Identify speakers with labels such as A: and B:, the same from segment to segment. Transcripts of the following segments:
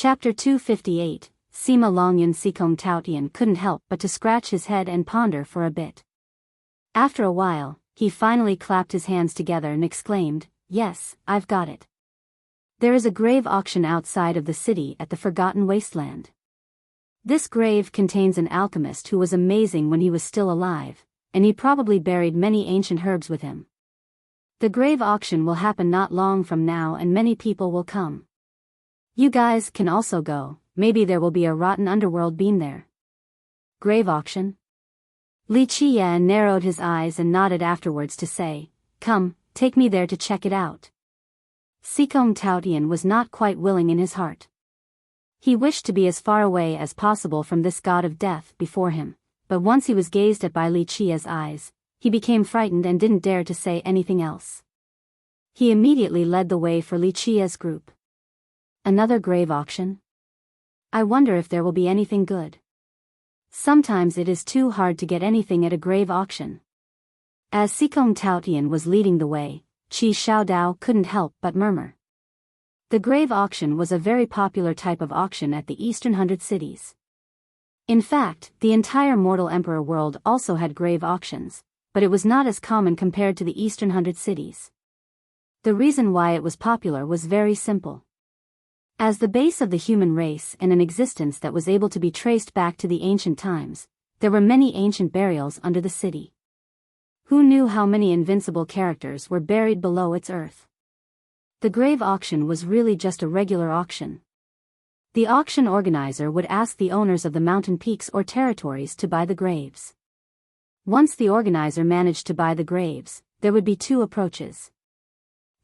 A: Chapter 258, Sima Longyun Sikong Taotian couldn't help but to scratch his head and ponder for a bit. After a while, he finally clapped his hands together and exclaimed, "Yes, I've got it. There is a grave auction outside of the city at the Forgotten Wasteland. This grave contains an alchemist who was amazing when he was still alive, and he probably buried many ancient herbs with him. The grave auction will happen not long from now and many people will come. You guys can also go, maybe there will be a rotten underworld being there." Grave auction? Li Qiyan narrowed his eyes and nodded afterwards to say, "Come, take me there to check it out." Sikong Taotian was not quite willing in his heart. He wished to be as far away as possible from this god of death before him, but once he was gazed at by Li Qian's eyes, he became frightened and didn't dare to say anything else. He immediately led the way for Li Qian's group. Another grave auction? I wonder if there will be anything good. Sometimes it is too hard to get anything at a grave auction. As Sikong Taotian was leading the way, Qi Xiaodao couldn't help but murmur. The grave auction was a very popular type of auction at the Eastern 100 cities. In fact, the entire mortal emperor world also had grave auctions, but it was not as common compared to the Eastern 100 cities. The reason why it was popular was very simple. As the base of the human race and an existence that was able to be traced back to the ancient times, there were many ancient burials under the city. Who knew how many invincible characters were buried below its earth? The grave auction was really just a regular auction. The auction organizer would ask the owners of the mountain peaks or territories to buy the graves. Once the organizer managed to buy the graves, there would be two approaches.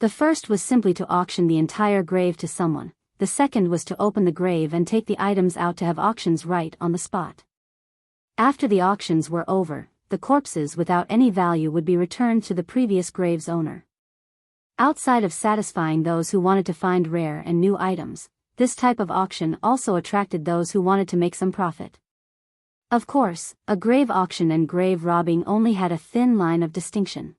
A: The first was simply to auction the entire grave to someone, the second was to open the grave and take the items out to have auctions right on the spot. After the auctions were over, the corpses without any value would be returned to the previous grave's owner. Outside of satisfying those who wanted to find rare and new items, this type of auction also attracted those who wanted to make some profit. Of course, a grave auction and grave robbing only had a thin line of distinction.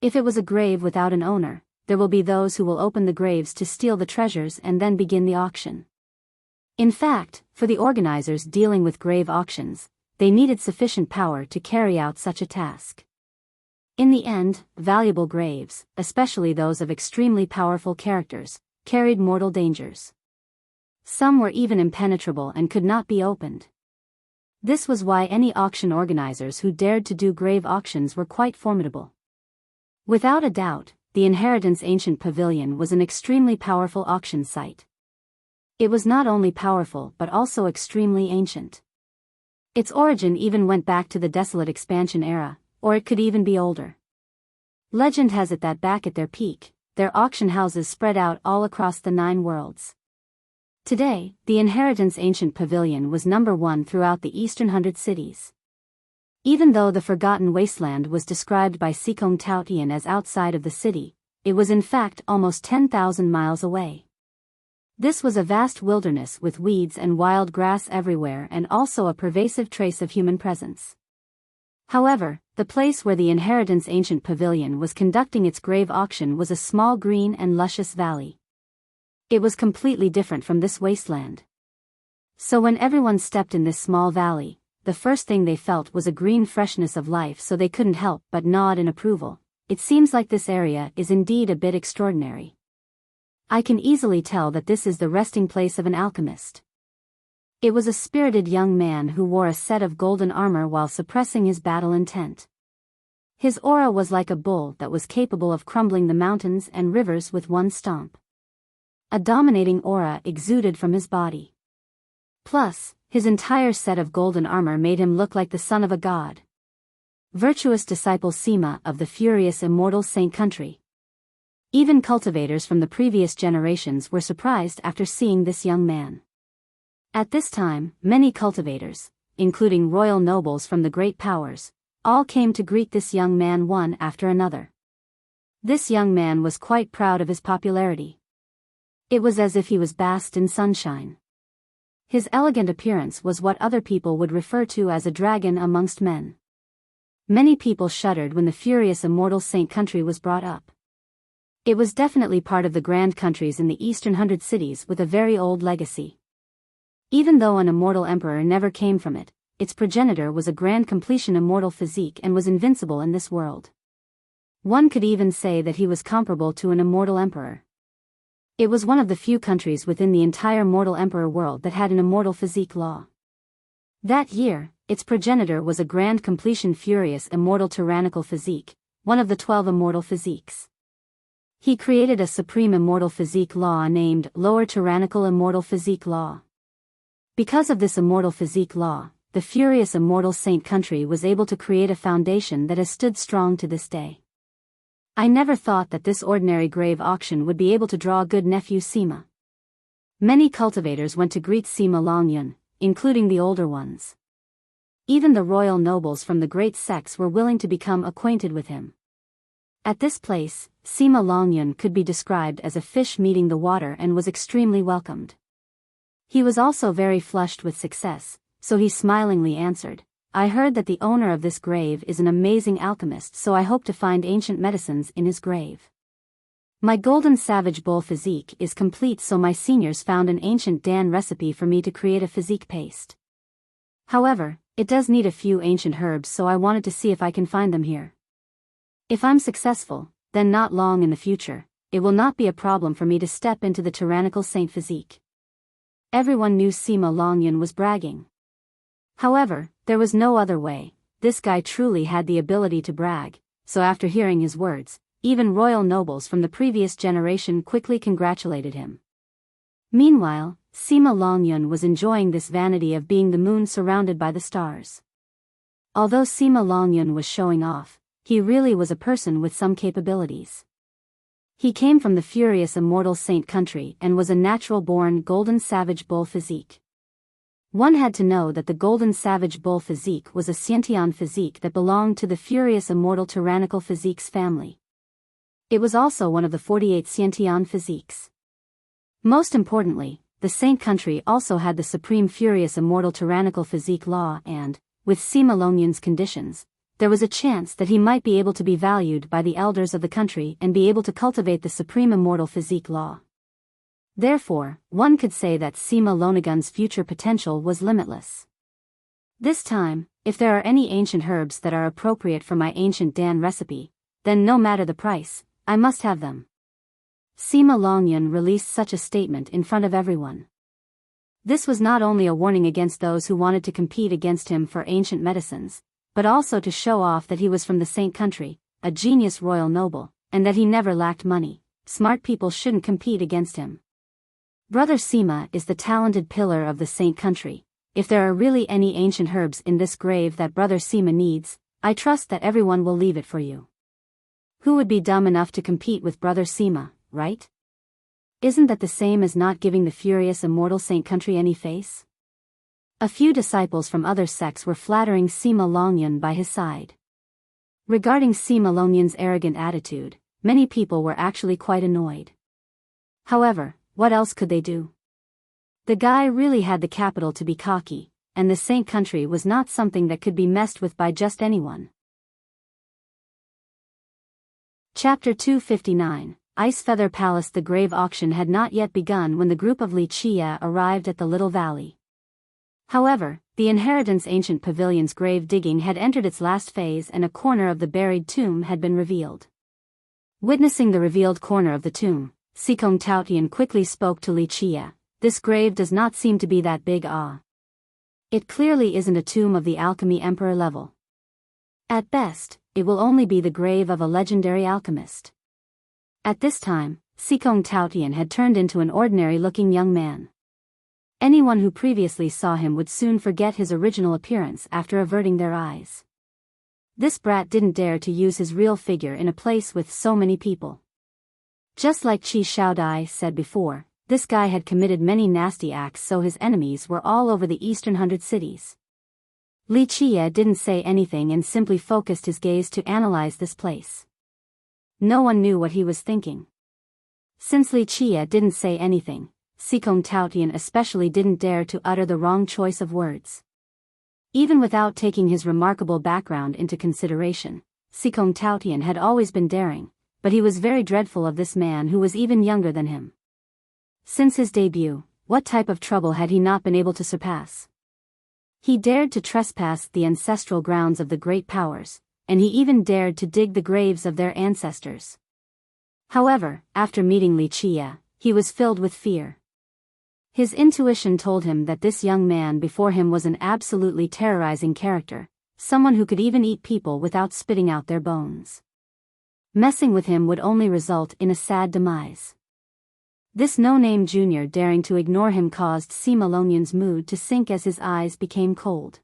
A: If it was a grave without an owner, there will be those who will open the graves to steal the treasures and then begin the auction. In fact, for the organizers dealing with grave auctions, they needed sufficient power to carry out such a task. In the end, valuable graves, especially those of extremely powerful characters, carried mortal dangers. Some were even impenetrable and could not be opened. This was why any auction organizers who dared to do grave auctions were quite formidable. Without a doubt, the Inheritance Ancient Pavilion was an extremely powerful auction site. It was not only powerful but also extremely ancient. Its origin even went back to the Desolate Expansion era, or it could even be older. Legend has it that back at their peak, their auction houses spread out all across the 9 worlds. Today, the Inheritance Ancient Pavilion was number 1 throughout the Eastern 100 cities. Even though the Forgotten Wasteland was described by Sikong Taotian as outside of the city, it was in fact almost 10,000 miles away. This was a vast wilderness with weeds and wild grass everywhere and also a pervasive trace of human presence. However, the place where the Inheritance Ancient Pavilion was conducting its grave auction was a small green and luscious valley. It was completely different from this wasteland. So when everyone stepped in this small valley, the first thing they felt was a green freshness of life, so they couldn't help but nod in approval. It seems like this area is indeed a bit extraordinary. I can easily tell that this is the resting place of an alchemist. It was a spirited young man who wore a set of golden armor while suppressing his battle intent. His aura was like a bull that was capable of crumbling the mountains and rivers with one stomp. A dominating aura exuded from his body. Plus, his entire set of golden armor made him look like the son of a god. Virtuous disciple Sima of the furious immortal Saint Country. Even cultivators from the previous generations were surprised after seeing this young man. At this time, many cultivators, including royal nobles from the great powers, all came to greet this young man one after another. This young man was quite proud of his popularity. It was as if he was basked in sunshine. His elegant appearance was what other people would refer to as a dragon amongst men. Many people shuddered when the furious immortal Saint Country was brought up. It was definitely part of the grand countries in the eastern 100 cities with a very old legacy. Even though an immortal emperor never came from it, its progenitor was a grand completion immortal physique and was invincible in this world. One could even say that he was comparable to an immortal emperor. It was one of the few countries within the entire mortal emperor world that had an immortal physique law. That year, its progenitor was a grand completion furious immortal tyrannical physique, one of the 12 immortal physiques. He created a supreme immortal physique law named Lower Tyrannical Immortal Physique Law. Because of this immortal physique law, the furious immortal saint country was able to create a foundation that has stood strong to this day. I never thought that this ordinary grave auction would be able to draw good nephew Sima. Many cultivators went to greet Sima Longyun, including the older ones. Even the royal nobles from the great sects were willing to become acquainted with him. At this place, Sima Longyun could be described as a fish meeting the water and was extremely welcomed. He was also very flushed with success, so he smilingly answered, "I heard that the owner of this grave is an amazing alchemist, so I hope to find ancient medicines in his grave. My golden savage bull physique is complete, so my seniors found an ancient Dan recipe for me to create a physique paste. However, it does need a few ancient herbs, so I wanted to see if I can find them here. If I'm successful, then not long in the future, it will not be a problem for me to step into the tyrannical saint physique." Everyone knew Sima Longyun was bragging. However, there was no other way. This guy truly had the ability to brag, so after hearing his words, even royal nobles from the previous generation quickly congratulated him. Meanwhile, Sima Longyun was enjoying this vanity of being the moon surrounded by the stars. Although Sima Longyun was showing off, he really was a person with some capabilities. He came from the furious immortal saint country and was a natural-born golden savage bull physique. One had to know that the golden savage bull physique was a Xiantian physique that belonged to the furious immortal tyrannical physiques family. It was also one of the 48 Xiantian physiques. Most importantly, the saint country also had the supreme furious immortal tyrannical physique law and, with Sima Longyun's conditions, there was a chance that he might be able to be valued by the elders of the country and be able to cultivate the supreme immortal physique law. Therefore, one could say that Sima Longyun's future potential was limitless. This time, if there are any ancient herbs that are appropriate for my ancient Dan recipe, then no matter the price, I must have them. Sima Longyun released such a statement in front of everyone. This was not only a warning against those who wanted to compete against him for ancient medicines, but also to show off that he was from the saint country, a genius royal noble, and that he never lacked money. Smart people shouldn't compete against him. Brother Sima is the talented pillar of the saint country. If there are really any ancient herbs in this grave that Brother Sima needs, I trust that everyone will leave it for you. Who would be dumb enough to compete with Brother Sima, right? Isn't that the same as not giving the furious immortal saint country any face? A few disciples from other sects were flattering Sima Longyun by his side. Regarding Sima Longyun's arrogant attitude, many people were actually quite annoyed. However, what else could they do? The guy really had the capital to be cocky, and the saint country was not something that could be messed with by just anyone. Chapter 259, Ice Feather Palace. The grave auction had not yet begun when the group of Li Chia arrived at the little valley. However, the inheritance ancient pavilion's grave digging had entered its last phase and a corner of the buried tomb had been revealed. Witnessing the revealed corner of the tomb, Sikong Taotian quickly spoke to Li Chia. "This grave does not seem to be that big. It clearly isn't a tomb of the alchemy emperor level. At best, it will only be the grave of a legendary alchemist." At this time, Sikong Taotian had turned into an ordinary-looking young man. Anyone who previously saw him would soon forget his original appearance after averting their eyes. This brat didn't dare to use his real figure in a place with so many people. Just like Qi Shaodai said before, this guy had committed many nasty acts, so his enemies were all over the eastern 100 cities. Li Chia didn't say anything and simply focused his gaze to analyze this place. No one knew what he was thinking. Since Li Chia didn't say anything, Sikong Taotian especially didn't dare to utter the wrong choice of words. Even without taking his remarkable background into consideration, Sikong Taotian had always been daring, but he was very dreadful of this man who was even younger than him. Since his debut, what type of trouble had he not been able to surpass? He dared to trespass the ancestral grounds of the great powers, and he even dared to dig the graves of their ancestors. However, after meeting Li Qie, he was filled with fear. His intuition told him that this young man before him was an absolutely terrorizing character, someone who could even eat people without spitting out their bones. Messing with him would only result in a sad demise. This no-name junior daring to ignore him caused Sima Longyan's mood to sink as his eyes became cold.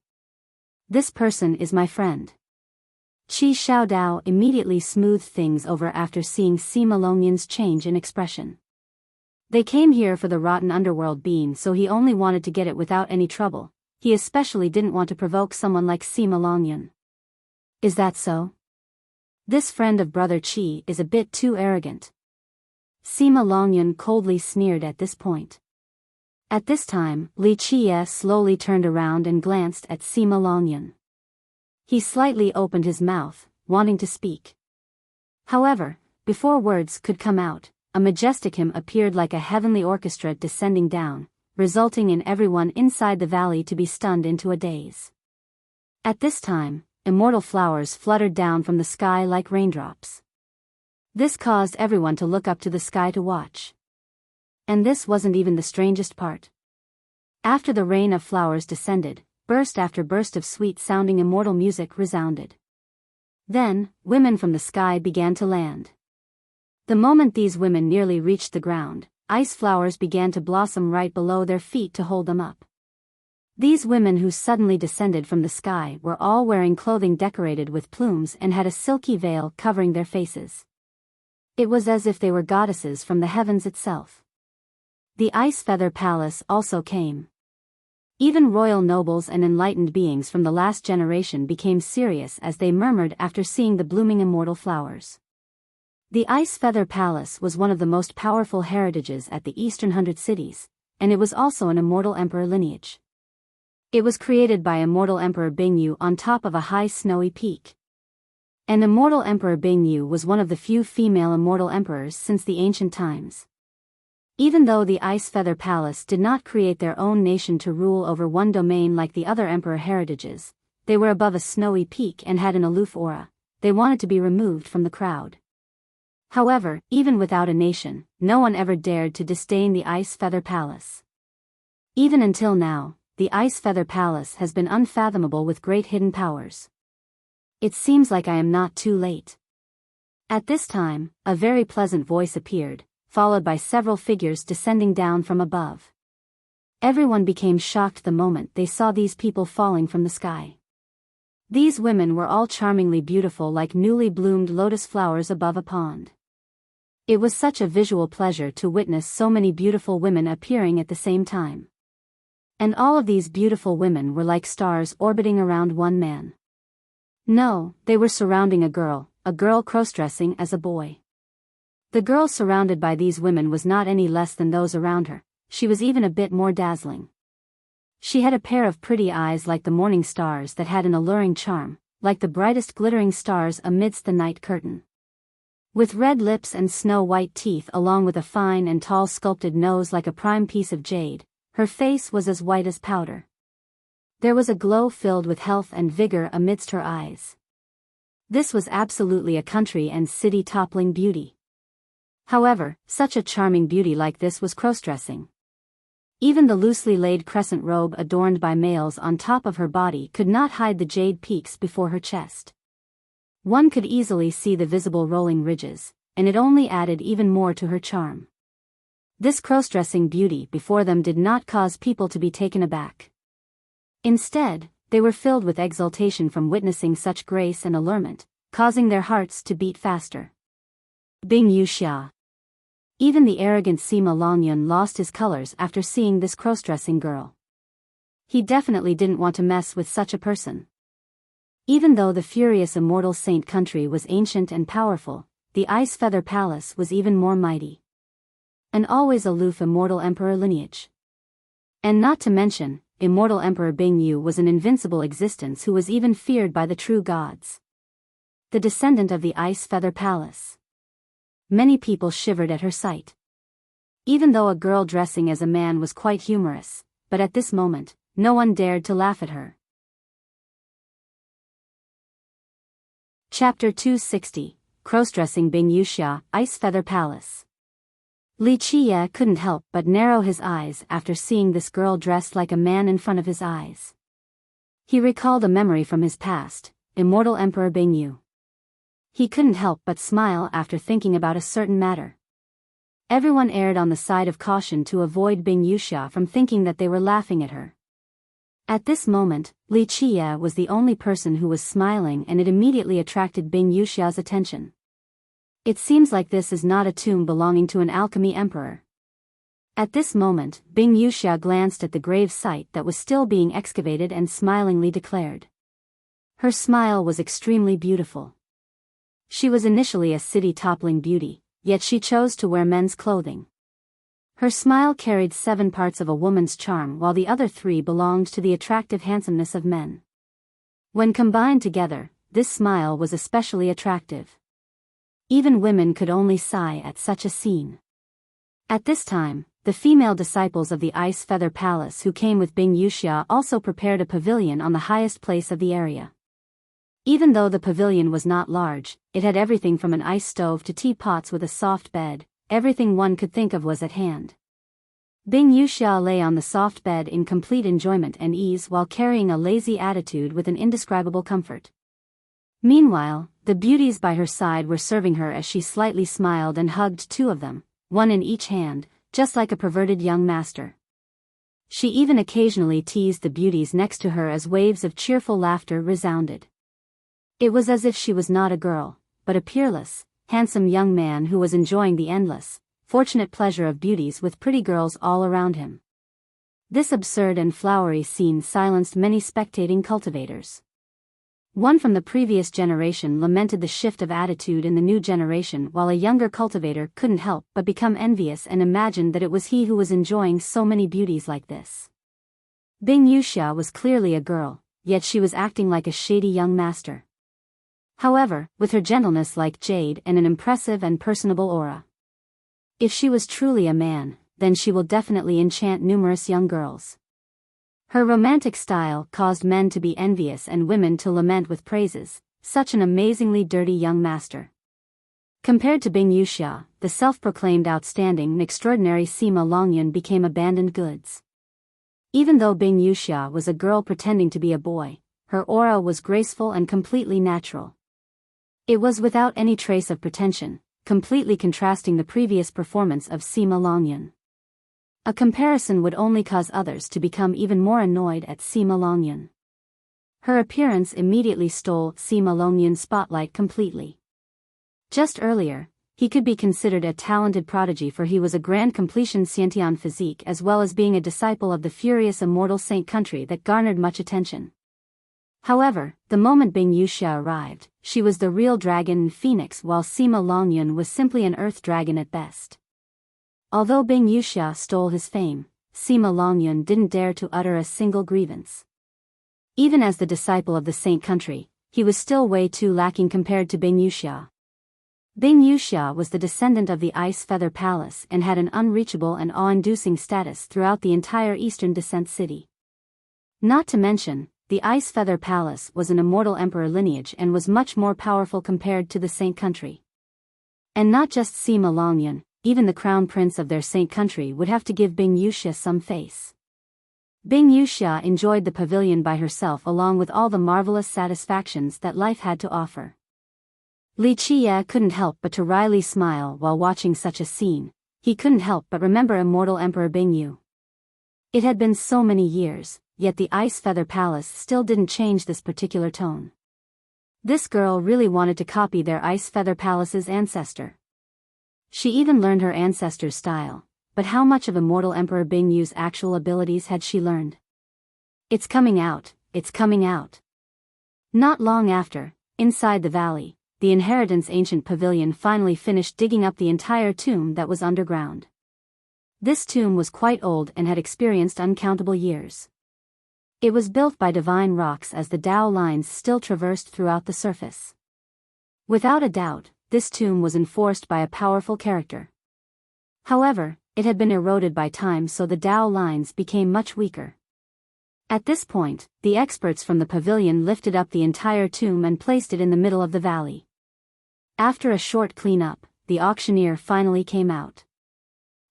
A: This person is my friend. Qi Xiaodao immediately smoothed things over after seeing Sima Longyan's change in expression. They came here for the rotten underworld bean, so he only wanted to get it without any trouble. He especially didn't want to provoke someone like Sima Longyan. Is that so? This friend of brother Qi is a bit too arrogant. Sima Longyan coldly sneered at this point. At this time, Li Qie slowly turned around and glanced at Sima Longyan. He slightly opened his mouth, wanting to speak. However, before words could come out, a majestic hymn appeared like a heavenly orchestra descending down, resulting in everyone inside the valley to be stunned into a daze. At this time, immortal flowers fluttered down from the sky like raindrops. This caused everyone to look up to the sky to watch. And this wasn't even the strangest part. After the rain of flowers descended, burst after burst of sweet-sounding immortal music resounded. Then, women from the sky began to land. The moment these women nearly reached the ground, ice flowers began to blossom right below their feet to hold them up. These women who suddenly descended from the sky were all wearing clothing decorated with plumes and had a silky veil covering their faces. It was as if they were goddesses from the heavens itself. The Ice Feather Palace also came. Even royal nobles and enlightened beings from the last generation became serious as they murmured after seeing the blooming immortal flowers. The Ice Feather Palace was one of the most powerful heritages at the Eastern 100 Cities, and it was also an immortal emperor lineage. It was created by immortal Emperor Bingyu on top of a high snowy peak. And immortal Emperor Bingyu was one of the few female immortal emperors since the ancient times. Even though the Ice Feather Palace did not create their own nation to rule over one domain like the other emperor heritages, they were above a snowy peak and had an aloof aura. They wanted to be removed from the crowd. However, even without a nation, no one ever dared to disdain the Ice Feather Palace. Even until now, the Ice Feather Palace has been unfathomable with great hidden powers. It seems like I am not too late. At this time, a very pleasant voice appeared, followed by several figures descending down from above. Everyone became shocked the moment they saw these people falling from the sky. These women were all charmingly beautiful like newly bloomed lotus flowers above a pond. It was such a visual pleasure to witness so many beautiful women appearing at the same time. And all of these beautiful women were like stars orbiting around one man. No, they were surrounding a girl cross-dressing as a boy. The girl surrounded by these women was not any less than those around her. She was even a bit more dazzling. She had a pair of pretty eyes like the morning stars that had an alluring charm, like the brightest glittering stars amidst the night curtain. With red lips and snow-white teeth along with a fine and tall sculpted nose like a prime piece of jade, her face was as white as powder. There was a glow filled with health and vigor amidst her eyes. This was absolutely a country and city-toppling beauty. However, such a charming beauty like this was cross-dressing. Even the loosely laid crescent robe adorned by males on top of her body could not hide the jade peaks before her chest. One could easily see the visible rolling ridges, and it only added even more to her charm. This cross-dressing beauty before them did not cause people to be taken aback. Instead, they were filled with exultation from witnessing such grace and allurement, causing their hearts to beat faster. Bing Yuxia. Even the arrogant Sima Longyan lost his colors after seeing this cross-dressing girl. He definitely didn't want to mess with such a person. Even though the furious immortal saint country was ancient and powerful, the Ice Feather Palace was even more mighty. An always aloof immortal emperor lineage. And not to mention, immortal Emperor Bingyu was an invincible existence who was even feared by the true gods. The descendant of the Ice Feather Palace. Many people shivered at her sight. Even though a girl dressing as a man was quite humorous, but at this moment, no one dared to laugh at her. Chapter 260, Crossdressing Biyao, Ice Feather Palace. Li Qiye couldn't help but narrow his eyes after seeing this girl dressed like a man in front of his eyes. He recalled a memory from his past, immortal Emperor Biyao. He couldn't help but smile after thinking about a certain matter. Everyone erred on the side of caution to avoid Biyao from thinking that they were laughing at her. At this moment, Li Qiye was the only person who was smiling, and it immediately attracted Biyao's attention. It seems like this is not a tomb belonging to an alchemy emperor. At this moment, Biyao glanced at the grave site that was still being excavated and smilingly declared. Her smile was extremely beautiful. She was initially a city-toppling beauty, yet she chose to wear men's clothing. Her smile carried 7 parts of a woman's charm, while the other 3 belonged to the attractive handsomeness of men. When combined together, this smile was especially attractive. Even women could only sigh at such a scene. At this time, the female disciples of the Ice Feather Palace who came with Biyao also prepared a pavilion on the highest place of the area. Even though the pavilion was not large, it had everything from an ice stove to teapots with a soft bed. Everything one could think of was at hand. Biyao lay on the soft bed in complete enjoyment and ease while carrying a lazy attitude with an indescribable comfort. Meanwhile, the beauties by her side were serving her as she slightly smiled and hugged 2 of them, one in each hand, just like a perverted young master. She even occasionally teased the beauties next to her as waves of cheerful laughter resounded. It was as if she was not a girl, but a peerless, handsome young man who was enjoying the endless, fortunate pleasure of beauties with pretty girls all around him. This absurd and flowery scene silenced many spectating cultivators. One from the previous generation lamented the shift of attitude in the new generation, while a younger cultivator couldn't help but become envious and imagined that it was he who was enjoying so many beauties like this. Biyao was clearly a girl, yet she was acting like a shady young master. However, with her gentleness like jade and an impressive and personable aura. If she was truly a man, then she will definitely enchant numerous young girls. Her romantic style caused men to be envious and women to lament with praises, such an amazingly dirty young master. Compared to Biyao, the self-proclaimed outstanding and extraordinary Sima Longyun became abandoned goods. Even though Biyao was a girl pretending to be a boy, her aura was graceful and completely natural. It was without any trace of pretension, completely contrasting the previous performance of Sima Longyun. A comparison would only cause others to become even more annoyed at Sima Longyun. Her appearance immediately stole Sima Longyun's spotlight completely. Just earlier, he could be considered a talented prodigy, for he was a grand completion Xiantian physique as well as being a disciple of the furious immortal Saint Country that garnered much attention. However, the moment Biyao arrived, she was the real dragon and phoenix, while Sima Longyun was simply an earth dragon at best. Although Biyao stole his fame, Sima Longyun didn't dare to utter a single grievance. Even as the disciple of the Saint Country, he was still way too lacking compared to Biyao. Biyao was the descendant of the Ice Feather Palace and had an unreachable and awe-inducing status throughout the entire Eastern Descent City. Not to mention, the Ice Feather Palace was an immortal emperor lineage and was much more powerful compared to the Saint Country. And not just Sima Longyun, even the crown prince of their Saint Country would have to give Biyao some face. Biyao enjoyed the pavilion by herself along with all the marvelous satisfactions that life had to offer. Li Qiye couldn't help but to wryly smile while watching such a scene. He couldn't help but remember immortal Emperor Biyao. It had been so many years, yet the Ice Feather Palace still didn't change this particular tone. This girl really wanted to copy their Ice Feather Palace's ancestor. She even learned her ancestor's style, but how much of immortal Emperor Biyao's actual abilities had she learned? It's coming out, it's coming out. Not long after, inside the valley, the inheritance ancient pavilion finally finished digging up the entire tomb that was underground. This tomb was quite old and had experienced uncountable years. It was built by divine rocks as the Tao lines still traversed throughout the surface. Without a doubt, this tomb was enforced by a powerful character. However, it had been eroded by time, so the Dao lines became much weaker. At this point, the experts from the pavilion lifted up the entire tomb and placed it in the middle of the valley. After a short cleanup, the auctioneer finally came out.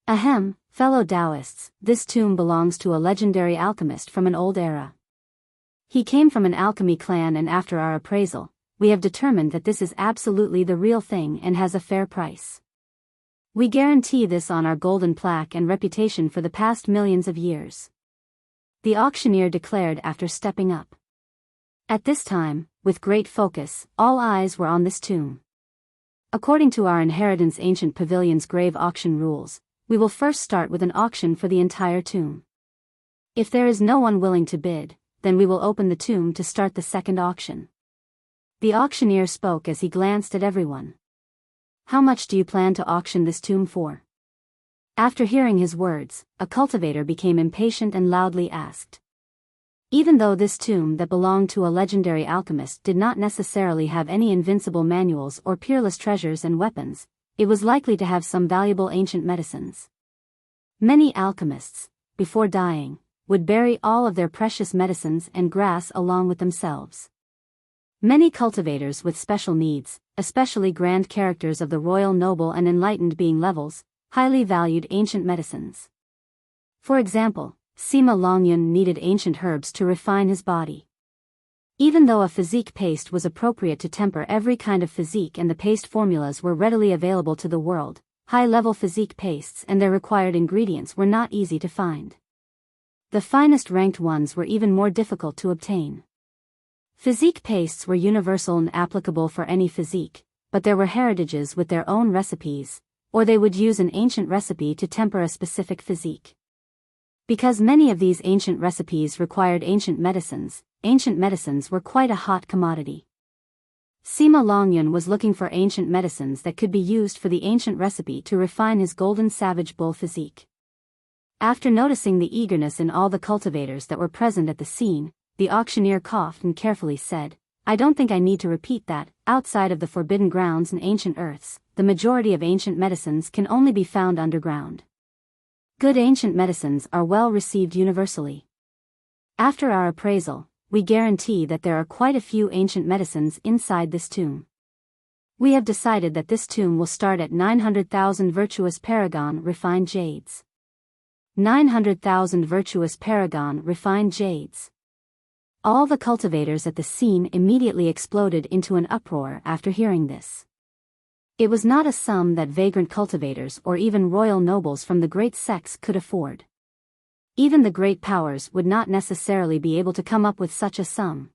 A: Ahem, fellow Taoists, this tomb belongs to a legendary alchemist from an old era. He came from an alchemy clan, and after our appraisal, we have determined that this is absolutely the real thing and has a fair price. We guarantee this on our golden plaque and reputation for the past millions of years. The auctioneer declared after stepping up. At this time, with great focus, all eyes were on this tomb. According to our Inheritance Ancient Pavilion's grave auction rules, we will first start with an auction for the entire tomb. If there is no one willing to bid, then we will open the tomb to start the second auction. The auctioneer spoke as he glanced at everyone. How much do you plan to auction this tomb for? After hearing his words, a cultivator became impatient and loudly asked. Even though this tomb that belonged to a legendary alchemist did not necessarily have any invincible manuals or peerless treasures and weapons, it was likely to have some valuable ancient medicines. Many alchemists, before dying, would bury all of their precious medicines and grass along with themselves. Many cultivators with special needs, especially grand characters of the royal, noble and enlightened being levels, highly valued ancient medicines. For example, Sima Longyun needed ancient herbs to refine his body. Even though a physique paste was appropriate to temper every kind of physique and the paste formulas were readily available to the world, high-level physique pastes and their required ingredients were not easy to find. The finest ranked ones were even more difficult to obtain. Physique pastes were universal and applicable for any physique, but there were heritages with their own recipes, or they would use an ancient recipe to temper a specific physique. Because many of these ancient recipes required ancient medicines were quite a hot commodity. Sima Longyun was looking for ancient medicines that could be used for the ancient recipe to refine his golden savage bull physique. After noticing the eagerness in all the cultivators that were present at the scene, the auctioneer coughed and carefully said, I don't think I need to repeat that, outside of the forbidden grounds and ancient earths, the majority of ancient medicines can only be found underground. Good ancient medicines are well received universally. After our appraisal, we guarantee that there are quite a few ancient medicines inside this tomb. We have decided that this tomb will start at 900,000 virtuous paragon refined jades. 900,000 virtuous paragon refined jades. All the cultivators at the scene immediately exploded into an uproar after hearing this. It was not a sum that vagrant cultivators or even royal nobles from the great sects could afford. Even the great powers would not necessarily be able to come up with such a sum.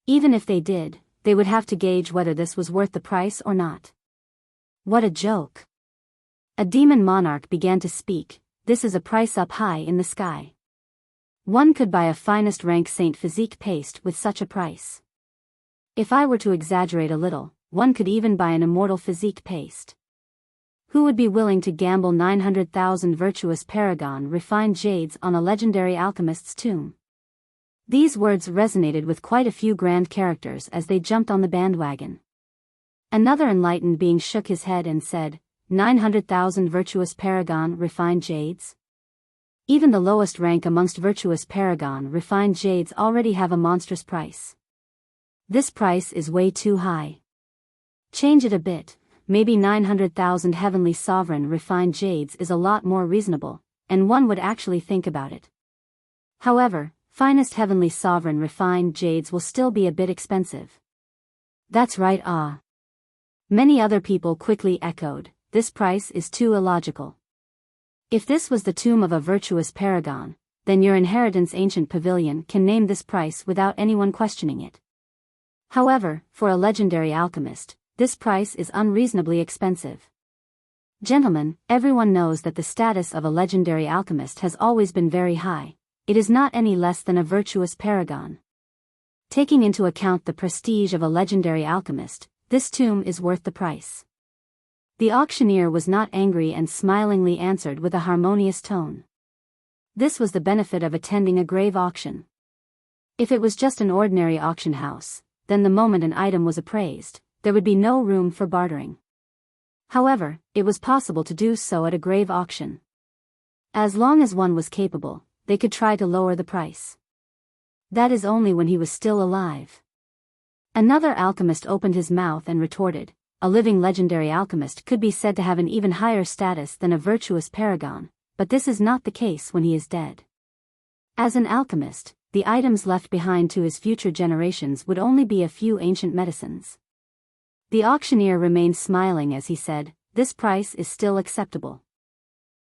A: Even if they did, they would have to gauge whether this was worth the price or not. What a joke! A demon monarch began to speak. This is a price up high in the sky. One could buy a finest rank Saint Physique paste with such a price. If I were to exaggerate a little, one could even buy an immortal physique paste. Who would be willing to gamble 900,000 virtuous paragon refined jades on a legendary alchemist's tomb? These words resonated with quite a few grand characters as they jumped on the bandwagon. Another enlightened being shook his head and said, 900,000 virtuous paragon refined jades? Even the lowest rank amongst virtuous paragon refined jades already have a monstrous price. This price is way too high. Change it a bit, maybe 900,000 heavenly sovereign refined jades is a lot more reasonable, and one would actually think about it. However, finest heavenly sovereign refined jades will still be a bit expensive. That's right. Many other people quickly echoed, this price is too illogical. If this was the tomb of a virtuous paragon, then your Inheritance Ancient Pavilion can name this price without anyone questioning it. However, for a legendary alchemist, this price is unreasonably expensive. Gentlemen, everyone knows that the status of a legendary alchemist has always been very high. It is not any less than a virtuous paragon. Taking into account the prestige of a legendary alchemist, this tomb is worth the price. The auctioneer was not angry and smilingly answered with a harmonious tone. This was the benefit of attending a grave auction. If it was just an ordinary auction house, then the moment an item was appraised, there would be no room for bartering. However, it was possible to do so at a grave auction. As long as one was capable, they could try to lower the price. That is only when he was still alive. Another alchemist opened his mouth and retorted, a living legendary alchemist could be said to have an even higher status than a virtuous paragon, but this is not the case when he is dead. As an alchemist, the items left behind to his future generations would only be a few ancient medicines. The auctioneer remained smiling as he said, "This price is still acceptable.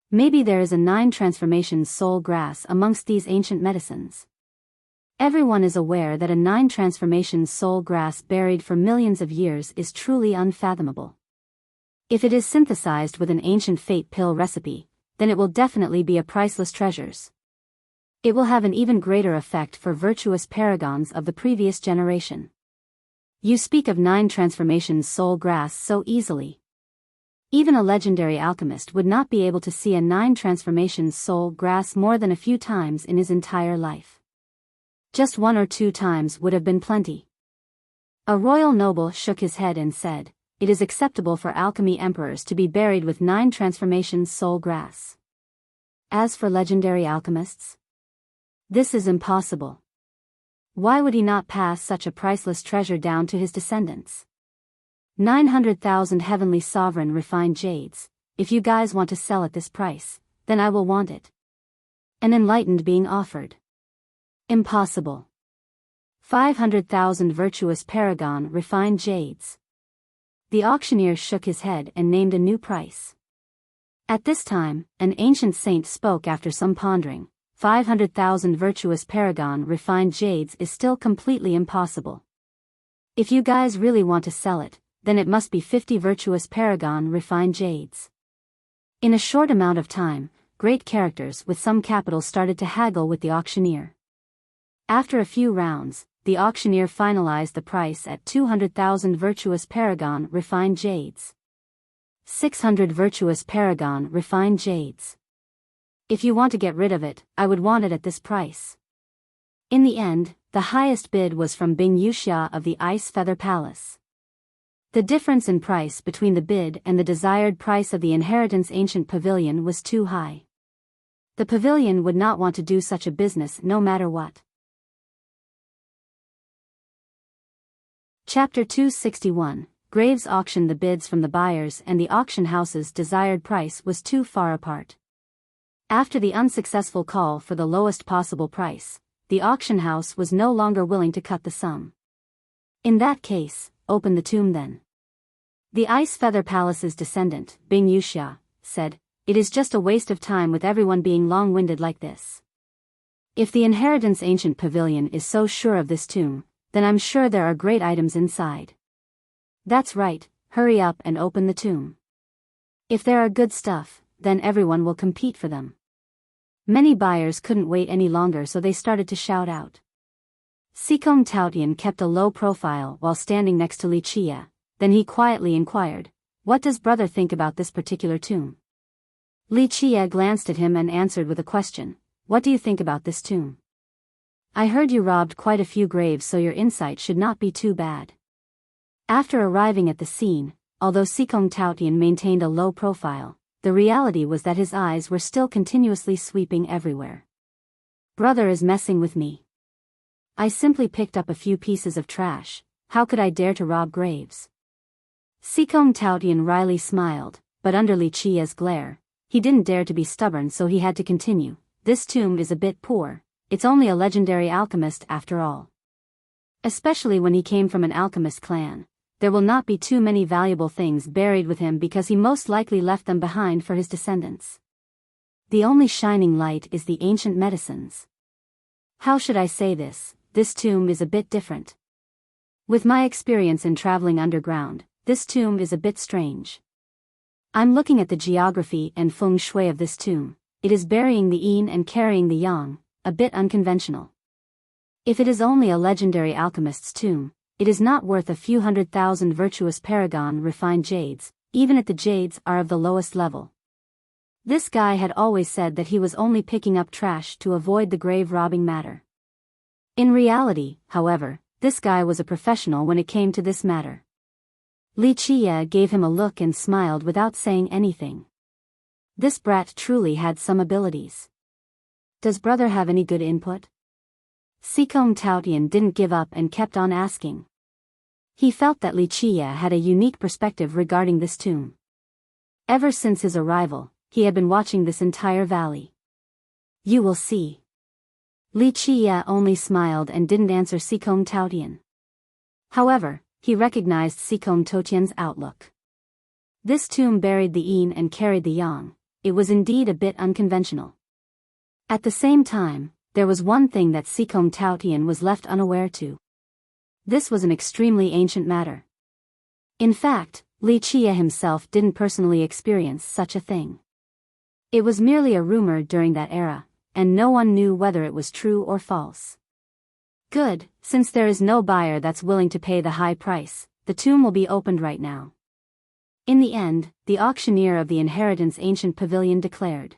A: Maybe there is a 9 transformations soul grass amongst these ancient medicines." Everyone is aware that a 9 transformations soul grass buried for millions of years is truly unfathomable. If it is synthesized with an ancient fate pill recipe, then it will definitely be a priceless treasures. It will have an even greater effect for virtuous paragons of the previous generation. You speak of 9 transformations soul grass so easily. Even a legendary alchemist would not be able to see a 9 transformations soul grass more than a few times in his entire life. Just 1 or 2 times would have been plenty. A royal noble shook his head and said, "It is acceptable for alchemy emperors to be buried with 9 transformations soul grass. As for legendary alchemists, this is impossible. Why would he not pass such a priceless treasure down to his descendants? 900,000 heavenly sovereign refined jades, if you guys want to sell at this price, then I will want it." An enlightened being offered. Impossible. 500,000 virtuous paragon refined jades. The auctioneer shook his head and named a new price. At this time, an ancient saint spoke after some pondering. 500,000 virtuous paragon refined jades is still completely impossible. If you guys really want to sell it, then it must be 50 virtuous paragon refined jades. In a short amount of time, great characters with some capital started to haggle with the auctioneer. After a few rounds, the auctioneer finalized the price at 200,000 virtuous paragon refined jades. 600 virtuous paragon refined jades. If you want to get rid of it, I would want it at this price. In the end, the highest bid was from Wuxia of the Ice Feather Palace. The difference in price between the bid and the desired price of the inheritance ancient pavilion was too high. The pavilion would not want to do such a business no matter what. Chapter 261, Graves auctioned the bids from the buyers and the auction house's desired price was too far apart. After the unsuccessful call for the lowest possible price, the auction house was no longer willing to cut the sum. In that case, open the tomb then. The Ice Feather Palace's descendant, Wuxia, said, "It is just a waste of time with everyone being long-winded like this. If the inheritance ancient pavilion is so sure of this tomb, then I'm sure there are great items inside. That's right, hurry up and open the tomb. If there are good stuff, then everyone will compete for them." Many buyers couldn't wait any longer, so they started to shout out. Sikong Taotian kept a low profile while standing next to Li Chia, then he quietly inquired, "What does brother think about this particular tomb?" Li Chia glanced at him and answered with a question, "What do you think about this tomb? I heard you robbed quite a few graves, so your insight should not be too bad." After arriving at the scene, although Sikong Taotian maintained a low profile, the reality was that his eyes were still continuously sweeping everywhere. "Brother is messing with me. I simply picked up a few pieces of trash, how could I dare to rob graves?" Sikong Taotian wryly smiled, but under Li Chia's glare, he didn't dare to be stubborn, so he had to continue, "This tomb is a bit poor, it's only a legendary alchemist after all. Especially when he came from an alchemist clan, there will not be too many valuable things buried with him because he most likely left them behind for his descendants. The only shining light is the ancient medicines. How should I say this? This tomb is a bit different. With my experience in traveling underground, this tomb is a bit strange. I'm looking at the geography and feng shui of this tomb. It is burying the yin and carrying the yang, a bit unconventional. If it is only a legendary alchemist's tomb, it is not worth a few 100,000 virtuous paragon refined jades, even if the jades are of the lowest level." This guy had always said that he was only picking up trash to avoid the grave robbing matter. In reality, however, this guy was a professional when it came to this matter. Li Qiye gave him a look and smiled without saying anything. This brat truly had some abilities. Does brother have any good input? Sikong Taotian didn't give up and kept on asking. He felt that Li Qiye had a unique perspective regarding this tomb. Ever since his arrival, he had been watching this entire valley. You will see. Li Qiye only smiled and didn't answer Sikong Taotian. However, he recognized Sikong Taotian's outlook. This tomb buried the yin and carried the yang. It was indeed a bit unconventional. At the same time, there was one thing that Sikong Taotian was left unaware to. This was an extremely ancient matter. In fact, Li Qiye himself didn't personally experience such a thing. It was merely a rumor during that era, and no one knew whether it was true or false. Good, since there is no buyer that's willing to pay the high price, the tomb will be opened right now. In the end, the auctioneer of the Inheritance Ancient Pavilion declared.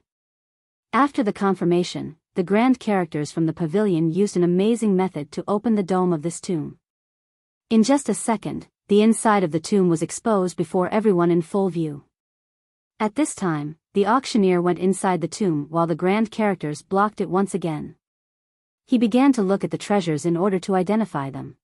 A: After the confirmation, the grand characters from the pavilion used an amazing method to open the dome of this tomb. In just a second, the inside of the tomb was exposed before everyone in full view. At this time, the auctioneer went inside the tomb while the grand characters blocked it once again. He began to look at the treasures in order to identify them.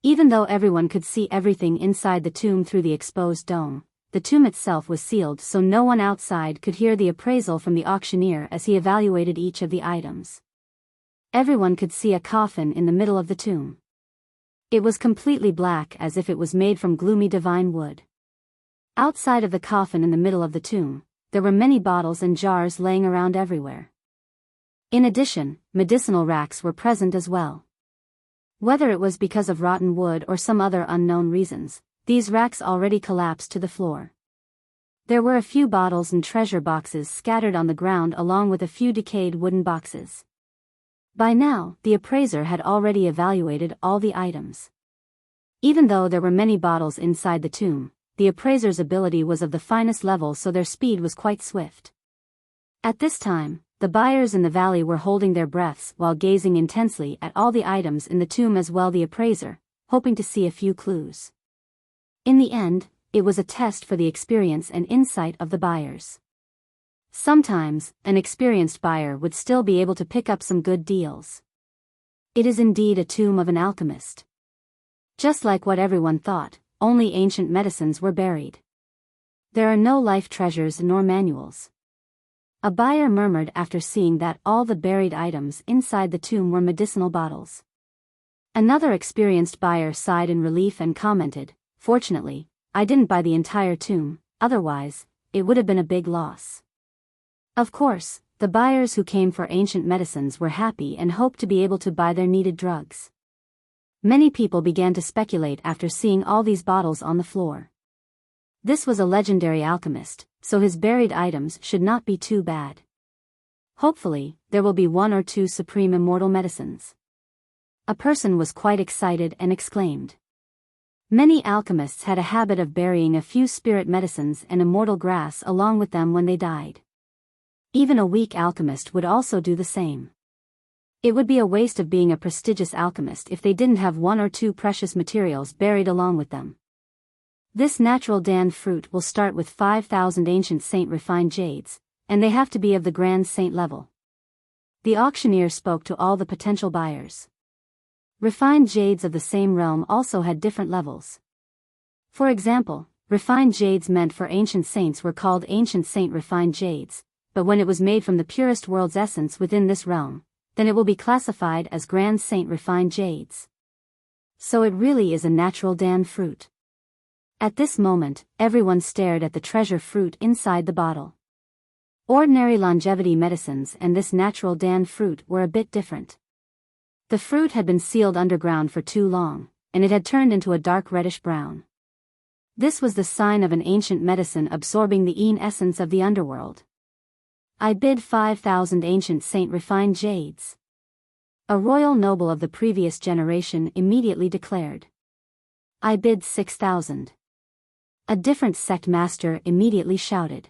A: Even though everyone could see everything inside the tomb through the exposed dome, the tomb itself was sealed so no one outside could hear the appraisal from the auctioneer as he evaluated each of the items. Everyone could see a coffin in the middle of the tomb. It was completely black as if it was made from gloomy divine wood. Outside of the coffin in the middle of the tomb, there were many bottles and jars laying around everywhere. In addition, medicinal racks were present as well. Whether it was because of rotten wood or some other unknown reasons, these racks already collapsed to the floor. There were a few bottles and treasure boxes scattered on the ground along with a few decayed wooden boxes. By now, the appraiser had already evaluated all the items. Even though there were many bottles inside the tomb, the appraiser's ability was of the finest level, so their speed was quite swift. At this time, the buyers in the valley were holding their breaths while gazing intensely at all the items in the tomb as well the appraiser, hoping to see a few clues. In the end, it was a test for the experience and insight of the buyers. Sometimes, an experienced buyer would still be able to pick up some good deals. It is indeed a tomb of an alchemist. Just like what everyone thought, only ancient medicines were buried. There are no life treasures nor manuals. A buyer murmured after seeing that all the buried items inside the tomb were medicinal bottles. Another experienced buyer sighed in relief and commented, "Fortunately, I didn't buy the entire tomb, otherwise, it would have been a big loss." Of course, the buyers who came for ancient medicines were happy and hoped to be able to buy their needed drugs. Many people began to speculate after seeing all these bottles on the floor. This was a legendary alchemist, so his buried items should not be too bad. Hopefully, there will be one or two supreme immortal medicines. A person was quite excited and exclaimed. Many alchemists had a habit of burying a few spirit medicines and immortal grass along with them when they died. Even a weak alchemist would also do the same. It would be a waste of being a prestigious alchemist if they didn't have one or two precious materials buried along with them. This natural Dan fruit will start with 5,000 ancient saint refined jades, and they have to be of the grand saint level. The auctioneer spoke to all the potential buyers. Refined jades of the same realm also had different levels. For example, refined jades meant for ancient saints were called ancient saint refined jades, but when it was made from the purest world's essence within this realm, then it will be classified as grand saint refined jades. So it really is a natural Dan fruit. At this moment, everyone stared at the treasure fruit inside the bottle. Ordinary longevity medicines and this natural Dan fruit were a bit different. The fruit had been sealed underground for too long, and it had turned into a dark reddish brown. This was the sign of an ancient medicine absorbing the yin essence of the underworld. I bid 5,000 ancient saint refined jades. A royal noble of the previous generation immediately declared. I bid 6,000. A different sect master immediately shouted.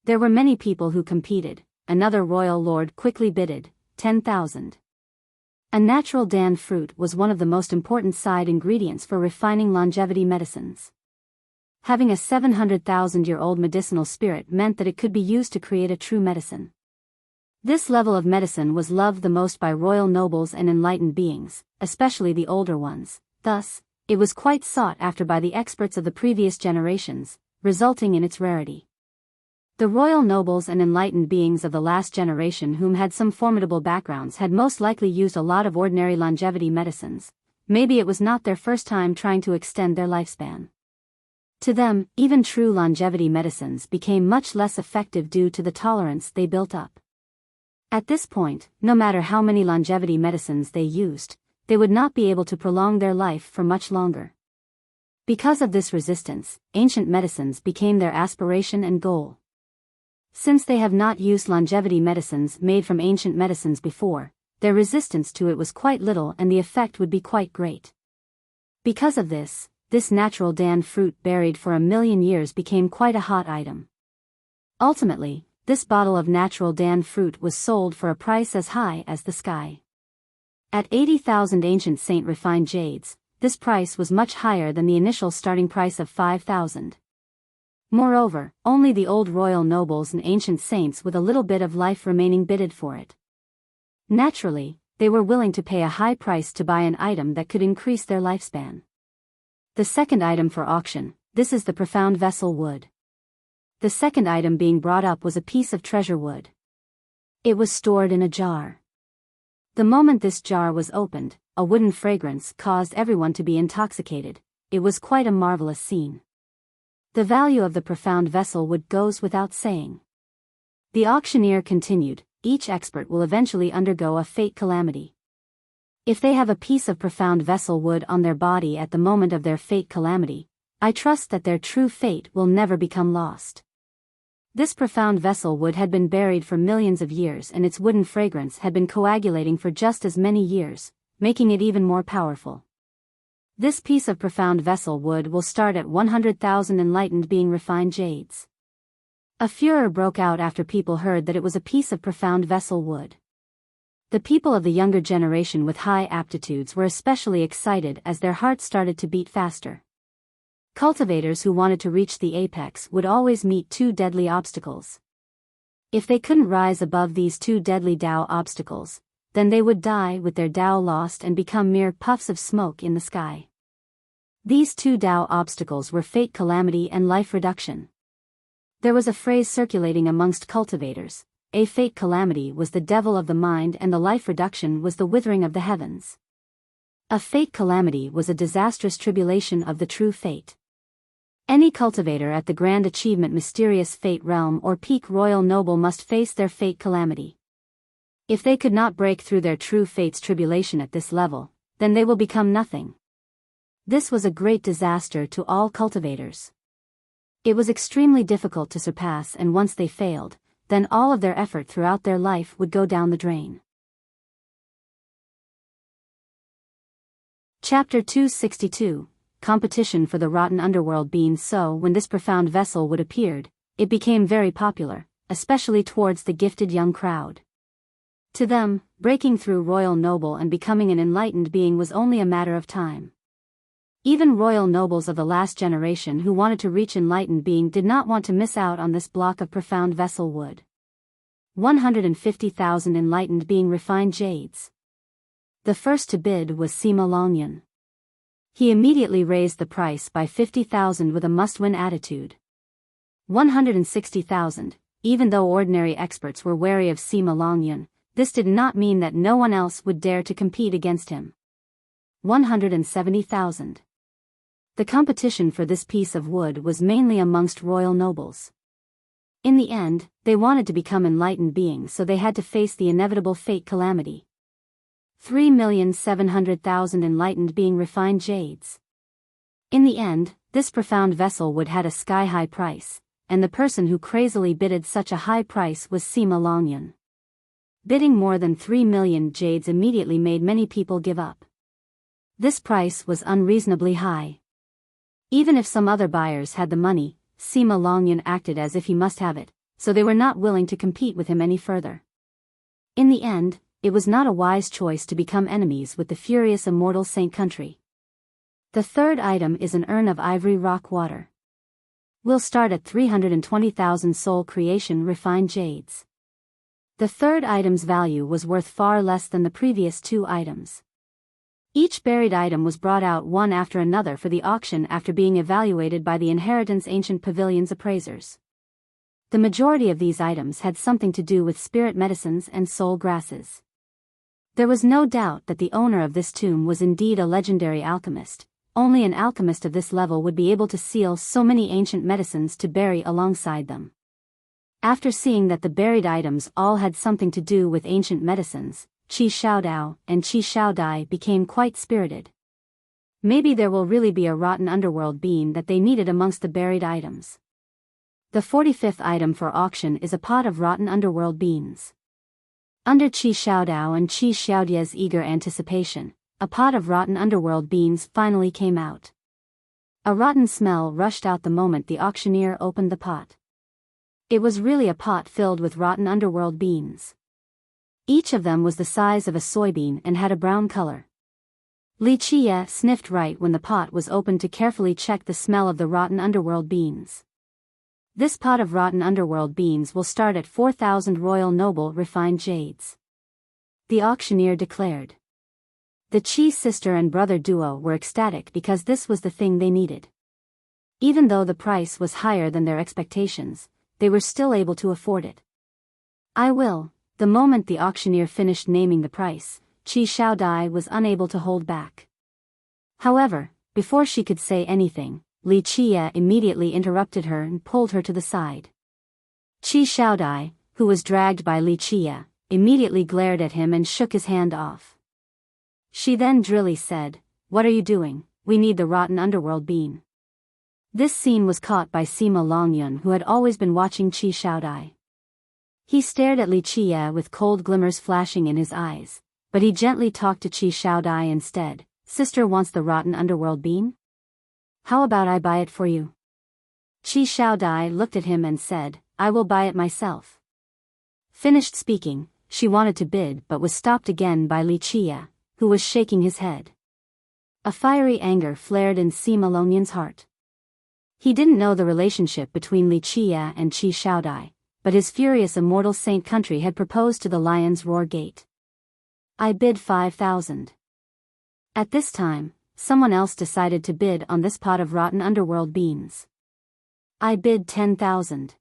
A: There were many people who competed. Another royal lord quickly bidded 10,000. A natural Dan fruit was one of the most important side ingredients for refining longevity medicines. Having a 700,000-year-old medicinal spirit meant that it could be used to create a true medicine. This level of medicine was loved the most by royal nobles and enlightened beings, especially the older ones. Thus, it was quite sought after by the experts of the previous generations, resulting in its rarity. The royal nobles and enlightened beings of the last generation whom had some formidable backgrounds had most likely used a lot of ordinary longevity medicines. Maybe it was not their first time trying to extend their lifespan. To them, even true longevity medicines became much less effective due to the tolerance they built up. At this point, no matter how many longevity medicines they used, they would not be able to prolong their life for much longer. Because of this resistance, ancient medicines became their aspiration and goal. Since they have not used longevity medicines made from ancient medicines before, their resistance to it was quite little and the effect would be quite great. Because of this natural dan fruit buried for 1,000,000 years became quite a hot item. Ultimately, this bottle of natural dan fruit was sold for a price as high as the sky. At 80,000 ancient saint refined jades, this price was much higher than the initial starting price of 5,000. Moreover, only the old royal nobles and ancient saints with a little bit of life remaining bidded for it. Naturally, they were willing to pay a high price to buy an item that could increase their lifespan. The second item for auction, this is the profound vessel wood. The second item being brought up was a piece of treasure wood. It was stored in a jar. The moment this jar was opened, a wooden fragrance caused everyone to be intoxicated. It was quite a marvelous scene. The value of the profound vessel wood goes without saying. The auctioneer continued, each expert will eventually undergo a fate calamity. If they have a piece of profound vessel wood on their body at the moment of their fate calamity, I trust that their true fate will never become lost. This profound vessel wood had been buried for millions of years and its wooden fragrance had been coagulating for just as many years, making it even more powerful. This piece of profound vessel wood will start at 100,000 enlightened being refined jades. A furor broke out after people heard that it was a piece of profound vessel wood. The people of the younger generation with high aptitudes were especially excited as their hearts started to beat faster. Cultivators who wanted to reach the apex would always meet two deadly obstacles. If they couldn't rise above these two deadly Tao obstacles, then they would die with their Tao lost and become mere puffs of smoke in the sky. These two Tao obstacles were fate calamity and life reduction. There was a phrase circulating amongst cultivators, a fate calamity was the devil of the mind and the life reduction was the withering of the heavens. A fate calamity was a disastrous tribulation of the true fate. Any cultivator at the grand achievement mysterious fate realm or peak royal noble must face their fate calamity. If they could not break through their true fate's tribulation at this level, then they will become nothing. This was a great disaster to all cultivators. It was extremely difficult to surpass and once they failed, then all of their effort throughout their life would go down the drain. Chapter 262, Competition for the Rotten Underworld being so when this profound vessel wood appeared, it became very popular, especially towards the gifted young crowd. To them, breaking through royal noble and becoming an enlightened being was only a matter of time. Even royal nobles of the last generation who wanted to reach enlightened being did not want to miss out on this block of profound vessel wood. 150,000 enlightened being refined jades. The first to bid was Sima Longyan. He immediately raised the price by 50,000 with a must-win attitude. 160,000, even though ordinary experts were wary of Sima Longyan, this did not mean that no one else would dare to compete against him. 170,000. The competition for this piece of wood was mainly amongst royal nobles. In the end, they wanted to become enlightened beings so they had to face the inevitable fate calamity. 3,700,000 enlightened being refined jades. In the end, this profound vessel wood had a sky-high price, and the person who crazily bidded such a high price was Sima Longyan. Bidding more than 3 million jades immediately made many people give up. This price was unreasonably high. Even if some other buyers had the money, Sima Longyan acted as if he must have it, so they were not willing to compete with him any further. In the end, it was not a wise choice to become enemies with the furious immortal saint country. The third item is an urn of ivory rock water. We'll start at 320,000 soul creation refined jades. The third item's value was worth far less than the previous two items. Each buried item was brought out one after another for the auction after being evaluated by the Inheritance Ancient Pavilion's appraisers. The majority of these items had something to do with spirit medicines and soul grasses. There was no doubt that the owner of this tomb was indeed a legendary alchemist. Only an alchemist of this level would be able to seal so many ancient medicines to bury alongside them. After seeing that the buried items all had something to do with ancient medicines, Qi Xiaodao and Qi Xiaodai became quite spirited. Maybe there will really be a rotten underworld bean that they needed amongst the buried items. The 45th item for auction is a pot of rotten underworld beans. Under Qi Xiaodao and Qi Xiaodia's eager anticipation, a pot of rotten underworld beans finally came out. A rotten smell rushed out the moment the auctioneer opened the pot. It was really a pot filled with rotten underworld beans. Each of them was the size of a soybean and had a brown color. Li Qie sniffed right when the pot was opened to carefully check the smell of the rotten underworld beans. This pot of rotten underworld beans will start at 4,000 royal noble refined jades, the auctioneer declared. The Qi sister and brother duo were ecstatic because this was the thing they needed. Even though the price was higher than their expectations, they were still able to afford it. I will. The moment the auctioneer finished naming the price, Qi Xiaodai was unable to hold back. However, before she could say anything, Li Qie immediately interrupted her and pulled her to the side. Qi Xiaodai, who was dragged by Li Qie, immediately glared at him and shook his hand off. She then drily said, "What are you doing? We need the rotten underworld bean." This scene was caught by Sima Longyun, who had always been watching Qi Xiaodai. He stared at Li Qie with cold glimmers flashing in his eyes, but he gently talked to Qi Xiaodai instead. "Sister wants the rotten underworld bean? How about I buy it for you?" Qi Xiaodai looked at him and said, "I will buy it myself." Finished speaking, she wanted to bid but was stopped again by Li Qie, who was shaking his head. A fiery anger flared in Sima Longyun's heart. He didn't know the relationship between Li Qie and Qi Xiaodai, but his furious immortal saint country had proposed to the Lion's Roar Gate. "I bid 5,000. At this time, someone else decided to bid on this pot of rotten underworld beans. "I bid 10,000.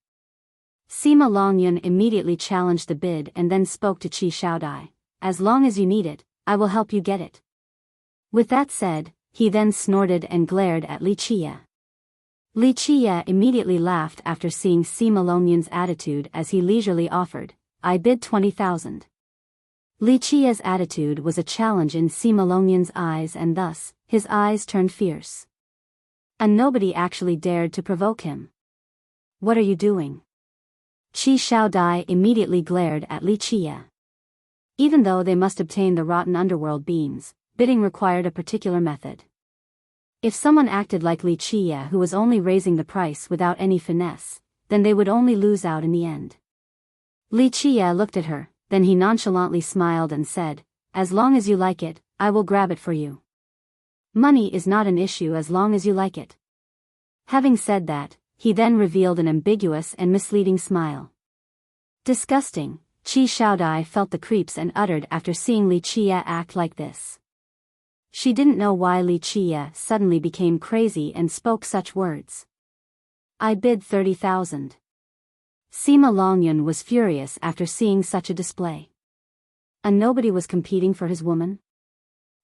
A: Sima Longyun immediately challenged the bid and then spoke to Qi Xiaodai. "As long as you need it, I will help you get it." With that said, he then snorted and glared at Li Qie. Li Qie immediately laughed after seeing Sima Longyun's attitude as he leisurely offered, "I bid 20,000. Li Qie's attitude was a challenge in Sima Longyun's eyes and thus, his eyes turned fierce. And nobody actually dared to provoke him. "What are you doing?" Qi Xiaodai immediately glared at Li Qie. Even though they must obtain the rotten underworld beans, bidding required a particular method. If someone acted like Li Qie, who was only raising the price without any finesse, then they would only lose out in the end. Li Qie looked at her, then he nonchalantly smiled and said, "As long as you like it, I will grab it for you. Money is not an issue as long as you like it." Having said that, he then revealed an ambiguous and misleading smile. Disgusting, Qi Xiaodai felt the creeps and uttered after seeing Li Qie act like this. She didn't know why Li Qie suddenly became crazy and spoke such words. "I bid 30,000. Sima Longyun was furious after seeing such a display. And nobody was competing for his woman?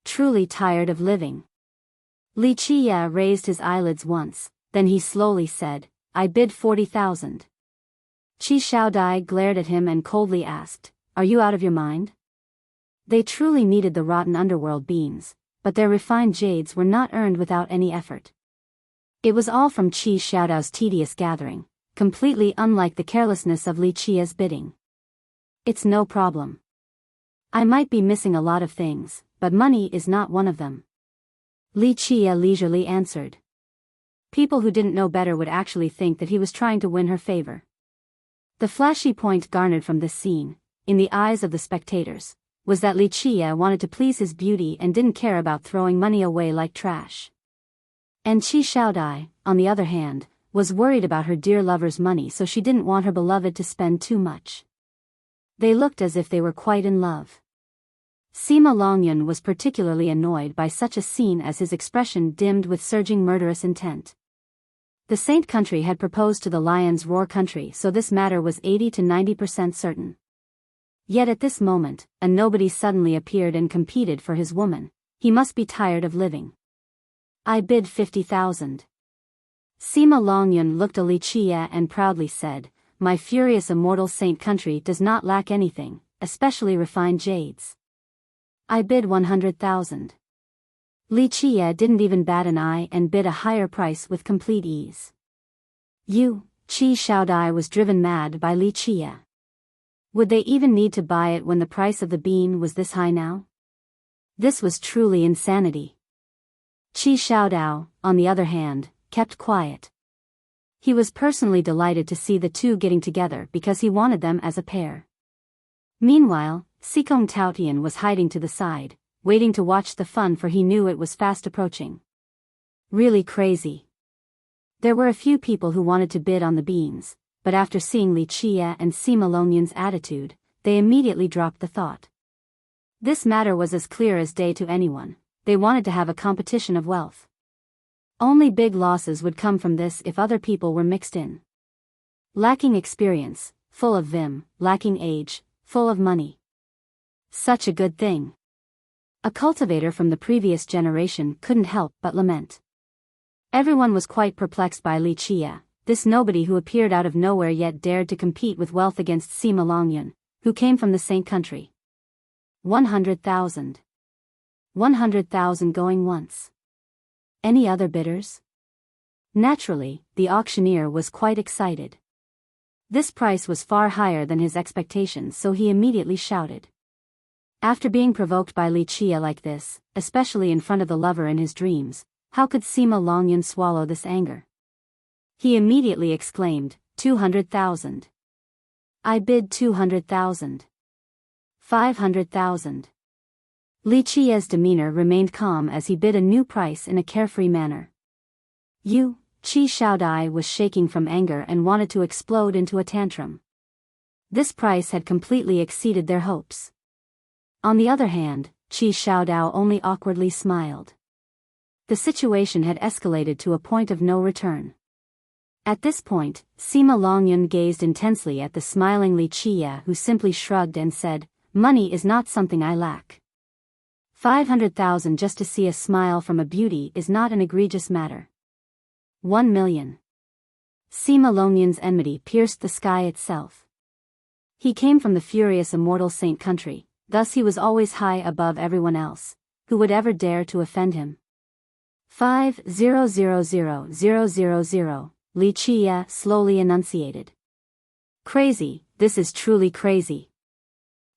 A: Truly tired of living. Li Qie raised his eyelids once, then he slowly said, "I bid 40,000. Qi Xiaodai glared at him and coldly asked, "Are you out of your mind?" They truly needed the rotten underworld beans, but their refined jades were not earned without any effort. It was all from Qi Xiaodai's tedious gathering, completely unlike the carelessness of Li Qie's bidding. "It's no problem. I might be missing a lot of things, but money is not one of them," Li Qie leisurely answered. People who didn't know better would actually think that he was trying to win her favor. The flashy point garnered from this scene, in the eyes of the spectators, was that Li Qie wanted to please his beauty and didn't care about throwing money away like trash. And Qi Xiaodai, on the other hand, was worried about her dear lover's money, so she didn't want her beloved to spend too much. They looked as if they were quite in love. Sima Longyun was particularly annoyed by such a scene as his expression dimmed with surging murderous intent. The Saint country had proposed to the Lion's Roar country, so this matter was 80 to 90% certain. Yet at this moment, a nobody suddenly appeared and competed for his woman. He must be tired of living. I bid 50,000. Sima Longyun looked at Li Qie and proudly said, "My furious immortal Saint country does not lack anything, especially refined jades. I bid 100,000. Li Qie didn't even bat an eye and bid a higher price with complete ease. Qi Shaodai was driven mad by Li Qie. Would they even need to buy it when the price of the bean was this high now? This was truly insanity. Qi Shaodao, on the other hand, kept quiet. He was personally delighted to see the two getting together because he wanted them as a pair. Meanwhile, Sikong Taotian was hiding to the side, waiting to watch the fun, for he knew it was fast approaching. Really crazy. There were a few people who wanted to bid on the beans, but after seeing Li Qie and Sima Longyun's attitude, they immediately dropped the thought. This matter was as clear as day to anyone. They wanted to have a competition of wealth. Only big losses would come from this if other people were mixed in. Lacking experience, full of vim; lacking age, full of money. Such a good thing. A cultivator from the previous generation couldn't help but lament. Everyone was quite perplexed by Li Qie, this nobody who appeared out of nowhere yet dared to compete with wealth against Sima Longyun, who came from the Saint country. 100,000. 100,000 going once. Any other bidders? Naturally, the auctioneer was quite excited. This price was far higher than his expectations, so he immediately shouted. After being provoked by Li Qie like this, especially in front of the lover in his dreams, how could Sima Longyun swallow this anger? He immediately exclaimed, 200,000. I bid 200,000. 500,000. Li Qie's demeanor remained calm as he bid a new price in a carefree manner. Qi Shaodai was shaking from anger and wanted to explode into a tantrum. This price had completely exceeded their hopes. On the other hand, Qi Shaodao only awkwardly smiled. The situation had escalated to a point of no return. At this point, Sima Longyun gazed intensely at the smiling Li Qie, who simply shrugged and said, "Money is not something I lack. 500,000 just to see a smile from a beauty is not an egregious matter. 1 million. Sima Longyun's enmity pierced the sky itself. He came from the furious immortal Saint country, thus he was always high above everyone else. Who would ever dare to offend him? 5,000,000, Li Qie slowly enunciated. Crazy, this is truly crazy.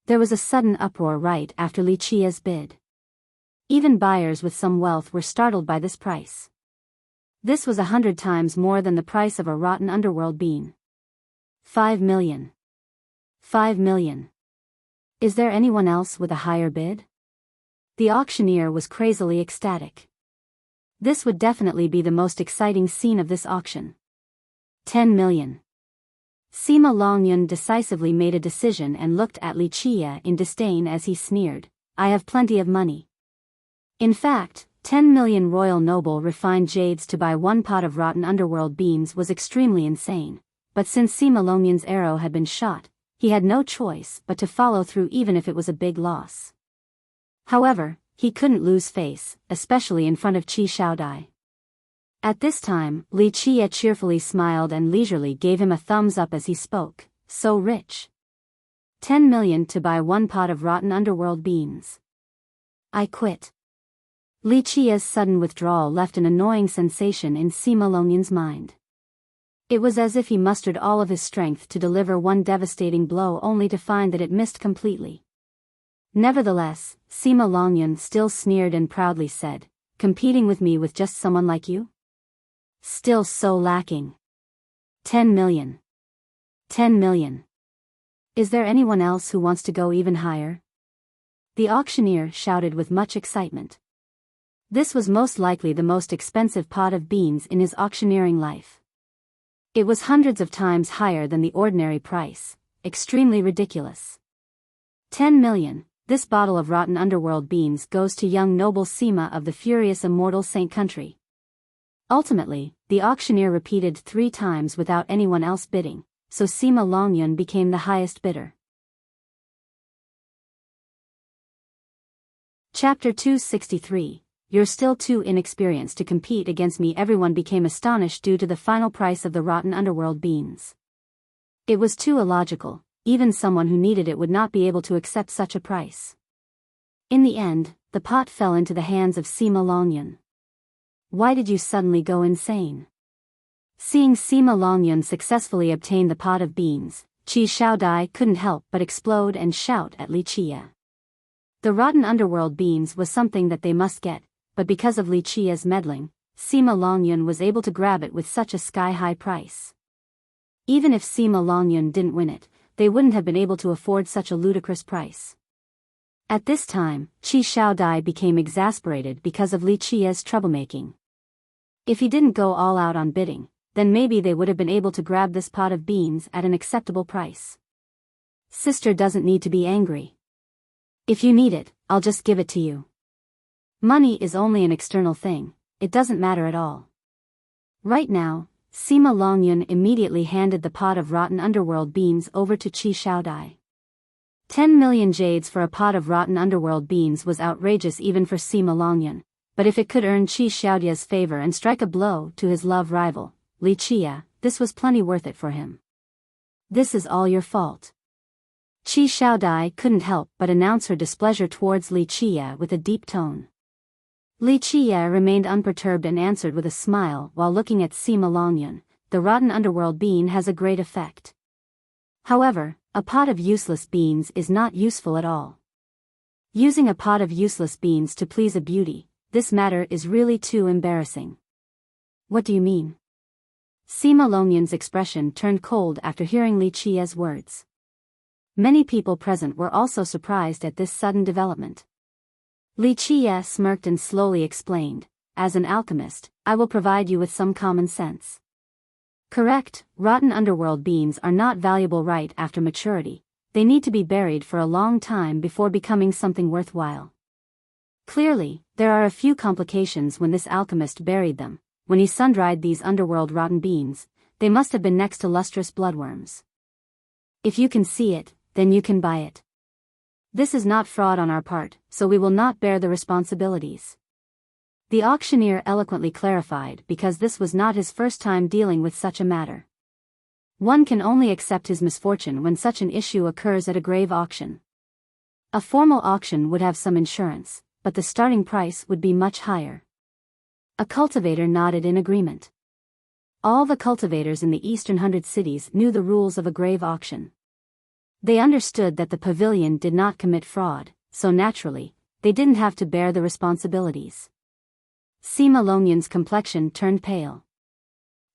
A: There was a sudden uproar right after Li Qie's bid. Even buyers with some wealth were startled by this price. This was 100 times more than the price of a rotten underworld bean. 5 million. 5 million. Is there anyone else with a higher bid? The auctioneer was crazily ecstatic. This would definitely be the most exciting scene of this auction. 10 million. Sima Longyun decisively made a decision and looked at Li Qie in disdain as he sneered, "I have plenty of money." In fact, 10 million royal noble refined jades to buy one pot of rotten underworld beans was extremely insane, but since Sima Longyun's arrow had been shot, he had no choice but to follow through even if it was a big loss. However, he couldn't lose face, especially in front of Qi Shaodai. At this time, Li Qie cheerfully smiled and leisurely gave him a thumbs up as he spoke, "So rich. 10 million to buy one pot of rotten underworld beans. I quit." Li Qie's sudden withdrawal left an annoying sensation in Sima Longyun's mind. It was as if he mustered all of his strength to deliver one devastating blow only to find that it missed completely. Nevertheless, Sima Longyun still sneered and proudly said, "Competing with me with just someone like you? Still so lacking. 10 million. 10 million. Is there anyone else who wants to go even higher?" The auctioneer shouted with much excitement. This was most likely the most expensive pot of beans in his auctioneering life. It was hundreds of times higher than the ordinary price, extremely ridiculous. 10 million, this bottle of rotten underworld beans goes to young noble Sima of the furious immortal Saint country. Ultimately, the auctioneer repeated 3 times without anyone else bidding, so Sima Longyun became the highest bidder. Chapter 263. You're still too inexperienced to compete against me. Everyone became astonished due to the final price of the rotten underworld beans. It was too illogical, even someone who needed it would not be able to accept such a price. In the end, the pot fell into the hands of Sima Longyun. Why did you suddenly go insane? Seeing Sima Longyun successfully obtain the pot of beans, Qi Xiaodai couldn't help but explode and shout at Li Qia. The rotten underworld beans was something that they must get, but because of Li Qia's meddling, Sima Longyun was able to grab it with such a sky-high price. Even if Sima Longyun didn't win it, they wouldn't have been able to afford such a ludicrous price. At this time, Qi Xiaodai became exasperated because of Li Qia's troublemaking. If he didn't go all out on bidding, then maybe they would have been able to grab this pot of beans at an acceptable price. Sister doesn't need to be angry. If you need it, I'll just give it to you. Money is only an external thing, it doesn't matter at all. Right now, Sima Longyun immediately handed the pot of rotten underworld beans over to Qi Xiaodai. 10 million jades for a pot of rotten underworld beans was outrageous even for Sima Longyun, but if it could earn Qi Xiaodai's favor and strike a blow to his love rival, Li Qia, this was plenty worth it for him. This is all your fault. Qi Xiaodai couldn't help but announce her displeasure towards Li Qia with a deep tone. Li Qia remained unperturbed and answered with a smile while looking at Sima Longyun, the rotten underworld bean has a great effect. However, a pot of useless beans is not useful at all. Using a pot of useless beans to please a beauty, this matter is really too embarrassing. What do you mean? Sima Longyun's expression turned cold after hearing Li Qia's words. Many people present were also surprised at this sudden development. Li Qia smirked and slowly explained, as an alchemist, I will provide you with some common sense. Correct, rotten underworld beans are not valuable right after maturity, they need to be buried for a long time before becoming something worthwhile. Clearly, there are a few complications when this alchemist buried them. When he sun-dried these underworld rotten beans, they must have been next to lustrous bloodworms. If you can see it, then you can buy it. This is not fraud on our part, so we will not bear the responsibilities. The auctioneer eloquently clarified because this was not his first time dealing with such a matter. One can only accept his misfortune when such an issue occurs at a grave auction. A formal auction would have some insurance, but the starting price would be much higher. A cultivator nodded in agreement. All the cultivators in the eastern 100 cities knew the rules of a grave auction. They understood that the pavilion did not commit fraud, so naturally, they didn't have to bear the responsibilities. Sima Longyun's complexion turned pale.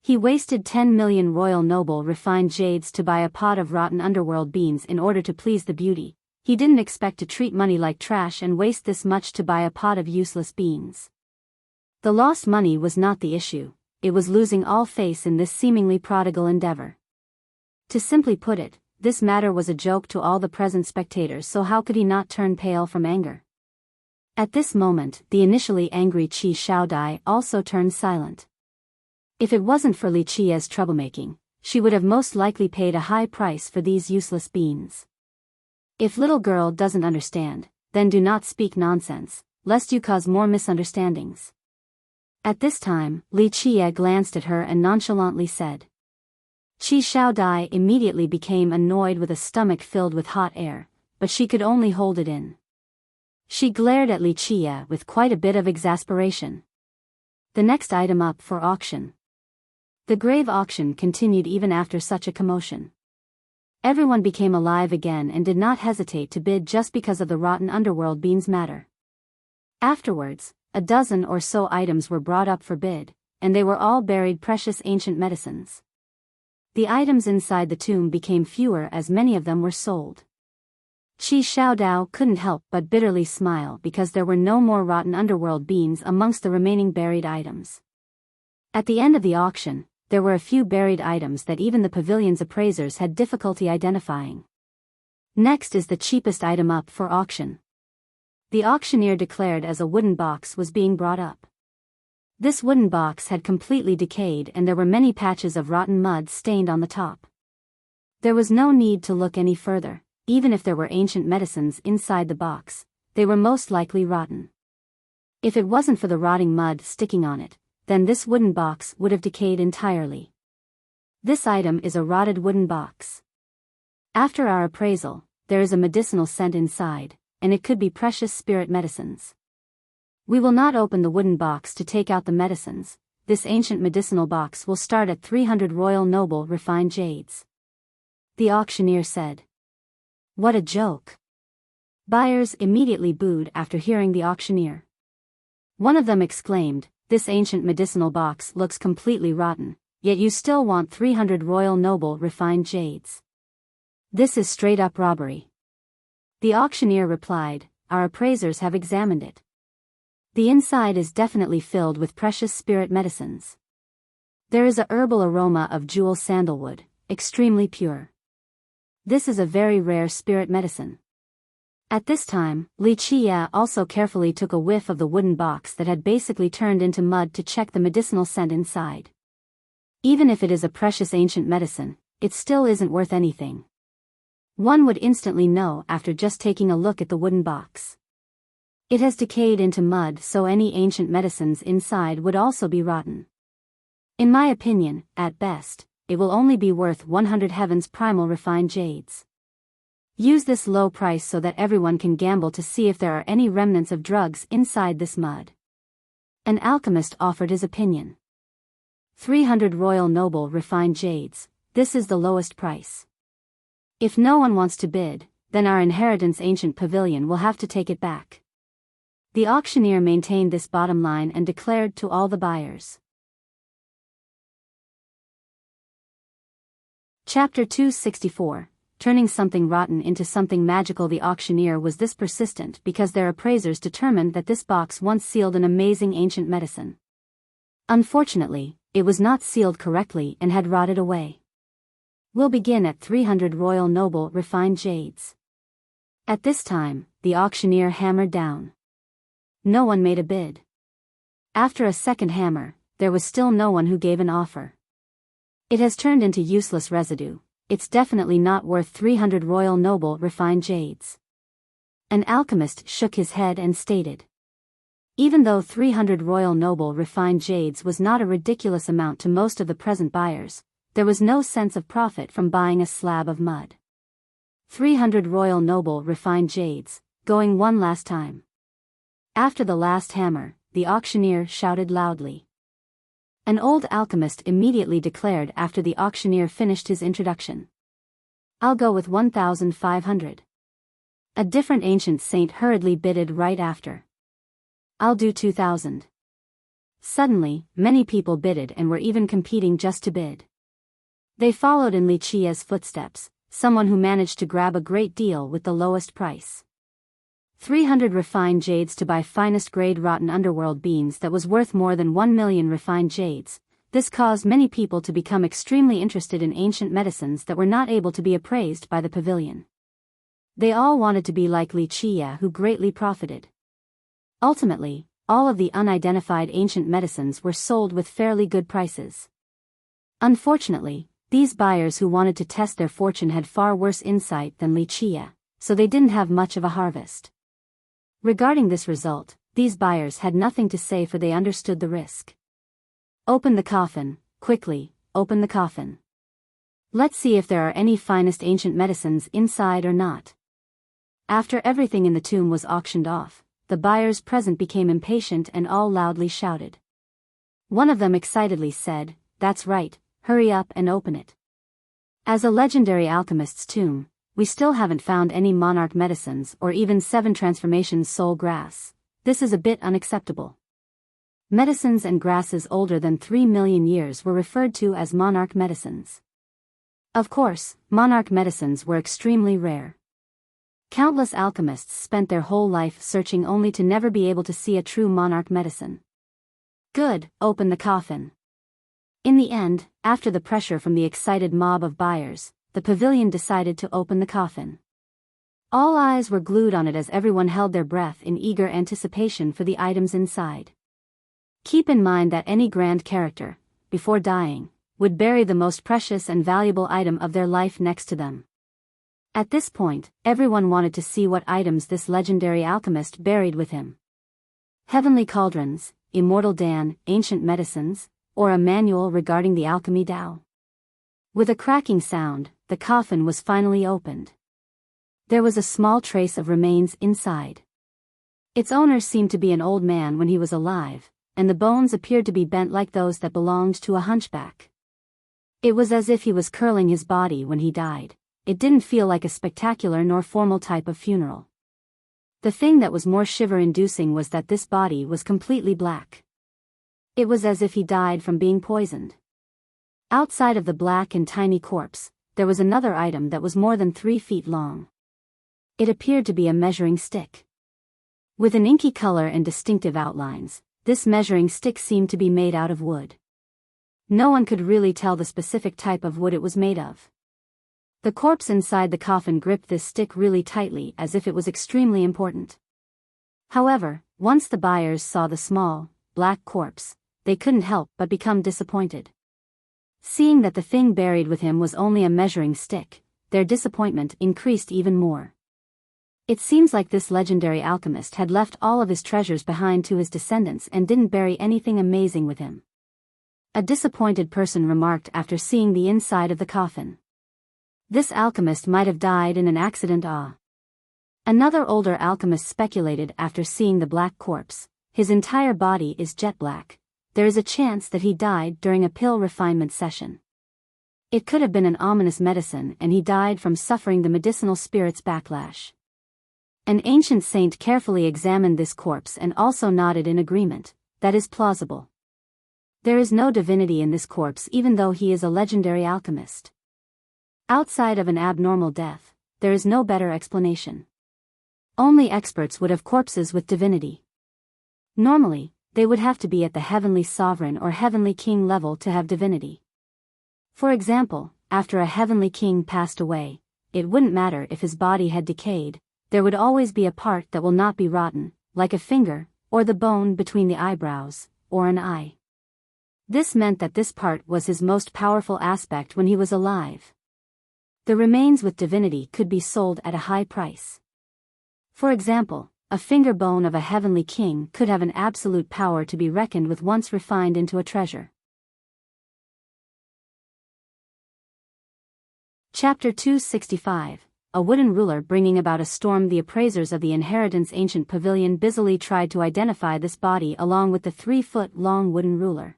A: He wasted 10 million royal noble refined jades to buy a pot of rotten underworld beans in order to please the beauty. He didn't expect to treat money like trash and waste this much to buy a pot of useless beans. The lost money was not the issue, it was losing all faith in this seemingly prodigal endeavor. To simply put it, this matter was a joke to all the present spectators, so how could he not turn pale from anger? At this moment, the initially angry Qi Xiaodai also turned silent. If it wasn't for Li Qia's troublemaking, she would have most likely paid a high price for these useless beans. If little girl doesn't understand, then do not speak nonsense, lest you cause more misunderstandings. At this time, Li Qia glanced at her and nonchalantly said. Qi Xiaodai immediately became annoyed with a stomach filled with hot air, but she could only hold it in. She glared at Li Qia with quite a bit of exasperation. The next item up for auction. The grave auction continued even after such a commotion. Everyone became alive again and did not hesitate to bid just because of the rotten underworld beans matter. Afterwards, a dozen or so items were brought up for bid, and they were all buried precious ancient medicines. The items inside the tomb became fewer as many of them were sold. Qi Xiaodao couldn't help but bitterly smile because there were no more rotten underworld beans amongst the remaining buried items. At the end of the auction, there were a few buried items that even the pavilion's appraisers had difficulty identifying. Next is the cheapest item up for auction. The auctioneer declared as a wooden box was being brought up. This wooden box had completely decayed and there were many patches of rotten mud stained on the top. There was no need to look any further. Even if there were ancient medicines inside the box, they were most likely rotten. If it wasn't for the rotting mud sticking on it, then this wooden box would have decayed entirely. This item is a rotted wooden box. After our appraisal, there is a medicinal scent inside, and it could be precious spirit medicines. We will not open the wooden box to take out the medicines. This ancient medicinal box will start at 300 royal noble refined jades. The auctioneer said. What a joke. Buyers immediately booed after hearing the auctioneer. One of them exclaimed, this ancient medicinal box looks completely rotten, yet you still want 300 royal noble refined jades. This is straight up robbery. The auctioneer replied, our appraisers have examined it. The inside is definitely filled with precious spirit medicines. There is a herbal aroma of jewel sandalwood, extremely pure. This is a very rare spirit medicine. At this time, Li Qia also carefully took a whiff of the wooden box that had basically turned into mud to check the medicinal scent inside. Even if it is a precious ancient medicine, it still isn't worth anything. One would instantly know after just taking a look at the wooden box. It has decayed into mud, so any ancient medicines inside would also be rotten. In my opinion, at best, it will only be worth 100 heavens primal refined jades. Use this low price so that everyone can gamble to see if there are any remnants of drugs inside this mud. An alchemist offered his opinion. 300 royal noble refined jades, this is the lowest price. If no one wants to bid, then our inheritance ancient pavilion will have to take it back. The auctioneer maintained this bottom line and declared to all the buyers. Chapter 264, Turning Something Rotten into Something Magical. The auctioneer was this persistent because their appraisers determined that this box once sealed an amazing ancient medicine. Unfortunately, it was not sealed correctly and had rotted away. We'll begin at 300 royal noble refined jades. At this time, the auctioneer hammered down. No one made a bid. After a second hammer, there was still no one who gave an offer. It has turned into useless residue. It's definitely not worth 300 royal noble refined jades. An alchemist shook his head and stated. Even though 300 royal noble refined jades was not a ridiculous amount to most of the present buyers, there was no sense of profit from buying a slab of mud. 300 royal noble refined jades, going one last time. After the last hammer, the auctioneer shouted loudly. An old alchemist immediately declared after the auctioneer finished his introduction. I'll go with 1,500. A different ancient saint hurriedly bidded right after. I'll do 2,000. Suddenly, many people bidded and were even competing just to bid. They followed in Li Qia's footsteps, someone who managed to grab a great deal with the lowest price. 300 refined jades to buy finest grade rotten underworld beans that was worth more than 1 million refined jades. This caused many people to become extremely interested in ancient medicines that were not able to be appraised by the pavilion. They all wanted to be like Li Qia, who greatly profited. Ultimately, all of the unidentified ancient medicines were sold with fairly good prices. Unfortunately, these buyers who wanted to test their fortune had far worse insight than Li Qia, so they didn't have much of a harvest. Regarding this result, these buyers had nothing to say, for they understood the risk. Open the coffin, quickly, open the coffin. Let's see if there are any finest ancient medicines inside or not. After everything in the tomb was auctioned off, the buyers present became impatient and all loudly shouted. One of them excitedly said, "That's right, hurry up and open it. As a legendary alchemist's tomb, we still haven't found any monarch medicines or even 7 transformations soul grass. This is a bit unacceptable." Medicines and grasses older than 3 million years were referred to as monarch medicines. Of course, monarch medicines were extremely rare. Countless alchemists spent their whole life searching only to never be able to see a true monarch medicine. Good, open the coffin. In the end, after the pressure from the excited mob of buyers, the pavilion decided to open the coffin. All eyes were glued on it as everyone held their breath in eager anticipation for the items inside. Keep in mind that any grand character, before dying, would bury the most precious and valuable item of their life next to them. At this point, everyone wanted to see what items this legendary alchemist buried with him. Heavenly cauldrons, immortal Dan, ancient medicines, or a manual regarding the alchemy Tao. With a cracking sound, the coffin was finally opened. There was a small trace of remains inside. Its owner seemed to be an old man when he was alive, and the bones appeared to be bent like those that belonged to a hunchback. It was as if he was curling his body when he died. It didn't feel like a spectacular nor formal type of funeral. The thing that was more shiver-inducing was that this body was completely black. It was as if he died from being poisoned. Outside of the black and tiny corpse, there was another item that was more than 3 feet long. It appeared to be a measuring stick. With an inky color and distinctive outlines, this measuring stick seemed to be made out of wood. No one could really tell the specific type of wood it was made of. The corpse inside the coffin gripped this stick really tightly as if it was extremely important. However, once the buyers saw the small, black corpse, they couldn't help but become disappointed. Seeing that the thing buried with him was only a measuring stick, their disappointment increased even more. It seems like this legendary alchemist had left all of his treasures behind to his descendants and didn't bury anything amazing with him. A disappointed person remarked after seeing the inside of the coffin. This alchemist might have died in an accident. Another older alchemist speculated after seeing the black corpse. His entire body is jet black. There is a chance that he died during a pill refinement session. It could have been an ominous medicine and he died from suffering the medicinal spirit's backlash. An ancient saint carefully examined this corpse and also nodded in agreement. That is plausible. There is no divinity in this corpse even though he is a legendary alchemist. Outside of an abnormal death, there is no better explanation. Only experts would have corpses with divinity. Normally, they would have to be at the heavenly sovereign or heavenly king level to have divinity. For example, after a heavenly king passed away, it wouldn't matter if his body had decayed, there would always be a part that will not be rotten, like a finger, or the bone between the eyebrows, or an eye. This meant that this part was his most powerful aspect when he was alive. The remains with divinity could be sold at a high price. For example, a finger bone of a heavenly king could have an absolute power to be reckoned with once refined into a treasure. Chapter 265. A wooden ruler bringing about a storm. The appraisers of the inheritance ancient pavilion busily tried to identify this body along with the 3-foot-long wooden ruler.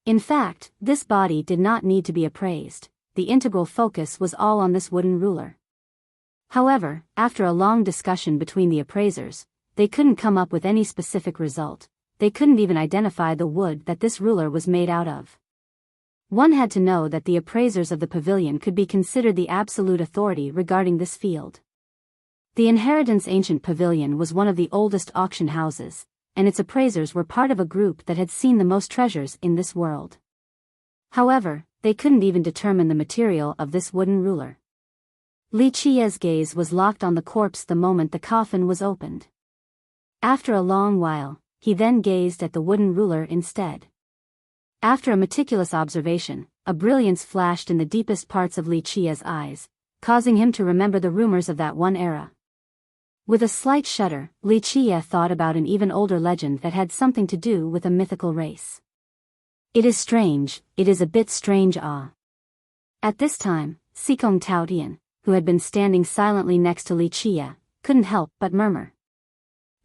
A: In fact, this body did not need to be appraised. The integral focus was all on this wooden ruler. However, after a long discussion between the appraisers, they couldn't come up with any specific result. They couldn't even identify the wood that this ruler was made out of. One had to know that the appraisers of the pavilion could be considered the absolute authority regarding this field. The inheritance ancient pavilion was one of the oldest auction houses, and its appraisers were part of a group that had seen the most treasures in this world. However, they couldn't even determine the material of this wooden ruler. Li Qiye's gaze was locked on the corpse the moment the coffin was opened. After a long while, he then gazed at the wooden ruler instead. After a meticulous observation, a brilliance flashed in the deepest parts of Li Qiye's eyes, causing him to remember the rumors of that one era. With a slight shudder, Li Qiye thought about an even older legend that had something to do with a mythical race. It is strange, it is a bit strange. At this time, Sikong Taotian, who had been standing silently next to Li Qiye, couldn't help but murmur.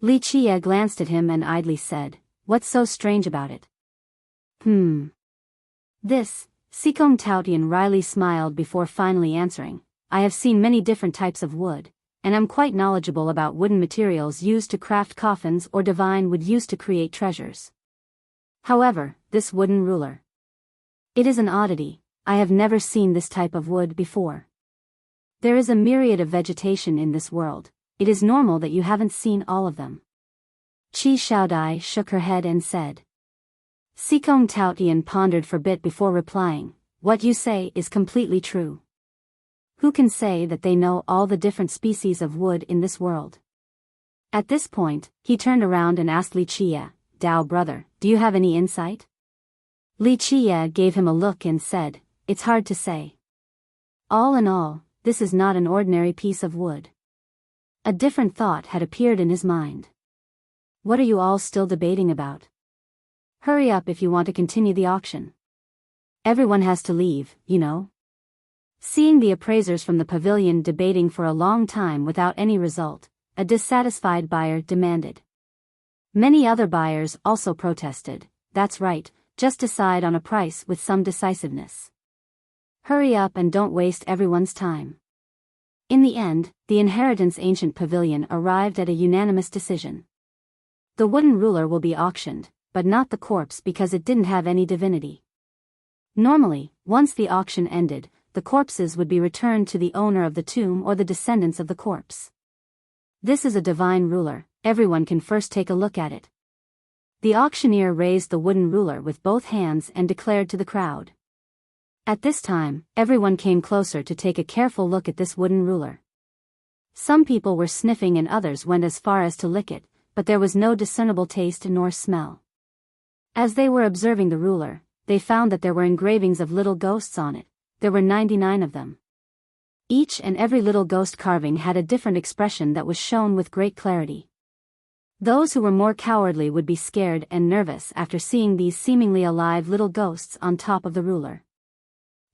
A: Li Qiye glanced at him and idly said, "What's so strange about it?" This, Sikong Taotian wryly smiled before finally answering, "I have seen many different types of wood, and I'm quite knowledgeable about wooden materials used to craft coffins or divine wood used to create treasures. However, this wooden ruler. It is an oddity, I have never seen this type of wood before. There is a myriad of vegetation in this world, it is normal that you haven't seen all of them." Qi Shaodai shook her head and said. Sikong Taotian pondered for a bit before replying, "What you say is completely true. Who can say that they know all the different species of wood in this world?" At this point, he turned around and asked Li Chia, "Dao brother, do you have any insight?" Li Chia gave him a look and said, "It's hard to say. All in all, this is not an ordinary piece of wood." A different thought had appeared in his mind. "What are you all still debating about? Hurry up if you want to continue the auction. Everyone has to leave, you know." Seeing the appraisers from the pavilion debating for a long time without any result, a dissatisfied buyer demanded. Many other buyers also protested, "That's right, just decide on a price with some decisiveness. Hurry up and don't waste everyone's time." In the end, the Inheritance Ancient Pavilion arrived at a unanimous decision. The wooden ruler will be auctioned, but not the corpse because it didn't have any divinity. Normally, once the auction ended, the corpses would be returned to the owner of the tomb or the descendants of the corpse. This is a divine ruler, everyone can first take a look at it. The auctioneer raised the wooden ruler with both hands and declared to the crowd. At this time, everyone came closer to take a careful look at this wooden ruler. Some people were sniffing and others went as far as to lick it, but there was no discernible taste nor smell. As they were observing the ruler, they found that there were engravings of little ghosts on it. There were 99 of them. Each and every little ghost carving had a different expression that was shown with great clarity. Those who were more cowardly would be scared and nervous after seeing these seemingly alive little ghosts on top of the ruler.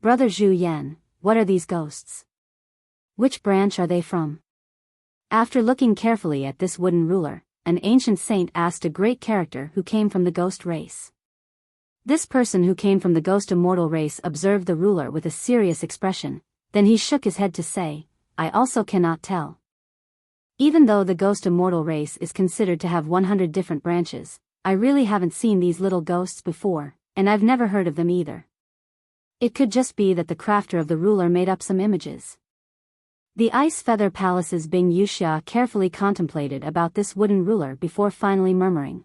A: "Brother Zhu Yan, what are these ghosts? Which branch are they from?" After looking carefully at this wooden ruler, an ancient saint asked a great character who came from the ghost race. This person who came from the ghost immortal race observed the ruler with a serious expression, then he shook his head to say, "I also cannot tell. Even though the ghost immortal race is considered to have 100 different branches, I really haven't seen these little ghosts before, and I've never heard of them either. It could just be that the crafter of the ruler made up some images." The Ice Feather Palace's Bing Wuxia carefully contemplated about this wooden ruler before finally murmuring.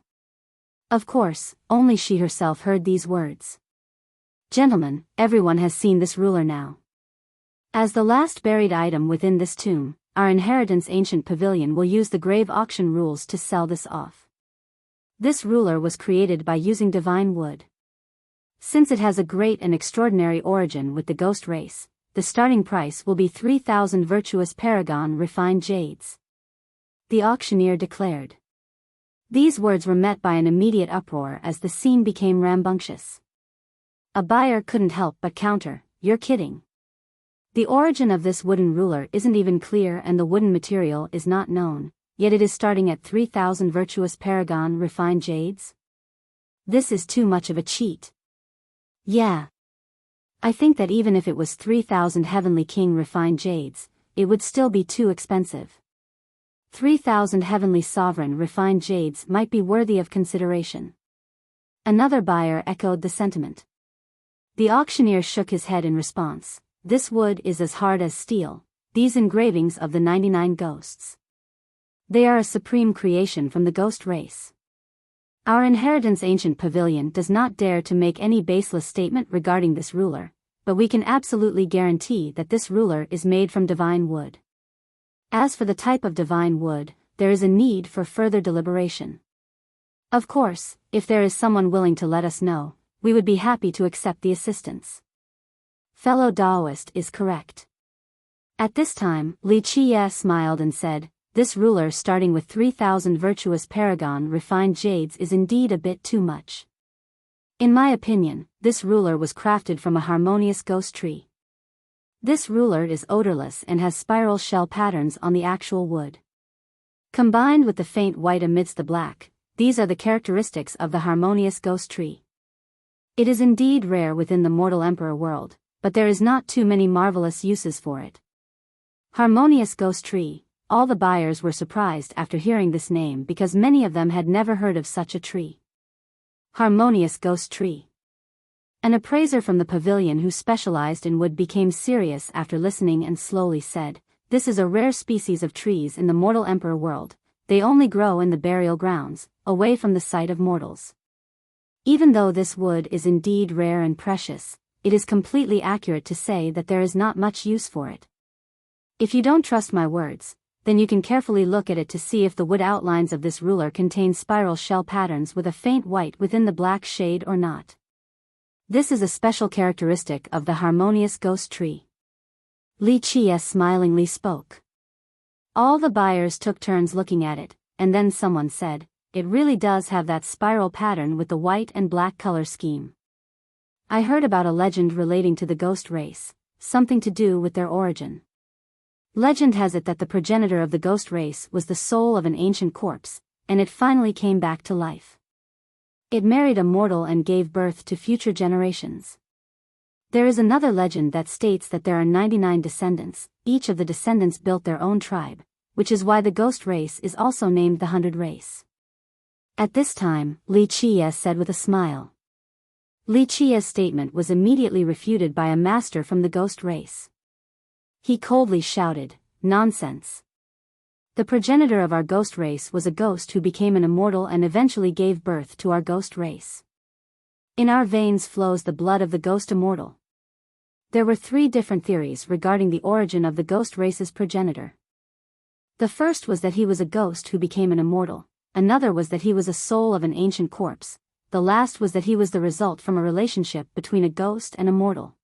A: Of course, only she herself heard these words. "Gentlemen, everyone has seen this ruler now. As the last buried item within this tomb, our Inheritance Ancient Pavilion will use the grave auction rules to sell this off. This ruler was created by using divine wood. Since it has a great and extraordinary origin with the ghost race, the starting price will be 3,000 virtuous paragon refined jades," the auctioneer declared. These words were met by an immediate uproar as the scene became rambunctious. A buyer couldn't help but counter, "You're kidding. The origin of this wooden ruler isn't even clear and the wooden material is not known, yet it is starting at 3,000 virtuous paragon refined jades? This is too much of a cheat. Yeah. I think that even if it was 3,000 Heavenly King refined jades, it would still be too expensive. 3,000 Heavenly Sovereign refined jades might be worthy of consideration." Another buyer echoed the sentiment. The auctioneer shook his head in response. "This wood is as hard as steel, these engravings of the 99 ghosts. They are a supreme creation from the ghost race. Our Inheritance Ancient Pavilion does not dare to make any baseless statement regarding this ruler, but we can absolutely guarantee that this ruler is made from divine wood. As for the type of divine wood, there is a need for further deliberation. Of course, if there is someone willing to let us know, we would be happy to accept the assistance." Fellow Daoist is correct. At this time, Li Chia smiled and said, "This ruler starting with 3,000 virtuous paragon refined jades is indeed a bit too much. In my opinion, this ruler was crafted from a harmonious ghost tree. This ruler is odorless and has spiral shell patterns on the actual wood. Combined with the faint white amidst the black, these are the characteristics of the harmonious ghost tree. It is indeed rare within the mortal emperor world, but there is not too many marvelous uses for it. Harmonious ghost tree." All the buyers were surprised after hearing this name because many of them had never heard of such a tree. Harmonious ghost tree. An appraiser from the pavilion who specialized in wood became serious after listening and slowly said, "This is a rare species of trees in the mortal emperor world. They only grow in the burial grounds, away from the sight of mortals. Even though this wood is indeed rare and precious, it is completely accurate to say that there is not much use for it. If you don't trust my words, then you can carefully look at it to see if the wood outlines of this ruler contain spiral shell patterns with a faint white within the black shade or not. This is a special characteristic of the harmonious ghost tree. Li Qie smilingly spoke. All the buyers took turns looking at it, and then someone said, "It really does have that spiral pattern with the white and black color scheme. I heard about a legend relating to the ghost race, something to do with their origin. Legend has it that the progenitor of the ghost race was the soul of an ancient corpse, and it finally came back to life. It married a mortal and gave birth to future generations. There is another legend that states that there are 99 descendants, each of the descendants built their own tribe, which is why the ghost race is also named the 100 race." At this time, Li Qie said with a smile. Li Qie's statement was immediately refuted by a master from the ghost race. He coldly shouted, "Nonsense! The progenitor of our ghost race was a ghost who became an immortal and eventually gave birth to our ghost race. In our veins flows the blood of the ghost immortal." There were 3 different theories regarding the origin of the ghost race's progenitor. The first was that he was a ghost who became an immortal, another was that he was a soul of an ancient corpse, the last was that he was the result from a relationship between a ghost and a mortal.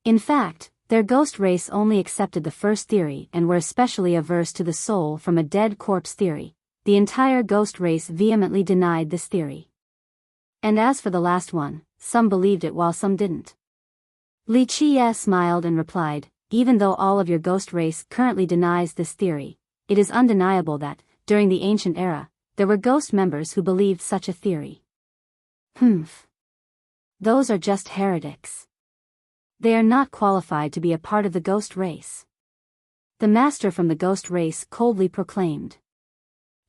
A: In fact, their ghost race only accepted the first theory and were especially averse to the soul from a dead corpse theory. The entire ghost race vehemently denied this theory. And as for the last one, some believed it while some didn't. Li Qie smiled and replied, "Even though all of your ghost race currently denies this theory, it is undeniable that, during the ancient era, there were ghost members who believed such a theory." "Humph. Those are just heretics. They are not qualified to be a part of the ghost race," the master from the ghost race coldly proclaimed.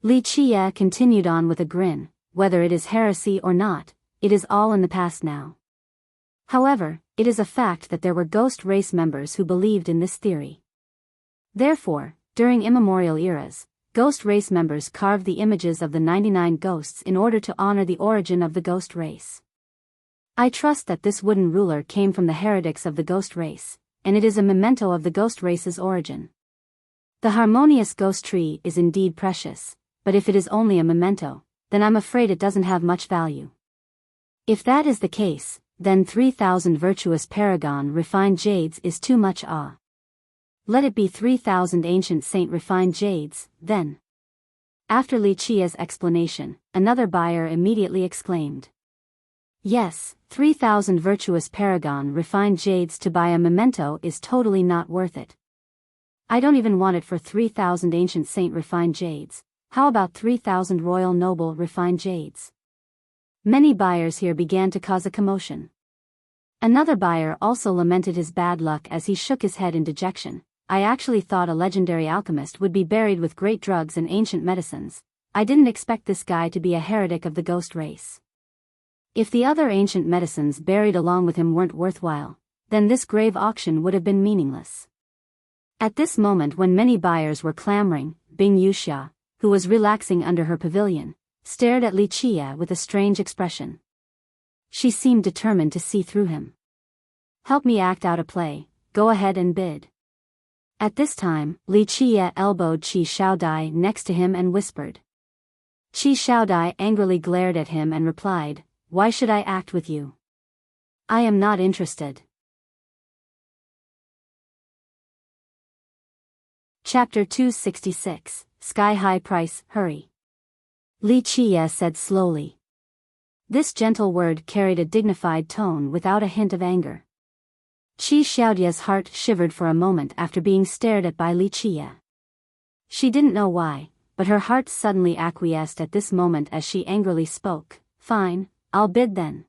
A: Li Qie continued on with a grin, "Whether it is heresy or not, it is all in the past now. However, it is a fact that there were ghost race members who believed in this theory. Therefore, during immemorial eras, ghost race members carved the images of the 99 ghosts in order to honor the origin of the ghost race. I trust that this wooden ruler came from the heretics of the ghost race, and it is a memento of the ghost race's origin. The harmonious ghost tree is indeed precious, but if it is only a memento, then I'm afraid it doesn't have much value. If that is the case, then 3,000 virtuous paragon refined jades is too much. Let it be 3,000 ancient saint refined jades, then." After Li Qie's explanation, another buyer immediately exclaimed, "Yes, 3,000 virtuous paragon refined jades to buy a memento is totally not worth it. I don't even want it for 3,000 ancient saint refined jades. How about 3,000 royal noble refined jades?" Many buyers here began to cause a commotion. Another buyer also lamented his bad luck as he shook his head in dejection. "I actually thought a legendary alchemist would be buried with great drugs and ancient medicines. I didn't expect this guy to be a heretic of the ghost race. If the other ancient medicines buried along with him weren't worthwhile, then this grave auction would have been meaningless." At this moment when many buyers were clamoring, Bing Yuxia, who was relaxing under her pavilion, stared at Li Qie with a strange expression. She seemed determined to see through him. "Help me act out a play, go ahead and bid." At this time, Li Qie elbowed Qi Shaodai next to him and whispered. Qi Shaodai angrily glared at him and replied, "Why should I act with you? I am not interested." Chapter 266, Sky High Price, Hurry. Li Qie said slowly. This gentle word carried a dignified tone without a hint of anger. Qi Xiaodai's heart shivered for a moment after being stared at by Li Qie. She didn't know why, but her heart suddenly acquiesced at this moment as she angrily spoke, "Fine, I'll bid then."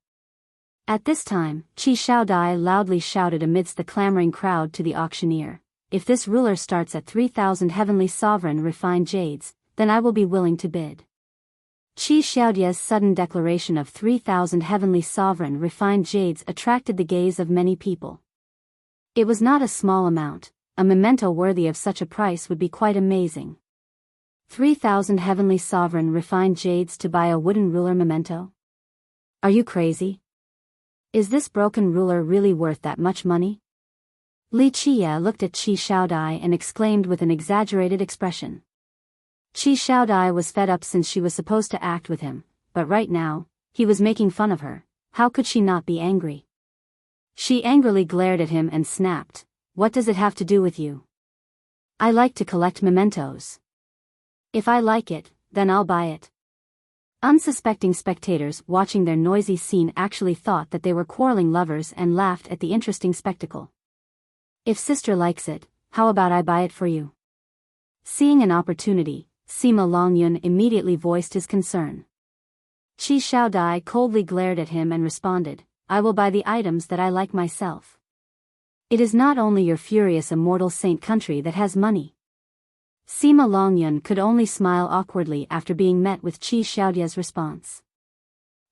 A: At this time, Qi Shaodai loudly shouted amidst the clamoring crowd to the auctioneer, "If this ruler starts at 3,000 heavenly sovereign refined jades, then I will be willing to bid." Qi Xiaodai's sudden declaration of 3,000 heavenly sovereign refined jades attracted the gaze of many people. It was not a small amount. A memento worthy of such a price would be quite amazing. 3,000 heavenly sovereign refined jades to buy a wooden ruler memento? Are you crazy? Is this broken ruler really worth that much money? Li Qie looked at Qi Shaodai and exclaimed with an exaggerated expression. Qi Shaodai was fed up since she was supposed to act with him, but right now, he was making fun of her. How could she not be angry? She angrily glared at him and snapped, "What does it have to do with you? I like to collect mementos. If I like it, then I'll buy it." Unsuspecting spectators watching their noisy scene actually thought that they were quarreling lovers and laughed at the interesting spectacle. "If sister likes it, how about I buy it for you?" Seeing an opportunity, Sima Longyun immediately voiced his concern. Qi Shaodai coldly glared at him and responded, "I will buy the items that I like myself. It is not only your furious immortal saint country that has money." Sima Longyun could only smile awkwardly after being met with Qi Xiaodie's response.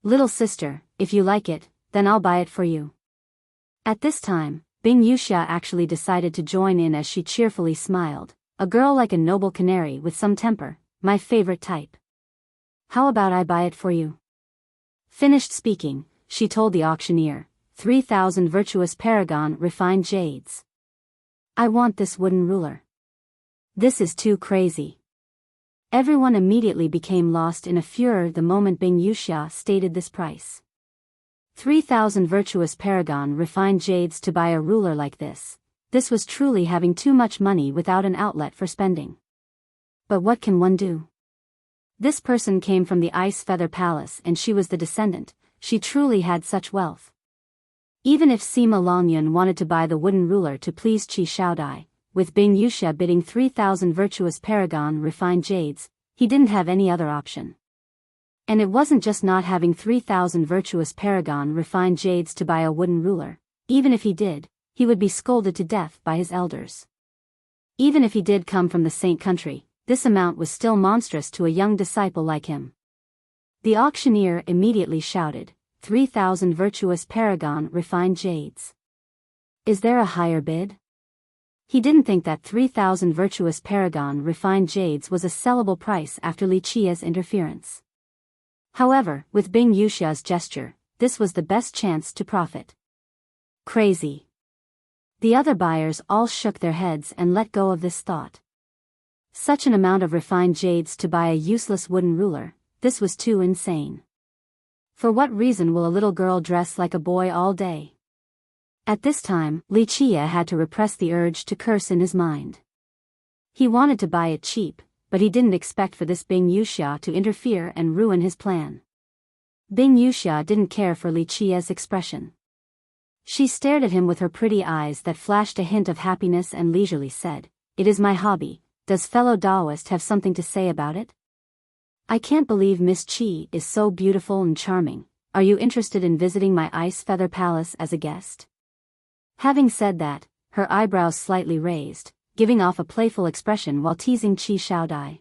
A: "Little sister, if you like it, then I'll buy it for you." At this time, Bing Yuxia actually decided to join in as she cheerfully smiled, "A girl like a noble canary with some temper, my favorite type. How about I buy it for you?" Finished speaking, she told the auctioneer, 3,000 virtuous paragon refined jades. "I want this wooden ruler. This is too crazy." Everyone immediately became lost in a furor the moment Bing Yuxia stated this price. 3,000 virtuous paragon refined jades to buy a ruler like this. This was truly having too much money without an outlet for spending. But what can one do? This person came from the Ice Feather Palace and she was the descendant. She truly had such wealth. Even if Sima Longyun wanted to buy the wooden ruler to please Qi Shaodai, with Bing Yuxia bidding 3,000 virtuous paragon refined jades, he didn't have any other option. And it wasn't just not having 3,000 virtuous paragon refined jades to buy a wooden ruler. Even if he did, he would be scolded to death by his elders. Even if he did come from the saint country, this amount was still monstrous to a young disciple like him. The auctioneer immediately shouted, 3,000 virtuous paragon refined jades. Is there a higher bid? He didn't think that 3,000 virtuous paragon refined jades was a sellable price after Li Qie's interference. However, with Bing Yuxia's gesture, this was the best chance to profit. Crazy. The other buyers all shook their heads and let go of this thought. Such an amount of refined jades to buy a useless wooden ruler, this was too insane. For what reason will a little girl dress like a boy all day? At this time, Li Qie had to repress the urge to curse in his mind. He wanted to buy it cheap, but he didn't expect for this Bing Yuxia to interfere and ruin his plan. Bing Yuxia didn't care for Li Qie's expression. She stared at him with her pretty eyes that flashed a hint of happiness and leisurely said, "It is my hobby. Does fellow Taoist have something to say about it? I can't believe Miss Qi is so beautiful and charming. Are you interested in visiting my Ice Feather Palace as a guest?" Having said that, her eyebrows slightly raised, giving off a playful expression while teasing Qi Shaodai.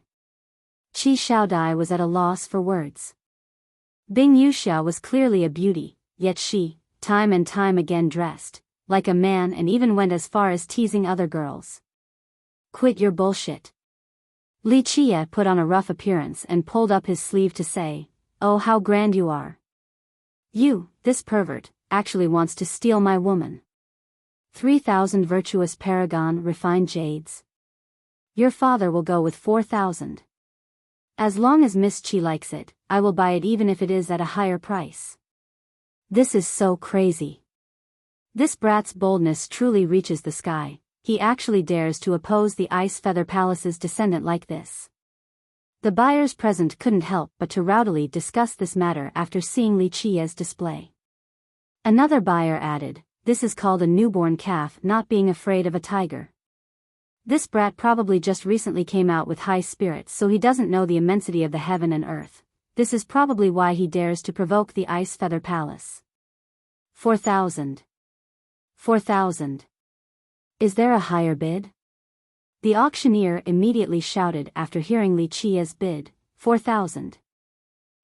A: Qi Shaodai was at a loss for words. Bing Yuxia was clearly a beauty, yet she, time and time again dressed like a man and even went as far as teasing other girls. "Quit your bullshit." Li Qie put on a rough appearance and pulled up his sleeve to say, "Oh, how grand you are. You, this pervert, actually wants to steal my woman. 3,000 virtuous paragon refined jades. Your father will go with 4,000. As long as Miss Qi likes it, I will buy it even if it is at a higher price. This is so crazy. This brat's boldness truly reaches the sky. He actually dares to oppose the Ice Feather Palace's descendant like this." The buyers present couldn't help but to rowdily discuss this matter after seeing Li Qie's display. Another buyer added, "This is called a newborn calf not being afraid of a tiger. This brat probably just recently came out with high spirits so he doesn't know the immensity of the heaven and earth. This is probably why he dares to provoke the Ice Feather Palace. 4,000. 4,000. Is there a higher bid?" The auctioneer immediately shouted after hearing Li Qie's bid, 4,000.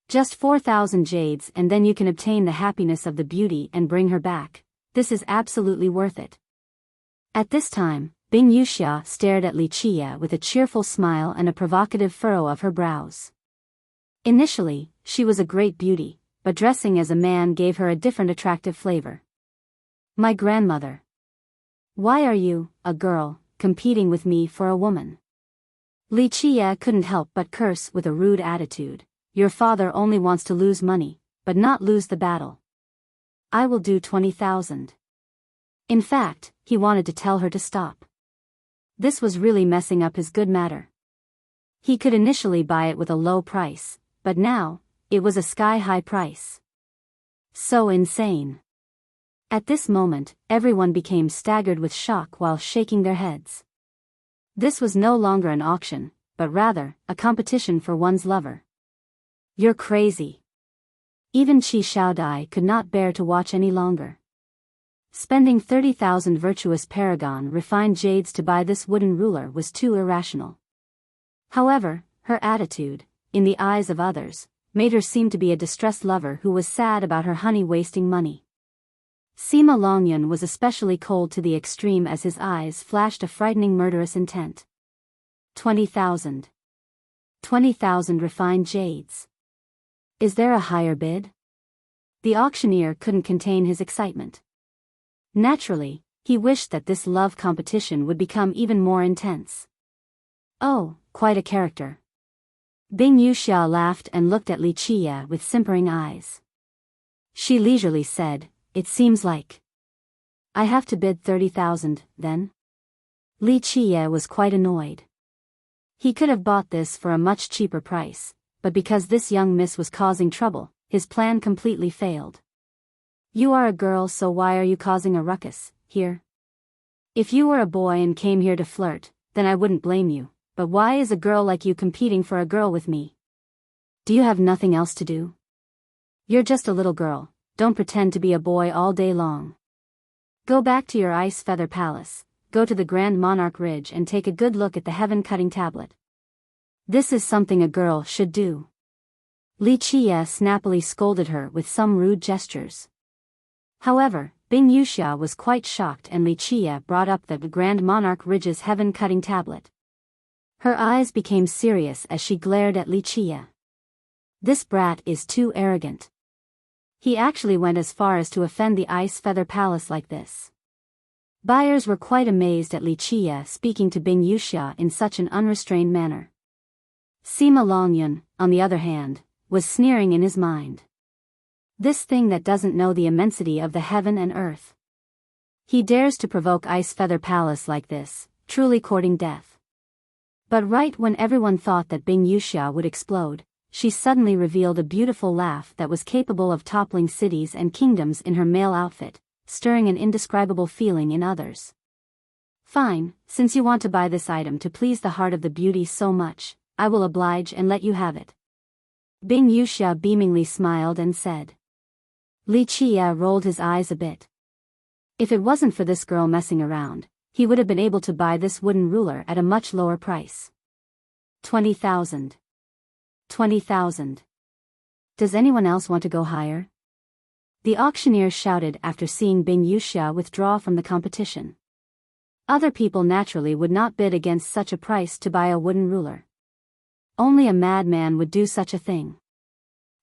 A: Just 4,000 jades and then you can obtain the happiness of the beauty and bring her back. This is absolutely worth it. At this time, Bing Yuxia stared at Li Qie with a cheerful smile and a provocative furrow of her brows. Initially, she was a great beauty, but dressing as a man gave her a different attractive flavor. My grandmother. Why are you, a girl, competing with me for a woman? Li Qie couldn't help but curse with a rude attitude. Your father only wants to lose money, but not lose the battle. I will do 20,000. In fact, he wanted to tell her to stop. This was really messing up his good matter. He could initially buy it with a low price, but now, it was a sky-high price. So insane. At this moment, everyone became staggered with shock while shaking their heads. This was no longer an auction, but rather, a competition for one's lover. You're crazy. Even Qi Xiaodai could not bear to watch any longer. Spending 30,000 virtuous paragon refined jades to buy this wooden ruler was too irrational. However, her attitude, in the eyes of others, made her seem to be a distressed lover who was sad about her honey wasting money. Sima Longyun was especially cold to the extreme as his eyes flashed a frightening murderous intent. 20,000. 20,000 refined jades. Is there a higher bid? The auctioneer couldn't contain his excitement. Naturally, he wished that this love competition would become even more intense. Oh, quite a character. Bing Yuxia laughed and looked at Li Qie with simpering eyes. She leisurely said, it seems like I have to bid 30,000, then? Li Qie was quite annoyed. He could have bought this for a much cheaper price, but because this young miss was causing trouble, his plan completely failed. You are a girl, so why are you causing a ruckus here? If you were a boy and came here to flirt, then I wouldn't blame you, but why is a girl like you competing for a girl with me? Do you have nothing else to do? You're just a little girl, don't pretend to be a boy all day long. Go back to your ice feather palace, go to the Grand Monarch Ridge and take a good look at the heaven-cutting tablet. This is something a girl should do. Li Qie snappily scolded her with some rude gestures. However, Bing Yuxia was quite shocked and Li Qie brought up the Grand Monarch Ridge's heaven-cutting tablet. Her eyes became serious as she glared at Li Qie. This brat is too arrogant. He actually went as far as to offend the Ice Feather Palace like this. Buyers were quite amazed at Li Qie speaking to Bing Yuxia in such an unrestrained manner. Sima Longyun, on the other hand, was sneering in his mind. This thing that doesn't know the immensity of the heaven and earth. He dares to provoke Ice Feather Palace like this, truly courting death. But right when everyone thought that Bing Yuxia would explode, she suddenly revealed a beautiful laugh that was capable of toppling cities and kingdoms in her male outfit, stirring an indescribable feeling in others. Fine, since you want to buy this item to please the heart of the beauty so much, I will oblige and let you have it. Bing Yuxia beamingly smiled and said. Li Qie rolled his eyes a bit. If it wasn't for this girl messing around, he would have been able to buy this wooden ruler at a much lower price. 20,000. 20,000. Does anyone else want to go higher? The auctioneer shouted after seeing Bing Yuxia withdraw from the competition. Other people naturally would not bid against such a price to buy a wooden ruler. Only a madman would do such a thing.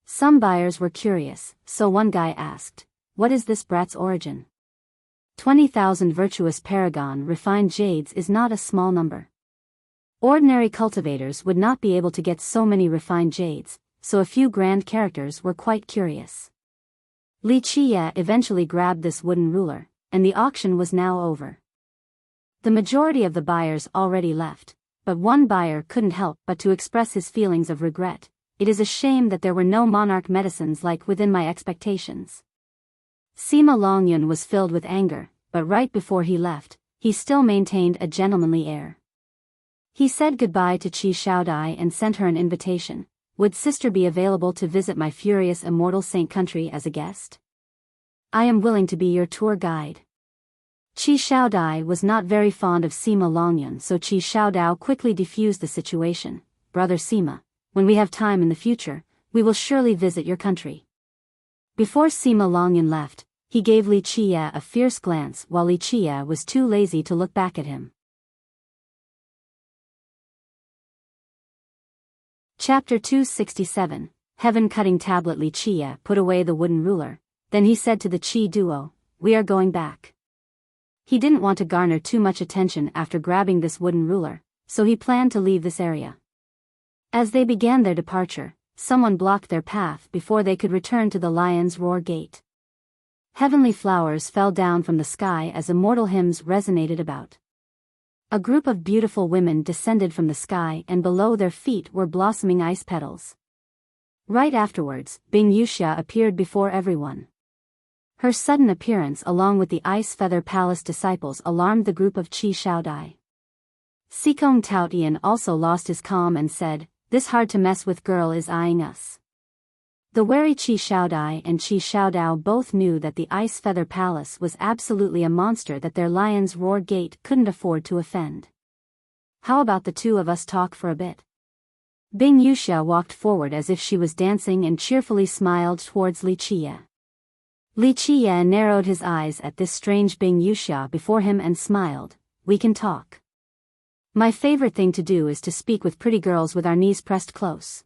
A: Some buyers were curious, so one guy asked, what is this brat's origin? 20,000 virtuous paragon refined jades is not a small number. Ordinary cultivators would not be able to get so many refined jades, so a few grand characters were quite curious. Li Qie eventually grabbed this wooden ruler, and the auction was now over. The majority of the buyers already left, but one buyer couldn't help but to express his feelings of regret. It is a shame that there were no monarch medicines like within my expectations. Sima Longyun was filled with anger, but right before he left, he still maintained a gentlemanly air. He said goodbye to Qi Xiaodai and sent her an invitation. Would sister be available to visit my furious immortal saint country as a guest? I am willing to be your tour guide. Qi Xiaodai was not very fond of Sima Longyun, so Qi Xiaodao quickly defused the situation. Brother Sima, when we have time in the future, we will surely visit your country. Before Sima Longyun left, he gave Li Qie a fierce glance while Li Qie was too lazy to look back at him. Chapter 267, heaven-cutting tablet. Li Qie put away the wooden ruler, then he said to the Qi duo, "We are going back." He didn't want to garner too much attention after grabbing this wooden ruler, so he planned to leave this area. As they began their departure, someone blocked their path before they could return to the Lion's Roar Gate. Heavenly flowers fell down from the sky as immortal hymns resonated about. A group of beautiful women descended from the sky, and below their feet were blossoming ice petals. Right afterwards, Bing Wuxia appeared before everyone. Her sudden appearance along with the Ice Feather Palace disciples alarmed the group of Qi Shaodai. Sikong Taotian also lost his calm and said, "This hard-to-mess-with girl is eyeing us." The wary Qi Shaodai and Qi Shaodao both knew that the Ice Feather Palace was absolutely a monster that their Lion's Roar Gate couldn't afford to offend. "How about the two of us talk for a bit?" Bing Wuxia walked forward as if she was dancing and cheerfully smiled towards Li Qie. Li Qie narrowed his eyes at this strange Bing Wuxia before him and smiled, "We can talk. My favorite thing to do is to speak with pretty girls with our knees pressed close."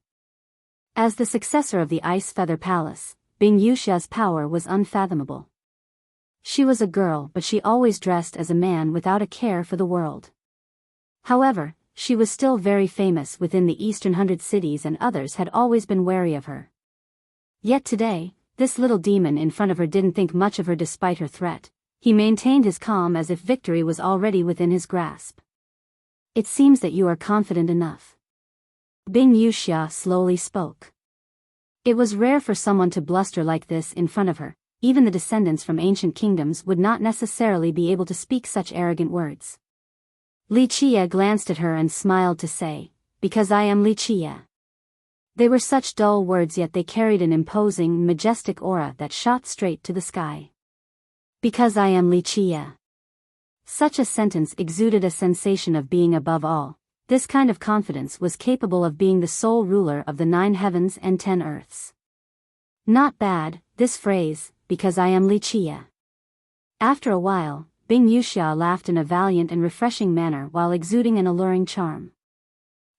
A: As the successor of the Ice Feather Palace, Bing Wuxia's power was unfathomable. She was a girl, but she always dressed as a man without a care for the world. However, she was still very famous within the Eastern 100 cities, and others had always been wary of her. Yet today, this little demon in front of her didn't think much of her despite her threat. He maintained his calm as if victory was already within his grasp. "It seems that you are confident enough." Bing Wuxia slowly spoke. It was rare for someone to bluster like this in front of her. Even the descendants from ancient kingdoms would not necessarily be able to speak such arrogant words. Li Qie glanced at her and smiled to say, "Because I am Li Qie." They were such dull words, yet they carried an imposing, majestic aura that shot straight to the sky. "Because I am Li Qie." Such a sentence exuded a sensation of being above all. This kind of confidence was capable of being the sole ruler of the 9 heavens and 10 earths. Not bad, this phrase, "because I am Li Qie." After a while, Bing Wuxia laughed in a valiant and refreshing manner while exuding an alluring charm.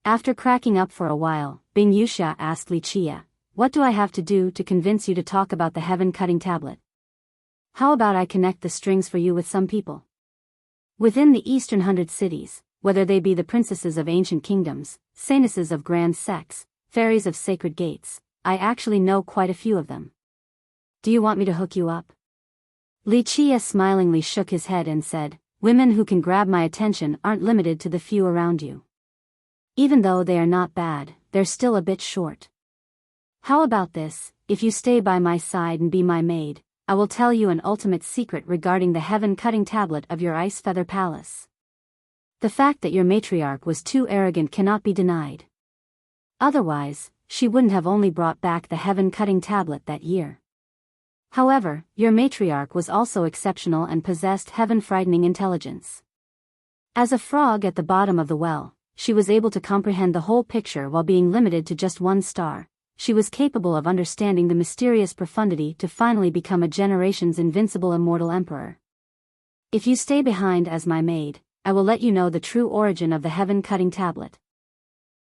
A: After cracking up for a while, Bing Wuxia asked Li Qie, "What do I have to do to convince you to talk about the heaven-cutting tablet? How about I connect the strings for you with some people? Within the Eastern 100 cities, whether they be the princesses of ancient kingdoms, saintesses of grand sects, fairies of sacred gates, I actually know quite a few of them. Do you want me to hook you up?" Li Qie smilingly shook his head and said, "Women who can grab my attention aren't limited to the few around you. Even though they are not bad, they're still a bit short. How about this? If you stay by my side and be my maid, I will tell you an ultimate secret regarding the heaven-cutting tablet of your Ice Feather Palace. The fact that your matriarch was too arrogant cannot be denied. Otherwise, she wouldn't have only brought back the heaven-cutting tablet that year. However, your matriarch was also exceptional and possessed heaven-frightening intelligence. As a frog at the bottom of the well, she was able to comprehend the whole picture while being limited to just one star. She was capable of understanding the mysterious profundity to finally become a generation's invincible immortal emperor. If you stay behind as my maid, I will let you know the true origin of the heaven-cutting tablet.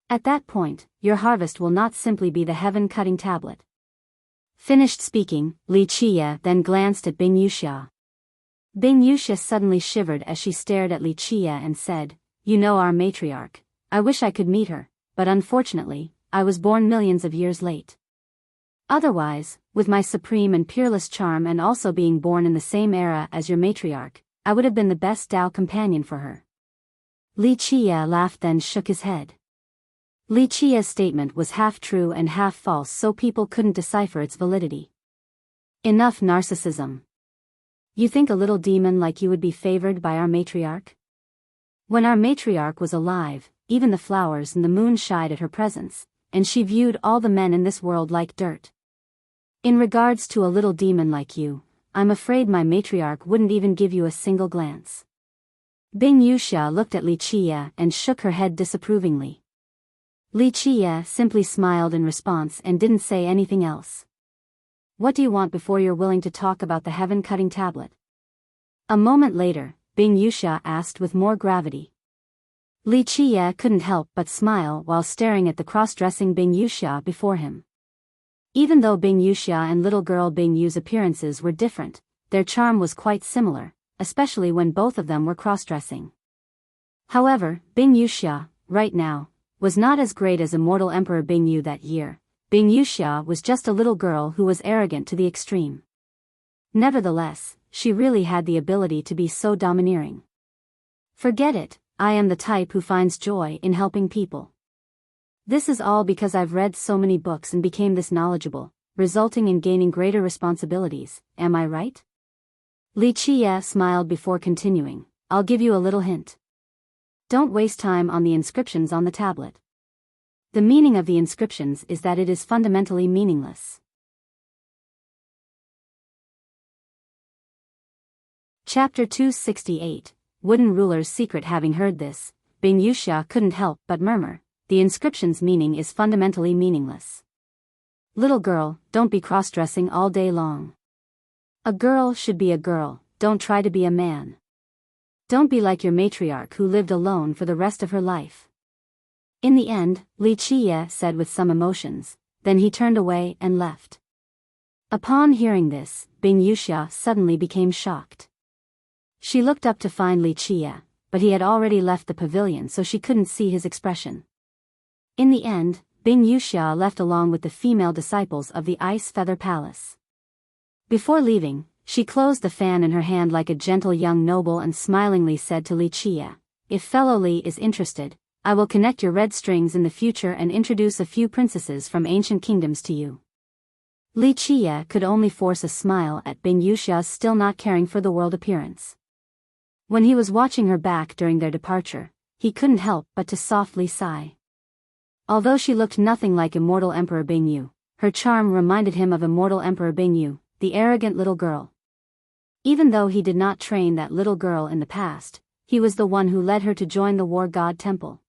A: At that point, your harvest will not simply be the heaven-cutting tablet." Finished speaking, Li Qie then glanced at Bing Wuxia. Bing Wuxia suddenly shivered as she stared at Li Qie and said, "You know our matriarch. I wish I could meet her, but unfortunately, I was born millions of years late. Otherwise, with my supreme and peerless charm and also being born in the same era as your matriarch, I would have been the best Dao companion for her." Li Qie laughed then shook his head. Li Qie's statement was half true and half false, so people couldn't decipher its validity. Enough narcissism. You think a little demon like you would be favored by our matriarch? When our matriarch was alive, even the flowers and the moon shied at her presence, and she viewed all the men in this world like dirt. In regards to a little demon like you, I'm afraid my matriarch wouldn't even give you a single glance. Bing Wuxia looked at Li Qie and shook her head disapprovingly. Li Qie simply smiled in response and didn't say anything else. "What do you want before you're willing to talk about the heaven-cutting tablet?" A moment later, Bing Wuxia asked with more gravity. Li Qie couldn't help but smile while staring at the cross-dressing Bing Wuxia before him. Even though Bing Yuxia and little girl Bing Yu's appearances were different, their charm was quite similar, especially when both of them were cross-dressing. However, Bing Yuxia, right now, was not as great as immortal Emperor Bing Yu that year. Bing Yuxia was just a little girl who was arrogant to the extreme. Nevertheless, she really had the ability to be so domineering. Forget it, I am the type who finds joy in helping people. This is all because I've read so many books and became this knowledgeable, resulting in gaining greater responsibilities, am I right? Li Qiye smiled before continuing, I'll give you a little hint. Don't waste time on the inscriptions on the tablet. The meaning of the inscriptions is that it is fundamentally meaningless. Chapter 268, Wooden Ruler's Secret. Having heard this, Bing Yuxia couldn't help but murmur, the inscription's meaning is fundamentally meaningless. Little girl, don't be cross-dressing all day long. A girl should be a girl, don't try to be a man. Don't be like your matriarch who lived alone for the rest of her life. In the end, Li Qiye said with some emotions, then he turned away and left. Upon hearing this, Bing Yuxia suddenly became shocked. She looked up to find Li Qiye, but he had already left the pavilion so she couldn't see his expression. In the end, Bing Yuxia left along with the female disciples of the Ice Feather Palace. Before leaving, she closed the fan in her hand like a gentle young noble and smilingly said to Li Qiye, if fellow Li is interested, I will connect your red strings in the future and introduce a few princesses from ancient kingdoms to you. Li Qiye could only force a smile at Bing Yuxia's still not caring for the world appearance. When he was watching her back during their departure, he couldn't help but to softly sigh. Although she looked nothing like immortal Emperor Bing Yu, her charm reminded him of immortal Emperor Bing Yu, the arrogant little girl. Even though he did not train that little girl in the past, he was the one who led her to join the War God Temple.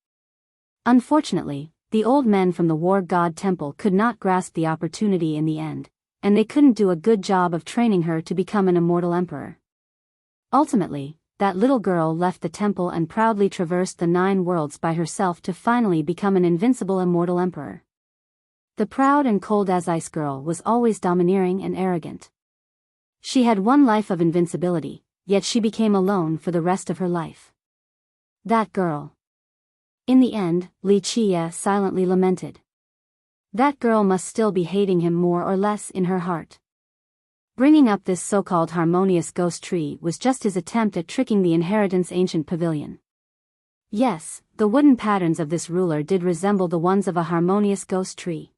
A: Unfortunately, the old men from the War God Temple could not grasp the opportunity in the end, and they couldn't do a good job of training her to become an immortal emperor. Ultimately, that little girl left the temple and proudly traversed the 9 worlds by herself to finally become an invincible immortal emperor. The proud and cold as ice girl was always domineering and arrogant. She had one life of invincibility, yet she became alone for the rest of her life. That girl. In the end, Li Qiye silently lamented. That girl must still be hating him more or less in her heart. Bringing up this so-called harmonious ghost tree was just his attempt at tricking the inheritance ancient pavilion. Yes, the wooden patterns of this ruler did resemble the ones of a harmonious ghost tree.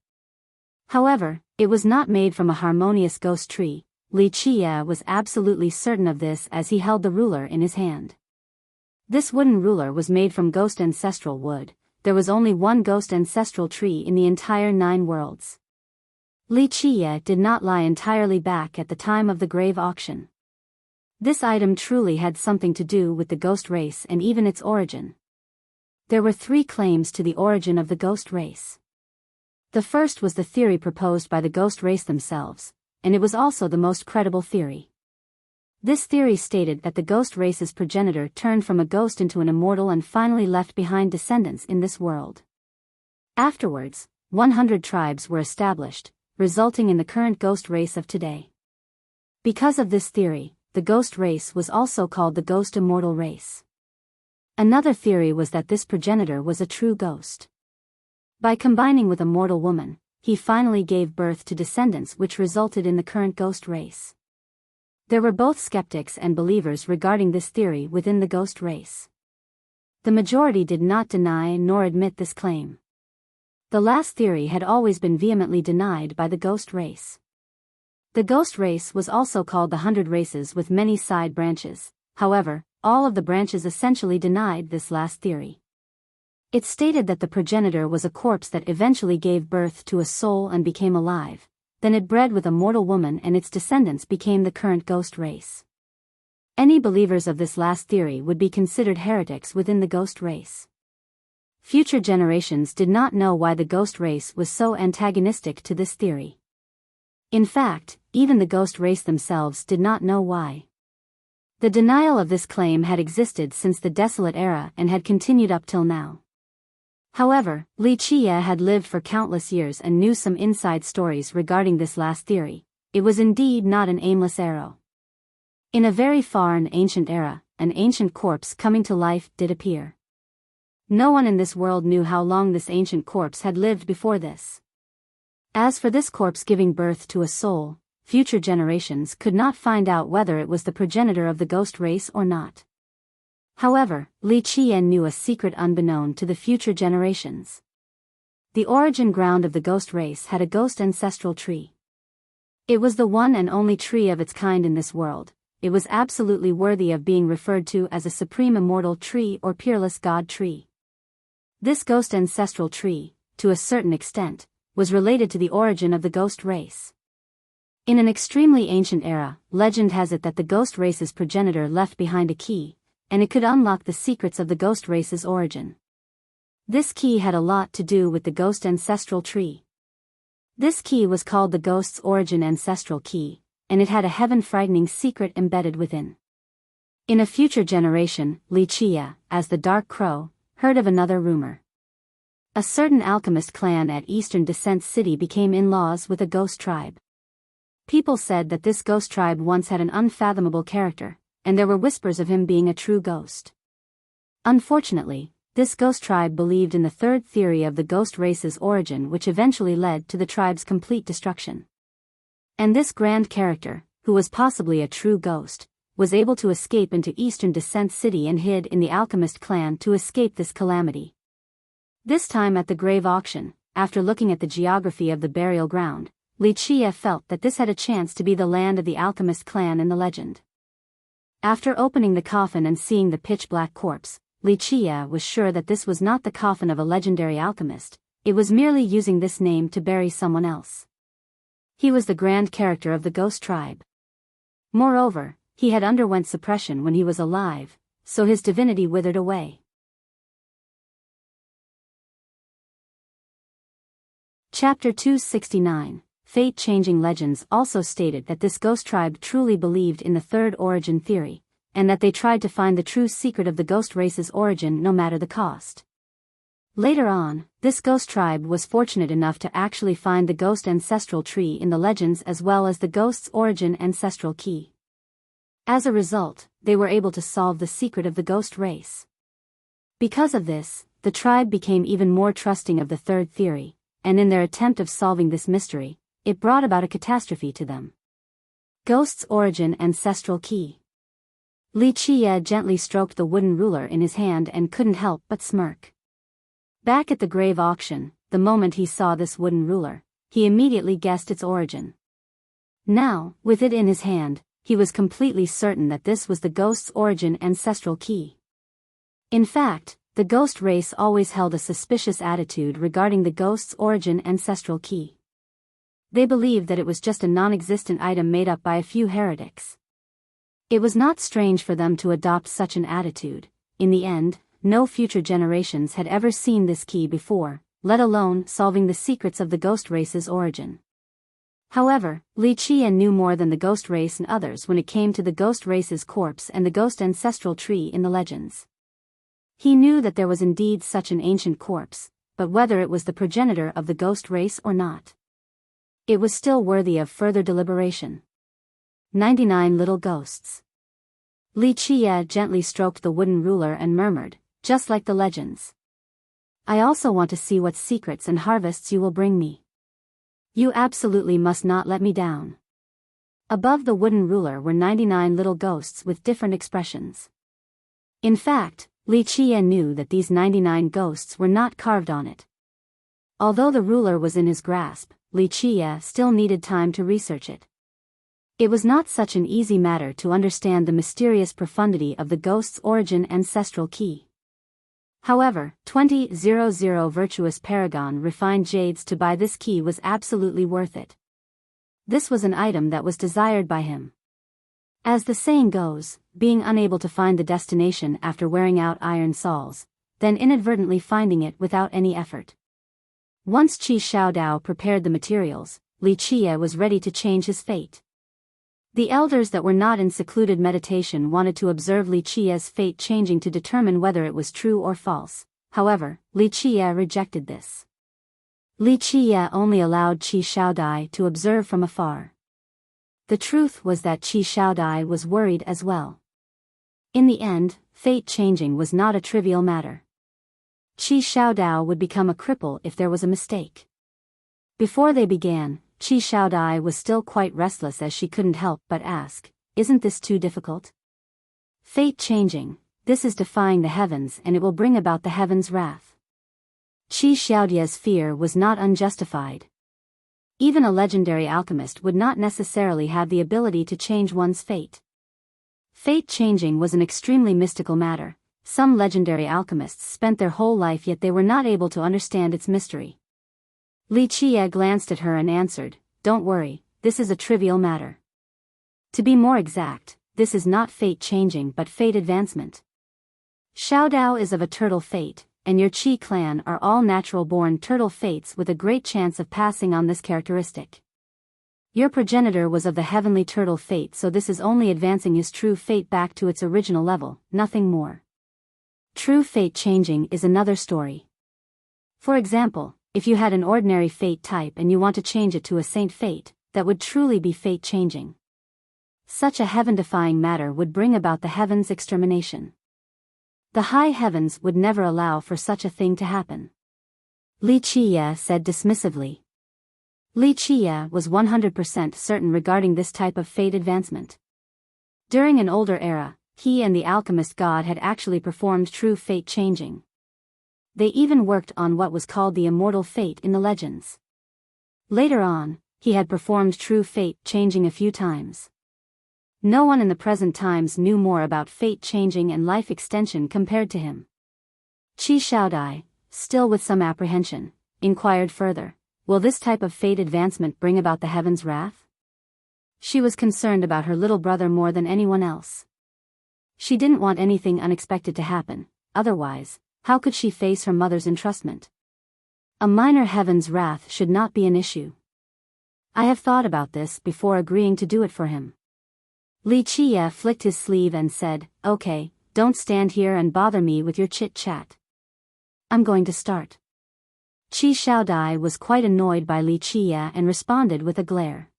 A: However, it was not made from a harmonious ghost tree. Li Qiye was absolutely certain of this as he held the ruler in his hand. This wooden ruler was made from ghost ancestral wood. There was only one ghost ancestral tree in the entire 9 worlds. Li Qiye did not lie entirely back at the time of the grave auction. This item truly had something to do with the ghost race and even its origin. There were 3 claims to the origin of the ghost race. The first was the theory proposed by the ghost race themselves, and it was also the most credible theory. This theory stated that the ghost race's progenitor turned from a ghost into an immortal and finally left behind descendants in this world. Afterwards, 100 tribes were established, resulting in the current ghost race of today. Because of this theory, the ghost race was also called the ghost immortal race. Another theory was that this progenitor was a true ghost. By combining with a mortal woman, he finally gave birth to descendants which resulted in the current ghost race. There were both skeptics and believers regarding this theory within the ghost race. The majority did not deny nor admit this claim. The last theory had always been vehemently denied by the ghost race. The ghost race was also called the 100 races with many side branches. However, all of the branches essentially denied this last theory. It stated that the progenitor was a corpse that eventually gave birth to a soul and became alive, then it bred with a mortal woman and its descendants became the current ghost race. Any believers of this last theory would be considered heretics within the ghost race. Future generations did not know why the ghost race was so antagonistic to this theory. In fact, even the ghost race themselves did not know why. The denial of this claim had existed since the Desolate Era and had continued up till now. However, Li Qie had lived for countless years and knew some inside stories regarding this last theory. It was indeed not an aimless arrow. In a very far and ancient era, an ancient corpse coming to life did appear. No one in this world knew how long this ancient corpse had lived before this. As for this corpse giving birth to a soul, future generations could not find out whether it was the progenitor of the ghost race or not. However, Li Qie knew a secret unbeknown to the future generations. The origin ground of the ghost race had a ghost ancestral tree. It was the one and only tree of its kind in this world. It was absolutely worthy of being referred to as a supreme immortal tree or peerless god tree. This ghost ancestral tree, to a certain extent, was related to the origin of the ghost race. In an extremely ancient era, legend has it that the ghost race's progenitor left behind a key, and it could unlock the secrets of the ghost race's origin. This key had a lot to do with the ghost ancestral tree. This key was called the ghost's origin ancestral key, and it had a heaven-frightening secret embedded within. In a future generation, Li Qie, as the Dark Crow, heard of another rumor. A certain alchemist clan at Eastern Descent City became in-laws with a ghost tribe. People said that this ghost tribe once had an unfathomable character, and there were whispers of him being a true ghost. Unfortunately, this ghost tribe believed in the third theory of the ghost race's origin, which eventually led to the tribe's complete destruction. And this grand character, who was possibly a true ghost, was able to escape into Eastern Descent City and hid in the alchemist clan to escape this calamity. This time at the grave auction, after looking at the geography of the burial ground, Li Qie felt that this had a chance to be the land of the alchemist clan in the legend. After opening the coffin and seeing the pitch-black corpse, Li Qie was sure that this was not the coffin of a legendary alchemist, it was merely using this name to bury someone else. He was the grand character of the ghost tribe. Moreover, he had underwent suppression when he was alive, so his divinity withered away. Chapter 269, Fate-Changing Legends also stated that this ghost tribe truly believed in the third origin theory, and that they tried to find the true secret of the ghost race's origin no matter the cost. Later on, this ghost tribe was fortunate enough to actually find the ghost ancestral tree in the legends as well as the ghost's origin ancestral key. As a result, they were able to solve the secret of the ghost race. Because of this, the tribe became even more trusting of the third theory, and in their attempt of solving this mystery, it brought about a catastrophe to them. Ghost's origin ancestral key. Li Qie gently stroked the wooden ruler in his hand and couldn't help but smirk. Back at the grave auction, the moment he saw this wooden ruler, he immediately guessed its origin. Now, with it in his hand, he was completely certain that this was the ghost's origin ancestral key. In fact, the ghost race always held a suspicious attitude regarding the ghost's origin ancestral key. They believed that it was just a non-existent item made up by a few heretics. It was not strange for them to adopt such an attitude. In the end, no future generations had ever seen this key before, let alone solving the secrets of the ghost race's origin. However, Li Qie knew more than the ghost race and others when it came to the ghost race's corpse and the ghost ancestral tree in the legends. He knew that there was indeed such an ancient corpse, but whether it was the progenitor of the ghost race or not, it was still worthy of further deliberation. 99 Little Ghosts. Li Qie gently stroked the wooden ruler and murmured, just like the legends. I also want to see what secrets and harvests you will bring me. You absolutely must not let me down. Above the wooden ruler were 99 little ghosts with different expressions. In fact, Li Qie knew that these 99 ghosts were not carved on it. Although the ruler was in his grasp, Li Qie still needed time to research it. It was not such an easy matter to understand the mysterious profundity of the ghost's origin ancestral key. However, 20,000 virtuous paragon refined jades to buy this key was absolutely worth it. This was an item that was desired by him. As the saying goes, being unable to find the destination after wearing out iron sols, then inadvertently finding it without any effort. Once Qi Xiaodao prepared the materials, Li Qie was ready to change his fate. The elders that were not in secluded meditation wanted to observe Li Qie's fate changing to determine whether it was true or false. However, Li Qiye rejected this. Li Qiye only allowed Qi Shaodai to observe from afar. The truth was that Qi Shaodai was worried as well. In the end, fate changing was not a trivial matter. Qi Shaodai would become a cripple if there was a mistake. Before they began, Qi Shaodai was still quite restless as she couldn't help but ask, "Isn't this too difficult? Fate changing, this is defying the heavens and it will bring about the heavens' wrath." Qi Xiaodia's fear was not unjustified. Even a legendary alchemist would not necessarily have the ability to change one's fate. Fate changing was an extremely mystical matter. Some legendary alchemists spent their whole life yet they were not able to understand its mystery. Li Qiye glanced at her and answered, "Don't worry, this is a trivial matter. To be more exact, this is not fate changing but fate advancement. Xiaodao is of a turtle fate, and your Qi clan are all natural-born turtle fates with a great chance of passing on this characteristic. Your progenitor was of the heavenly turtle fate, so this is only advancing his true fate back to its original level, nothing more. True fate changing is another story. For example, if you had an ordinary fate type and you want to change it to a saint fate, that would truly be fate changing. Such a heaven-defying matter would bring about the heavens' extermination. The high heavens would never allow for such a thing to happen." Li Qiye said dismissively. Li Qiye was 100% certain regarding this type of fate advancement. During an older era, he and the alchemist god had actually performed true fate changing. They even worked on what was called the immortal fate in the legends. Later on, he had performed true fate changing a few times. No one in the present times knew more about fate changing and life extension compared to him. Qi Shaodai, still with some apprehension, inquired further, "Will this type of fate advancement bring about the heavens' wrath?" She was concerned about her little brother more than anyone else. She didn't want anything unexpected to happen, otherwise, how could she face her mother's entrustment? A minor heaven's wrath should not be an issue. "I have thought about this before agreeing to do it for him." Li Qiye flicked his sleeve and said, "Okay, don't stand here and bother me with your chit-chat. I'm going to start." Qi Shaodai was quite annoyed by Li Qiye and responded with a glare.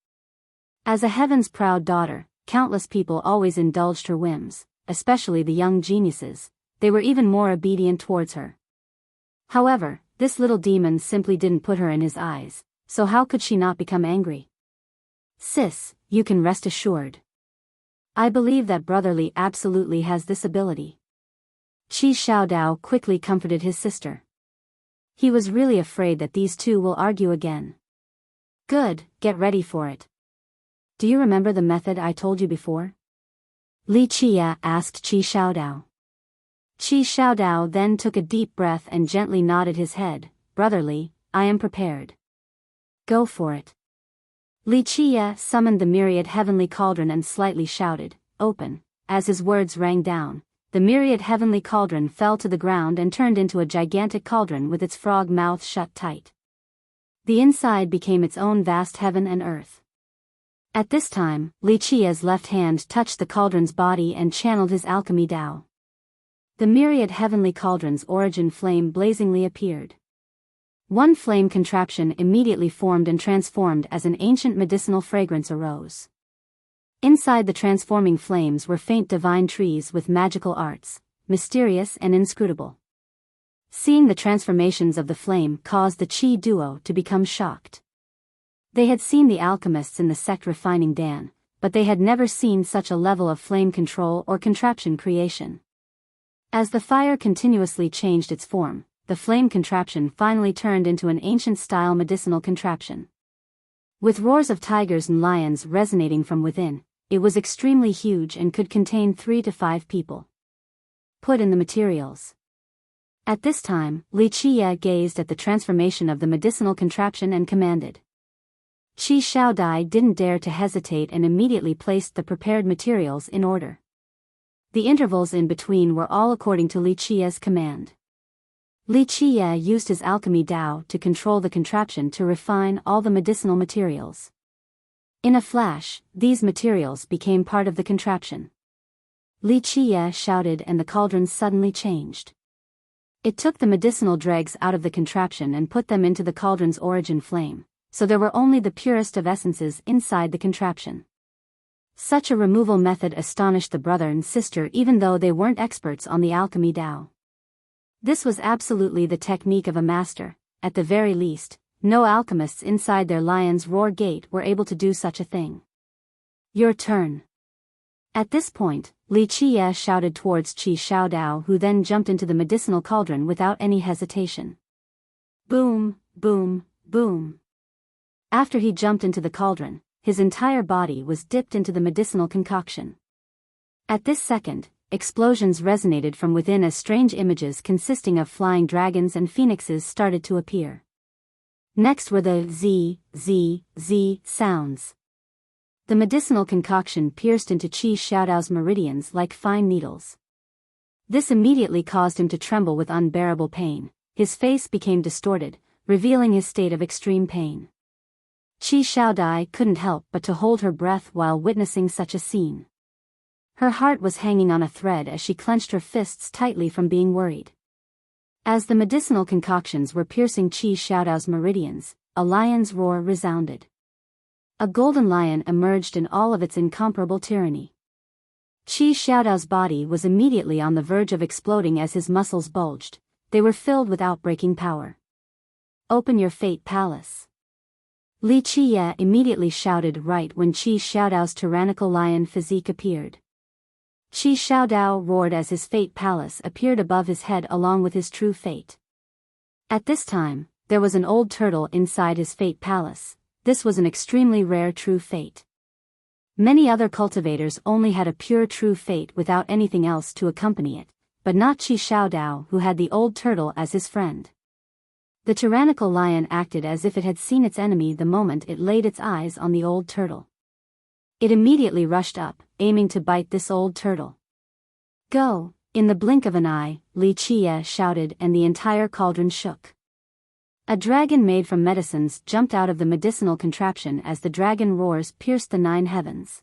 A: As a heaven's proud daughter, countless people always indulged her whims, especially the young geniuses. They were even more obedient towards her. However, this little demon simply didn't put her in his eyes, so how could she not become angry? "Sis, you can rest assured. I believe that Brother Li absolutely has this ability." Qi Shaodao quickly comforted his sister. He was really afraid that these two will argue again. "Good, get ready for it. Do you remember the method I told you before?" Li Qiye asked Qi Shaodao. Qi Shaodao then took a deep breath and gently nodded his head. "Brother Li, I am prepared. Go for it." Li Qiye summoned the myriad heavenly cauldron and slightly shouted, "Open." As his words rang down, the myriad heavenly cauldron fell to the ground and turned into a gigantic cauldron with its frog mouth shut tight. The inside became its own vast heaven and earth. At this time, Li Qiye's left hand touched the cauldron's body and channeled his alchemy Dao. The myriad heavenly cauldron's origin flame blazingly appeared. One flame contraption immediately formed and transformed as an ancient medicinal fragrance arose. Inside the transforming flames were faint divine trees with magical arts, mysterious and inscrutable. Seeing the transformations of the flame caused the Qi duo to become shocked. They had seen the alchemists in the sect refining Dan, but they had never seen such a level of flame control or contraption creation. As the fire continuously changed its form, the flame contraption finally turned into an ancient-style medicinal contraption. With roars of tigers and lions resonating from within, it was extremely huge and could contain 3 to 5 people. Put in the materials. At this time, Li Qiye gazed at the transformation of the medicinal contraption and commanded. Qi Shaodai didn't dare to hesitate and immediately placed the prepared materials in order. The intervals in between were all according to Li Qiye's command. Li Qiye used his alchemy Dao to control the contraption to refine all the medicinal materials. In a flash, these materials became part of the contraption. Li Qiye shouted and the cauldron suddenly changed. It took the medicinal dregs out of the contraption and put them into the cauldron's origin flame, so there were only the purest of essences inside the contraption. Such a removal method astonished the brother and sister even though they weren't experts on the alchemy Dao. This was absolutely the technique of a master. At the very least, no alchemists inside their lion's roar gate were able to do such a thing. Your turn. At this point, Li Qiye shouted towards Qi Xiaodao, who then jumped into the medicinal cauldron without any hesitation. Boom, boom, boom. After he jumped into the cauldron, his entire body was dipped into the medicinal concoction. At this second, explosions resonated from within as strange images consisting of flying dragons and phoenixes started to appear. Next were the Z, Z, Z sounds. The medicinal concoction pierced into Qi Xiaodao's meridians like fine needles. This immediately caused him to tremble with unbearable pain. His face became distorted, revealing his state of extreme pain. Qi Xiaodai couldn't help but to hold her breath while witnessing such a scene. Her heart was hanging on a thread as she clenched her fists tightly from being worried. As the medicinal concoctions were piercing Qi Xiaodao's meridians, a lion's roar resounded. A golden lion emerged in all of its incomparable tyranny. Qi Xiaodao's body was immediately on the verge of exploding as his muscles bulged. They were filled with outbreaking power. Open your fate palace. Li Qiye immediately shouted right when Qi Xiaodao's tyrannical lion physique appeared. Qi Xiaodao roared as his fate palace appeared above his head along with his true fate. At this time, there was an old turtle inside his fate palace. This was an extremely rare true fate. Many other cultivators only had a pure true fate without anything else to accompany it, but not Qi Xiaodao, who had the old turtle as his friend. The tyrannical lion acted as if it had seen its enemy the moment it laid its eyes on the old turtle. It immediately rushed up, aiming to bite this old turtle. Go! In the blink of an eye, Li Qiye shouted and the entire cauldron shook. A dragon made from medicines jumped out of the medicinal contraption as the dragon roars pierced the 9 heavens.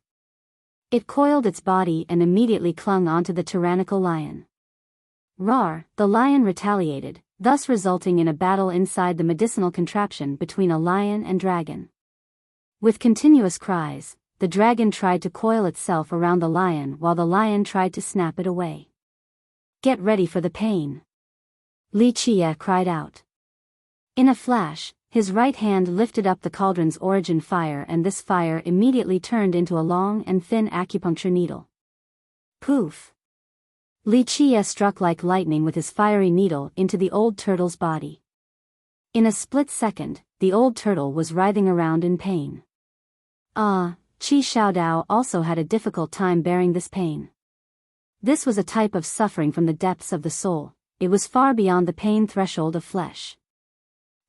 A: It coiled its body and immediately clung onto the tyrannical lion. Roar! The lion retaliated, thus resulting in a battle inside the medicinal contraption between a lion and dragon. With continuous cries, the dragon tried to coil itself around the lion while the lion tried to snap it away. Get ready for the pain. Li Qiye cried out. In a flash, his right hand lifted up the cauldron's origin fire and this fire immediately turned into a long and thin acupuncture needle. Poof! Li Qiye struck like lightning with his fiery needle into the old turtle's body. In a split second, the old turtle was writhing around in pain. Qi Xiaodao also had a difficult time bearing this pain. This was a type of suffering from the depths of the soul. It was far beyond the pain threshold of flesh.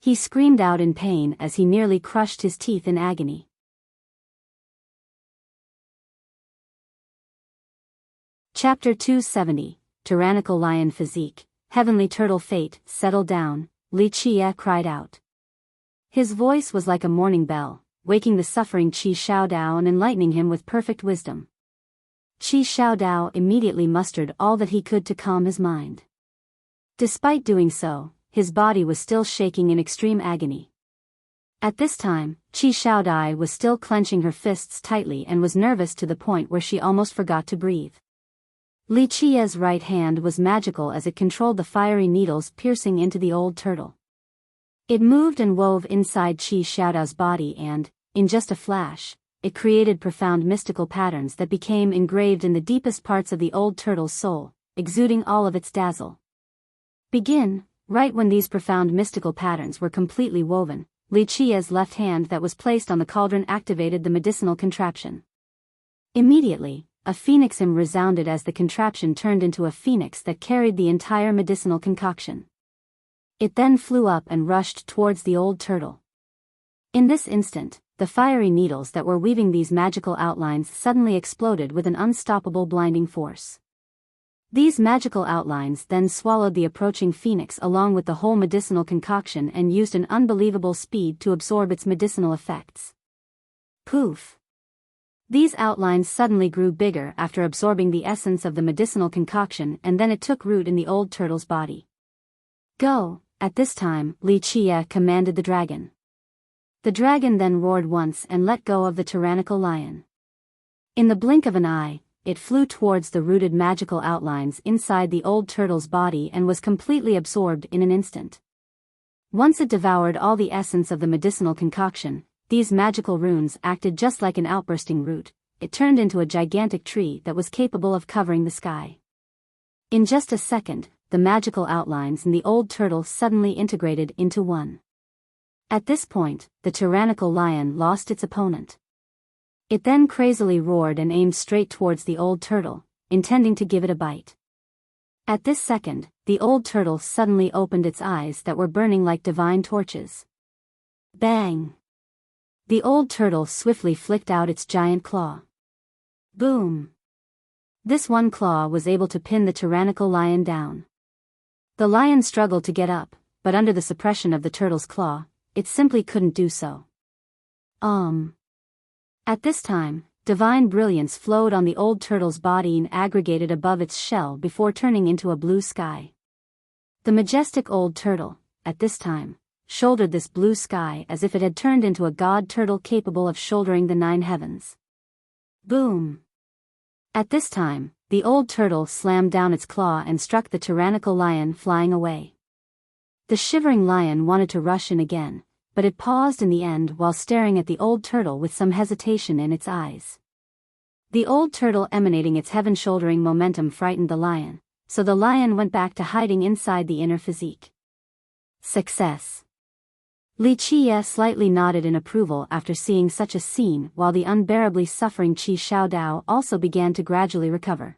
A: He screamed out in pain as he nearly crushed his teeth in agony. Chapter 270, Tyrannical Lion Physique, Heavenly Turtle Fate, Settle down, Li Qiye cried out. His voice was like a morning bell, waking the suffering Qi Xiaodao and enlightening him with perfect wisdom. Qi Xiaodao immediately mustered all that he could to calm his mind. Despite doing so, his body was still shaking in extreme agony. At this time, Qi Xiaodai was still clenching her fists tightly and was nervous to the point where she almost forgot to breathe. Li Qiye's right hand was magical as it controlled the fiery needles piercing into the old turtle. It moved and wove inside Qi Xiaodao's body and, in just a flash, it created profound mystical patterns that became engraved in the deepest parts of the old turtle's soul, exuding all of its dazzle. Begin. Right when these profound mystical patterns were completely woven, Li Qiye's left hand that was placed on the cauldron activated the medicinal contraption. Immediately, a phoenix hymn resounded as the contraption turned into a phoenix that carried the entire medicinal concoction. It then flew up and rushed towards the old turtle. In this instant, the fiery needles that were weaving these magical outlines suddenly exploded with an unstoppable blinding force. These magical outlines then swallowed the approaching phoenix along with the whole medicinal concoction and used an unbelievable speed to absorb its medicinal effects. Poof! These outlines suddenly grew bigger after absorbing the essence of the medicinal concoction and then it took root in the old turtle's body. Go! At this time, Li Qie commanded the dragon. The dragon then roared once and let go of the tyrannical lion. In the blink of an eye, it flew towards the rooted magical outlines inside the old turtle's body and was completely absorbed in an instant. Once it devoured all the essence of the medicinal concoction, these magical runes acted just like an outbursting root. It turned into a gigantic tree that was capable of covering the sky. In just a second, the magical outlines in the old turtle suddenly integrated into one. At this point, the tyrannical lion lost its opponent. It then crazily roared and aimed straight towards the old turtle, intending to give it a bite. At this second, the old turtle suddenly opened its eyes that were burning like divine torches. Bang! The old turtle swiftly flicked out its giant claw. Boom! This one claw was able to pin the tyrannical lion down. The lion struggled to get up, but under the suppression of the turtle's claw, it simply couldn't do so. At this time, divine brilliance flowed on the old turtle's body and aggregated above its shell before turning into a blue sky. The majestic old turtle, at this time, shouldered this blue sky as if it had turned into a god turtle capable of shouldering the 9 heavens. Boom! At this time, the old turtle slammed down its claw and struck the tyrannical lion, flying away. The shivering lion wanted to rush in again, but it paused in the end while staring at the old turtle with some hesitation in its eyes. The old turtle emanating its heaven-shouldering momentum frightened the lion, so the lion went back to hiding inside the inner physique. Success! Li Qie slightly nodded in approval after seeing such a scene, while the unbearably suffering Qi Xiaodao also began to gradually recover.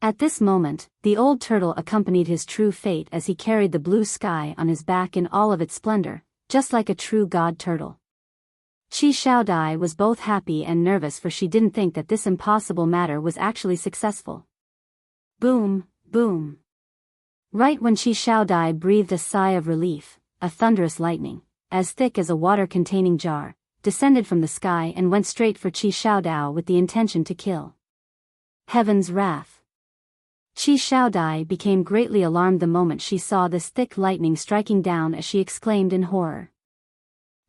A: At this moment, the old turtle accompanied his true fate as he carried the blue sky on his back in all of its splendor, just like a true god turtle. Qi Xiaodai was both happy and nervous, for she didn't think that this impossible matter was actually successful. Boom, boom. Right when Qi Xiaodai breathed a sigh of relief, a thunderous lightning, as thick as a water-containing jar, descended from the sky and went straight for Qi Xiaodao with the intention to kill. Heaven's wrath. Qi Xiaodai became greatly alarmed the moment she saw this thick lightning striking down, as she exclaimed in horror.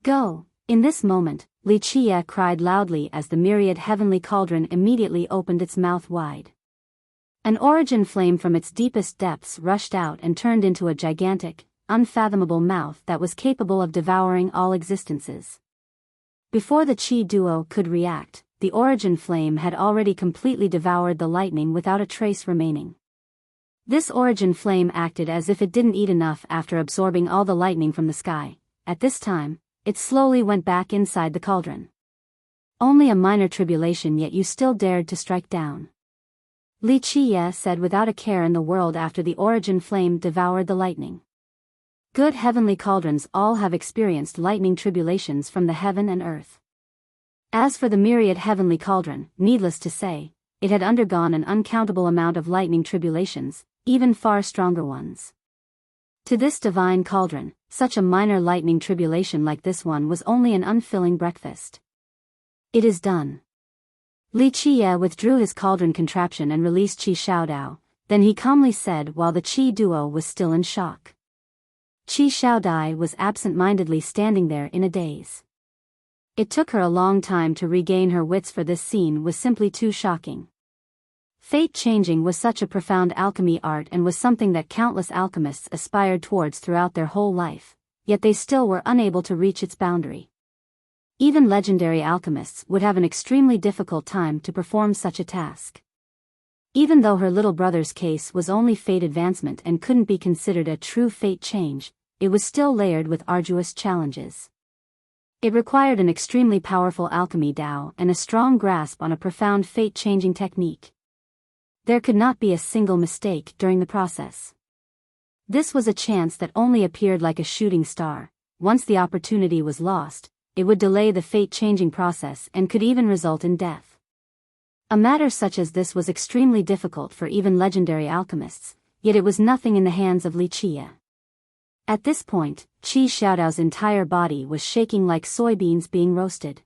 A: Go! In this moment, Li Qie cried loudly as the myriad heavenly cauldron immediately opened its mouth wide. An origin flame from its deepest depths rushed out and turned into a gigantic, unfathomable mouth that was capable of devouring all existences. Before the Qi duo could react, the origin flame had already completely devoured the lightning without a trace remaining. This origin flame acted as if it didn't eat enough after absorbing all the lightning from the sky. At this time, it slowly went back inside the cauldron. Only a minor tribulation, yet you still dared to strike down. Li Qie said without a care in the world after the origin flame devoured the lightning. Good heavenly cauldrons all have experienced lightning tribulations from the heaven and earth. As for the myriad heavenly cauldron, needless to say, it had undergone an uncountable amount of lightning tribulations, even far stronger ones. To this divine cauldron, such a minor lightning tribulation like this one was only an unfilling breakfast. It is done. Li Qie withdrew his cauldron contraption and released Qi Xiaodao, then he calmly said while the Qi duo was still in shock. Qi Xiaodai was absent-mindedly standing there in a daze. It took her a long time to regain her wits, for this scene was simply too shocking. Fate changing was such a profound alchemy art and was something that countless alchemists aspired towards throughout their whole life, yet they still were unable to reach its boundary. Even legendary alchemists would have an extremely difficult time to perform such a task. Even though her little brother's case was only fate advancement and couldn't be considered a true fate change, it was still layered with arduous challenges. It required an extremely powerful alchemy Dao and a strong grasp on a profound fate-changing technique. There could not be a single mistake during the process. This was a chance that only appeared like a shooting star. Once the opportunity was lost, it would delay the fate-changing process and could even result in death. A matter such as this was extremely difficult for even legendary alchemists, yet it was nothing in the hands of Li Qie. At this point, Qi Xiaodao's entire body was shaking like soybeans being roasted.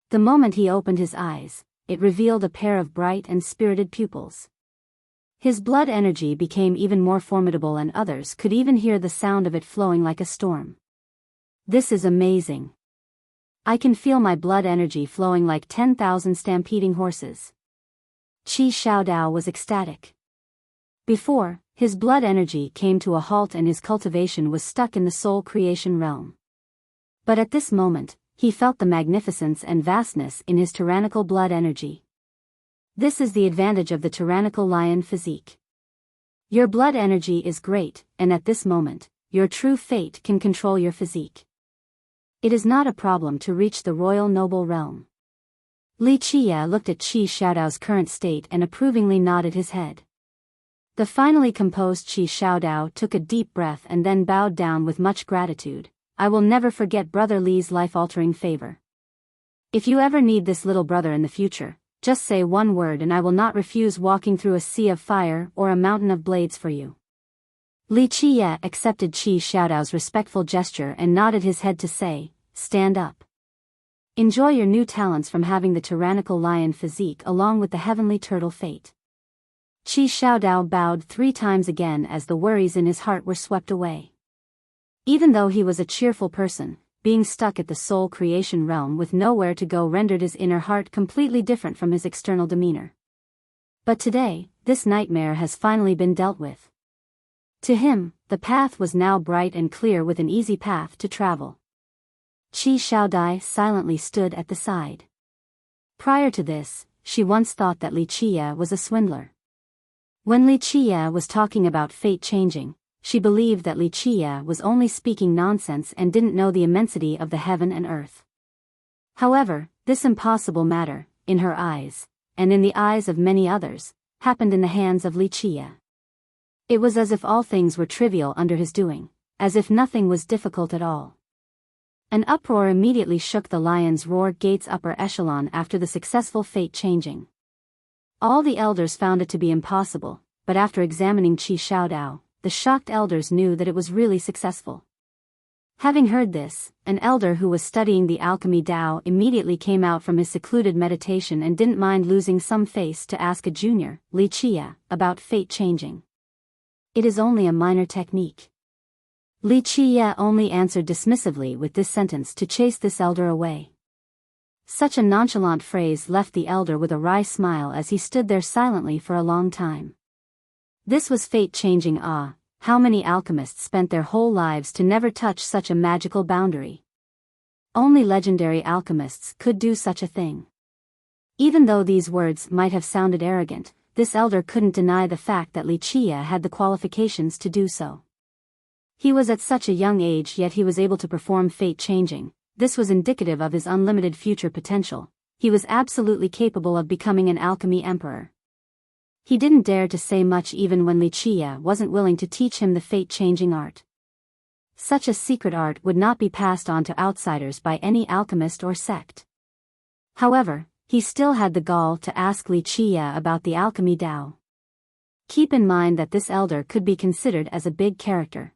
A: The moment he opened his eyes, it revealed a pair of bright and spirited pupils. His blood energy became even more formidable and others could even hear the sound of it flowing like a storm. This is amazing. I can feel my blood energy flowing like 10,000 stampeding horses. Qi Xiaodao was ecstatic. Before, his blood energy came to a halt and his cultivation was stuck in the soul creation realm. But at this moment, he felt the magnificence and vastness in his tyrannical blood energy. This is the advantage of the tyrannical lion physique. Your blood energy is great, and at this moment, your true fate can control your physique. It is not a problem to reach the royal noble realm. Li Qie looked at Qi Xiaodao's current state and approvingly nodded his head. The finally composed Qi Xiaodao took a deep breath and then bowed down with much gratitude. I will never forget Brother Li's life-altering favor. If you ever need this little brother in the future, just say one word and I will not refuse walking through a sea of fire or a mountain of blades for you. Li Qie accepted Qi Xiaodao's respectful gesture and nodded his head to say, stand up. Enjoy your new talents from having the tyrannical lion physique along with the heavenly turtle fate. Qi Xiaodao bowed 3 times again as the worries in his heart were swept away. Even though he was a cheerful person, being stuck at the soul creation realm with nowhere to go rendered his inner heart completely different from his external demeanor. But today, this nightmare has finally been dealt with. To him, the path was now bright and clear with an easy path to travel. Qi Xiaodai silently stood at the side. Prior to this, she once thought that Li Qie was a swindler. When Li Qie was talking about fate changing, she believed that Li Qie was only speaking nonsense and didn't know the immensity of the heaven and earth. However, this impossible matter, in her eyes, and in the eyes of many others, happened in the hands of Li Qie. It was as if all things were trivial under his doing, as if nothing was difficult at all. An uproar immediately shook the Lion's Roar Gate's upper echelon after the successful fate changing. All the elders found it to be impossible, but after examining Qi Xiaodao, the shocked elders knew that it was really successful. Having heard this, an elder who was studying the alchemy Dao immediately came out from his secluded meditation and didn't mind losing some face to ask a junior, Li Qie, about fate changing. It is only a minor technique. Li Qie only answered dismissively with this sentence to chase this elder away. Such a nonchalant phrase left the elder with a wry smile as he stood there silently for a long time. This was fate-changing how many alchemists spent their whole lives to never touch such a magical boundary. Only legendary alchemists could do such a thing. Even though these words might have sounded arrogant, this elder couldn't deny the fact that Li Qie had the qualifications to do so. He was at such a young age yet he was able to perform fate-changing. This was indicative of his unlimited future potential. He was absolutely capable of becoming an alchemy emperor. He didn't dare to say much even when Li Qie wasn't willing to teach him the fate-changing art. Such a secret art would not be passed on to outsiders by any alchemist or sect. However, he still had the gall to ask Li Qie about the alchemy Dao. Keep in mind that this elder could be considered as a big character.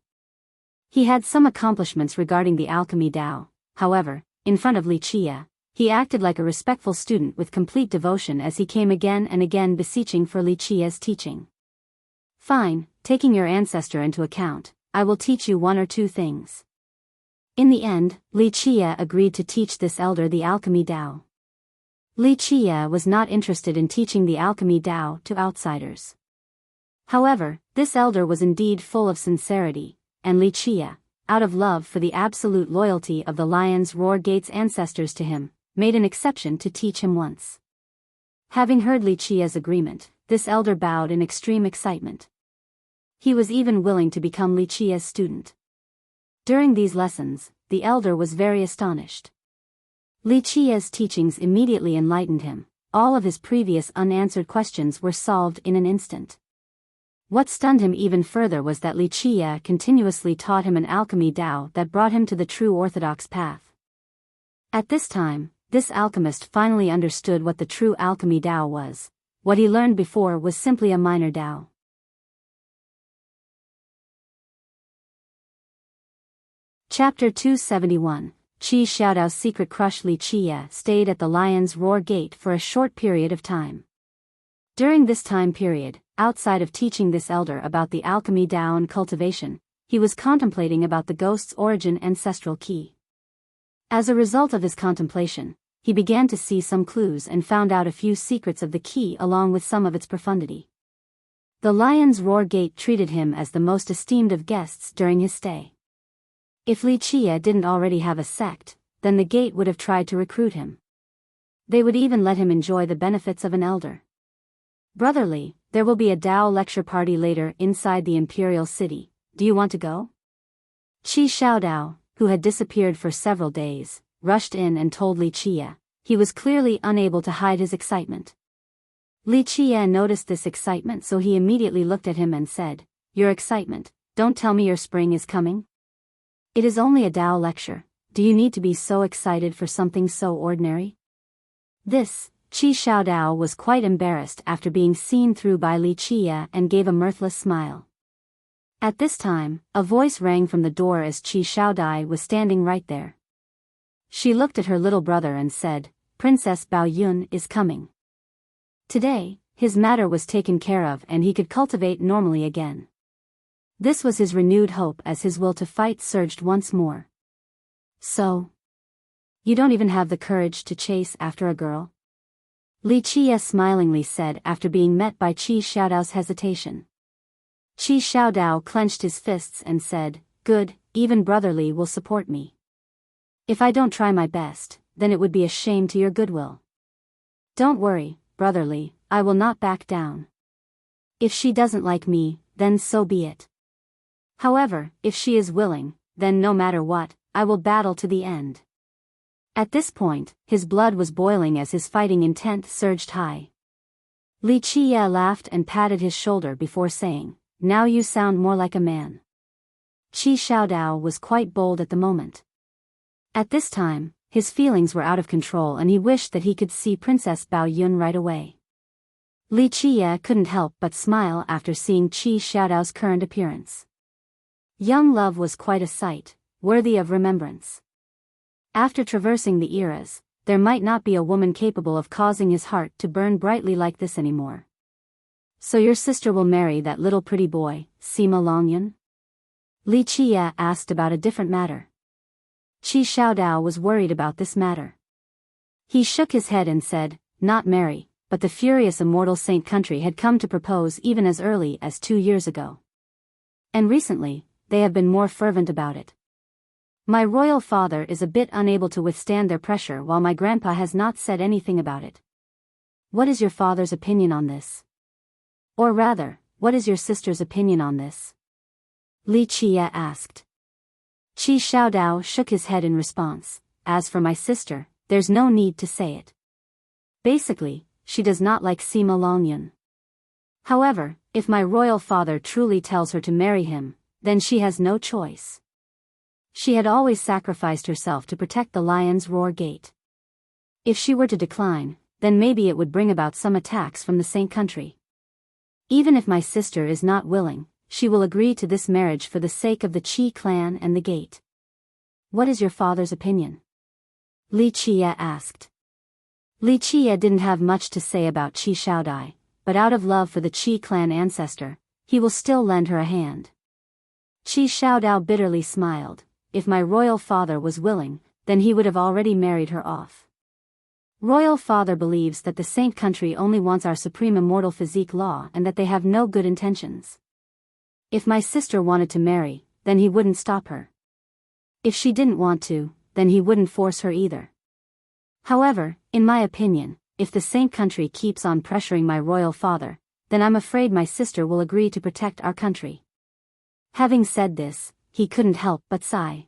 A: He had some accomplishments regarding the alchemy Dao. However, in front of Li Qie, he acted like a respectful student with complete devotion as he came again and again beseeching for Li Qie's teaching. Fine, taking your ancestor into account, I will teach you 1 or 2 things. In the end, Li Qie agreed to teach this elder the alchemy Dao. Li Qie was not interested in teaching the alchemy Dao to outsiders. However, this elder was indeed full of sincerity, and Li Qie, out of love for the absolute loyalty of the Lion's Roar Gate's ancestors to him, made an exception to teach him once. Having heard Li Qie's agreement, this elder bowed in extreme excitement. He was even willing to become Li Qie's student. During these lessons, the elder was very astonished. Li Qie's teachings immediately enlightened him. All of his previous unanswered questions were solved in an instant. What stunned him even further was that Li Qie continuously taught him an alchemy Dao that brought him to the true orthodox path. At this time, this alchemist finally understood what the true alchemy Dao was. What he learned before was simply a minor Dao. Chapter 271, Qi Xiaodao's Secret Crush. Li Qie stayed at the Lion's Roar Gate for a short period of time. During this time period, outside of teaching this elder about the alchemy Tao and cultivation, he was contemplating about the ghost's origin ancestral key. As a result of his contemplation, he began to see some clues and found out a few secrets of the key along with some of its profundity. The Lion's Roar Gate treated him as the most esteemed of guests during his stay. If Li Chia didn't already have a sect, then the gate would have tried to recruit him. They would even let him enjoy the benefits of an elder. Brother Li, there will be a Tao lecture party later inside the Imperial City. Do you want to go? Qi Xiaodao, who had disappeared for several days, rushed in and told Li Chia. He was clearly unable to hide his excitement. Li Chia noticed this excitement, so he immediately looked at him and said, "Your excitement, don't tell me your spring is coming? It is only a Tao lecture. Do you need to be so excited for something so ordinary?" This, Qi Xiaodao was quite embarrassed after being seen through by Li Chia and gave a mirthless smile. At this time, a voice rang from the door as Qi Xiaodai was standing right there. She looked at her little brother and said, "Princess Bao Yun is coming." Today, his matter was taken care of and he could cultivate normally again. This was his renewed hope as his will to fight surged once more. "So, you don't even have the courage to chase after a girl?" Li Chia smilingly said after being met by Qi Xiaodao's hesitation. Qi Xiaodao clenched his fists and said, "Good, even Brother Li will support me. If I don't try my best, then it would be a shame to your goodwill. Don't worry, Brother Li, I will not back down. If she doesn't like me, then so be it. However, if she is willing, then no matter what, I will battle to the end." At this point, his blood was boiling as his fighting intent surged high. Li Chia laughed and patted his shoulder before saying, "Now you sound more like a man." Qi Xiaodao was quite bold at the moment. At this time, his feelings were out of control and he wished that he could see Princess Bao Yun right away. Li Chia couldn't help but smile after seeing Qi Xiaodao's current appearance. Young love was quite a sight, worthy of remembrance. After traversing the eras, there might not be a woman capable of causing his heart to burn brightly like this anymore. "So your sister will marry that little pretty boy, Sima Longyun?" Li Chia asked about a different matter. Qi Xiaodao was worried about this matter. He shook his head and said, "Not marry, but the furious immortal saint country had come to propose even as early as 2 years ago. And recently, they have been more fervent about it. My royal father is a bit unable to withstand their pressure while my grandpa has not said anything about it. What is your father's opinion on this? Or rather, what is your sister's opinion on this?" Li Chia asked. Qi Xiaodao shook his head in response, "As for my sister, there's no need to say it. Basically, she does not like Sima Longyun. However, if my royal father truly tells her to marry him, then she has no choice. She had always sacrificed herself to protect the Lion's Roar Gate. If she were to decline, then maybe it would bring about some attacks from the Saint country. Even if my sister is not willing, she will agree to this marriage for the sake of the Qi clan and the gate. What is your father's opinion?" Li Chia asked. Li Chia didn't have much to say about Qi Xiaodai, but out of love for the Qi clan ancestor, he will still lend her a hand. Qi Xiaodao bitterly smiled. If my royal father was willing, then he would have already married her off. Royal father believes that the Saint country only wants our supreme immortal physique law and that they have no good intentions. If my sister wanted to marry, then he wouldn't stop her. If she didn't want to, then he wouldn't force her either. However, in my opinion, if the Saint country keeps on pressuring my royal father, then I'm afraid my sister will agree to protect our country." Having said this, he couldn't help but sigh.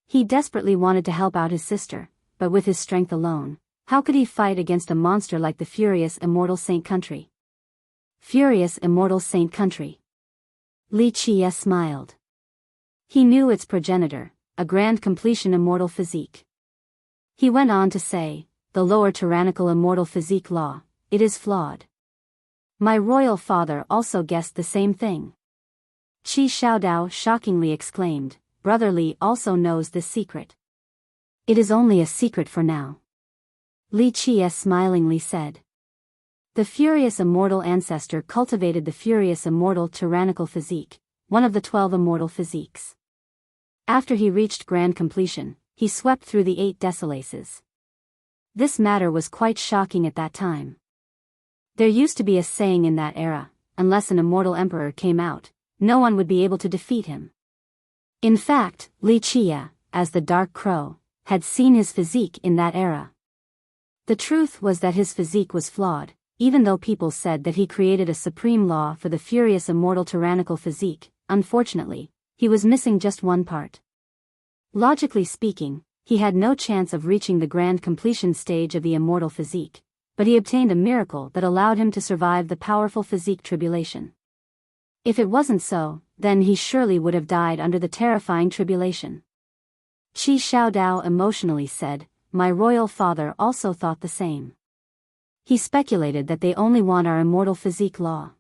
A: He desperately wanted to help out his sister, but with his strength alone, how could he fight against a monster like the furious immortal Saint country? Furious immortal Saint country. Li Chia smiled. He knew its progenitor, a grand completion immortal physique. He went on to say, "The lower tyrannical immortal physique law, it is flawed. My royal father also guessed the same thing." Qi Xiaodao shockingly exclaimed, "Brother Li also knows this secret." "It is only a secret for now," Li Chia smilingly said. The furious immortal ancestor cultivated the furious immortal tyrannical physique, one of the 12 immortal physiques. After he reached grand completion, he swept through the 8 desolaces. This matter was quite shocking at that time. There used to be a saying in that era, unless an immortal emperor came out, no one would be able to defeat him. In fact, Li Qia, as the Dark Crow, had seen his physique in that era. The truth was that his physique was flawed, even though people said that he created a supreme law for the furious immortal tyrannical physique. Unfortunately, he was missing just one part. Logically speaking, he had no chance of reaching the grand completion stage of the immortal physique, but he obtained a miracle that allowed him to survive the powerful physique tribulation. If it wasn't so, then he surely would have died under the terrifying tribulation. Qi Xiaodao emotionally said, "My royal father also thought the same. He speculated that they only want our immortal physique law.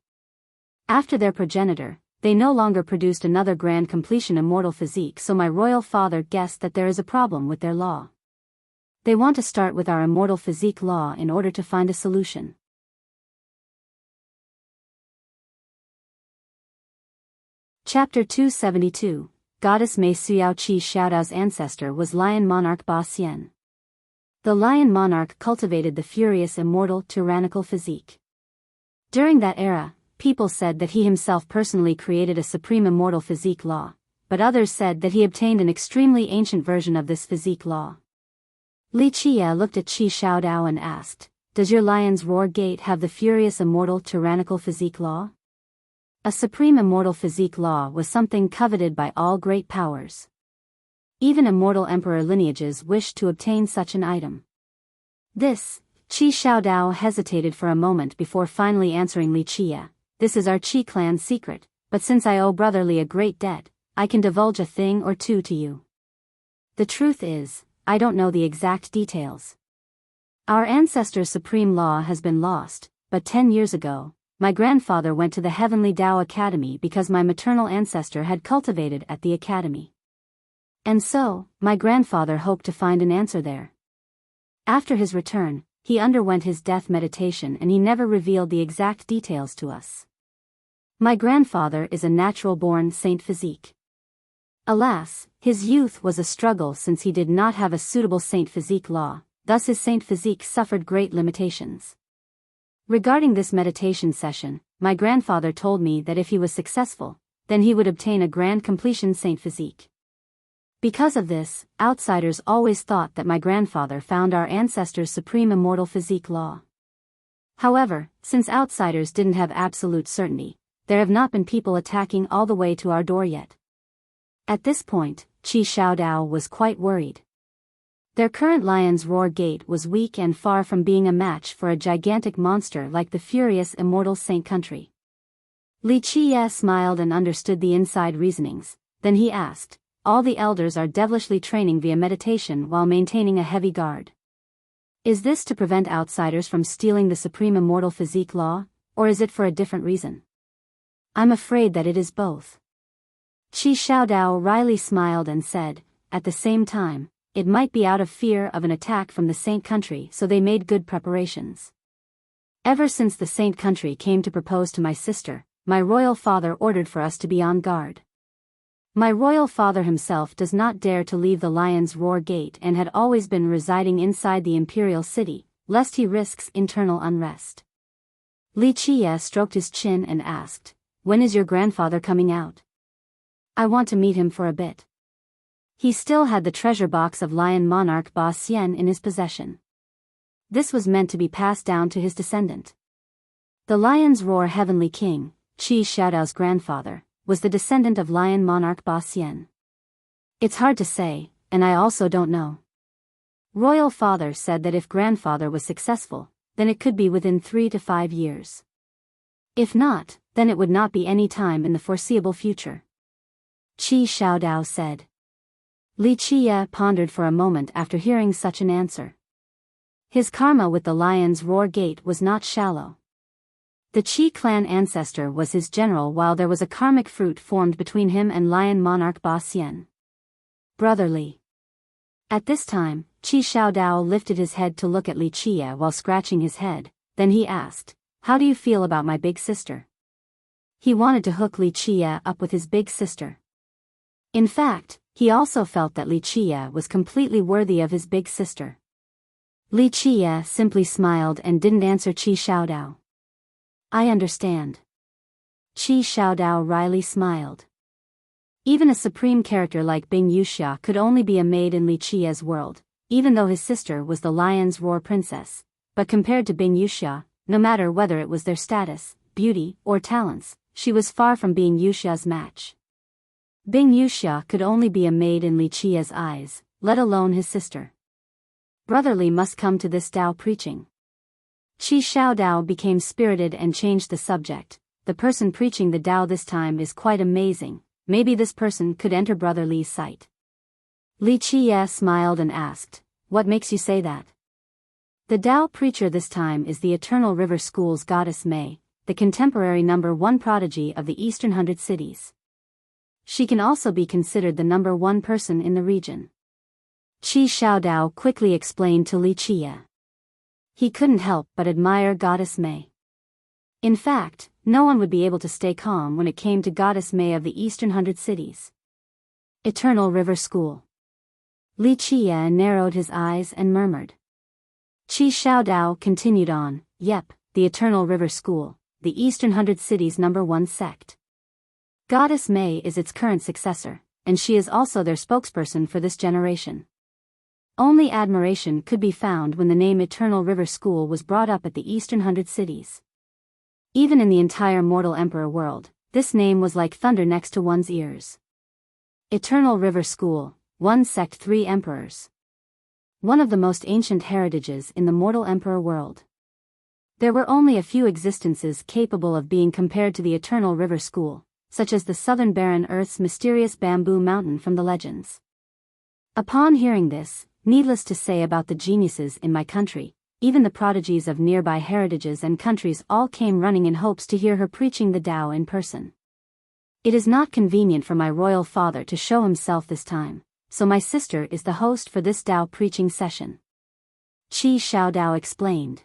A: After their progenitor, they no longer produced another grand completion immortal physique, so my royal father guessed that there is a problem with their law. They want to start with our immortal physique law in order to find a solution." Chapter 272, Goddess Mei Suyao. Qi Xiaodao's ancestor was Lion Monarch Ba Xian. The Lion Monarch cultivated the furious immortal tyrannical physique. During that era, people said that he himself personally created a supreme immortal physique law, but others said that he obtained an extremely ancient version of this physique law. Li Qia looked at Qi Xiaodao and asked, "Does your lion's roar gate have the furious immortal tyrannical physique law?" A supreme immortal physique law was something coveted by all great powers. Even immortal emperor lineages wished to obtain such an item. Qi Xiaodao hesitated for a moment before finally answering Li Qia, "This is our Qi clan's secret, but since I owe Brother Li a great debt, I can divulge a thing or two to you. The truth is, I don't know the exact details. Our ancestor's supreme law has been lost, but 10 years ago, my grandfather went to the Heavenly Tao Academy because my maternal ancestor had cultivated at the academy. And so, my grandfather hoped to find an answer there. After his return, he underwent his death meditation and he never revealed the exact details to us. My grandfather is a natural-born saint physique. Alas, his youth was a struggle since he did not have a suitable saint physique law, thus his saint physique suffered great limitations. Regarding this meditation session, my grandfather told me that if he was successful, then he would obtain a grand completion saint physique. Because of this, outsiders always thought that my grandfather found our ancestors' supreme immortal physique law. However, since outsiders didn't have absolute certainty, there have not been people attacking all the way to our door yet. At this point, Qi Xiaodao was quite worried. Their current lion's roar gate was weak and far from being a match for a gigantic monster like the furious immortal saint country. Li Qia smiled and understood the inside reasonings, then he asked, "All the elders are devilishly training via meditation while maintaining a heavy guard. Is this to prevent outsiders from stealing the supreme immortal physique law, or is it for a different reason?" "I'm afraid that it is both." Qi Xiaodao wryly smiled and said, "At the same time, it might be out of fear of an attack from the saint country, so they made good preparations. Ever since the saint country came to propose to my sister, my royal father ordered for us to be on guard. My royal father himself does not dare to leave the Lion's Roar Gate and had always been residing inside the imperial city, lest he risks internal unrest." Li Qia stroked his chin and asked, "When is your grandfather coming out? I want to meet him for a bit." He still had the treasure box of Lion Monarch Ba Xian in his possession. This was meant to be passed down to his descendant. The Lion's Roar Heavenly King, Qi Xiaodao's grandfather, was the descendant of Lion Monarch Ba Xian. It's hard to say, and I also don't know. Royal Father said that if grandfather was successful, then it could be within 3 to 5 years. If not, then it would not be any time in the foreseeable future. Qi Xiaodao said. Li Qia pondered for a moment after hearing such an answer. His karma with the Lion's Roar Gate was not shallow. The Qi clan ancestor was his general, while there was a karmic fruit formed between him and Lion Monarch Ba Xian. Brotherly. At this time, Qi Xiaodao lifted his head to look at Li Qia while scratching his head, then he asked, how do you feel about my big sister? He wanted to hook Li Qie up with his big sister. In fact, he also felt that Li Qie was completely worthy of his big sister. Li Qie simply smiled and didn't answer Qi Xiaodao. I understand. Qi Xiaodao wryly smiled. Even a supreme character like Bing Yuxia could only be a maid in Li Qie's world, even though his sister was the Lion's Roar princess. But compared to Bing Yuxia, no matter whether it was their status, beauty, or talents, she was far from being Yuxia's match. Bing Yuxia could only be a maid in Li Qie's eyes, let alone his sister. Brotherly must come to this Dao preaching. Qi Xiaodao became spirited and changed the subject. The person preaching the Dao this time is quite amazing. Maybe this person could enter Brother Li's sight. Li Qie smiled and asked, what makes you say that? The Dao preacher this time is the Eternal River School's goddess Mei, the contemporary #1 prodigy of the Eastern 100 cities. She can also be considered the #1 person in the region. Qi Xiaodao quickly explained to Li Qie. He couldn't help but admire Goddess Mei. In fact, no one would be able to stay calm when it came to Goddess Mei of the Eastern 100 cities. Eternal River School. Li Qie narrowed his eyes and murmured. Qi Xiaodao continued on, yep, the Eternal River School, the Eastern 100 cities #1 sect. Goddess Mei is its current successor, and she is also their spokesperson for this generation. Only admiration could be found when the name Eternal River School was brought up at the Eastern 100 cities. Even in the entire mortal emperor world, this name was like thunder next to one's ears. Eternal River School, 1 sect 3 emperors. One of the most ancient heritages in the mortal emperor world. There were only a few existences capable of being compared to the Eternal River School, such as the southern barren earth's mysterious bamboo mountain from the legends. Upon hearing this, needless to say about the geniuses in my country, even the prodigies of nearby heritages and countries all came running in hopes to hear her preaching the Tao in person. It is not convenient for my royal father to show himself this time, so my sister is the host for this Tao preaching session. Qi Xiaodao explained.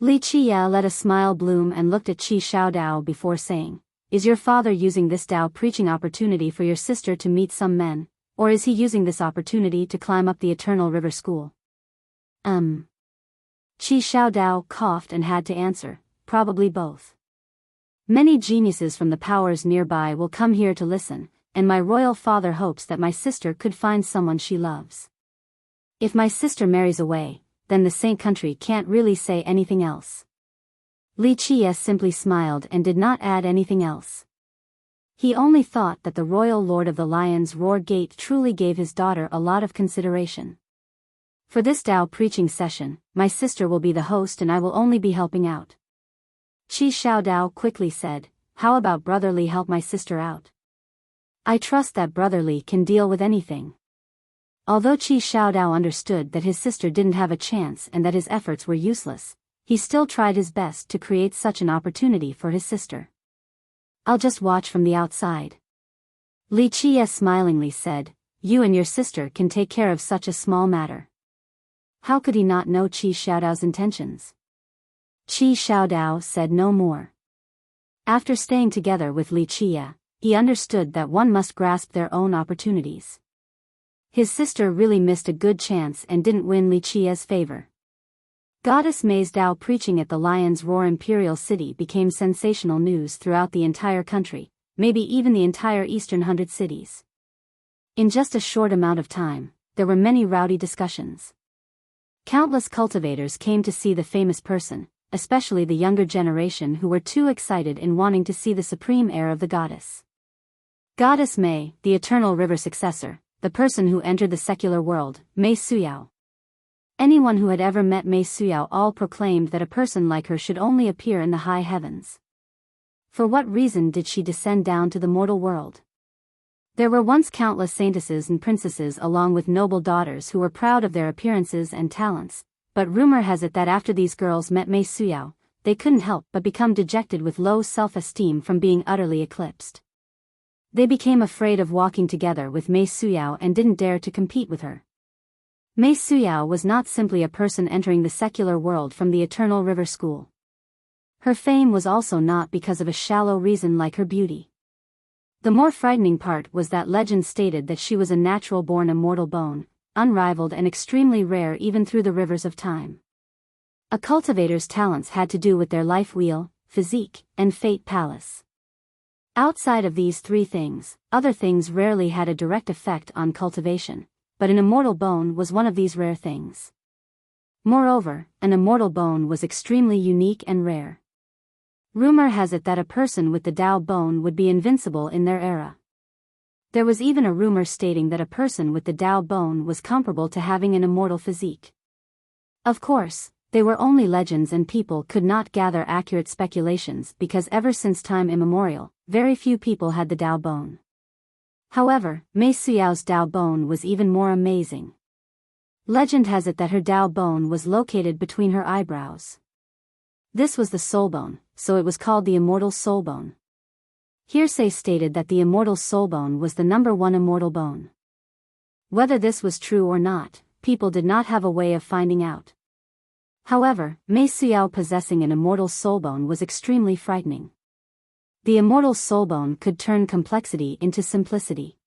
A: Li Qie let a smile bloom and looked at Qi Xiaodao before saying, is your father using this Tao preaching opportunity for your sister to meet some men, or is he using this opportunity to climb up the Eternal River School? Qi Xiaodao coughed and had to answer, probably both. Many geniuses from the powers nearby will come here to listen, and my royal father hopes that my sister could find someone she loves. If my sister marries away, then the Saint country can't really say anything else. Li Qie simply smiled and did not add anything else. He only thought that the royal lord of the Lion's Roar Gate truly gave his daughter a lot of consideration. For this Tao preaching session, my sister will be the host and I will only be helping out. Qi Xiaodao quickly said, how about Brotherly help my sister out? I trust that Brotherly can deal with anything. Although Qi Xiaodao understood that his sister didn't have a chance and that his efforts were useless, he still tried his best to create such an opportunity for his sister. I'll just watch from the outside. Li Qie smilingly said, you and your sister can take care of such a small matter. How could he not know Qi Xiaodao's intentions? Qi Xiaodao said no more. After staying together with Li Qie, he understood that one must grasp their own opportunities. His sister really missed a good chance and didn't win Li Qie's favor. Goddess Mei's Tao preaching at the Lion's Roar Imperial City became sensational news throughout the entire country, maybe even the entire Eastern 100 cities. In just a short amount of time, there were many rowdy discussions. Countless cultivators came to see the famous person, especially the younger generation who were too excited in wanting to see the supreme heir of the goddess. Goddess Mei, the Eternal River successor, the person who entered the secular world, Mei Suyao. Anyone who had ever met Mei Suyao all proclaimed that a person like her should only appear in the high heavens. For what reason did she descend down to the mortal world? There were once countless saintesses and princesses along with noble daughters who were proud of their appearances and talents, but rumor has it that after these girls met Mei Suyao, they couldn't help but become dejected with low self-esteem from being utterly eclipsed. They became afraid of walking together with Mei Suyao and didn't dare to compete with her. Mei Suyao was not simply a person entering the secular world from the Eternal River School. Her fame was also not because of a shallow reason like her beauty. The more frightening part was that legend stated that she was a natural-born immortal bone, unrivaled and extremely rare even through the rivers of time. A cultivator's talents had to do with their life wheel, physique, and fate palace. Outside of these three things, other things rarely had a direct effect on cultivation, but an immortal bone was one of these rare things. Moreover, an immortal bone was extremely unique and rare. Rumor has it that a person with the Dao bone would be invincible in their era. There was even a rumor stating that a person with the Dao bone was comparable to having an immortal physique. Of course, they were only legends and people could not gather accurate speculations because ever since time immemorial, very few people had the Dao bone. However, Mei Suyao's Dao bone was even more amazing. Legend has it that her Dao bone was located between her eyebrows. This was the soul bone, so it was called the immortal soul bone. Hearsay stated that the immortal soul bone was the #1 immortal bone. Whether this was true or not, people did not have a way of finding out. However, Mei Suyao possessing an immortal soul bone was extremely frightening. The immortal soul bone could turn complexity into simplicity.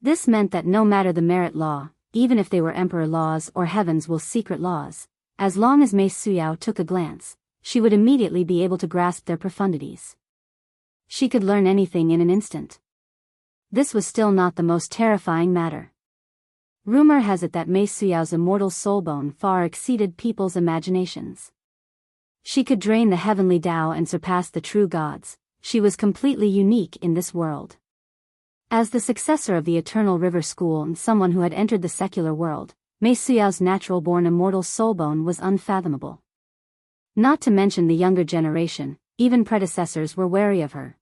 A: This meant that no matter the merit law, even if they were emperor laws or heaven's will secret laws, as long as Mei Suyao took a glance, she would immediately be able to grasp their profundities. She could learn anything in an instant. This was still not the most terrifying matter. Rumor has it that Mei Suyao's immortal soul bone far exceeded people's imaginations. She could drain the heavenly Tao and surpass the true gods. She was completely unique in this world. As the successor of the Eternal River School and someone who had entered the secular world, Mei Suyao's natural-born immortal soul bone was unfathomable. Not to mention the younger generation, even predecessors were wary of her.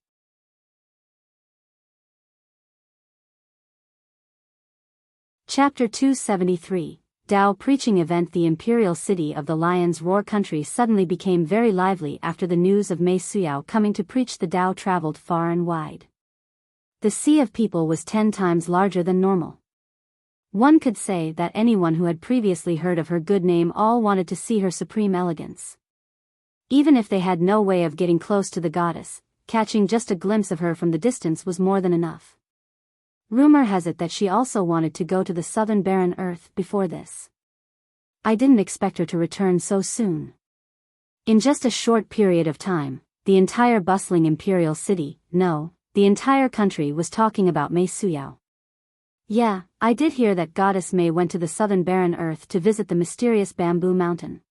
A: Chapter 273, Dao Preaching Event. The imperial city of the Lion's Roar country suddenly became very lively after the news of Mei Suyao coming to preach the Dao traveled far and wide. The sea of people was 10 times larger than normal. One could say that anyone who had previously heard of her good name all wanted to see her supreme elegance. Even if they had no way of getting close to the goddess, catching just a glimpse of her from the distance was more than enough. Rumor has it that she also wanted to go to the southern barren earth before this. I didn't expect her to return so soon. In just a short period of time, the entire bustling imperial city, no, the entire country was talking about Mei Suyao. Yeah, I did hear that Goddess Mei went to the southern barren earth to visit the mysterious bamboo mountain.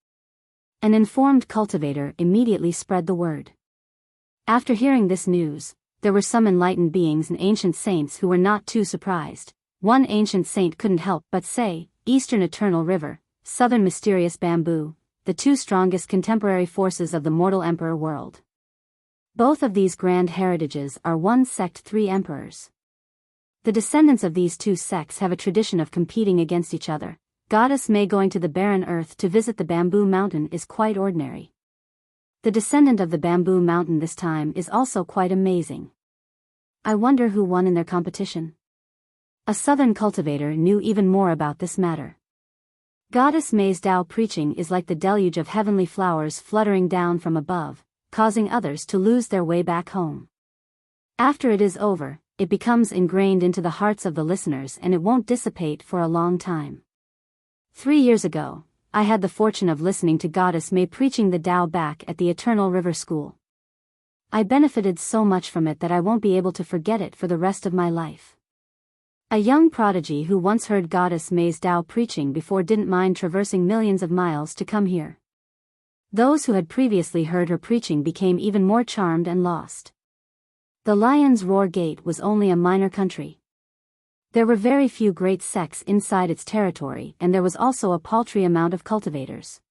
A: An informed cultivator immediately spread the word. After hearing this news, there were some enlightened beings and ancient saints who were not too surprised. One ancient saint couldn't help but say, Eastern Eternal River, Southern Mysterious Bamboo, the two strongest contemporary forces of the mortal emperor world. Both of these grand heritages are one sect, 3 emperors. The descendants of these two sects have a tradition of competing against each other. Goddess Mei going to the barren earth to visit the bamboo mountain is quite ordinary. The descendant of the bamboo mountain this time is also quite amazing. I wonder who won in their competition. A southern cultivator knew even more about this matter. Goddess Mei's Tao preaching is like the deluge of heavenly flowers fluttering down from above, causing others to lose their way back home. After it is over, it becomes ingrained into the hearts of the listeners and it won't dissipate for a long time. 3 years ago, I had the fortune of listening to Goddess Mei preaching the Tao back at the Eternal River School. I benefited so much from it that I won't be able to forget it for the rest of my life. A young prodigy who once heard Goddess Mei's Tao preaching before didn't mind traversing millions of miles to come here. Those who had previously heard her preaching became even more charmed and lost. The Lion's Roar Gate was only a minor country. There were very few great sects inside its territory and there was also a paltry amount of cultivators.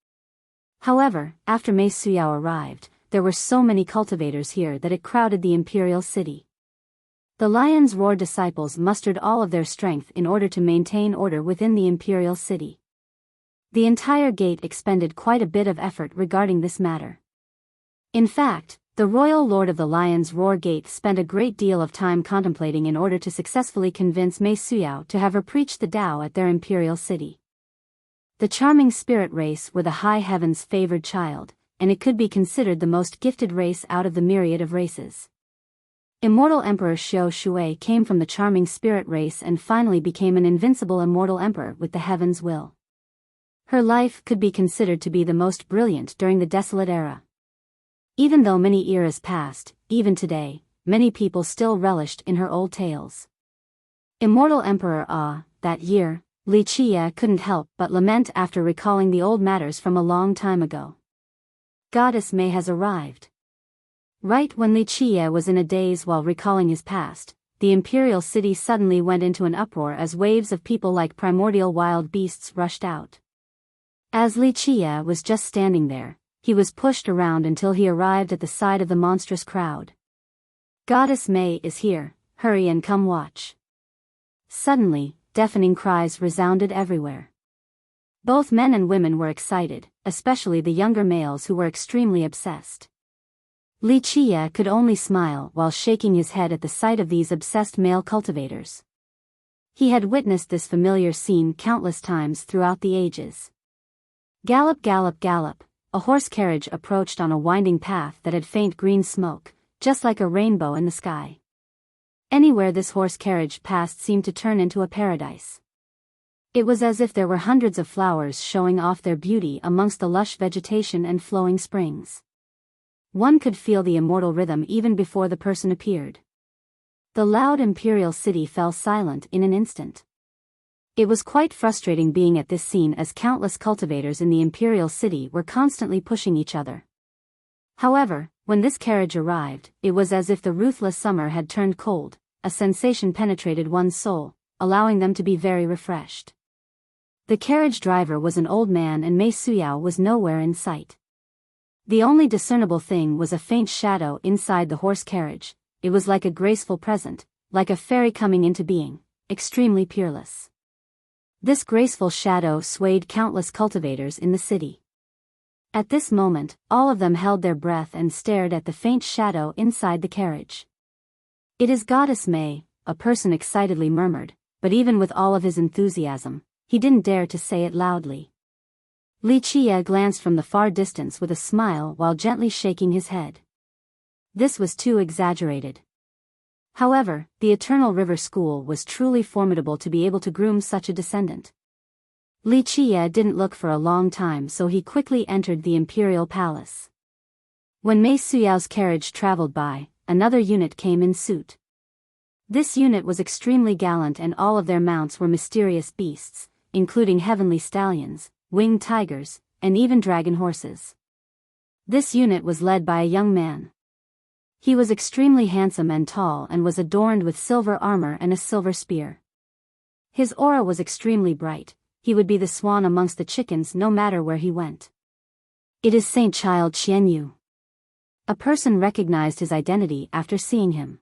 A: However, after Mei Suyao arrived, there were so many cultivators here that it crowded the imperial city. The Lion's Roar disciples mustered all of their strength in order to maintain order within the imperial city. The entire gate expended quite a bit of effort regarding this matter. In fact, the royal lord of the Lion's Roar Gate spent a great deal of time contemplating in order to successfully convince Mei Suyao to have her preach the Tao at their imperial city. The charming spirit race were the high heaven's favored child, and it could be considered the most gifted race out of the myriad of races. Immortal Emperor Xiao Shui came from the charming spirit race and finally became an invincible immortal emperor with the heaven's will. Her life could be considered to be the most brilliant during the desolate era. Even though many eras passed, even today, many people still relished in her old tales. Immortal Emperor that year, Li Qie couldn't help but lament after recalling the old matters from a long time ago. Goddess May has arrived. Right when Li Qie was in a daze while recalling his past, the imperial city suddenly went into an uproar as waves of people like primordial wild beasts rushed out. As Li Qie was just standing there, he was pushed around until he arrived at the side of the monstrous crowd. Goddess May is here, hurry and come watch. Suddenly, deafening cries resounded everywhere. Both men and women were excited, especially the younger males who were extremely obsessed. Li Qie could only smile while shaking his head at the sight of these obsessed male cultivators. He had witnessed this familiar scene countless times throughout the ages. Gallop, gallop, gallop, a horse carriage approached on a winding path that had faint green smoke, just like a rainbow in the sky. Anywhere this horse carriage passed seemed to turn into a paradise. It was as if there were hundreds of flowers showing off their beauty amongst the lush vegetation and flowing springs. One could feel the immortal rhythm even before the person appeared. The loud imperial city fell silent in an instant. It was quite frustrating being at this scene as countless cultivators in the imperial city were constantly pushing each other. However, when this carriage arrived, it was as if the ruthless summer had turned cold, a sensation penetrated one's soul, allowing them to be very refreshed. The carriage driver was an old man and Mei Suyao was nowhere in sight. The only discernible thing was a faint shadow inside the horse carriage. It was like a graceful present, like a fairy coming into being, extremely peerless. This graceful shadow swayed countless cultivators in the city. At this moment, all of them held their breath and stared at the faint shadow inside the carriage. "It is Goddess May," a person excitedly murmured, but even with all of his enthusiasm, he didn't dare to say it loudly. Li Qie glanced from the far distance with a smile while gently shaking his head. This was too exaggerated. However, the Eternal River School was truly formidable to be able to groom such a descendant. Li Qie didn't look for a long time, so he quickly entered the imperial palace. When Mei Suyao's carriage traveled by, another unit came in suit. This unit was extremely gallant and all of their mounts were mysterious beasts, including heavenly stallions, winged tigers, and even dragon horses. This unit was led by a young man. He was extremely handsome and tall and was adorned with silver armor and a silver spear. His aura was extremely bright. He would be the swan amongst the chickens no matter where he went. "It is Saint Child Qianyu." A person recognized his identity after seeing him.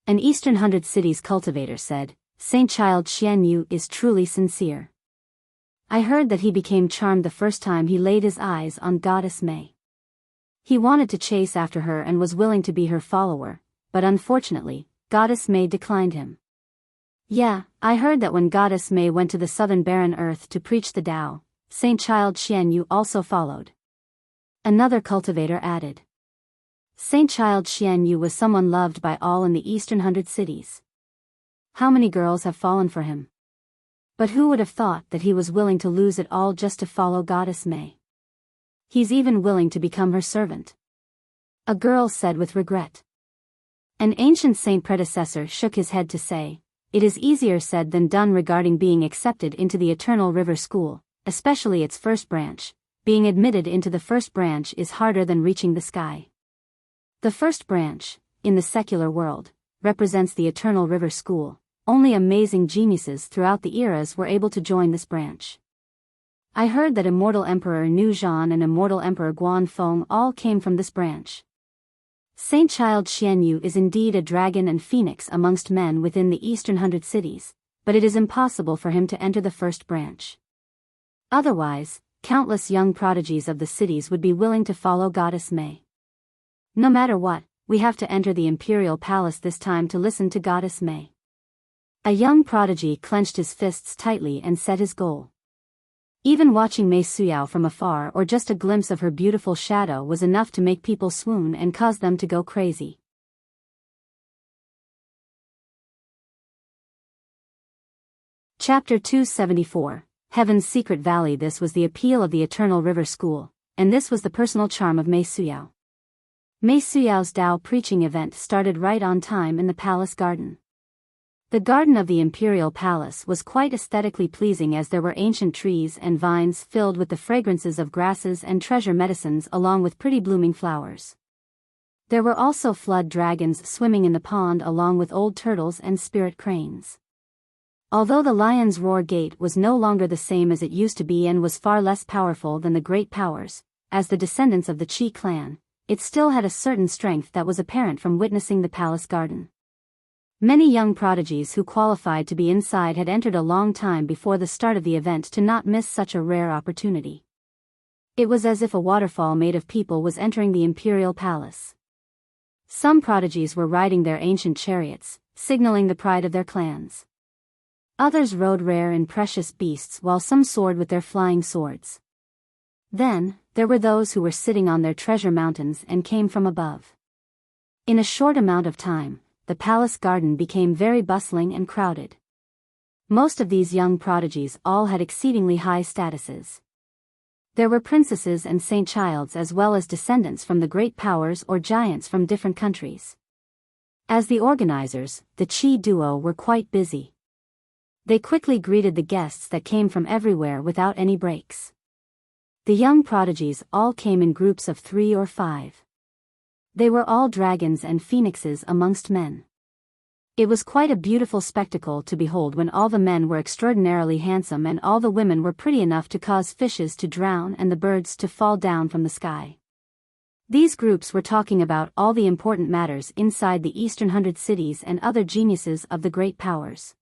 A: An Eastern Hundred Cities cultivator said, "Saint Child Qianyu is truly sincere. I heard that he became charmed the first time he laid his eyes on Goddess May. He wanted to chase after her and was willing to be her follower, but unfortunately, Goddess May declined him." "Yeah, I heard that when Goddess May went to the southern barren earth to preach the Tao, Saint Child Qianyu also followed." Another cultivator added. Saint Child Qianyu was someone loved by all in the Eastern Hundred Cities. How many girls have fallen for him? But who would have thought that he was willing to lose it all just to follow Goddess May? He's even willing to become her servant. A girl said with regret. An ancient saint predecessor shook his head to say, "It is easier said than done regarding being accepted into the Eternal River School, especially its first branch. Being admitted into the first branch is harder than reaching the sky." The first branch, in the secular world, represents the Eternal River School. Only amazing geniuses throughout the eras were able to join this branch. I heard that Immortal Emperor Nu Zhan and Immortal Emperor Guan Feng all came from this branch. Saint Child Qianyu is indeed a dragon and phoenix amongst men within the Eastern Hundred Cities, but it is impossible for him to enter the first branch. Otherwise, countless young prodigies of the cities would be willing to follow Goddess May. "No matter what, we have to enter the imperial palace this time to listen to Goddess May." A young prodigy clenched his fists tightly and set his goal. Even watching Mei Suyao from afar or just a glimpse of her beautiful shadow was enough to make people swoon and cause them to go crazy. Chapter 274, Heaven's Secret Valley. This was the appeal of the Eternal River School, and this was the personal charm of Mei Suyao. Mei Suyao's Tao preaching event started right on time in the palace garden. The garden of the imperial palace was quite aesthetically pleasing as there were ancient trees and vines filled with the fragrances of grasses and treasure medicines along with pretty blooming flowers. There were also flood dragons swimming in the pond along with old turtles and spirit cranes. Although the Lion's Roar Gate was no longer the same as it used to be and was far less powerful than the great powers, as the descendants of the Qi clan, it still had a certain strength that was apparent from witnessing the palace garden. Many young prodigies who qualified to be inside had entered a long time before the start of the event to not miss such a rare opportunity. It was as if a waterfall made of people was entering the imperial palace. Some prodigies were riding their ancient chariots, signaling the pride of their clans. Others rode rare and precious beasts while some soared with their flying swords. Then, there were those who were sitting on their treasure mountains and came from above. In a short amount of time, the palace garden became very bustling and crowded. Most of these young prodigies all had exceedingly high statuses. There were princesses and saint childs as well as descendants from the great powers or giants from different countries. As the organizers, the Qi duo were quite busy. They quickly greeted the guests that came from everywhere without any breaks. The young prodigies all came in groups of 3 or 5. They were all dragons and phoenixes amongst men. It was quite a beautiful spectacle to behold when all the men were extraordinarily handsome and all the women were pretty enough to cause fishes to drown and the birds to fall down from the sky. These groups were talking about all the important matters inside the Eastern 100 cities and other geniuses of the great powers.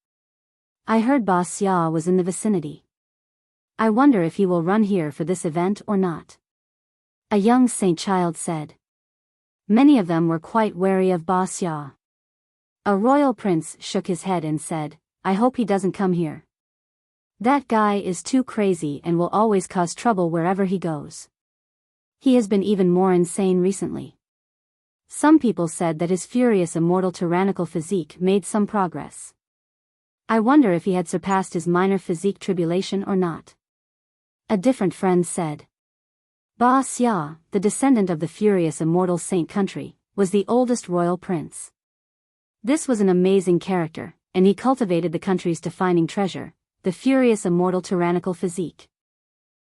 A: I heard Ba Xia was in the vicinity. I wonder if he will run here for this event or not. A young saint child said. Many of them were quite wary of Ba Xia. A royal prince shook his head and said, I hope he doesn't come here. That guy is too crazy and will always cause trouble wherever he goes. He has been even more insane recently. Some people said that his furious immortal tyrannical physique made some progress. I wonder if he had surpassed his minor physique tribulation or not. A different friend said. Ba Xia, the descendant of the furious immortal saint country, was the oldest royal prince. This was an amazing character, and he cultivated the country's defining treasure, the furious immortal tyrannical physique.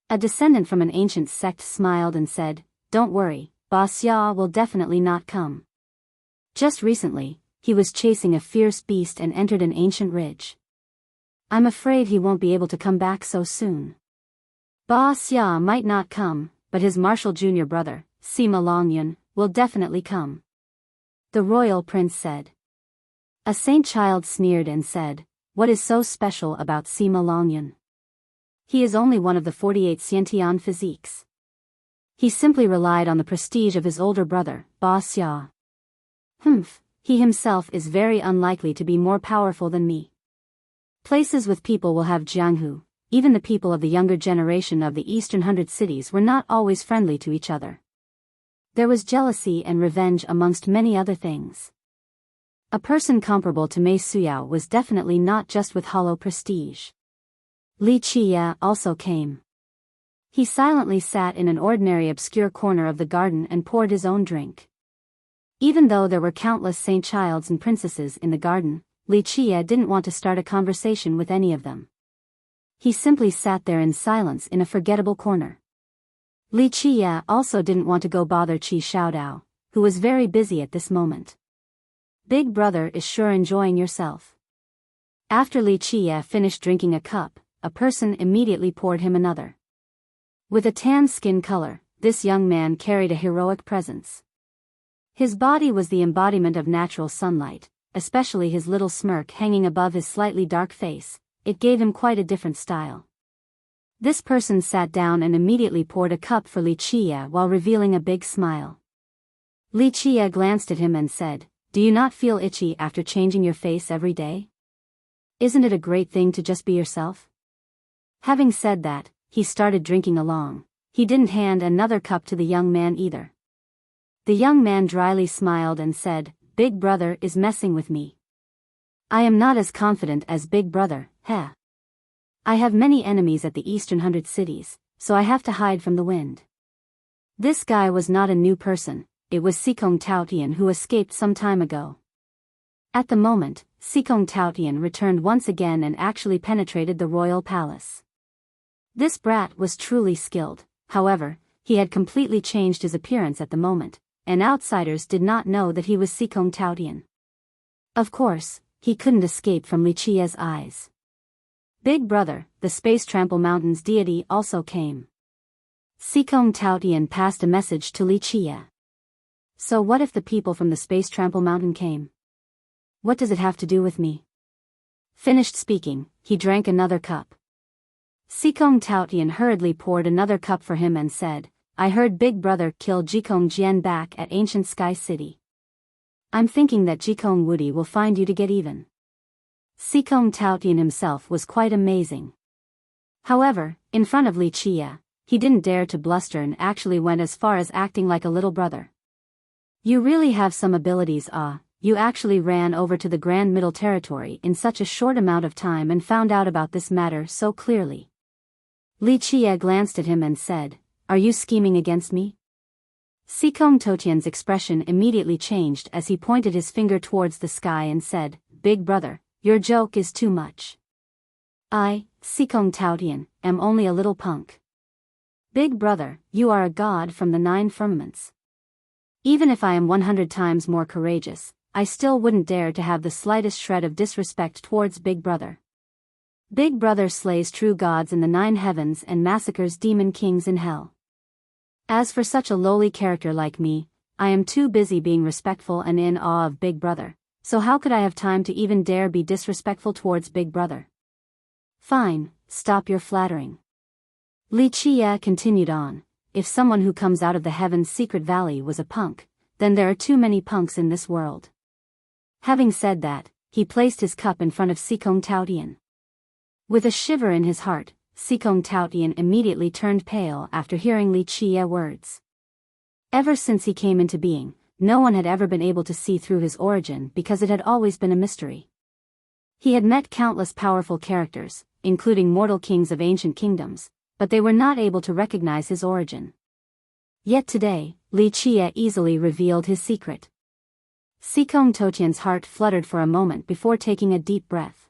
A: A descendant from an ancient sect smiled and said, Don't worry, Ba Xia will definitely not come. Just recently, he was chasing a fierce beast and entered an ancient ridge. I'm afraid he won't be able to come back so soon. Ba Xia might not come, but his martial junior brother, Sima Longyun, will definitely come. The royal prince said. A saint child sneered and said, What is so special about Sima Longyun? He is only one of the 48 Xiantian physiques. He simply relied on the prestige of his older brother, Ba Xia. He himself is very unlikely to be more powerful than me. Places with people will have jianghu. Even the people of the younger generation of the Eastern 100 cities were not always friendly to each other. There was jealousy and revenge amongst many other things. A person comparable to Mei Suyao was definitely not just with hollow prestige. Li Qiya also came. He silently sat in an ordinary obscure corner of the garden and poured his own drink. Even though there were countless saint childs and princesses in the garden, Li Qiya didn't want to start a conversation with any of them. He simply sat there in silence in a forgettable corner. Li Qiya also didn't want to go bother Qi Xiaodao, who was very busy at this moment. Big brother is sure enjoying yourself. After Li Qiya finished drinking a cup, a person immediately poured him another. With a tan skin color, this young man carried a heroic presence. His body was the embodiment of natural sunlight, especially his little smirk hanging above his slightly dark face. It gave him quite a different style. This person sat down and immediately poured a cup for Li Qiya while revealing a big smile. Li Qiya glanced at him and said, Do you not feel itchy after changing your face every day? Isn't it a great thing to just be yourself? Having said that, he started drinking along. He didn't hand another cup to the young man either. The young man dryly smiled and said, "Big brother is messing with me. I am not as confident as Big brother, heh. I have many enemies at the eastern 100 cities, so I have to hide from the wind." This guy was not a new person, it was Sikong Taotian who escaped some time ago. At the moment, Sikong Taotian returned once again and actually penetrated the royal palace. This brat was truly skilled, however, he had completely changed his appearance at the moment, and outsiders did not know that he was Sikong Taotian. Of course, he couldn't escape from Li Qia's eyes. Big Brother, the Space Trample Mountain's deity, also came. Sikong Taotian passed a message to Li Qia. "So what if the people from the Space Trample Mountain came? What does it have to do with me?" Finished speaking, he drank another cup. Sikong Taotian hurriedly poured another cup for him and said, "I heard Big Brother kill Jikong Jian back at Ancient Sky City. I'm thinking that Jikong Woody will find you to get even." Sikong Taotian himself was quite amazing. However, in front of Li Qia, he didn't dare to bluster and actually went as far as acting like a little brother. "You really have some abilities, you actually ran over to the Grand Middle Territory in such a short amount of time and found out about this matter so clearly." Li Qia glanced at him and said, "Are you scheming against me?" Sikong Taotian's expression immediately changed as he pointed his finger towards the sky and said, "Big brother, your joke is too much. I, Sikong Taotian, am only a little punk. Big brother, you are a god from the 9 firmaments. Even if I am 100 times more courageous, I still wouldn't dare to have the slightest shred of disrespect towards Big brother. Big brother slays true gods in the 9 heavens and massacres demon kings in hell. As for such a lowly character like me, I am too busy being respectful and in awe of Big brother, so how could I have time to even dare be disrespectful towards Big brother?" "Fine, stop your flattering." Li Qia continued on, "If someone who comes out of the Heaven's Secret Valley was a punk, then there are too many punks in this world." Having said that, he placed his cup in front of Sikong Taotian. With a shiver in his heart, Sikong Taotian immediately turned pale after hearing Li Qia words. Ever since he came into being, no one had ever been able to see through his origin because it had always been a mystery. He had met countless powerful characters, including mortal kings of ancient kingdoms, but they were not able to recognize his origin. Yet today, Li Qia easily revealed his secret. Sikong Taotian's heart fluttered for a moment before taking a deep breath.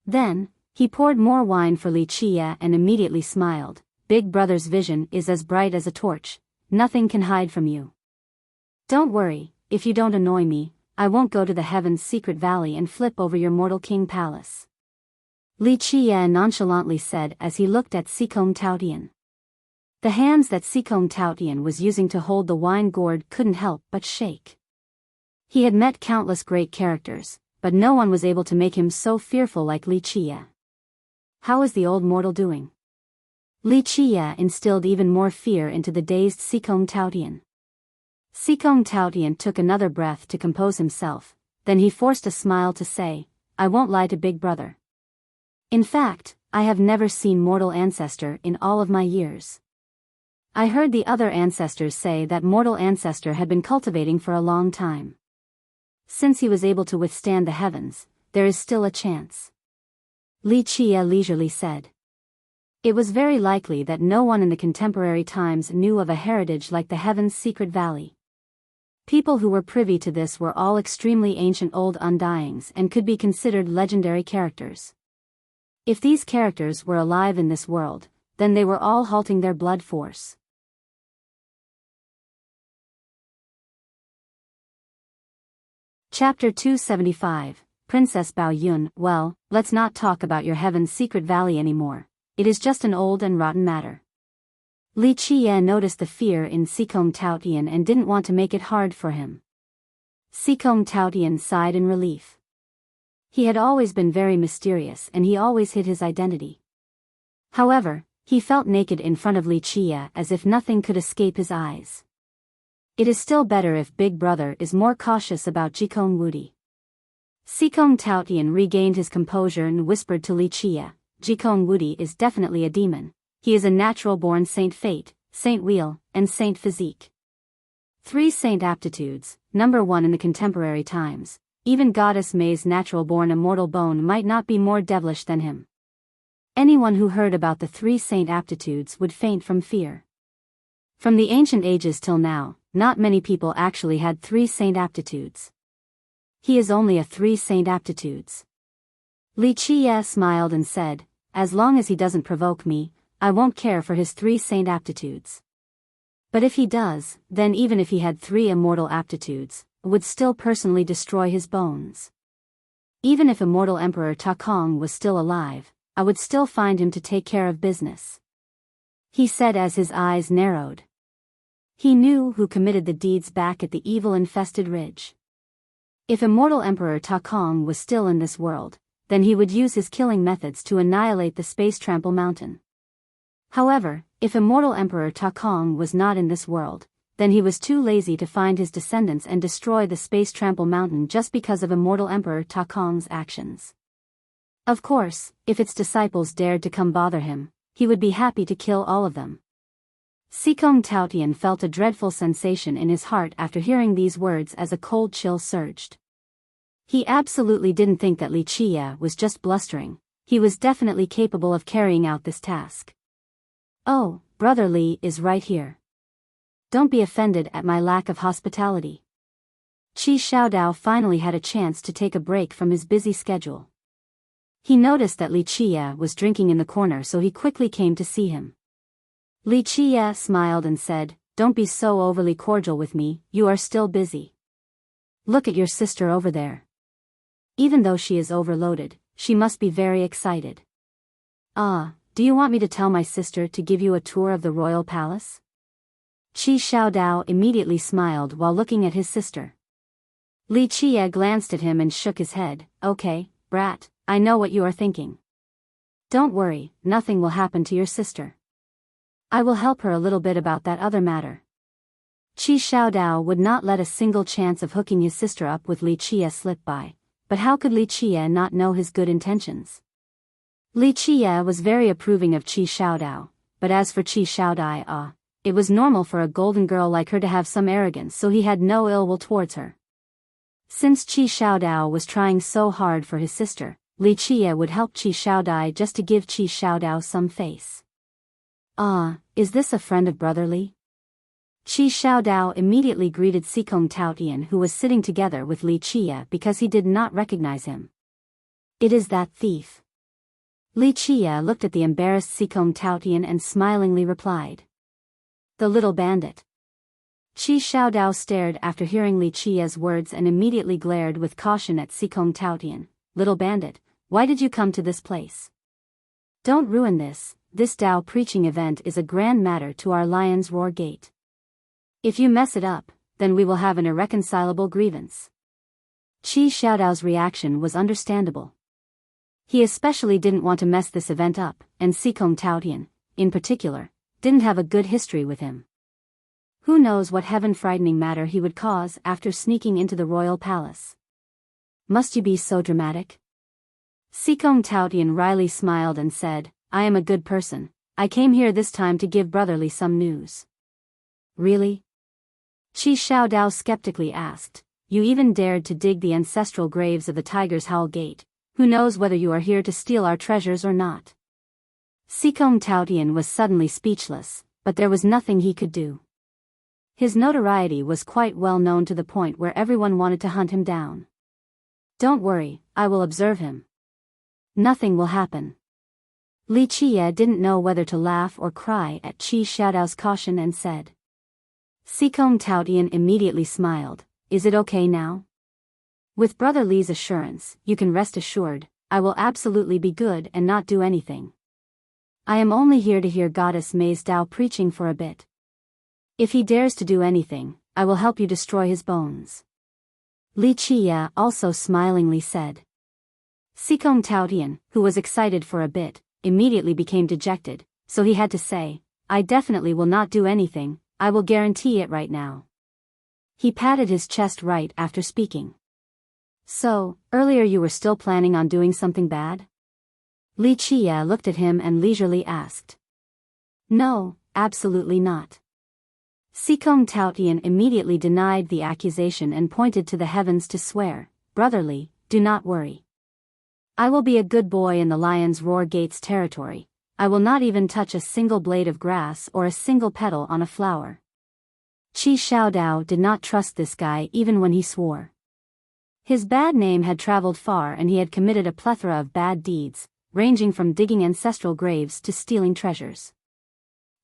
A: Then, he poured more wine for Li Qia and immediately smiled. "Big brother's vision is as bright as a torch, nothing can hide from you. Don't worry, if you don't annoy me, I won't go to the Heaven's Secret Valley and flip over your mortal king palace," Li Qia nonchalantly said as he looked at Sikong Taotian. The hands that Sikong Taotian was using to hold the wine gourd couldn't help but shake. He had met countless great characters, but no one was able to make him so fearful like Li Qia. "How is the old mortal doing?" Li Qia instilled even more fear into the dazed Sikong Taotian. Sikong Taotian took another breath to compose himself, then he forced a smile to say, "I won't lie to Big brother. In fact, I have never seen mortal ancestor in all of my years. I heard the other ancestors say that mortal ancestor had been cultivating for a long time. Since he was able to withstand the heavens, there is still a chance," Li Qia leisurely said. It was very likely that no one in the contemporary times knew of a heritage like the Heaven's Secret Valley. People who were privy to this were all extremely ancient old undyings and could be considered legendary characters. If these characters were alive in this world, then they were all halting their blood force. Chapter 275, Princess Bao Yun. "Well, let's not talk about your Heaven's Secret Valley anymore. It is just an old and rotten matter." Li Qia noticed the fear in Sikong Taotian and didn't want to make it hard for him. Sikong Taotian sighed in relief. He had always been very mysterious and he always hid his identity. However, he felt naked in front of Li Qia as if nothing could escape his eyes. It is still better if Big brother is more cautious about Jikong Woody. Sikong Taotian regained his composure and whispered to Li Qia, "Jikong Woody is definitely a demon, he is a natural-born Saint Fate, Saint Wheel, and Saint Physique. 3 Saint aptitudes, number 1 in the contemporary times. Even Goddess May's natural-born immortal bone might not be more devilish than him. Anyone who heard about the 3 Saint aptitudes would faint from fear. From the ancient ages till now, not many people actually had 3 Saint aptitudes. He is only a 3 Saint aptitudes. Li Qie smiled and said, as long as he doesn't provoke me, I won't care for his 3 Saint aptitudes. But if he does, then even if he had 3 immortal aptitudes, would still personally destroy his bones. Even if immortal Emperor Ta Kong was still alive, I would still find him to take care of business. He said as his eyes narrowed. He knew who committed the deeds back at the evil-infested ridge. If immortal Emperor Ta Kong was still in this world, then he would use his killing methods to annihilate the Space Trample Mountain. However, if immortal Emperor Ta Kong was not in this world, then he was too lazy to find his descendants and destroy the Space Trample Mountain just because of immortal Emperor Ta Kong's actions. Of course, if its disciples dared to come bother him, he would be happy to kill all of them. Sikong Taotian felt a dreadful sensation in his heart after hearing these words as a cold chill surged. He absolutely didn't think that Li Qie was just blustering. He was definitely capable of carrying out this task. Oh, Brother Li is right here. Don't be offended at my lack of hospitality. Qi Xiaodao finally had a chance to take a break from his busy schedule. He noticed that Li Qie was drinking in the corner, so he quickly came to see him. Li Qie smiled and said, don't be so overly cordial with me, you are still busy. Look at your sister over there. Even though she is overloaded, she must be very excited. Ah, do you want me to tell my sister to give you a tour of the royal palace? Qi Xiaodao immediately smiled while looking at his sister. Li Qie glanced at him and shook his head. Okay, brat, I know what you are thinking. Don't worry, nothing will happen to your sister. I will help her a little bit about that other matter. Qi Xiaodao would not let a single chance of hooking his sister up with Li Qie slip by, but how could Li Qie not know his good intentions? Li Qie was very approving of Qi Xiaodao, but as for Qi Xiaodai, it was normal for a golden girl like her to have some arrogance, so he had no ill will towards her. Since Qi Xiaodao was trying so hard for his sister, Li Qie would help Qi Xiaodai just to give Qi Xiaodao some face. Is this a friend of Brother Li? Qi Xiaodao immediately greeted Sikong Taotian, who was sitting together with Li Qie, because he did not recognize him. It is that thief. Li Qie looked at the embarrassed Sikong Taotian and smilingly replied. The little bandit. Qi Xiaodao stared after hearing Li Qie's words and immediately glared with caution at Sikong Taotian. Little bandit, why did you come to this place? Don't ruin this. This Dao preaching event is a grand matter to our Lion's Roar Gate. If you mess it up, then we will have an irreconcilable grievance. Qi Xiaodao's reaction was understandable. He especially didn't want to mess this event up, and Sikong Taotian, in particular, didn't have a good history with him. Who knows what heaven-frightening matter he would cause after sneaking into the royal palace. Must you be so dramatic? Sikong Taotian wryly smiled and said, I am a good person. I came here this time to give Brotherly some news. Really? Qi Xiaodao skeptically asked. You even dared to dig the ancestral graves of the Tiger's Howl Gate. Who knows whether you are here to steal our treasures or not? Sikong Taotian was suddenly speechless, but there was nothing he could do. His notoriety was quite well known to the point where everyone wanted to hunt him down. Don't worry, I will observe him. Nothing will happen. Li Qie didn't know whether to laugh or cry at Qi Xiaodao's caution and said. Sikong Taotian immediately smiled. Is it okay now? With Brother Li's assurance, you can rest assured, I will absolutely be good and not do anything. I am only here to hear Goddess May's Dao preaching for a bit. If he dares to do anything, I will help you destroy his bones. Li Qie also smilingly said. Sikong Taotian, who was excited for a bit, immediately became dejected, so he had to say, I definitely will not do anything, I will guarantee it right now. He patted his chest right after speaking. So, earlier you were still planning on doing something bad? Li Qie looked at him and leisurely asked. No, absolutely not. Sikong Taotian immediately denied the accusation and pointed to the heavens to swear, "Brotherly, do not worry. I will be a good boy in the Lion's Roar Gates territory. I will not even touch a single blade of grass or a single petal on a flower." Qi Xiaodao did not trust this guy even when he swore. His bad name had traveled far and he had committed a plethora of bad deeds, ranging from digging ancestral graves to stealing treasures.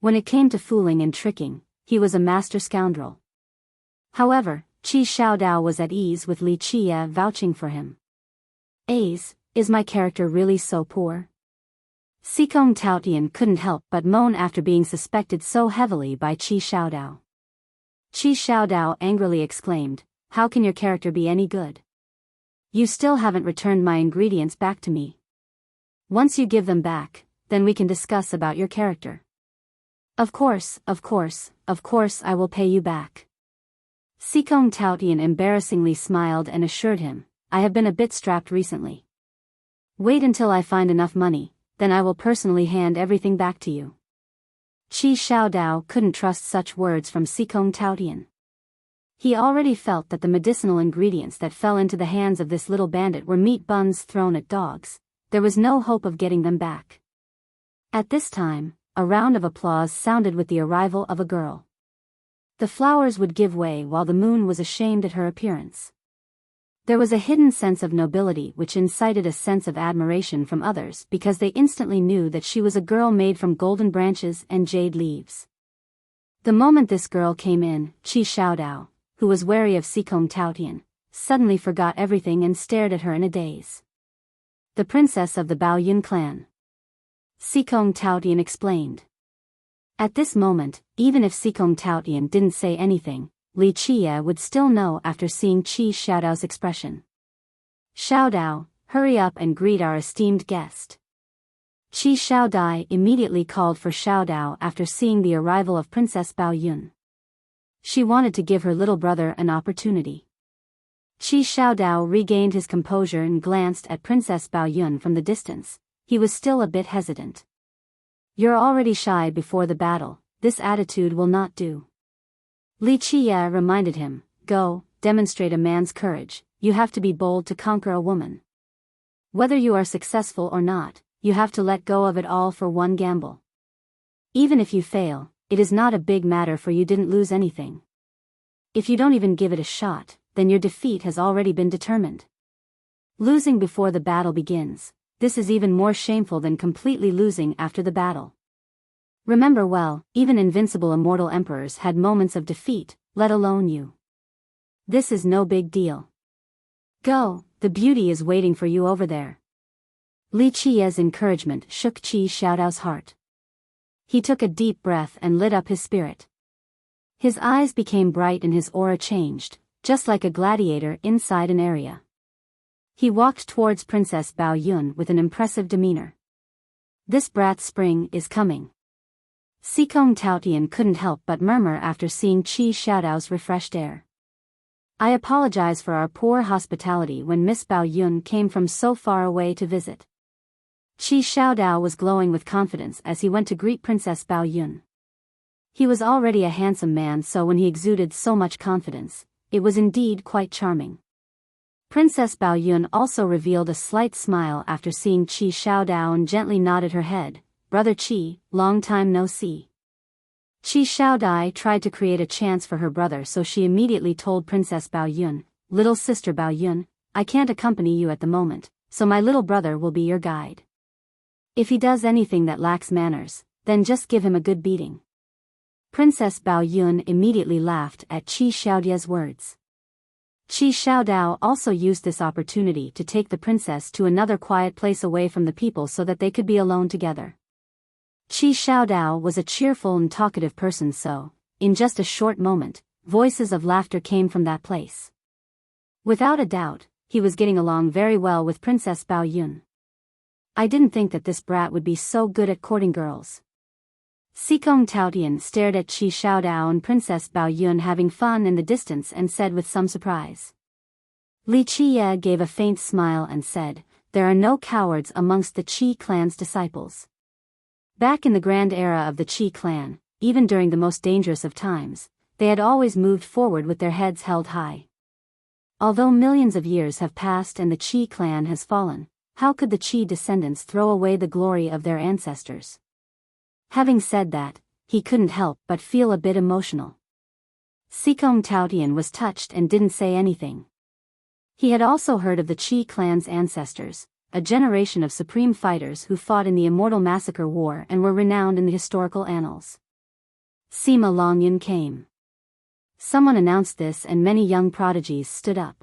A: When it came to fooling and tricking, he was a master scoundrel. However, Qi Xiaodao was at ease with Li Qie vouching for him. Is my character really so poor? Sikong Taotian couldn't help but moan after being suspected so heavily by Qi Xiaodao. Qi Xiaodao angrily exclaimed, "How can your character be any good? You still haven't returned my ingredients back to me. Once you give them back, then we can discuss about your character." Of course I will pay you back." Sikong Taotian embarrassingly smiled and assured him, "I have been a bit strapped recently. Wait until I find enough money, then I will personally hand everything back to you." Qi Xiaodao couldn't trust such words from Sikong Taotian. He already felt that the medicinal ingredients that fell into the hands of this little bandit were meat buns thrown at dogs. There was no hope of getting them back. At this time, a round of applause sounded with the arrival of a girl. The flowers would give way while the moon was ashamed at her appearance. There was a hidden sense of nobility which incited a sense of admiration from others because they instantly knew that she was a girl made from golden branches and jade leaves. The moment this girl came in, Qi Xiaodao, who was wary of Sikong Taotian, suddenly forgot everything and stared at her in a daze. "The princess of the Baoyun clan," Sikong Taotian explained. At this moment, even if Sikong Taotian didn't say anything, Li Qie would still know after seeing Qi Xiaodao's expression. "Xiaodao, hurry up and greet our esteemed guest." Qi Xiaodai immediately called for Xiaodao after seeing the arrival of Princess Baoyun. She wanted to give her little brother an opportunity. Qi Xiaodao regained his composure and glanced at Princess Baoyun from the distance. He was still a bit hesitant. "You're already shy before the battle, this attitude will not do." Li Qie reminded him, "Go, demonstrate a man's courage, you have to be bold to conquer a woman. Whether you are successful or not, you have to let go of it all for one gamble. Even if you fail, it is not a big matter for you didn't lose anything. If you don't even give it a shot, then your defeat has already been determined. Losing before the battle begins, this is even more shameful than completely losing after the battle. Remember well, even invincible immortal emperors had moments of defeat, let alone you. This is no big deal. Go, the beauty is waiting for you over there." Li Qie's encouragement shook Qi Xiaodao's heart. He took a deep breath and lit up his spirit. His eyes became bright and his aura changed, just like a gladiator inside an area. He walked towards Princess Baoyun with an impressive demeanor. "This brat's spring is coming." Sikong Taotian couldn't help but murmur after seeing Qi Xiaodao's refreshed air. "I apologize for our poor hospitality when Miss Baoyun came from so far away to visit." Qi Xiaodao was glowing with confidence as he went to greet Princess Baoyun. He was already a handsome man, so when he exuded so much confidence, it was indeed quite charming. Princess Baoyun also revealed a slight smile after seeing Qi Xiaodao and gently nodded her head. "Brother Qi, long time no see." Qi Xiaodai tried to create a chance for her brother, so she immediately told Princess Baoyun, "Little sister Baoyun, I can't accompany you at the moment, so my little brother will be your guide. If he does anything that lacks manners, then just give him a good beating." Princess Baoyun immediately laughed at Qi Xiaodai's words. Qi Xiaodao also used this opportunity to take the princess to another quiet place away from the people so that they could be alone together. Qi Xiaodao was a cheerful and talkative person, so, in just a short moment, voices of laughter came from that place. Without a doubt, he was getting along very well with Princess Baoyun. "I didn't think that this brat would be so good at courting girls." Sikong Taotian stared at Qi Xiaodao and Princess Baoyun having fun in the distance and said with some surprise. Li Qie gave a faint smile and said, "There are no cowards amongst the Qi clan's disciples." Back in the grand era of the Qi clan, even during the most dangerous of times, they had always moved forward with their heads held high. Although millions of years have passed and the Qi clan has fallen, how could the Qi descendants throw away the glory of their ancestors? Having said that, he couldn't help but feel a bit emotional. Sikong Taotian was touched and didn't say anything. He had also heard of the Qi clan's ancestors, a generation of supreme fighters who fought in the Immortal Massacre War and were renowned in the historical annals. Sima Longyun came. Someone announced this and many young prodigies stood up.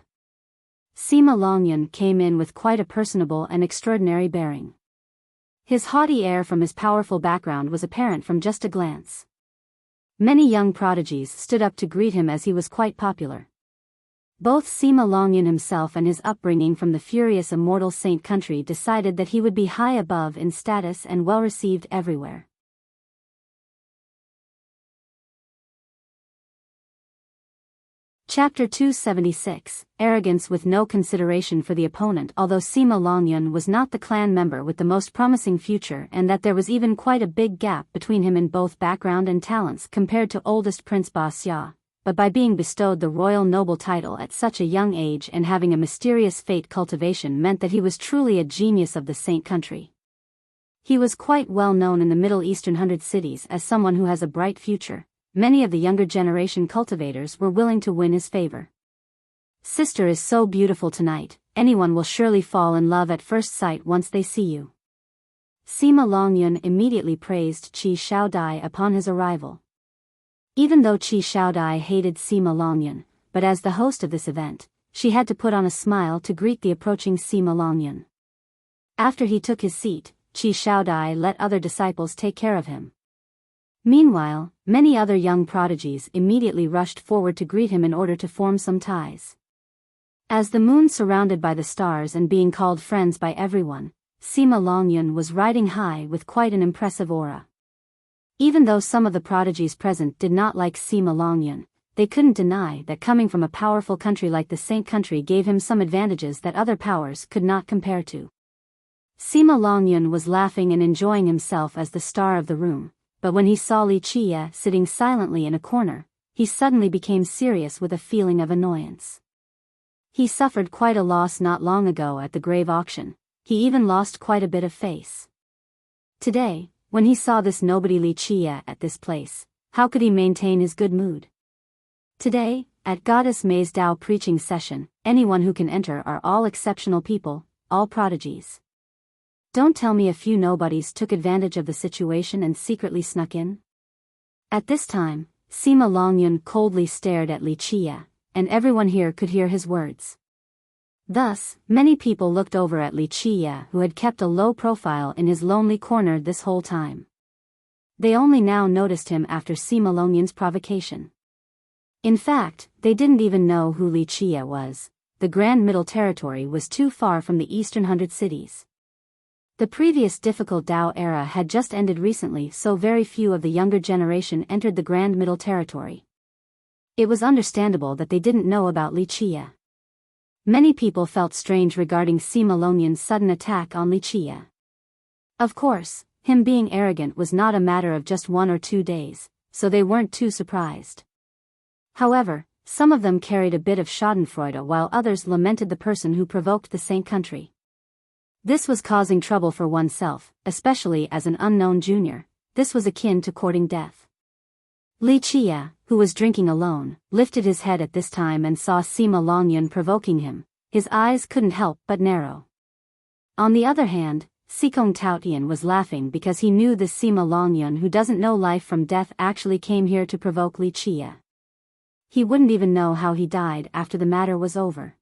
A: Sima Longyun came in with quite a personable and extraordinary bearing. His haughty air from his powerful background was apparent from just a glance. Many young prodigies stood up to greet him as he was quite popular. Both Sima Longyun himself and his upbringing from the furious immortal saint country decided that he would be high above in status and well received everywhere. Chapter 276, Arrogance with no consideration for the opponent. Although Sima Longyun was not the clan member with the most promising future and that there was even quite a big gap between him in both background and talents compared to oldest Prince Ba Xia, but by being bestowed the royal noble title at such a young age and having a mysterious fate cultivation meant that he was truly a genius of the saint country. He was quite well known in the Middle Eastern 100 cities as someone who has a bright future. Many of the younger generation cultivators were willing to win his favor. Sister is so beautiful tonight, anyone will surely fall in love at first sight once they see you. Sima Longyun immediately praised Qi Shaodai upon his arrival. Even though Qi Shaodai hated Sima Longyun, but as the host of this event, she had to put on a smile to greet the approaching Sima Longyun. After he took his seat, Qi Shaodai let other disciples take care of him. Meanwhile, many other young prodigies immediately rushed forward to greet him in order to form some ties. As the moon surrounded by the stars and being called friends by everyone, Sima Longyun was riding high with quite an impressive aura. Even though some of the prodigies present did not like Sima Longyun, they couldn't deny that coming from a powerful country like the Saint country gave him some advantages that other powers could not compare to. Sima Longyun was laughing and enjoying himself as the star of the room. But when he saw Li Qie sitting silently in a corner, he suddenly became serious with a feeling of annoyance. He suffered quite a loss not long ago at the grave auction. He even lost quite a bit of face. Today, when he saw this nobody Li Qie at this place, how could he maintain his good mood? Today, at Goddess May's Tao preaching session, anyone who can enter are all exceptional people, all prodigies. Don't tell me a few nobodies took advantage of the situation and secretly snuck in? At this time, Sima Longyun coldly stared at Li Qie, and everyone here could hear his words. Thus, many people looked over at Li Qie who had kept a low profile in his lonely corner this whole time. They only now noticed him after Sima Longyun's provocation. In fact, they didn't even know who Li Qie was. The Grand Middle Territory was too far from the Eastern 100 cities. The previous difficult Tao era had just ended recently, so very few of the younger generation entered the Grand Middle Territory. It was understandable that they didn't know about Li Qie. Many people felt strange regarding Sima Longyun's sudden attack on Li Qie. Of course, him being arrogant was not a matter of just 1 or 2 days, so they weren't too surprised. However, some of them carried a bit of schadenfreude while others lamented the person who provoked the Saint country. This was causing trouble for oneself, especially as an unknown junior. This was akin to courting death. Li Qie, who was drinking alone, lifted his head at this time and saw Sima Longyun provoking him. His eyes couldn't help but narrow. On the other hand, Sikong Taotian was laughing because he knew this Sima Longyun who doesn't know life from death actually came here to provoke Li Qie. He wouldn't even know how he died after the matter was over.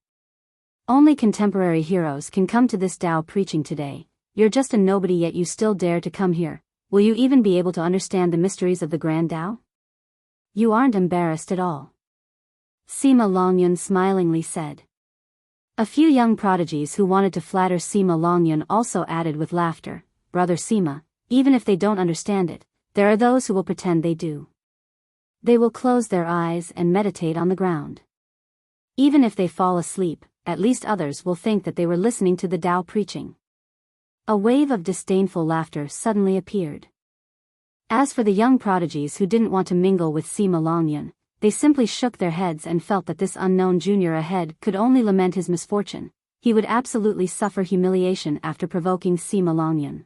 A: Only contemporary heroes can come to this Tao preaching today. You're just a nobody yet you still dare to come here. Will you even be able to understand the mysteries of the Grand Tao? You aren't embarrassed at all. Sima Longyun smilingly said. A few young prodigies who wanted to flatter Sima Longyun also added with laughter, Brother Sima, even if they don't understand it, there are those who will pretend they do. They will close their eyes and meditate on the ground. Even if they fall asleep, at least others will think that they were listening to the Tao preaching. A wave of disdainful laughter suddenly appeared. As for the young prodigies who didn't want to mingle with Sima Longyun, they simply shook their heads and felt that this unknown junior ahead could only lament his misfortune. He would absolutely suffer humiliation after provoking Sima Longyun.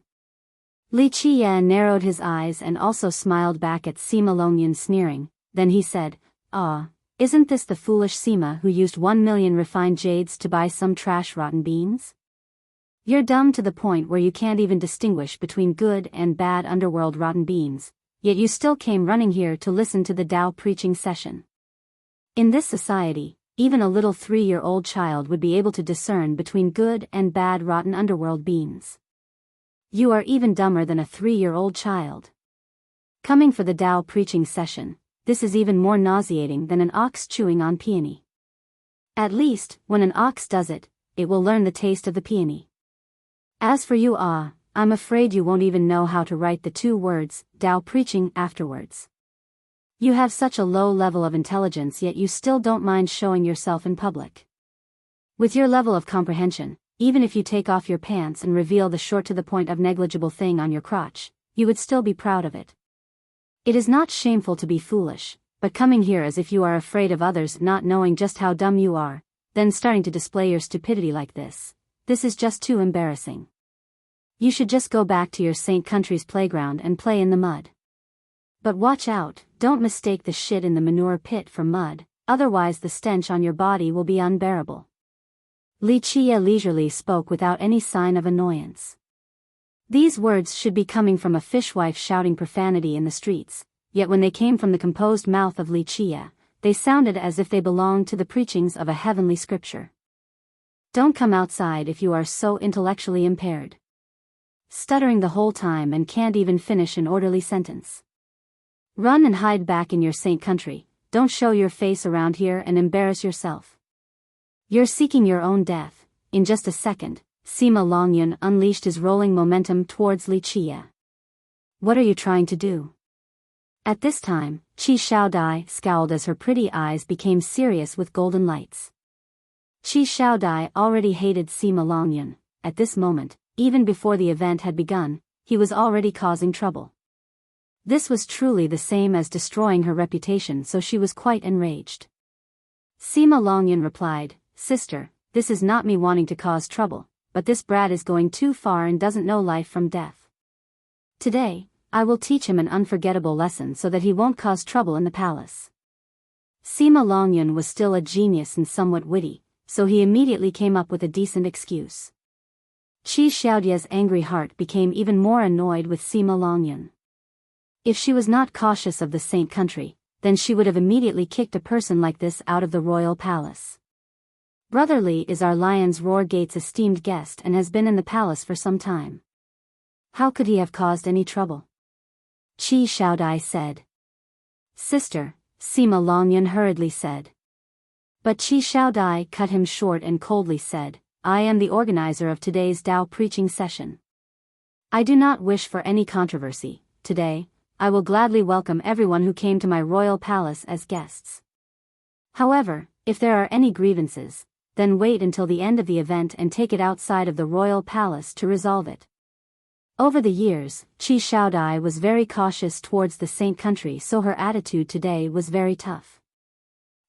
A: Li Qiye narrowed his eyes and also smiled back at Sima Longyun, sneering. Then he said, "Ah, isn't this the foolish Sima who used 1,000,000 refined jades to buy some trash rotten beans? You're dumb to the point where you can't even distinguish between good and bad underworld rotten beans, yet you still came running here to listen to the Tao preaching session. In this society, even a little 3-year-old child would be able to discern between good and bad rotten underworld beans. You are even dumber than a 3-year-old child. Coming for the Tao preaching session, this is even more nauseating than an ox chewing on peony. At least, when an ox does it, it will learn the taste of the peony. As for you, I'm afraid you won't even know how to write the 2 words, Tao preaching, afterwards. You have such a low level of intelligence, yet you still don't mind showing yourself in public. With your level of comprehension, even if you take off your pants and reveal the short to the point of negligible thing on your crotch, you would still be proud of it. It is not shameful to be foolish, but coming here as if you are afraid of others not knowing just how dumb you are, then starting to display your stupidity like this is just too embarrassing. You should just go back to your Saint country's playground and play in the mud. But watch out, don't mistake the shit in the manure pit for mud, otherwise the stench on your body will be unbearable." Li Qiye leisurely spoke without any sign of annoyance. These words should be coming from a fishwife shouting profanity in the streets, yet when they came from the composed mouth of Li Qiye, they sounded as if they belonged to the preachings of a heavenly scripture. Don't come outside if you are so intellectually impaired. Stuttering the whole time and can't even finish an orderly sentence. Run and hide back in your Saint country, don't show your face around here and embarrass yourself. You're seeking your own death. In just a second, Sima Longyun unleashed his rolling momentum towards Li Qiye. What are you trying to do? At this time, Qi Xiaodai scowled as her pretty eyes became serious with golden lights. Qi Xiaodai already hated Sima Longyun. At this moment, even before the event had begun, he was already causing trouble. This was truly the same as destroying her reputation, so she was quite enraged. Sima Longyun replied, "Sister, this is not me wanting to cause trouble, but this brat is going too far and doesn't know life from death. Today, I will teach him an unforgettable lesson so that he won't cause trouble in the palace." Sima Longyun was still a genius and somewhat witty, so he immediately came up with a decent excuse. Qi Xiaodia's angry heart became even more annoyed with Sima Longyun. If she was not cautious of the Saint country, then she would have immediately kicked a person like this out of the royal palace. Brother Li is our Lion's Roar Gate's esteemed guest and has been in the palace for some time. How could he have caused any trouble? Qi Xiaodai said. "Sister," Sima Longyun hurriedly said. But Qi Xiaodai cut him short and coldly said, "I am the organizer of today's Tao preaching session. I do not wish for any controversy. Today, I will gladly welcome everyone who came to my royal palace as guests. However, if there are any grievances, then wait until the end of the event and take it outside of the royal palace to resolve it." Over the years, Qi Xiaodai was very cautious towards the Saint country, so her attitude today was very tough.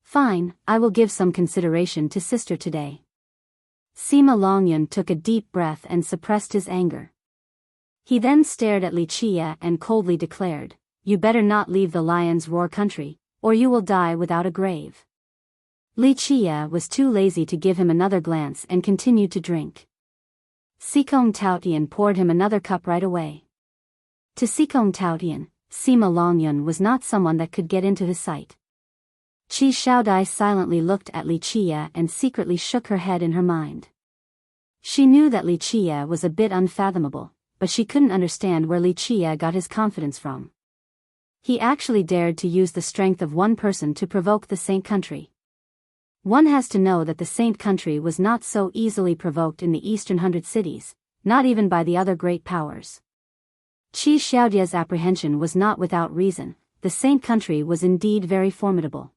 A: "Fine, I will give some consideration to sister today." Sima Longyun took a deep breath and suppressed his anger. He then stared at Li Qiye and coldly declared, "You better not leave the Lion's Roar country, or you will die without a grave." Li Qiye was too lazy to give him another glance and continued to drink. Sikong Taotian poured him another cup right away. To Sikong Taotian, Sima Longyun was not someone that could get into his sight. Qi Xiaodai silently looked at Li Qiye and secretly shook her head in her mind. She knew that Li Qiye was a bit unfathomable, but she couldn't understand where Li Qiye got his confidence from. He actually dared to use the strength of one person to provoke the Saint country. One has to know that the Saint country was not so easily provoked in the Eastern 100 cities, not even by the other great powers. Qi Xiaodia's apprehension was not without reason. The Saint country was indeed very formidable.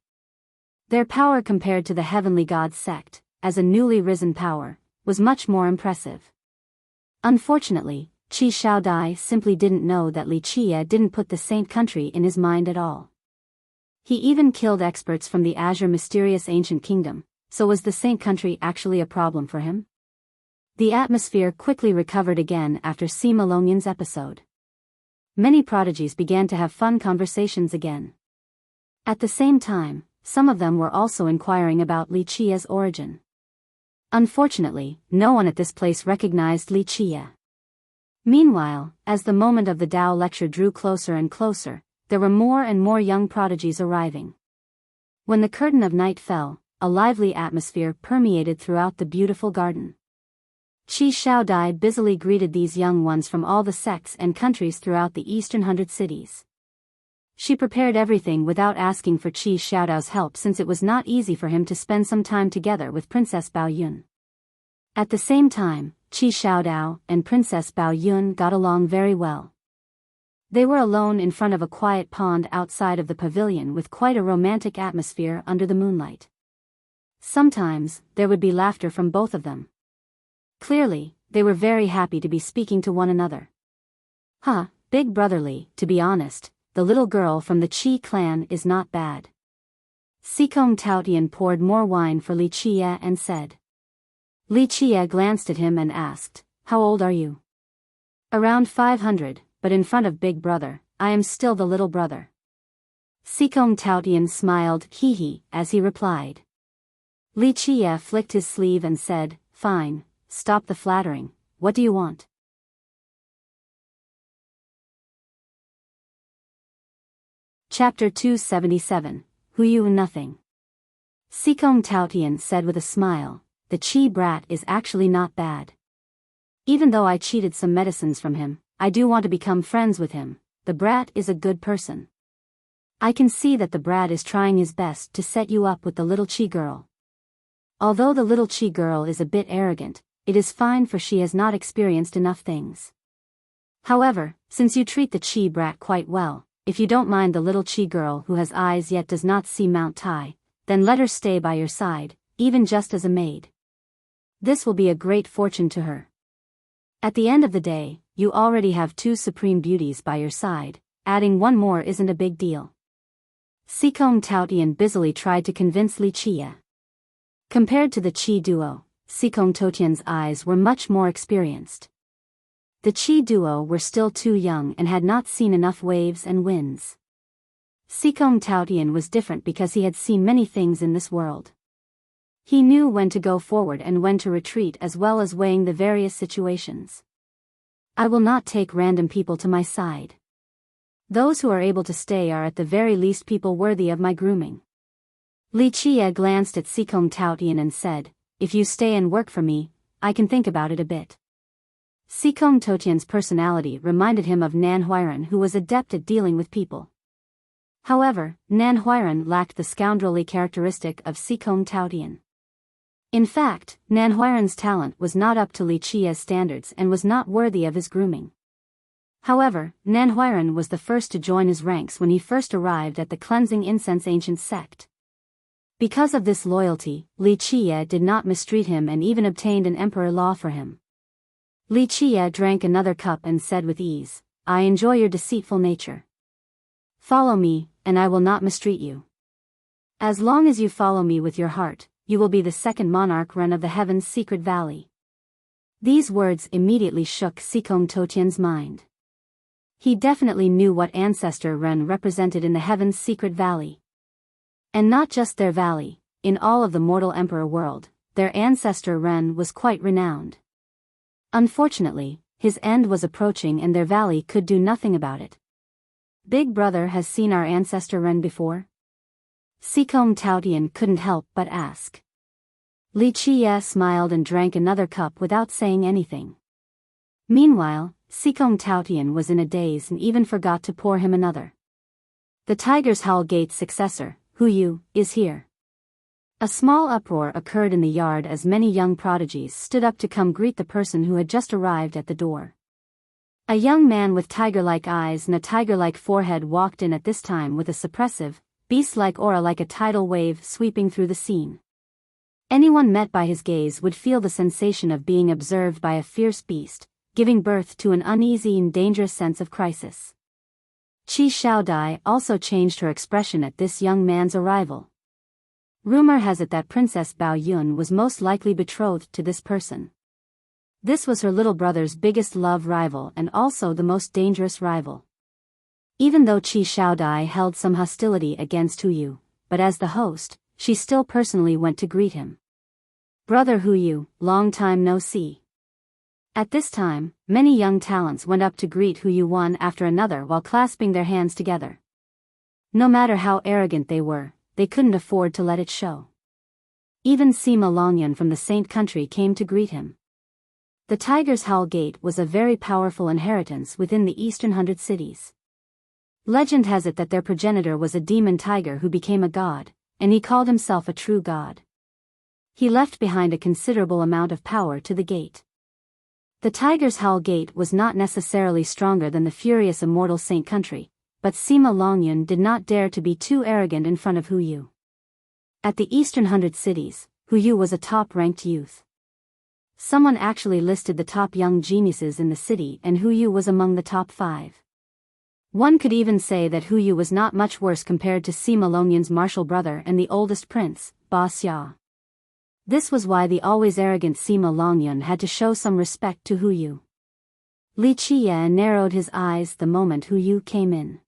A: Their power compared to the heavenly god sect, as a newly risen power, was much more impressive. Unfortunately, Qi Shaodai simply didn't know that Li Qie didn't put the saint country in his mind at all. He even killed experts from the Azure mysterious ancient kingdom, so was the saint country actually a problem for him? The atmosphere quickly recovered again after Sima Longyan's episode. Many prodigies began to have fun conversations again. At the same time, some of them were also inquiring about Li Qie's origin. Unfortunately, no one at this place recognized Li Qie. Meanwhile, as the moment of the Tao lecture drew closer and closer, there were more and more young prodigies arriving. When the curtain of night fell, a lively atmosphere permeated throughout the beautiful garden. Qi Shaodai busily greeted these young ones from all the sects and countries throughout the eastern 100 cities. She prepared everything without asking for Qi Shaodao's help since it was not easy for him to spend some time together with Princess Baoyun. At the same time, Qi Shaodao and Princess Baoyun got along very well. They were alone in front of a quiet pond outside of the pavilion with quite a romantic atmosphere under the moonlight. Sometimes, there would be laughter from both of them. Clearly, they were very happy to be speaking to one another. Big brotherly, to be honest, the little girl from the Qi clan is not bad. Sikong Taotian poured more wine for Li Qie and said. Li Qie glanced at him and asked, "How old are you?" "Around 500, but in front of Big Brother, I am still the little brother." Sikong Taotian smiled hee as he replied. Li Qie flicked his sleeve and said, "Fine, stop the flattering, what do you want?" Chapter 277, Huyu Nothing. Sikong Taotian said with a smile, "The Qi brat is actually not bad. Even though I cheated some medicines from him, I do want to become friends with him. The brat is a good person. I can see that the brat is trying his best to set you up with the little Qi girl. Although the little Qi girl is a bit arrogant, it is fine for she has not experienced enough things. However, since you treat the Qi brat quite well, if you don't mind the little Qi girl who has eyes yet does not see Mount Tai, then let her stay by your side, even just as a maid. This will be a great fortune to her. At the end of the day, you already have 2 supreme beauties by your side, adding one more isn't a big deal." Sikong Taotian busily tried to convince Li Qie. Compared to the Qi duo, Sikong Taotian's eyes were much more experienced. The Qi duo were still too young and had not seen enough waves and winds. Sikong Taotian was different because he had seen many things in this world. He knew when to go forward and when to retreat as well as weighing the various situations. "I will not take random people to my side. Those who are able to stay are at the very least people worthy of my grooming." Li Qie glanced at Sikong Taotian and said, "If you stay and work for me, I can think about it a bit." Sikong Taotian's personality reminded him of Nan Huiran, who was adept at dealing with people. However, Nan Huiran lacked the scoundrelly characteristic of Sikong Taotian. In fact, Nan Huiran's talent was not up to Li Qie's standards and was not worthy of his grooming. However, Nan Huiran was the first to join his ranks when he first arrived at the Cleansing Incense Ancient sect. Because of this loyalty, Li Qie did not mistreat him and even obtained an emperor law for him. Li Qie drank another cup and said with ease, "I enjoy your deceitful nature. Follow me, and I will not mistreat you. As long as you follow me with your heart, you will be the second monarch Ren of the Heaven's Secret Valley." These words immediately shook Sikong Taotian's mind. He definitely knew what ancestor Ren represented in the Heaven's Secret Valley. And not just their valley, in all of the mortal emperor world, their ancestor Ren was quite renowned. Unfortunately, his end was approaching and their valley could do nothing about it. "Big Brother has seen our ancestor Ren before?" Sikong Taotian couldn't help but ask. Li Qie smiled and drank another cup without saying anything. Meanwhile, Sikong Taotian was in a daze and even forgot to pour him another. "The Tiger's Howl Gate's successor, Huyu, is here." A small uproar occurred in the yard as many young prodigies stood up to come greet the person who had just arrived at the door. A young man with tiger-like eyes and a tiger-like forehead walked in at this time with a suppressive, beast-like aura like a tidal wave sweeping through the scene. Anyone met by his gaze would feel the sensation of being observed by a fierce beast, giving birth to an uneasy and dangerous sense of crisis. Qi Xiaodai also changed her expression at this young man's arrival. Rumor has it that Princess Bao Yun was most likely betrothed to this person. This was her little brother's biggest love rival and also the most dangerous rival. Even though Qi Xiaodai held some hostility against Hu Yu, but as the host, she still personally went to greet him. "Brother Hu Yu, long time no see." At this time, many young talents went up to greet Hu Yu one after another while clasping their hands together. No matter how arrogant they were, they couldn't afford to let it show. Even Sima Longyun from the Saint country came to greet him. The Tiger's Howl Gate was a very powerful inheritance within the Eastern 100 cities. Legend has it that their progenitor was a demon tiger who became a god, and he called himself a true god. He left behind a considerable amount of power to the gate. The Tiger's Howl Gate was not necessarily stronger than the furious immortal Saint country, but Sima Longyun did not dare to be too arrogant in front of Hu Yu. At the Eastern 100 cities, Hu Yu was a top-ranked youth. Someone actually listed the top young geniuses in the city and Hu Yu was among the top 5. One could even say that Hu Yu was not much worse compared to Sima Longyun's martial brother and the oldest prince, Ba Xia. This was why the always arrogant Sima Longyun had to show some respect to Hu Yu. Li Qiye narrowed his eyes the moment Hu Yu came in.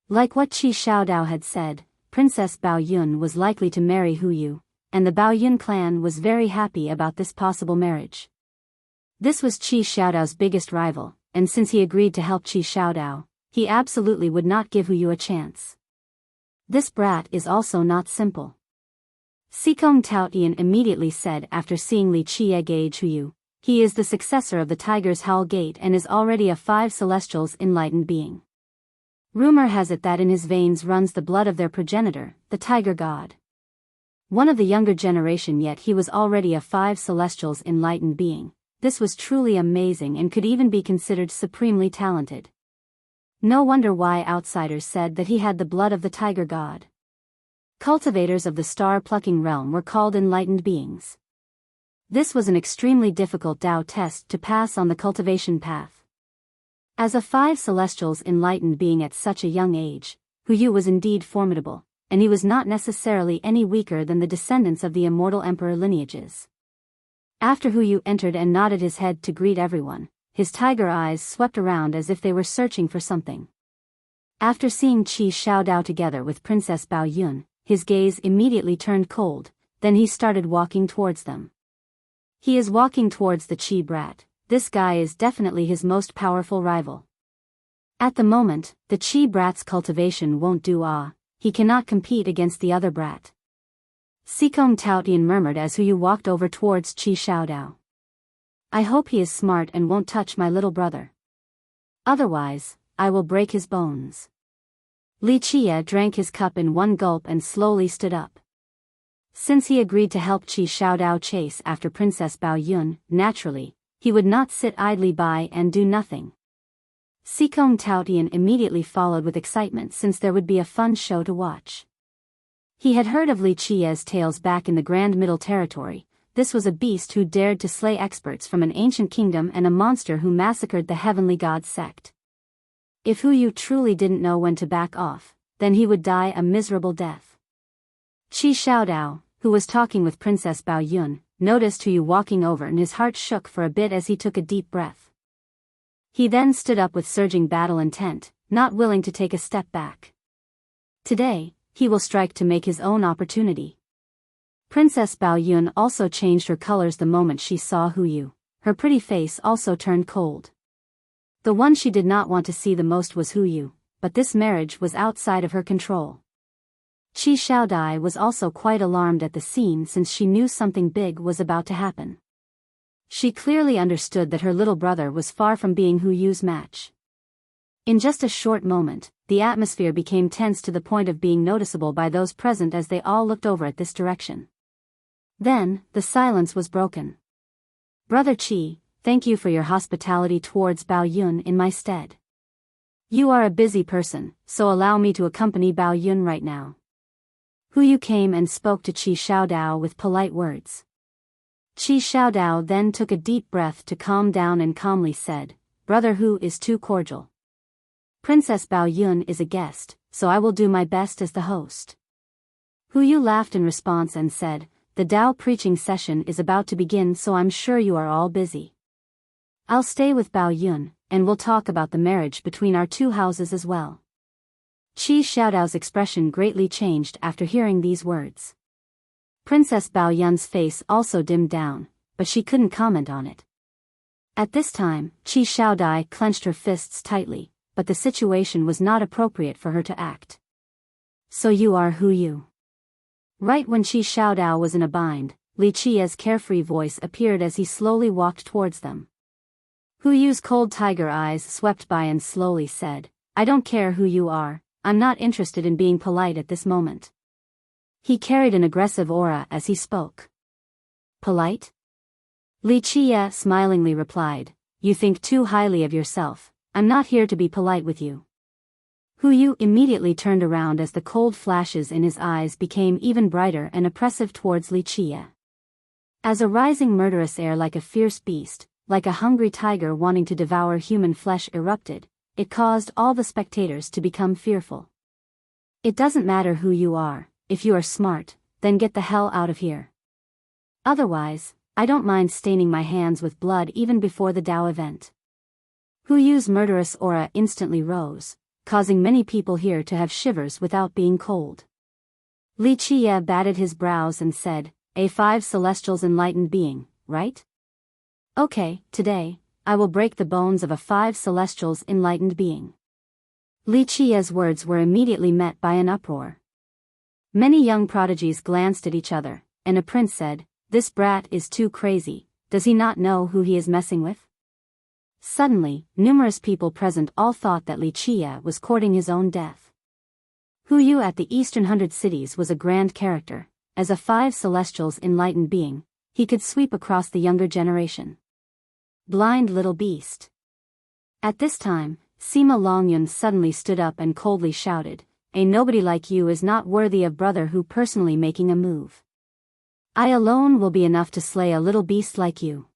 A: Like what Qi Xiaodao had said, Princess Bao Yun was likely to marry Hu Yu, and the Bao Yun clan was very happy about this possible marriage. This was Qi Xiaodao's biggest rival, and since he agreed to help Qi Xiaodao, he absolutely would not give Hu Yu a chance. This brat is also not simple. Sikong Taotian immediately said after seeing Li Qiye gauge Hu Yu, he is the successor of the Tiger's Howl Gate and is already a 5 celestials enlightened being. Rumor has it that in his veins runs the blood of their progenitor, the Tiger God. One of the younger generation, yet he was already a 5 celestials enlightened being. This was truly amazing and could even be considered supremely talented. No wonder why outsiders said that he had the blood of the Tiger God. Cultivators of the star-plucking realm were called enlightened beings. This was an extremely difficult Tao test to pass on the cultivation path. As a 5 celestials enlightened being at such a young age, Hu Yu was indeed formidable, and he was not necessarily any weaker than the descendants of the immortal emperor lineages. After Hu Yu entered and nodded his head to greet everyone, his tiger eyes swept around as if they were searching for something. After seeing Qi Xiaodao together with Princess Bao Yun, his gaze immediately turned cold, then he started walking towards them. He is walking towards the Qi brat. This guy is definitely his most powerful rival. At the moment, the Qi brat's cultivation won't do. He cannot compete against the other brat. Sikong Taotian murmured as Hu Yu walked over towards Qi Xiaodao. I hope he is smart and won't touch my little brother. Otherwise, I will break his bones. Li Qiye drank his cup in one gulp and slowly stood up. Since he agreed to help Qi Xiaodao chase after Princess Bao Yun, naturally, he would not sit idly by and do nothing. Sikong Taotian immediately followed with excitement since there would be a fun show to watch. He had heard of Li Qiye's tales back in the Grand Middle Territory. This was a beast who dared to slay experts from an ancient kingdom and a monster who massacred the heavenly god sect. If Hu Yu truly didn't know when to back off, then he would die a miserable death. Qi Xiaodao, who was talking with Princess Bao Yun, noticed Hu Yu walking over and his heart shook for a bit as he took a deep breath. He then stood up with surging battle intent, not willing to take a step back. Today, he will strike to make his own opportunity. Princess Bao Yun also changed her colors the moment she saw Hu Yu. Her pretty face also turned cold. The one she did not want to see the most was Hu Yu, but this marriage was outside of her control. Qi Xiaodai was also quite alarmed at the scene since she knew something big was about to happen. She clearly understood that her little brother was far from being Hu Yu's match. In just a short moment, the atmosphere became tense to the point of being noticeable by those present as they all looked over at this direction. Then, the silence was broken. Brother Qi, thank you for your hospitality towards Bao Yun in my stead. You are a busy person, so allow me to accompany Bao Yun right now. Hu Yu came and spoke to Qi Xiaodao with polite words. Qi Xiaodao then took a deep breath to calm down and calmly said, "Brother Hu is too cordial. Princess Bao Yun is a guest, so I will do my best as the host." Hu Yu laughed in response and said, "The Dao preaching session is about to begin, so I'm sure you are all busy. I'll stay with Bao Yun, and we'll talk about the marriage between our two houses as well." Qi Xiaodao's expression greatly changed after hearing these words. Princess Bao Yun's face also dimmed down, but she couldn't comment on it. At this time, Qi Xiaodai clenched her fists tightly, but the situation was not appropriate for her to act. "So you are Hu Yu." Right when Qi Xiaodao was in a bind, Li Qia's carefree voice appeared as he slowly walked towards them. Hu Yu's cold tiger eyes swept by and slowly said, "I don't care who you are, I'm not interested in being polite at this moment." He carried an aggressive aura as he spoke. "Polite?" Li Qia smilingly replied, "You think too highly of yourself, I'm not here to be polite with you." Hu Yu immediately turned around as the cold flashes in his eyes became even brighter and oppressive towards Li Qia. As a rising murderous air like a fierce beast, like a hungry tiger wanting to devour human flesh erupted, it caused all the spectators to become fearful. "It doesn't matter who you are, if you are smart, then get the hell out of here. Otherwise, I don't mind staining my hands with blood even before the Dao event." Hu Yu's murderous aura instantly rose, causing many people here to have shivers without being cold. Li Qia batted his brows and said, "A5 Celestial's enlightened being, right? Okay, today, I will break the bones of a 5 Celestial's enlightened being." Li Qia's words were immediately met by an uproar. Many young prodigies glanced at each other, and a prince said, "This brat is too crazy, does he not know who he is messing with?" Suddenly, numerous people present all thought that Li Qia was courting his own death. Hu Yu at the Eastern 100 Cities was a grand character. As a 5 Celestial's enlightened being, he could sweep across the younger generation. Blind little beast. At this time, Sima Longyun suddenly stood up and coldly shouted, "A nobody like you is not worthy of brother Hu personally making a move. I alone will be enough to slay a little beast like you."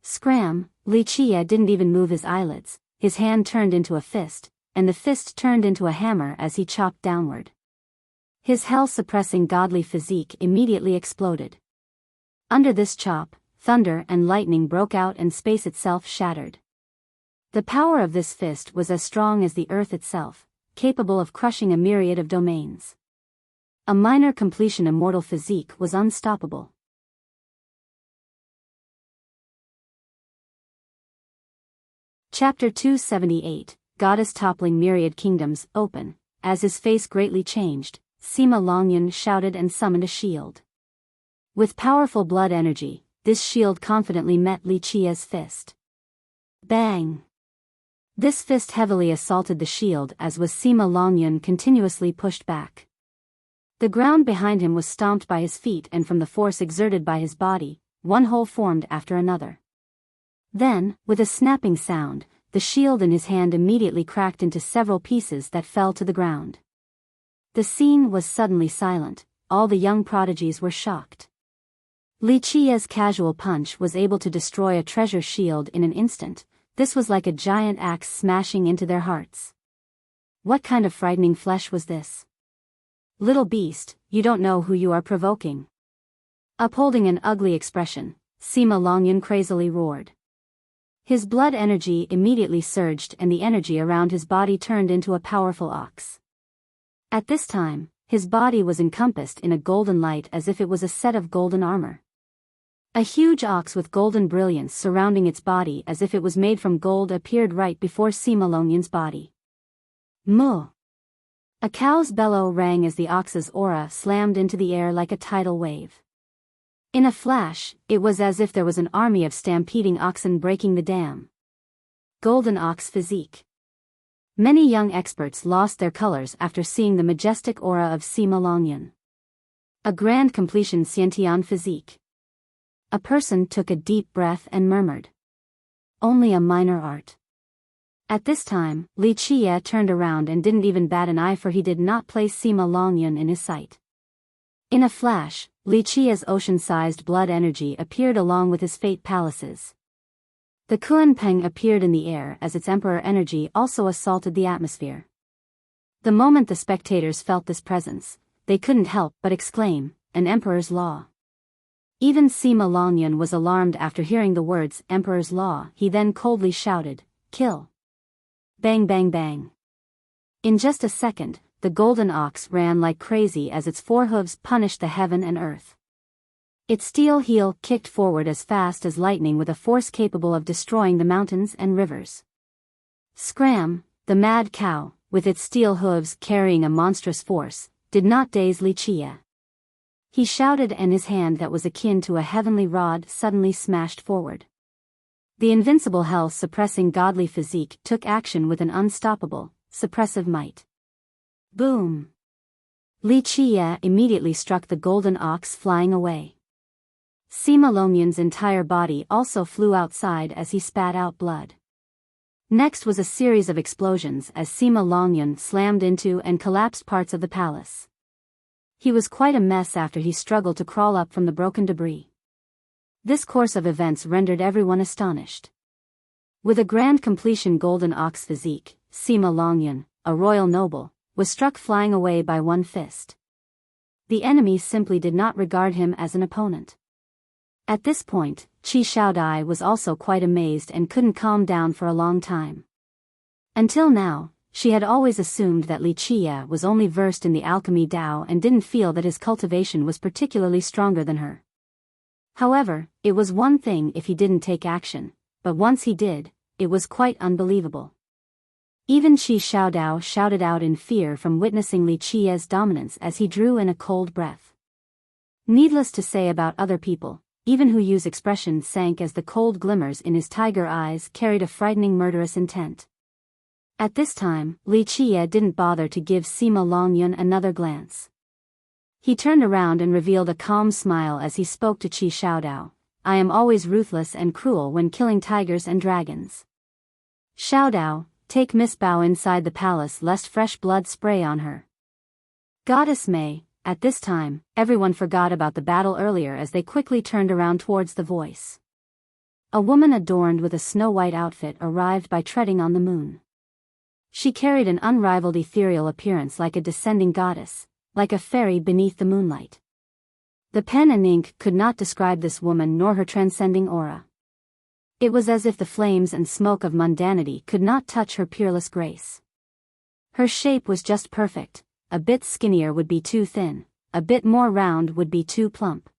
A: Scram! Li Qia didn't even move his eyelids, his hand turned into a fist, and the fist turned into a hammer as he chopped downward. His hell-suppressing godly physique immediately exploded. Under this chop, thunder and lightning broke out and space itself shattered. The power of this fist was as strong as the earth itself, capable of crushing a myriad of domains. A minor completion immortal physique was unstoppable. Chapter 278, Goddess Toppling Myriad Kingdoms, Open. As his face greatly changed, Sima Longyun shouted and summoned a shield. With powerful blood energy, this shield confidently met Li Qia's fist. Bang! This fist heavily assaulted the shield as was Sima Longyun continuously pushed back. The ground behind him was stomped by his feet, and from the force exerted by his body, one hole formed after another. Then, with a snapping sound, the shield in his hand immediately cracked into several pieces that fell to the ground. The scene was suddenly silent, all the young prodigies were shocked. Li Qia's casual punch was able to destroy a treasure shield in an instant. This was like a giant axe smashing into their hearts. What kind of frightening flesh was this? "Little beast, you don't know who you are provoking." Upholding an ugly expression, Sima Longyun crazily roared. His blood energy immediately surged and the energy around his body turned into a powerful ox. At this time, his body was encompassed in a golden light as if it was a set of golden armor. A huge ox with golden brilliance surrounding its body as if it was made from gold appeared right before Sima Longyun's body. Moo! A cow's bellow rang as the ox's aura slammed into the air like a tidal wave. In a flash, it was as if there was an army of stampeding oxen breaking the dam. Golden ox physique. Many young experts lost their colors after seeing the majestic aura of Sima Longyun. A grand completion Xiantian physique. A person took a deep breath and murmured. Only a minor art. At this time, Li Qia turned around and didn't even bat an eye, for he did not place Sima Longyun in his sight. In a flash, Li Qia's ocean-sized blood energy appeared along with his fate palaces. The Kunpeng appeared in the air as its emperor energy also assaulted the atmosphere. The moment the spectators felt this presence, they couldn't help but exclaim, "An emperor's law." Even Sima Longyun was alarmed after hearing the words "emperor's law." He then coldly shouted, "Kill!" Bang bang bang. In just a second, the golden ox ran like crazy as its four hooves punished the heaven and earth. Its steel heel kicked forward as fast as lightning with a force capable of destroying the mountains and rivers. Scram, the mad cow, with its steel hooves carrying a monstrous force, did not daze Li Qia. He shouted and his hand that was akin to a heavenly rod suddenly smashed forward. The invincible hell-suppressing godly physique took action with an unstoppable, suppressive might. Boom! Li Qia immediately struck the golden ox flying away. Sima Longyun's entire body also flew outside as he spat out blood. Next was a series of explosions as Sima Longyun slammed into and collapsed parts of the palace. He was quite a mess after he struggled to crawl up from the broken debris. This course of events rendered everyone astonished. With a grand completion golden ox physique, Sima Longyun, a royal noble, was struck flying away by one fist. The enemy simply did not regard him as an opponent. At this point, Qi Xiaodai was also quite amazed and couldn't calm down for a long time. Until now, she had always assumed that Li Qia was only versed in the alchemy Dao and didn't feel that his cultivation was particularly stronger than her. However, it was one thing if he didn't take action, but once he did, it was quite unbelievable. Even Qi Xiaodao shouted out in fear from witnessing Li Qia's dominance as he drew in a cold breath. Needless to say about other people, even Hu Yu's expression sank as the cold glimmers in his tiger eyes carried a frightening murderous intent. At this time, Li Qia didn't bother to give Sima Longyun another glance. He turned around and revealed a calm smile as he spoke to Qi Xiaodao. "I am always ruthless and cruel when killing tigers and dragons. Xiaodao, take Miss Bao inside the palace lest fresh blood spray on her." Goddess May. At this time, everyone forgot about the battle earlier as they quickly turned around towards the voice. A woman adorned with a snow-white outfit arrived by treading on the moon. She carried an unrivaled ethereal appearance like a descending goddess, like a fairy beneath the moonlight. The pen and ink could not describe this woman nor her transcending aura. It was as if the flames and smoke of mundanity could not touch her peerless grace. Her shape was just perfect. A bit skinnier would be too thin, a bit more round would be too plump.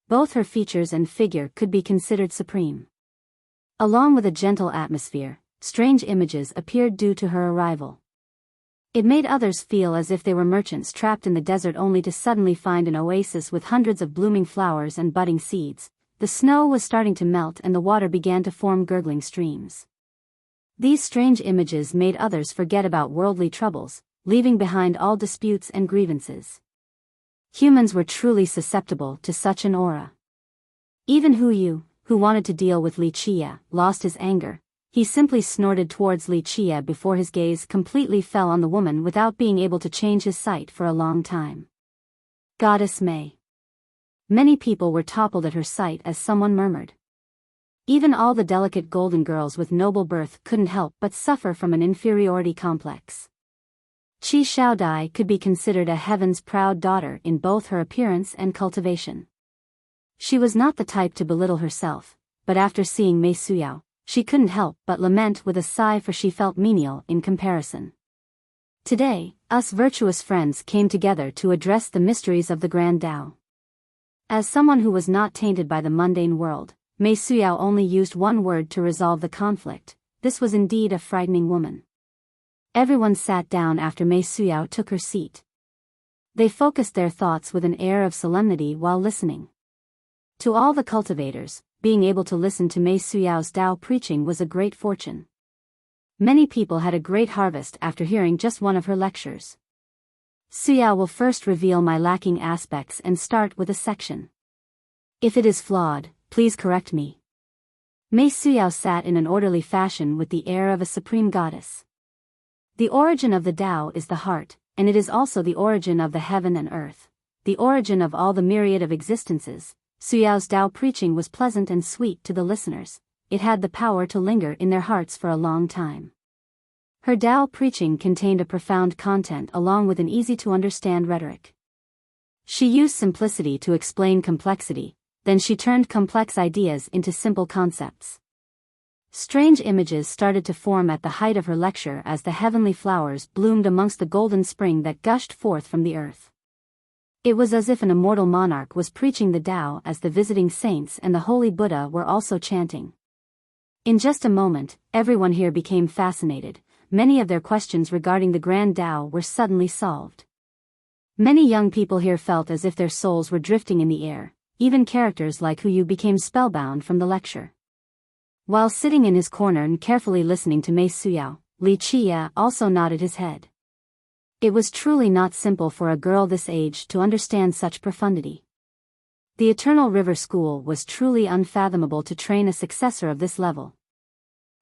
A: Both her features and figure could be considered supreme. Along with a gentle atmosphere, strange images appeared due to her arrival. It made others feel as if they were merchants trapped in the desert only to suddenly find an oasis with hundreds of blooming flowers and budding seeds. The snow was starting to melt and the water began to form gurgling streams. These strange images made others forget about worldly troubles, leaving behind all disputes and grievances. Humans were truly susceptible to such an aura. Even Hu Yu, who wanted to deal with Li Qia, lost his anger. He simply snorted towards Li Qia before his gaze completely fell on the woman without being able to change his sight for a long time. Goddess May. Many people were toppled at her sight as someone murmured. Even all the delicate golden girls with noble birth couldn't help but suffer from an inferiority complex. Qi Xiaodai could be considered a heaven's proud daughter in both her appearance and cultivation. She was not the type to belittle herself, but after seeing Mei Suyao, she couldn't help but lament with a sigh for she felt menial in comparison. Today, us virtuous friends came together to address the mysteries of the Grand Tao. As someone who was not tainted by the mundane world, Mei Suyao only used one word to resolve the conflict. This was indeed a frightening woman. Everyone sat down after Mei Suyao took her seat. They focused their thoughts with an air of solemnity while listening. To all the cultivators, being able to listen to Mei Suyao's Tao preaching was a great fortune. Many people had a great harvest after hearing just one of her lectures. Suyao will first reveal my lacking aspects and start with a section. If it is flawed, please correct me. Mei Suyao sat in an orderly fashion with the air of a supreme goddess. The origin of the Tao is the heart, and it is also the origin of the heaven and earth. the origin of all the myriad of existences, Suyao's Tao preaching was pleasant and sweet to the listeners. It had the power to linger in their hearts for a long time. Her Tao preaching contained a profound content along with an easy-to-understand rhetoric. She used simplicity to explain complexity, then she turned complex ideas into simple concepts. Strange images started to form at the height of her lecture as the heavenly flowers bloomed amongst the golden spring that gushed forth from the earth. It was as if an immortal monarch was preaching the Tao as the visiting saints and the holy Buddha were also chanting. In just a moment, everyone here became fascinated. Many of their questions regarding the Grand Tao were suddenly solved. Many young people here felt as if their souls were drifting in the air. Even characters like Huyu became spellbound from the lecture. While sitting in his corner and carefully listening to Mei Suyao, Li Qia also nodded his head. It was truly not simple for a girl this age to understand such profundity. The Eternal River School was truly unfathomable to train a successor of this level.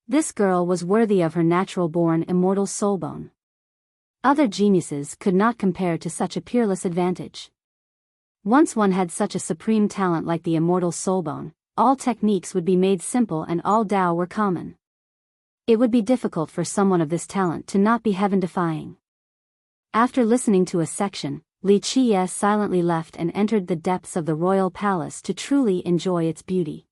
A: This girl was worthy of her natural-born immortal soulbone. Other geniuses could not compare to such a peerless advantage. Once one had such a supreme talent like the immortal soulbone, all techniques would be made simple and all Tao were common. It would be difficult for someone of this talent to not be heaven-defying. After listening to a section, Li Qia silently left and entered the depths of the royal palace to truly enjoy its beauty.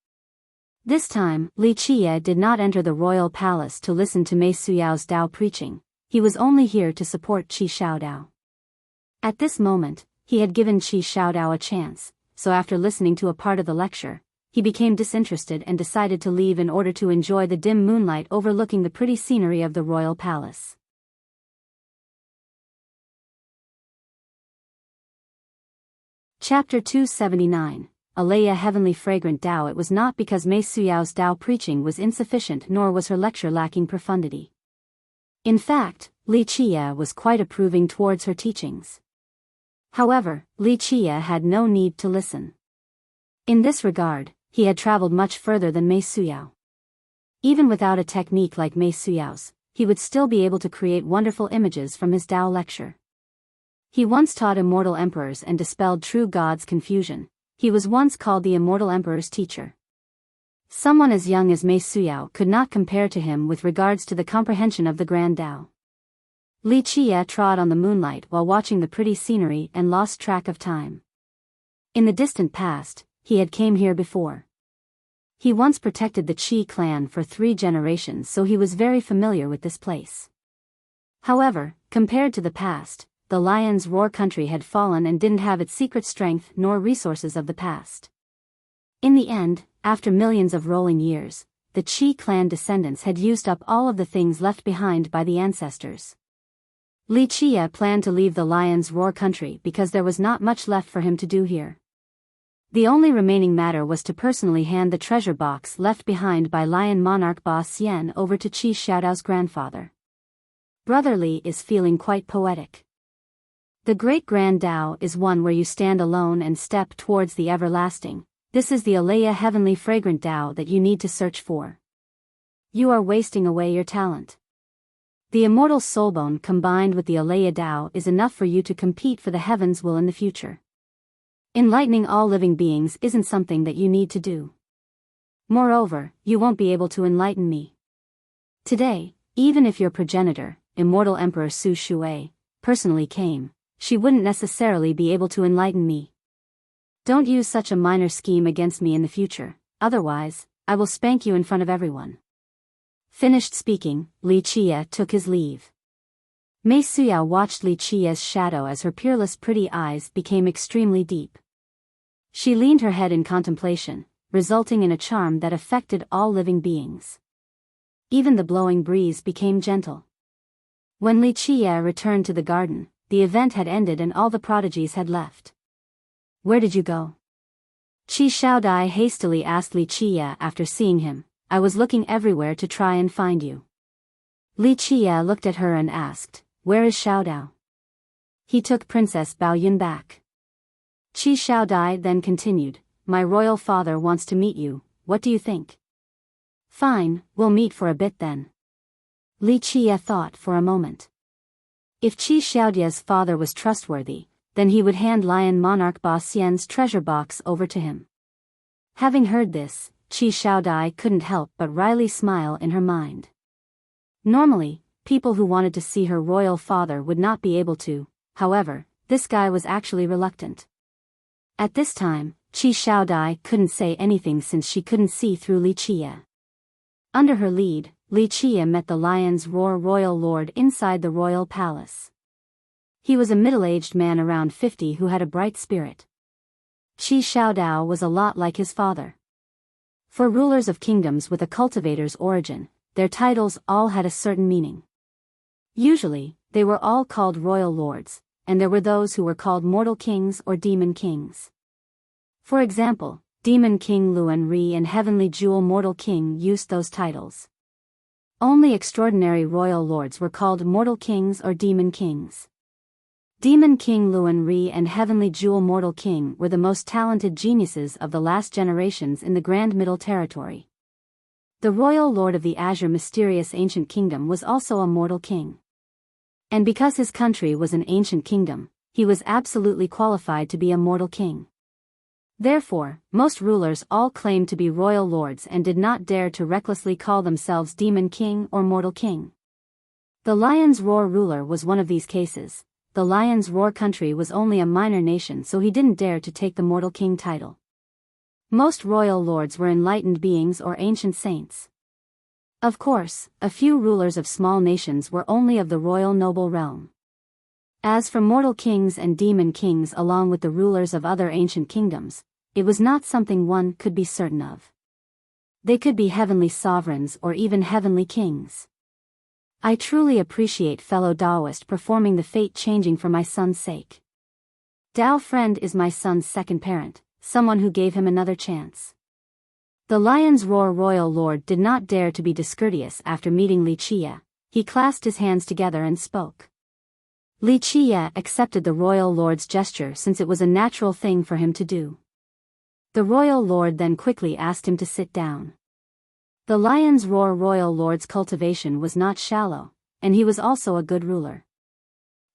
A: This time, Li Qia did not enter the royal palace to listen to Mei Suyao's Tao preaching. He was only here to support Qi Shaodao. At this moment, he had given Qi Shaodao a chance, so after listening to a part of the lecture, he became disinterested and decided to leave in order to enjoy the dim moonlight overlooking the pretty scenery of the royal palace. Chapter 279, Alea Heavenly Fragrant Tao. It was not because Mei Suyao's Tao preaching was insufficient nor was her lecture lacking profundity. In fact, Li Qia was quite approving towards her teachings. However, Li Qia had no need to listen. In this regard, he had traveled much further than Mei Suyao. Even without a technique like Mei Suyao's, he would still be able to create wonderful images from his Tao lecture. He once taught immortal emperors and dispelled true gods' confusion. He was once called the immortal emperor's teacher. Someone as young as Mei Suyao could not compare to him with regards to the comprehension of the Grand Tao. Li Qia trod on the moonlight while watching the pretty scenery and lost track of time. In the distant past, he had came here before. He once protected the Qi clan for 3 generations, so he was very familiar with this place. However, compared to the past, the Lion's Roar country had fallen and didn't have its secret strength nor resources of the past. In the end, after millions of rolling years, the Qi clan descendants had used up all of the things left behind by the ancestors. Li Qia planned to leave the Lion's Roar country because there was not much left for him to do here. The only remaining matter was to personally hand the treasure box left behind by Lion Monarch Ba Xian over to Qi Shaodao's grandfather. Brother Li is feeling quite poetic. The great Grand Tao is one where you stand alone and step towards the everlasting. This is the Alea Heavenly Fragrant Tao that you need to search for. You are wasting away your talent. The immortal soulbone combined with the Alea Tao is enough for you to compete for the heavens will in the future. Enlightening all living beings isn't something that you need to do. Moreover, you won't be able to enlighten me. Today, even if your progenitor, Immortal Emperor Su Shui, personally came, she wouldn't necessarily be able to enlighten me. Don't use such a minor scheme against me in the future, otherwise, I will spank you in front of everyone. Finished speaking, Li Qia took his leave. Mei Suyao watched Li Qia's shadow as her peerless pretty eyes became extremely deep. She leaned her head in contemplation, resulting in a charm that affected all living beings. Even the blowing breeze became gentle. When Li Qia returned to the garden, the event had ended and all the prodigies had left. Where did you go? Qi Shaodai hastily asked Li Qia after seeing him. I was looking everywhere to try and find you. Li Qia looked at her and asked, where is Shaodao? He took Princess Baoyun back. Qi Shaodai then continued, my royal father wants to meet you, what do you think? Fine, we'll meet for a bit then. Li Qia thought for a moment. If Qi Xiaodia's father was trustworthy, then he would hand Lion Monarch Ba Xian's treasure box over to him. Having heard this, Qi Xiaodai couldn't help but wryly smile in her mind. Normally, people who wanted to see her royal father would not be able to, however, this guy was actually reluctant. At this time, Qi Xiaodai couldn't say anything since she couldn't see through Li Qie. Under her lead, Li Qie met the Lion's Roar royal lord inside the royal palace. He was a middle-aged man around 50 who had a bright spirit. Qi Xiaodao was a lot like his father. For rulers of kingdoms with a cultivator's origin, their titles all had a certain meaning. Usually, they were all called royal lords, and there were those who were called mortal kings or demon kings. For example, Demon King Luan Ri and Heavenly Jewel Mortal King used those titles. Only extraordinary royal lords were called mortal kings or demon kings. Demon King Luan Ri and Heavenly Jewel Mortal King were the most talented geniuses of the last generations in the Grand Middle Territory. The royal lord of the Azure Mysterious Ancient Kingdom was also a mortal king. And because his country was an ancient kingdom, he was absolutely qualified to be a mortal king. Therefore, most rulers all claimed to be royal lords and did not dare to recklessly call themselves Demon King or Mortal King. The Lion's Roar ruler was one of these cases. The Lion's Roar country was only a minor nation, so he didn't dare to take the Mortal King title. Most royal lords were enlightened beings or ancient saints. Of course, a few rulers of small nations were only of the royal noble realm. As for mortal kings and demon kings along with the rulers of other ancient kingdoms, it was not something one could be certain of. They could be heavenly sovereigns or even heavenly kings. I truly appreciate fellow Taoist performing the fate changing for my son's sake. Dao Friend is my son's second parent, someone who gave him another chance. The Lion's Roar royal lord did not dare to be discourteous after meeting Li Qie. He clasped his hands together and spoke. Li Qie accepted the royal lord's gesture since it was a natural thing for him to do. The royal lord then quickly asked him to sit down. The Lion's Roar royal lord's cultivation was not shallow, and he was also a good ruler.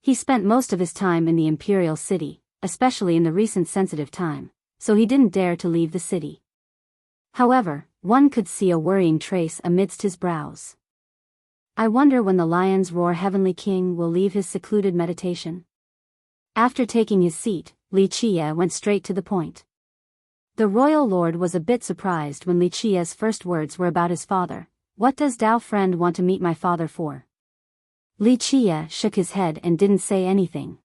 A: He spent most of his time in the imperial city, especially in the recent sensitive time, so he didn't dare to leave the city. However, one could see a worrying trace amidst his brows. I wonder when the Lion's Roar Heavenly King will leave his secluded meditation. After taking his seat, Li Qie went straight to the point. The royal lord was a bit surprised when Li Qie's first words were about his father. What does Dao Friend want to meet my father for? Li Qie shook his head and didn't say anything.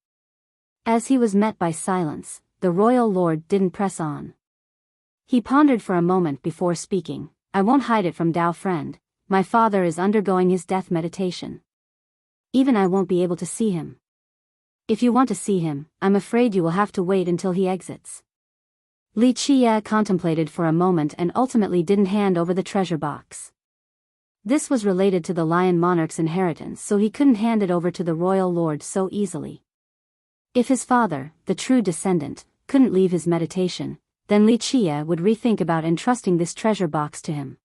A: As he was met by silence, the royal lord didn't press on. He pondered for a moment before speaking. I won't hide it from Dao Friend. My father is undergoing his death meditation. Even I won't be able to see him. If you want to see him, I'm afraid you will have to wait until he exits. Li Qie contemplated for a moment and ultimately didn't hand over the treasure box. This was related to the Lion Monarch's inheritance, so he couldn't hand it over to the royal lord so easily. If his father, the true descendant, couldn't leave his meditation, then Li Qie would rethink about entrusting this treasure box to him.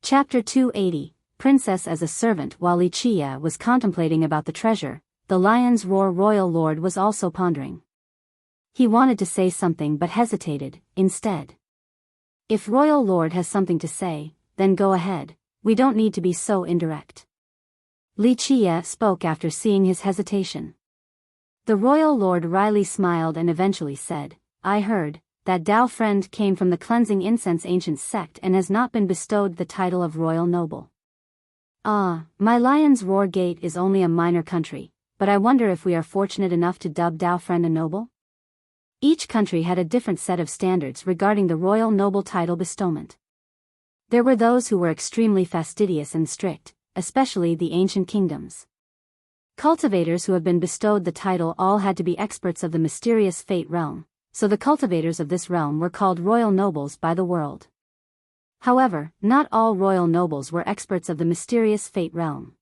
A: Chapter 280, Princess as a Servant. While Li Qie was contemplating about the treasure, the Lion's Roar royal lord was also pondering. He wanted to say something but hesitated, instead. If royal lord has something to say, then go ahead, we don't need to be so indirect. Li Qie spoke after seeing his hesitation. The royal lord wryly smiled and eventually said, I heard that Dao Friend came from the Cleansing Incense ancient sect and has not been bestowed the title of royal noble. Ah, my Lion's Roar Gate is only a minor country, but I wonder if we are fortunate enough to dub Dao Friend a noble? Each country had a different set of standards regarding the royal noble title bestowment. There were those who were extremely fastidious and strict, especially the ancient kingdoms. Cultivators who have been bestowed the title all had to be experts of the mysterious fate realm, so the cultivators of this realm were called royal nobles by the world. However, not all royal nobles were experts of the mysterious fate realm.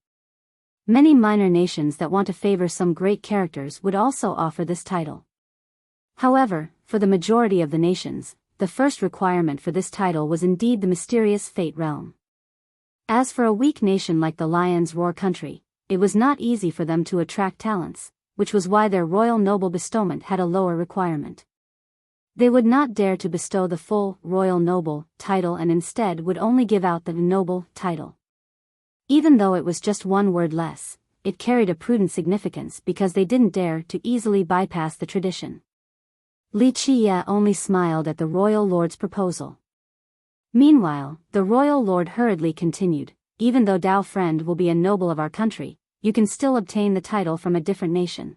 A: Many minor nations that want to favor some great characters would also offer this title. However, for the majority of the nations, the first requirement for this title was indeed the mysterious fate realm. As for a weak nation like the Lion's Roar country, it was not easy for them to attract talents, which was why their royal noble bestowment had a lower requirement. They would not dare to bestow the full royal noble title and instead would only give out the noble title. Even though it was just one word less, it carried a prudent significance because they didn't dare to easily bypass the tradition. Li Qiye only smiled at the royal lord's proposal. Meanwhile, the royal lord hurriedly continued, even though Dao Friend will be a noble of our country, you can still obtain the title from a different nation.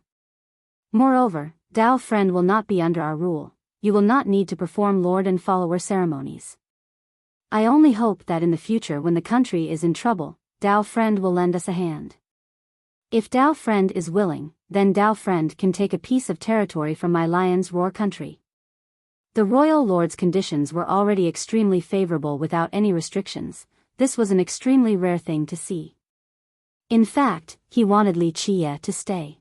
A: Moreover, Dao Friend will not be under our rule, you will not need to perform lord and follower ceremonies. I only hope that in the future when the country is in trouble, Dao Friend will lend us a hand. If Dao Friend is willing, then Dao Friend can take a piece of territory from my Lion's Roar country. The royal lord's conditions were already extremely favorable without any restrictions. This was an extremely rare thing to see. In fact, he wanted Li Qiye to stay.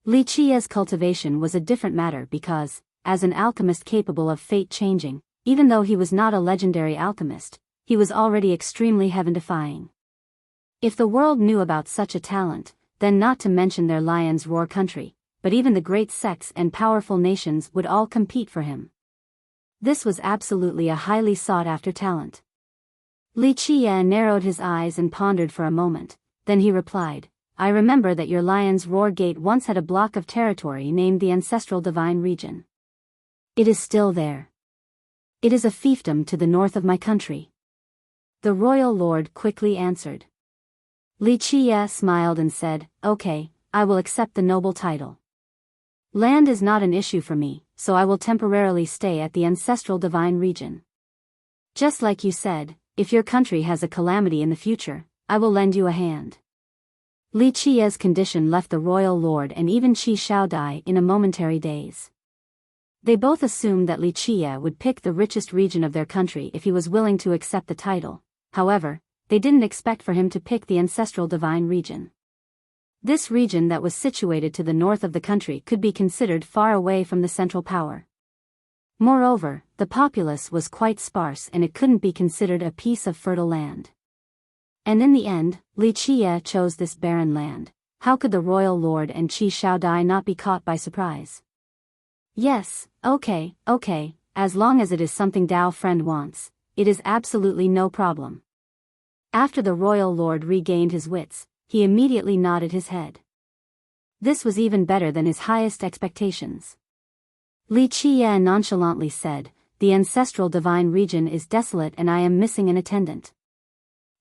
A: Li Qiye's cultivation was a different matter because, as an alchemist capable of fate changing, even though he was not a legendary alchemist, he was already extremely heaven-defying. If the world knew about such a talent, then not to mention their Lion's Roar country, but even the great sects and powerful nations would all compete for him. This was absolutely a highly sought-after talent. Li Qiye narrowed his eyes and pondered for a moment, then he replied, I remember that your Lion's Roar gate once had a block of territory named the Ancestral Divine Region. It is still there. It is a fiefdom to the north of my country. The royal lord quickly answered. Li Qiye smiled and said, okay, I will accept the noble title. Land is not an issue for me, so I will temporarily stay at the Ancestral Divine Region. Just like you said, if your country has a calamity in the future, I will lend you a hand. Li Qiye's condition left the royal lord and even Qi Shaodai in a momentary daze. They both assumed that Li Qiye would pick the richest region of their country if he was willing to accept the title. However, they didn't expect for him to pick the Ancestral Divine Region. This region that was situated to the north of the country could be considered far away from the central power. Moreover, the populace was quite sparse and it couldn't be considered a piece of fertile land. And in the end, Li Qiye chose this barren land. How could the royal lord and Qi Shaodai not be caught by surprise? Yes, okay, as long as it is something Dao Friend wants, it is absolutely no problem. After the royal lord regained his wits, he immediately nodded his head. This was even better than his highest expectations. Li Qiye nonchalantly said, the Ancestral Divine Region is desolate and I am missing an attendant.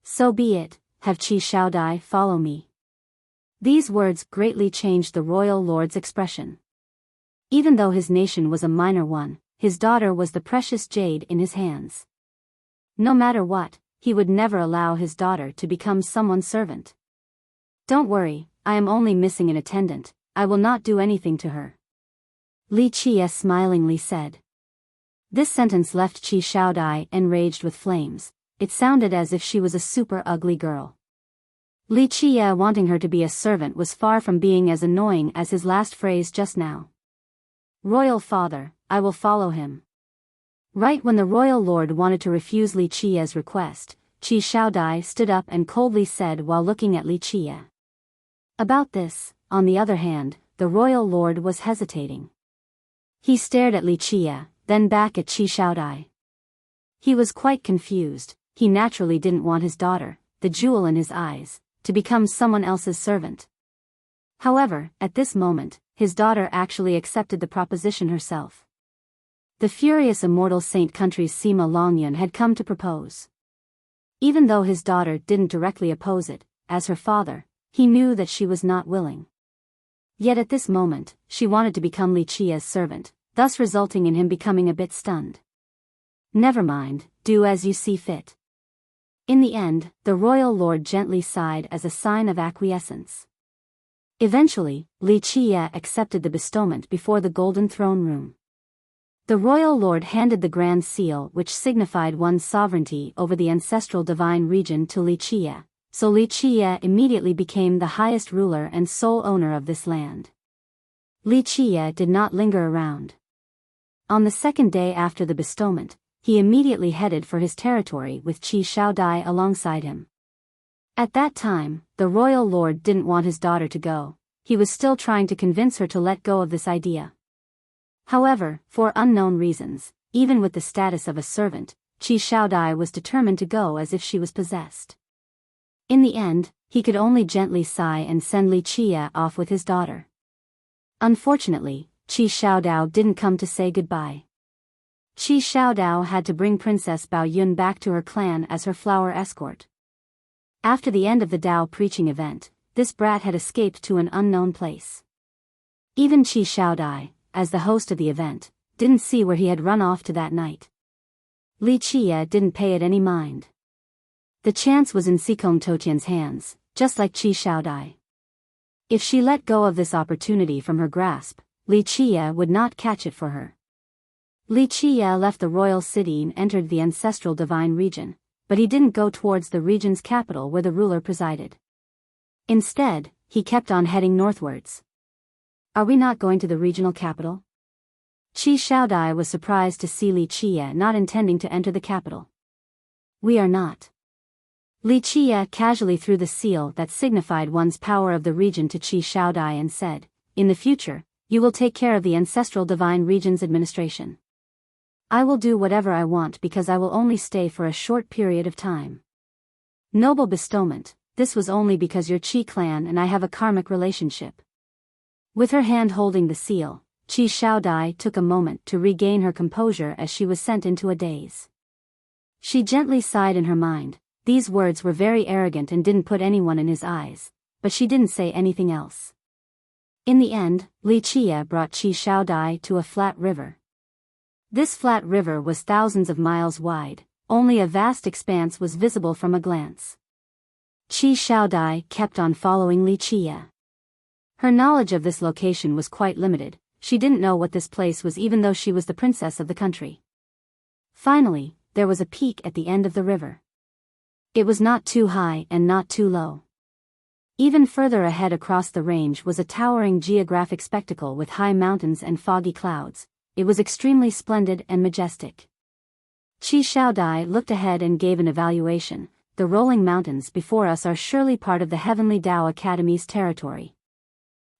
A: So be it, have Qi Shaodai follow me. These words greatly changed the royal lord's expression. Even though his nation was a minor one, his daughter was the precious jade in his hands. No matter what, he would never allow his daughter to become someone's servant. Don't worry, I am only missing an attendant, I will not do anything to her. Li Qiye smilingly said. This sentence left Qi Shaodai enraged with flames. It sounded as if she was a super ugly girl. Li Qiye wanting her to be a servant was far from being as annoying as his last phrase just now. Royal father, I will follow him. Right when the royal lord wanted to refuse Li Qiye's request, Qi Shaodai stood up and coldly said while looking at Li Qiye. About this, on the other hand, the royal lord was hesitating. He stared at Li Qiye, then back at Qi Shaodai. He was quite confused. He naturally didn't want his daughter, the jewel in his eyes, to become someone else's servant. However, at this moment, his daughter actually accepted the proposition herself. The furious immortal saint country's Sima Longyun had come to propose. Even though his daughter didn't directly oppose it, as her father, he knew that she was not willing. Yet at this moment, she wanted to become Li Qiye's servant, thus resulting in him becoming a bit stunned. Never mind, do as you see fit. In the end, the royal lord gently sighed as a sign of acquiescence. Eventually, Li Qiye accepted the bestowment before the golden throne room. The royal lord handed the grand seal which signified one's sovereignty over the Ancestral Divine Region to Li Qiye, so Li Qiye immediately became the highest ruler and sole owner of this land. Li Qiye did not linger around. On the second day after the bestowment, he immediately headed for his territory with Qi Shaodai alongside him. At that time, the royal lord didn't want his daughter to go. He was still trying to convince her to let go of this idea. However, for unknown reasons, even with the status of a servant, Qi Shaodai was determined to go as if she was possessed. In the end, he could only gently sigh and send Li Qia off with his daughter. Unfortunately, Qi Shaodao didn't come to say goodbye. Qi Shaodao had to bring Princess Bao Yun back to her clan as her flower escort. After the end of the Dao preaching event, this brat had escaped to an unknown place. Even Qi Shaodai, as the host of the event, didn't see where he had run off to that night. Li Qia didn't pay it any mind. The chance was in Sikong Totian's hands, just like Qi Shaodai. If she let go of this opportunity from her grasp, Li Qia would not catch it for her. Li Qia left the royal city and entered the ancestral divine region, but he didn't go towards the region's capital where the ruler presided. Instead, he kept on heading northwards. Are we not going to the regional capital? Qi Shaodai was surprised to see Li Qia not intending to enter the capital. We are not. Li Qia casually threw the seal that signified one's power of the region to Qi Shaodai and said, "In the future, you will take care of the ancestral divine region's administration. I will do whatever I want because I will only stay for a short period of time." Noble bestowment, this was only because you're Qi clan and I have a karmic relationship. With her hand holding the seal, Qi Shaodai took a moment to regain her composure as she was sent into a daze. She gently sighed in her mind. These words were very arrogant and didn't put anyone in his eyes, but she didn't say anything else. In the end, Li Qia brought Qi Shaodai to a flat river. This flat river was thousands of miles wide, only a vast expanse was visible from a glance. Qi Shaodai kept on following Li Qia. Her knowledge of this location was quite limited. She didn't know what this place was even though she was the princess of the country. Finally, there was a peak at the end of the river. It was not too high and not too low. Even further ahead across the range was a towering geographic spectacle with high mountains and foggy clouds. It was extremely splendid and majestic. Qi Shaodai looked ahead and gave an evaluation. The rolling mountains before us are surely part of the Heavenly Dao Academy's territory.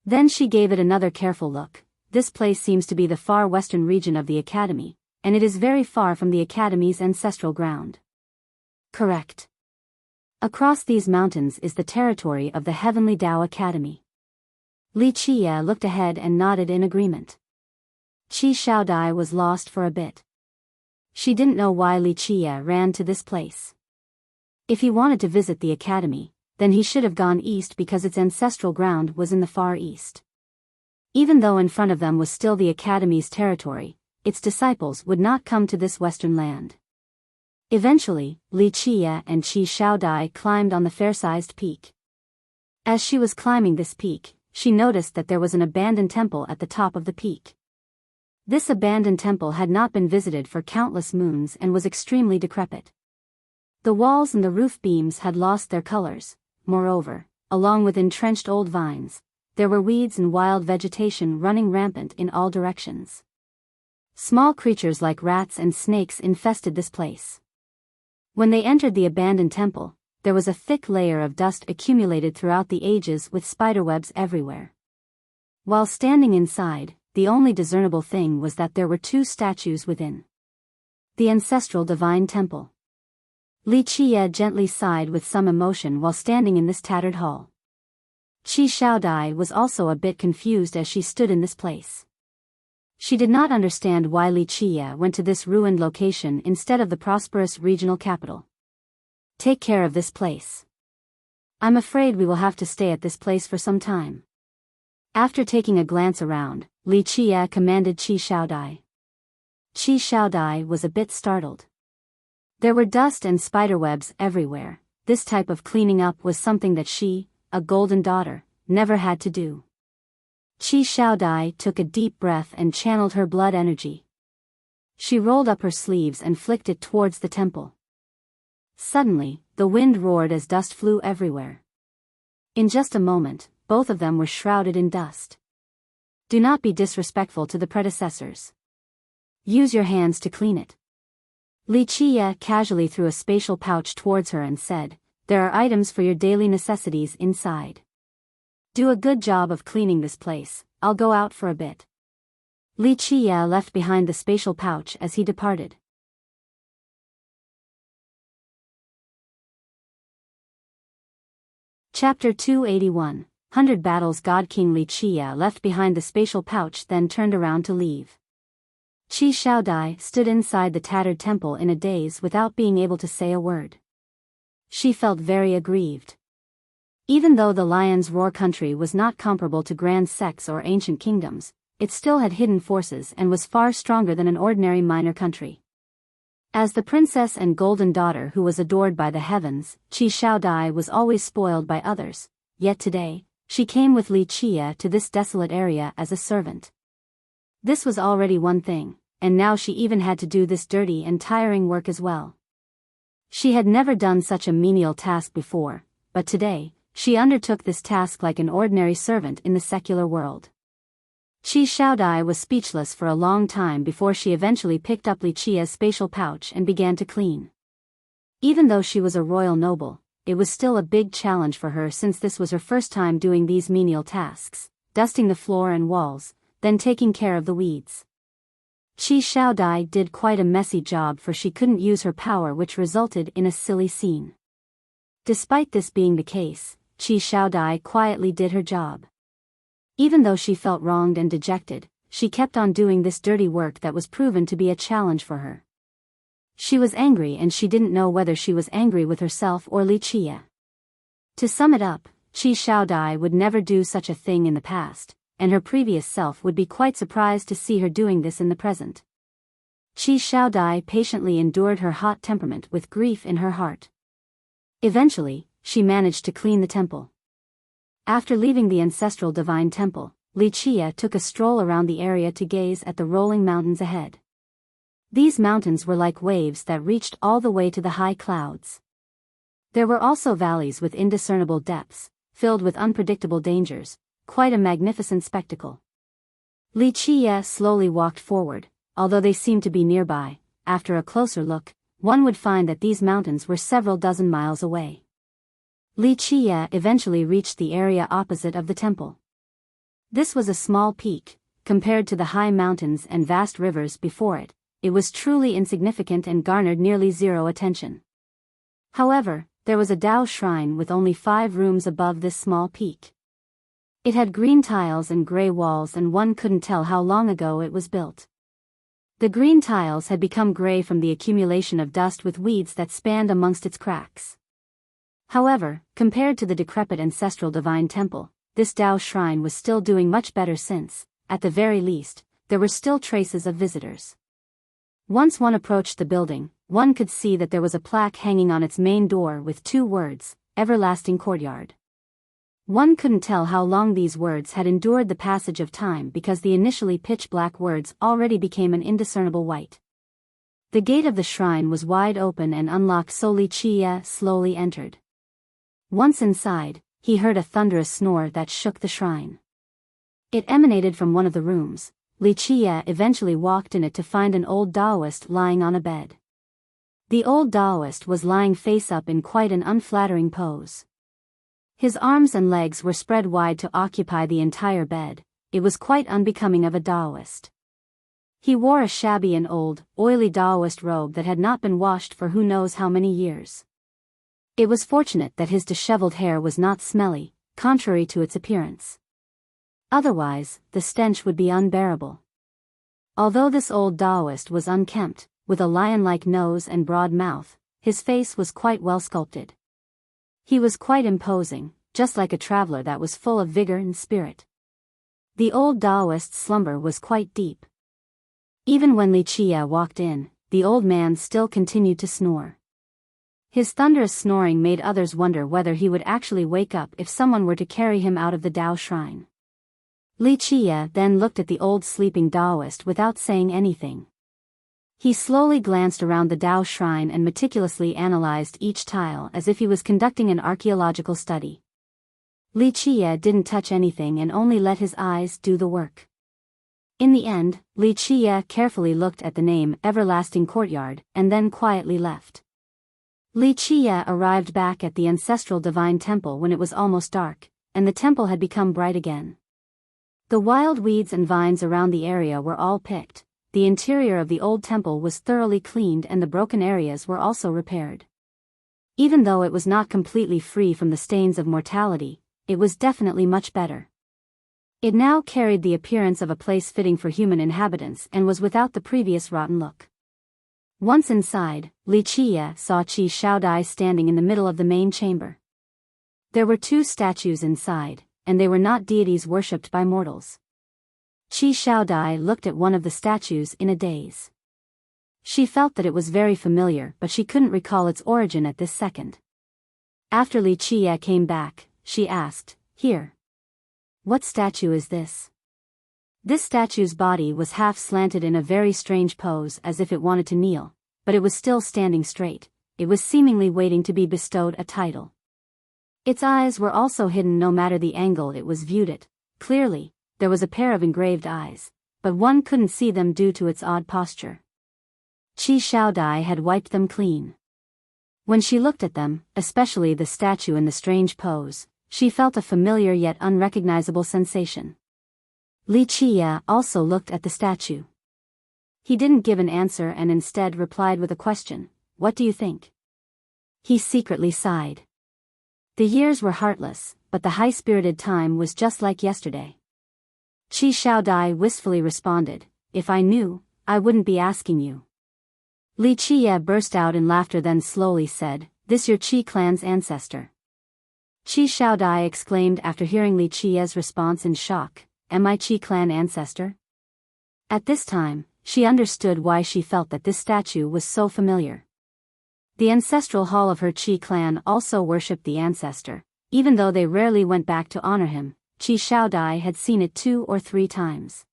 A: Then she gave it another careful look. This place seems to be the far western region of the Academy, and it is very far from the Academy's ancestral ground. Correct. Across these mountains is the territory of the Heavenly Dao Academy. Li Qia looked ahead and nodded in agreement. Qi Shaodai was lost for a bit. She didn't know why Li Qia ran to this place. If he wanted to visit the Academy, then he should have gone east because its ancestral ground was in the far east. Even though in front of them was still the Academy's territory, its disciples would not come to this western land. Eventually, Li Qia and Qi Shaodai climbed on the fair-sized peak. As she was climbing this peak, she noticed that there was an abandoned temple at the top of the peak. This abandoned temple had not been visited for countless moons and was extremely decrepit. The walls and the roof beams had lost their colors. Moreover, along with entrenched old vines, there were weeds and wild vegetation running rampant in all directions. Small creatures like rats and snakes infested this place. When they entered the abandoned temple, there was a thick layer of dust accumulated throughout the ages with spiderwebs everywhere. While standing inside, the only discernible thing was that there were two statues within the ancestral divine temple. Li Qia gently sighed with some emotion while standing in this tattered hall. Qi Shaodai was also a bit confused as she stood in this place. She did not understand why Li Qia went to this ruined location instead of the prosperous regional capital. Take care of this place. I'm afraid we will have to stay at this place for some time. After taking a glance around, Li Qia commanded Qi Shaodai. Qi Shaodai was a bit startled. There were dust and spiderwebs everywhere. This type of cleaning up was something that she, a golden daughter, never had to do. Qi Shaodai took a deep breath and channeled her blood energy. She rolled up her sleeves and flicked it towards the temple. Suddenly, the wind roared as dust flew everywhere. In just a moment, both of them were shrouded in dust. Do not be disrespectful to the predecessors. Use your hands to clean it. Li Qie casually threw a spatial pouch towards her and said, "There are items for your daily necessities inside. Do a good job of cleaning this place, I'll go out for a bit." Li Qie left behind the spatial pouch as he departed. Chapter 281, 100 Battles. God King Li Qie left behind the spatial pouch, then turned around to leave. Qi Shaodai stood inside the tattered temple in a daze without being able to say a word. She felt very aggrieved. Even though the Lion's Roar country was not comparable to grand sects or ancient kingdoms, it still had hidden forces and was far stronger than an ordinary minor country. As the princess and golden daughter who was adored by the heavens, Qi Shaodai was always spoiled by others, yet today, she came with Li Qie to this desolate area as a servant. This was already one thing, and now she even had to do this dirty and tiring work as well. She had never done such a menial task before, but today, she undertook this task like an ordinary servant in the secular world. Qi Shaodai was speechless for a long time before she eventually picked up Li Qie's spatial pouch and began to clean. Even though she was a royal noble, it was still a big challenge for her since this was her first time doing these menial tasks, dusting the floor and walls, then taking care of the weeds. Qi Shaodai did quite a messy job, for she couldn't use her power, which resulted in a silly scene. Despite this being the case, Qi Shaodai quietly did her job. Even though she felt wronged and dejected, she kept on doing this dirty work that was proven to be a challenge for her. She was angry, and she didn't know whether she was angry with herself or Li Qie. To sum it up, Qi Shaodai would never do such a thing in the past, and her previous self would be quite surprised to see her doing this in the present. Qi Shaodai patiently endured her hot temperament with grief in her heart. Eventually, she managed to clean the temple. After leaving the ancestral divine temple, Li Qie took a stroll around the area to gaze at the rolling mountains ahead. These mountains were like waves that reached all the way to the high clouds. There were also valleys with indiscernible depths, filled with unpredictable dangers, quite a magnificent spectacle. Li Qie slowly walked forward. Although they seemed to be nearby, after a closer look, one would find that these mountains were several dozen miles away. Li Qie eventually reached the area opposite of the temple. This was a small peak, compared to the high mountains and vast rivers before it. It was truly insignificant and garnered nearly zero attention. However, there was a Dao shrine with only 5 rooms above this small peak. It had green tiles and gray walls, and one couldn't tell how long ago it was built. The green tiles had become gray from the accumulation of dust with weeds that spanned amongst its cracks. However, compared to the decrepit ancestral divine temple, this Dao shrine was still doing much better since, at the very least, there were still traces of visitors. Once one approached the building, one could see that there was a plaque hanging on its main door with 2 words, "Everlasting Courtyard." One couldn't tell how long these words had endured the passage of time, because the initially pitch-black words already became an indiscernible white. The gate of the shrine was wide open and unlocked, so Li Qie slowly entered. Once inside, he heard a thunderous snore that shook the shrine. It emanated from one of the rooms. Li Qie eventually walked in it to find an old Taoist lying on a bed. The old Taoist was lying face up in quite an unflattering pose. His arms and legs were spread wide to occupy the entire bed. It was quite unbecoming of a Taoist. He wore a shabby and old, oily Taoist robe that had not been washed for who knows how many years. It was fortunate that his disheveled hair was not smelly, contrary to its appearance. Otherwise, the stench would be unbearable. Although this old Taoist was unkempt, with a lion-like nose and broad mouth, his face was quite well sculpted. He was quite imposing, just like a traveler that was full of vigor and spirit. The old Taoist's slumber was quite deep. Even when Li Qie walked in, the old man still continued to snore. His thunderous snoring made others wonder whether he would actually wake up if someone were to carry him out of the Dao shrine. Li Qie then looked at the old sleeping Taoist without saying anything. He slowly glanced around the Dao shrine and meticulously analyzed each tile as if he was conducting an archaeological study. Li Qie didn't touch anything and only let his eyes do the work. In the end, Li Qiye carefully looked at the name Everlasting Courtyard and then quietly left. Li Qiye arrived back at the ancestral divine temple when it was almost dark, and the temple had become bright again. The wild weeds and vines around the area were all picked, the interior of the old temple was thoroughly cleaned and the broken areas were also repaired. Even though it was not completely free from the stains of mortality, it was definitely much better. It now carried the appearance of a place fitting for human inhabitants and was without the previous rotten look. Once inside, Li Qiye saw Qi Shaodai standing in the middle of the main chamber. There were 2 statues inside, and they were not deities worshipped by mortals. Qi Shaodai looked at one of the statues in a daze. She felt that it was very familiar, but she couldn't recall its origin at this second. After Li Qiye came back, she asked, "Here. What statue is this?" This statue's body was half slanted in a very strange pose as if it wanted to kneel, but it was still standing straight. It was seemingly waiting to be bestowed a title. Its eyes were also hidden no matter the angle it was viewed at. Clearly, there was a pair of engraved eyes, but one couldn't see them due to its odd posture. Qi Shaodai had wiped them clean. When she looked at them, especially the statue in the strange pose, she felt a familiar yet unrecognizable sensation. Li Qiye also looked at the statue. He didn't give an answer and instead replied with a question, "What do you think?" He secretly sighed. The years were heartless, but the high-spirited time was just like yesterday. Qi Shaodai wistfully responded, "If I knew, I wouldn't be asking you." Li Qiye burst out in laughter then slowly said, "This your Qi clan's ancestor?" Qi Shaodai exclaimed after hearing Li Qiye's response in shock, "Am I Qi clan ancestor?" At this time, she understood why she felt that this statue was so familiar. The ancestral hall of her Qi clan also worshipped the ancestor. Even though they rarely went back to honor him, Qi Shaodai had seen it 2 or 3 times.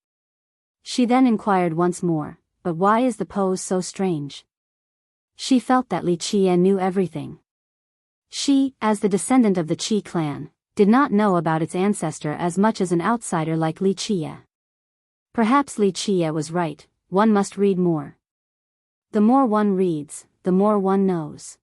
A: She then inquired once more, "But why is the pose so strange?" She felt that Li Qiye knew everything. She, as the descendant of the Qi clan, did not know about its ancestor as much as an outsider like Li Qiye. Perhaps Li Qiye was right, one must read more. The more one reads, the more one knows.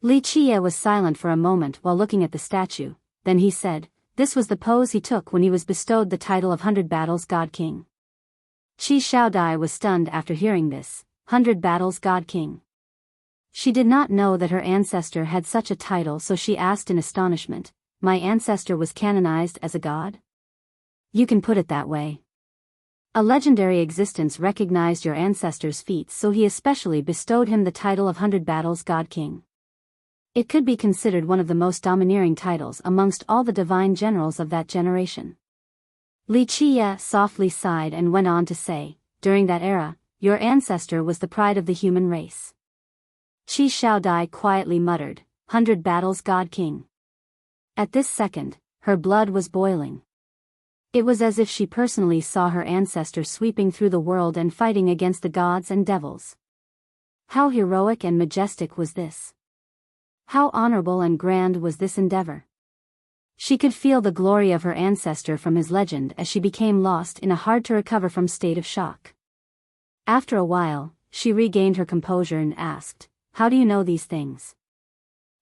A: Li Qiye was silent for a moment while looking at the statue, then he said, "This was the pose he took when he was bestowed the title of 100 Battles God King." Qi Shaodai was stunned after hearing this, 100 Battles God King. She did not know that her ancestor had such a title, so she asked in astonishment, "My ancestor was canonized as a god?" "You can put it that way. A legendary existence recognized your ancestor's feats, so he especially bestowed him the title of 100 Battles God King. It could be considered one of the most domineering titles amongst all the divine generals of that generation." Li Qiye softly sighed and went on to say, "During that era, your ancestor was the pride of the human race." Qi Shaodai quietly muttered, "100 Battles God King." At this second, her blood was boiling. It was as if she personally saw her ancestor sweeping through the world and fighting against the gods and devils. How heroic and majestic was this? How honorable and grand was this endeavor? She could feel the glory of her ancestor from his legend as she became lost in a hard-to-recover-from state of shock. After a while, she regained her composure and asked, "How do you know these things?"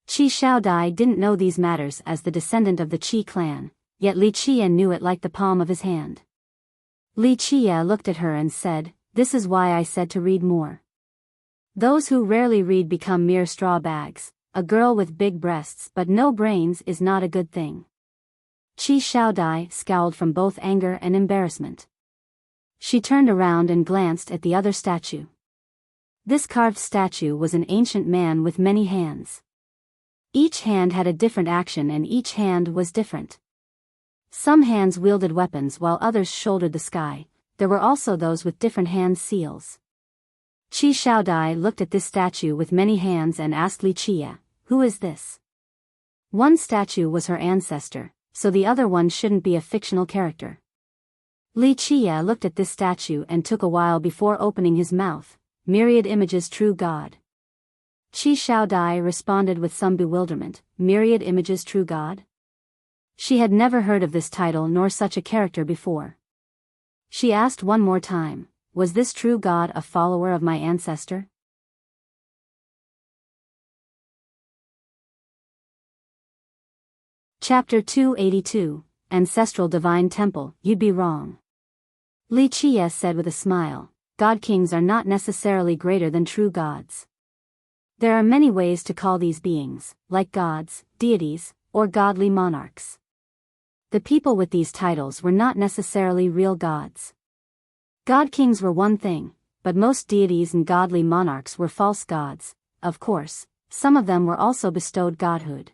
A: Qi Shaodai didn't know these matters as the descendant of the Qi clan, yet Li Qiye knew it like the palm of his hand. Li Qiye looked at her and said, "This is why I said to read more. Those who rarely read become mere straw bags. A girl with big breasts but no brains is not a good thing." Qi Shaodai scowled from both anger and embarrassment. She turned around and glanced at the other statue. This carved statue was an ancient man with many hands. Each hand had a different action and each hand was different. Some hands wielded weapons while others shouldered the sky. There were also those with different hand seals. Qi Shaodai looked at this statue with many hands and asked Li Qiye, "Who is this?" One statue was her ancestor, so the other one shouldn't be a fictional character. Li Qiye looked at this statue and took a while before opening his mouth. "Myriad images, true God." Qi Shaodai responded with some bewilderment, "Myriad images, true God?" She had never heard of this title nor such a character before. She asked one more time, was this true god a follower of my ancestor? Chapter 282, Ancestral Divine Temple. You'd be wrong. Li Qie said with a smile, God kings are not necessarily greater than true gods. There are many ways to call these beings, like gods, deities, or godly monarchs. The people with these titles were not necessarily real gods. God kings were one thing, but most deities and godly monarchs were false gods. Of course, some of them were also bestowed godhood.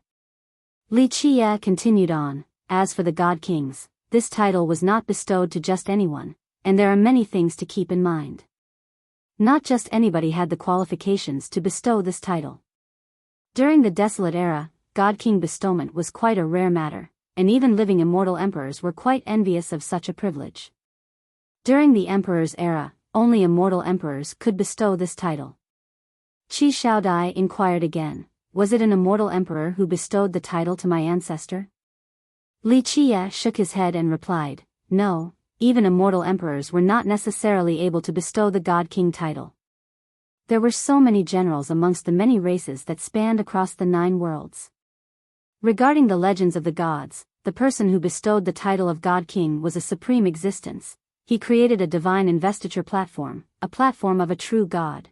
A: Li Qie continued on, as for the god kings, this title was not bestowed to just anyone, and there are many things to keep in mind. Not just anybody had the qualifications to bestow this title. During the Desolate Era, God King bestowment was quite a rare matter, and even living immortal emperors were quite envious of such a privilege. During the Emperor's era, only immortal emperors could bestow this title. Qi Shaodai inquired again, was it an immortal emperor who bestowed the title to my ancestor? Li Qie shook his head and replied, no, even immortal emperors were not necessarily able to bestow the God King title. There were so many generals amongst the many races that spanned across the 9 worlds. Regarding the legends of the gods, the person who bestowed the title of God King was a supreme existence. He created a divine investiture platform, a platform of a true god.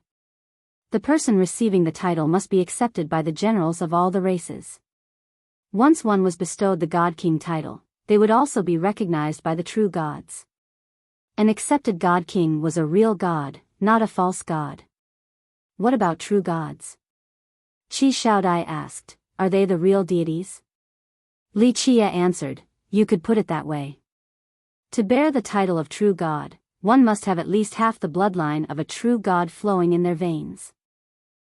A: The person receiving the title must be accepted by the generals of all the races. Once one was bestowed the God King title, they would also be recognized by the true gods. An accepted God King was a real god, not a false god. What about true gods? Qi Shaodai asked, are they the real deities? Li Qie answered, you could put it that way. To bear the title of true god, one must have at least half the bloodline of a true god flowing in their veins.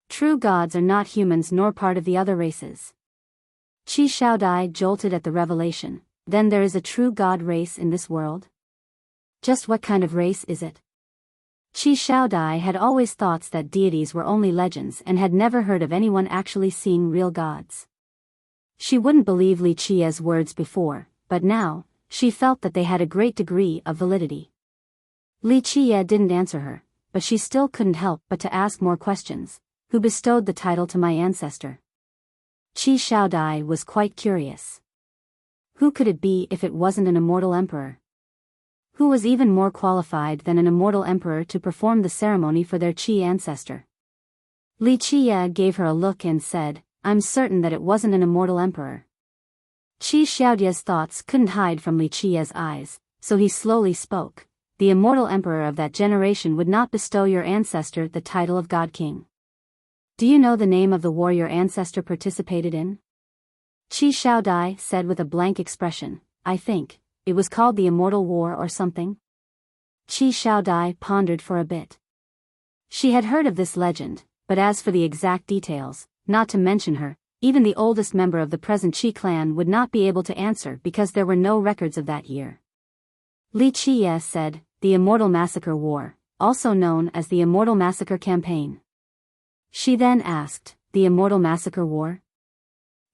A: True gods are not humans nor part of the other races. Qi Shaodai jolted at the revelation, then there is a true god race in this world? Just what kind of race is it? Qi Shaodai had always thought that deities were only legends and had never heard of anyone actually seeing real gods. She wouldn't believe Li Qie's words before, but now, she felt that they had a great degree of validity. Li Qie didn't answer her, but she still couldn't help but to ask more questions. Who bestowed the title to my ancestor? Qi Shaodai was quite curious. Who could it be if it wasn't an immortal emperor? Who was even more qualified than an immortal emperor to perform the ceremony for their Qi ancestor? Li Qie gave her a look and said, I'm certain that it wasn't an immortal emperor. Qi Xiaodie's thoughts couldn't hide from Li Qie's eyes, so he slowly spoke. The immortal emperor of that generation would not bestow your ancestor the title of God King. Do you know the name of the war your ancestor participated in? Qi Shaodai said with a blank expression, I think, it was called the Immortal War or something. Qi Shaodai pondered for a bit. She had heard of this legend, but as for the exact details, not to mention her, even the oldest member of the present Qi clan would not be able to answer because there were no records of that year. Li Qie said, the Immortal Massacre War, also known as the Immortal Massacre Campaign. She then asked, the Immortal Massacre War?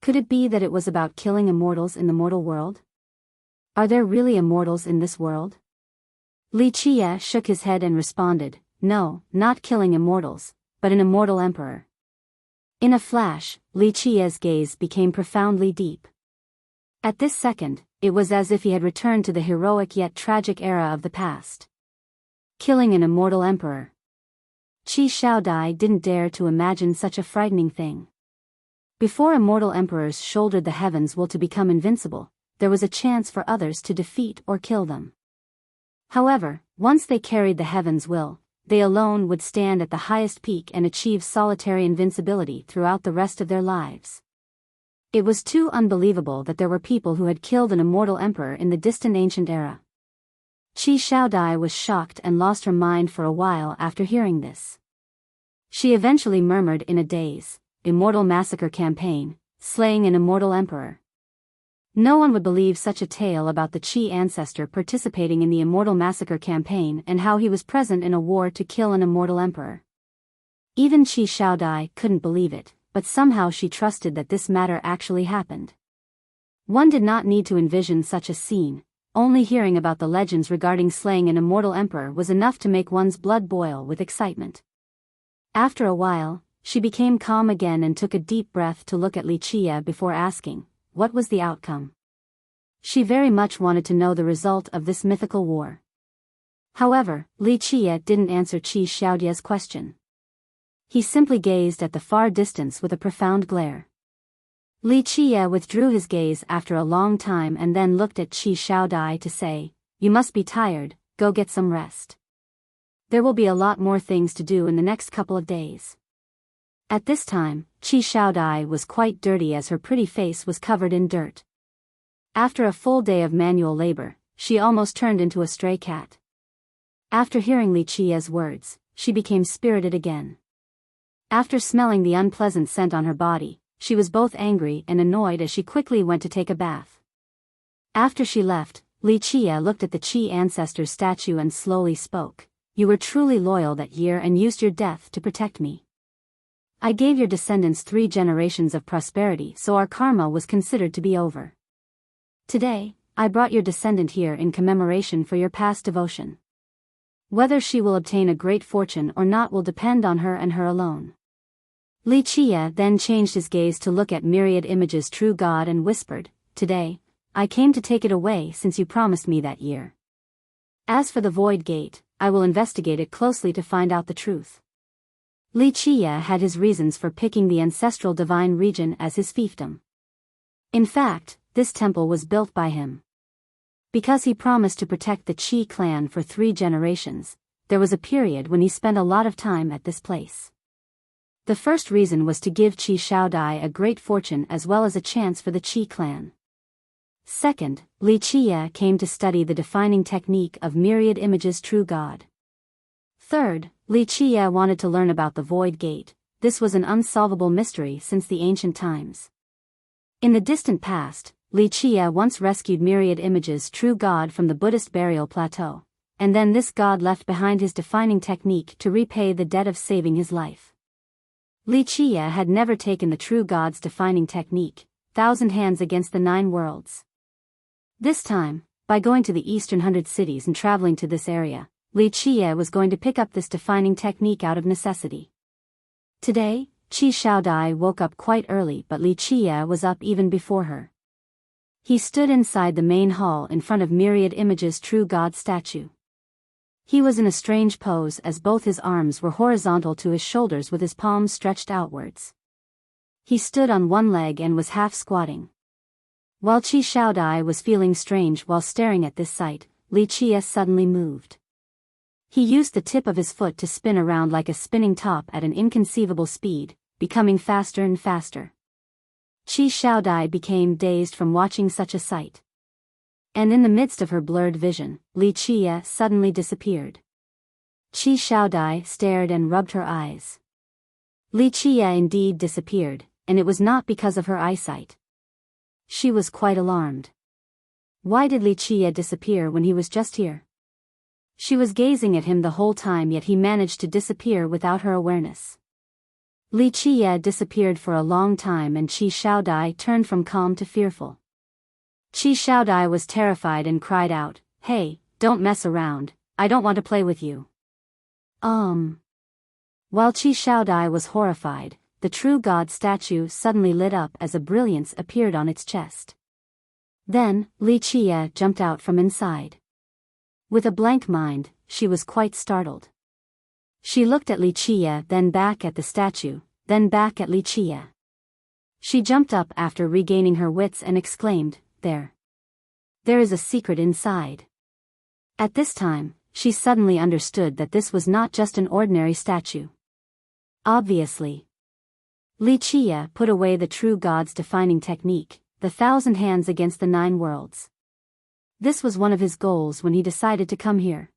A: Could it be that it was about killing immortals in the mortal world? Are there really immortals in this world? Li Qie shook his head and responded, no, not killing immortals, but an immortal emperor. In a flash, Li Qie's gaze became profoundly deep. At this second, it was as if he had returned to the heroic yet tragic era of the past. Killing an immortal emperor. Qi Shaodai didn't dare to imagine such a frightening thing. Before immortal emperors shouldered the heavens will to become invincible, there was a chance for others to defeat or kill them. However, once they carried the heavens will, they alone would stand at the highest peak and achieve solitary invincibility throughout the rest of their lives. It was too unbelievable that there were people who had killed an immortal emperor in the distant ancient era. Qi Shaodai was shocked and lost her mind for a while after hearing this. She eventually murmured in a daze, Immortal Massacre Campaign, slaying an immortal emperor. No one would believe such a tale about the Qi ancestor participating in the Immortal Massacre Campaign and how he was present in a war to kill an immortal emperor. Even Qi Shaodai couldn't believe it, but somehow she trusted that this matter actually happened. One did not need to envision such a scene. only hearing about the legends regarding slaying an immortal emperor was enough to make one's blood boil with excitement. After a while, she became calm again and took a deep breath to look at Wuxia before asking, what was the outcome? She very much wanted to know the result of this mythical war. However, Wuxia didn't answer Qi Xiaodia's question. He simply gazed at the far distance with a profound glare. Wuxia withdrew his gaze after a long time and then looked at Qi Xiaodai to say, you must be tired, go get some rest. There will be a lot more things to do in the next couple of days. At this time, Qi Xiaodai was quite dirty as her pretty face was covered in dirt. After a full day of manual labor, she almost turned into a stray cat. After hearing Wuxia's words, she became spirited again. After smelling the unpleasant scent on her body, she was both angry and annoyed as she quickly went to take a bath. After she left, Wuxia looked at the Qi ancestor's statue and slowly spoke. You were truly loyal that year and used your death to protect me. I gave your descendants 3 generations of prosperity, so our karma was considered to be over. Today, I brought your descendant here in commemoration for your past devotion. Whether she will obtain a great fortune or not will depend on her and her alone. Wuxia then changed his gaze to look at Myriad Image's true god and whispered, today, I came to take it away since you promised me that year. As for the Void Gate, I will investigate it closely to find out the truth. Wuxia had his reasons for picking the ancestral divine region as his fiefdom. In fact, this temple was built by him. Because he promised to protect the Qi clan for 3 generations, there was a period when he spent a lot of time at this place. The first reason was to give Qi Xiaodai a great fortune as well as a chance for the Qi clan. Second, Wuxia came to study the defining technique of Myriad Image's true god. Third, Wuxia wanted to learn about the Void Gate. This was an unsolvable mystery since the ancient times. In the distant past, Wuxia once rescued Myriad Image's true god from the Buddhist burial plateau, and then this god left behind his defining technique to repay the debt of saving his life. Wuxia had never taken the true god's defining technique, 1,000 hands against the 9 worlds. This time, by going to the eastern 100 cities and traveling to this area, Wuxia was going to pick up this defining technique out of necessity. Today, Qi Xiaodai woke up quite early, but Wuxia was up even before her. He stood inside the main hall in front of Myriad Image's true god statue. He was in a strange pose as both his arms were horizontal to his shoulders with his palms stretched outwards. He stood on one leg and was half squatting. While Qi Xiaodai was feeling strange while staring at this sight, Wuxia suddenly moved. He used the tip of his foot to spin around like a spinning top at an inconceivable speed, becoming faster and faster. Qi Xiaodai became dazed from watching such a sight. And in the midst of her blurred vision, Wuxia suddenly disappeared. Qi Xiaodai stared and rubbed her eyes. Wuxia indeed disappeared, and it was not because of her eyesight. She was quite alarmed. Why did Wuxia disappear when he was just here? She was gazing at him the whole time, yet he managed to disappear without her awareness. Wuxia disappeared for a long time and Qi Xiaodai turned from calm to fearful. Qi Xiaodai was terrified and cried out, "Hey, don't mess around, I don't want to play with you." While Qi Xiaodai was horrified, the true god statue suddenly lit up as a brilliance appeared on its chest. Then, Wuxia jumped out from inside. With a blank mind, she was quite startled. She looked at Wuxia, then back at the statue, then back at Wuxia. She jumped up after regaining her wits and exclaimed, There is a secret inside." At this time, she suddenly understood that this was not just an ordinary statue. Obviously. Wuxia put away the true god's defining technique, the 1,000 hands against the 9 worlds. This was one of his goals when he decided to come here.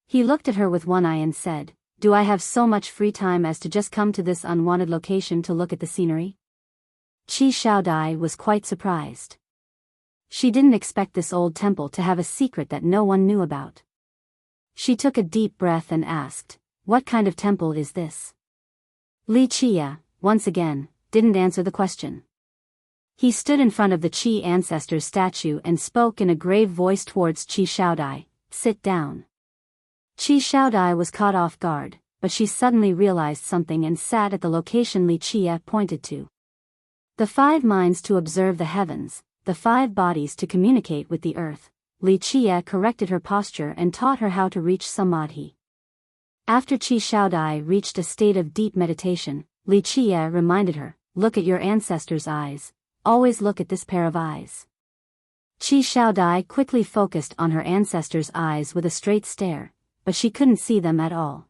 A: He looked at her with one eye and said, "Do I have so much free time as to just come to this unwanted location to look at the scenery?" Qi Xiaodai was quite surprised. She didn't expect this old temple to have a secret that no one knew about. She took a deep breath and asked, "What kind of temple is this?" Wuxia, once again, didn't answer the question. He stood in front of the Qi ancestor's statue and spoke in a grave voice towards Qi Shaodai, "Sit down." Qi Shaodai was caught off guard, but she suddenly realized something and sat at the location Li Qie pointed to. The 5 minds to observe the heavens, the 5 bodies to communicate with the earth. Li Qie corrected her posture and taught her how to reach samadhi. After Qi Shaodai reached a state of deep meditation, Li Qie reminded her, "Look at your ancestors' eyes. Always look at this pair of eyes." Qi Shaodai quickly focused on her ancestors' eyes with a straight stare, but she couldn't see them at all.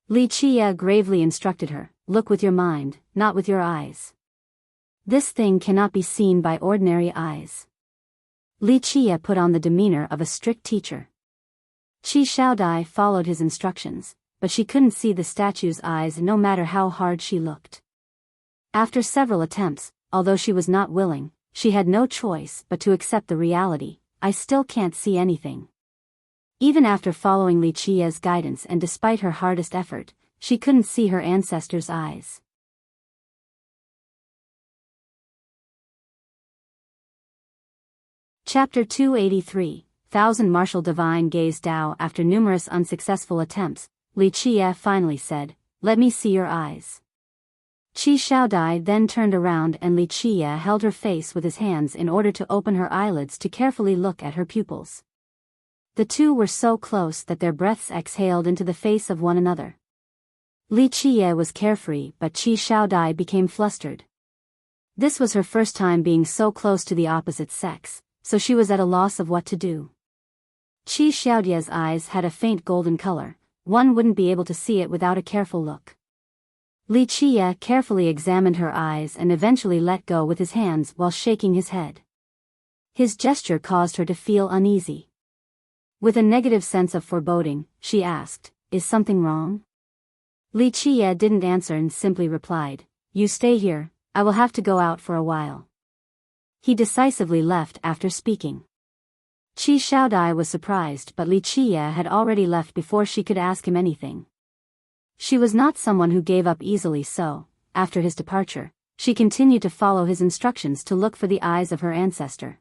A: Li Qie gravely instructed her, "Look with your mind, not with your eyes. This thing cannot be seen by ordinary eyes." Li Qie put on the demeanor of a strict teacher. Qi Shaodai followed his instructions, but she couldn't see the statue's eyes no matter how hard she looked. After several attempts, although she was not willing, she had no choice but to accept the reality, "I still can't see anything." Even after following Li Qie's guidance and despite her hardest effort, she couldn't see her ancestors' eyes. Chapter 283, Thousand Martial Divine Gaze Dao. After numerous unsuccessful attempts, Li Qie finally said, "Let me see your eyes." Qi Shaodai then turned around and Li Qie held her face with his hands in order to open her eyelids to carefully look at her pupils. The two were so close that their breaths exhaled into the face of one another. Li Qie was carefree, but Qi Shaodai became flustered. This was her first time being so close to the opposite sex, so she was at a loss of what to do. Qi Shaodai's eyes had a faint golden color, one wouldn't be able to see it without a careful look. Li Qie carefully examined her eyes and eventually let go with his hands while shaking his head. His gesture caused her to feel uneasy. With a negative sense of foreboding, she asked, "Is something wrong?" Li Qie didn't answer and simply replied, "You stay here, I will have to go out for a while." He decisively left after speaking. Qi Shaodai was surprised, but Li Qie had already left before she could ask him anything. She was not someone who gave up easily, so, after his departure, she continued to follow his instructions to look for the eyes of her ancestor.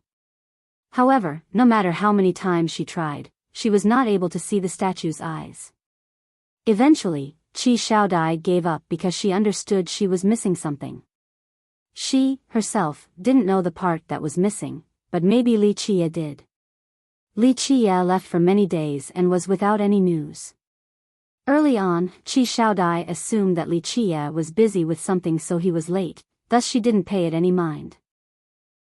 A: However, no matter how many times she tried, she was not able to see the statue's eyes. Eventually, Qi Shaodai gave up because she understood she was missing something. She, herself, didn't know the part that was missing, but maybe Li Qie did. Li Qie left for many days and was without any news. Early on, Qi Shaodai assumed that Li Qie was busy with something, so he was late, thus she didn't pay it any mind.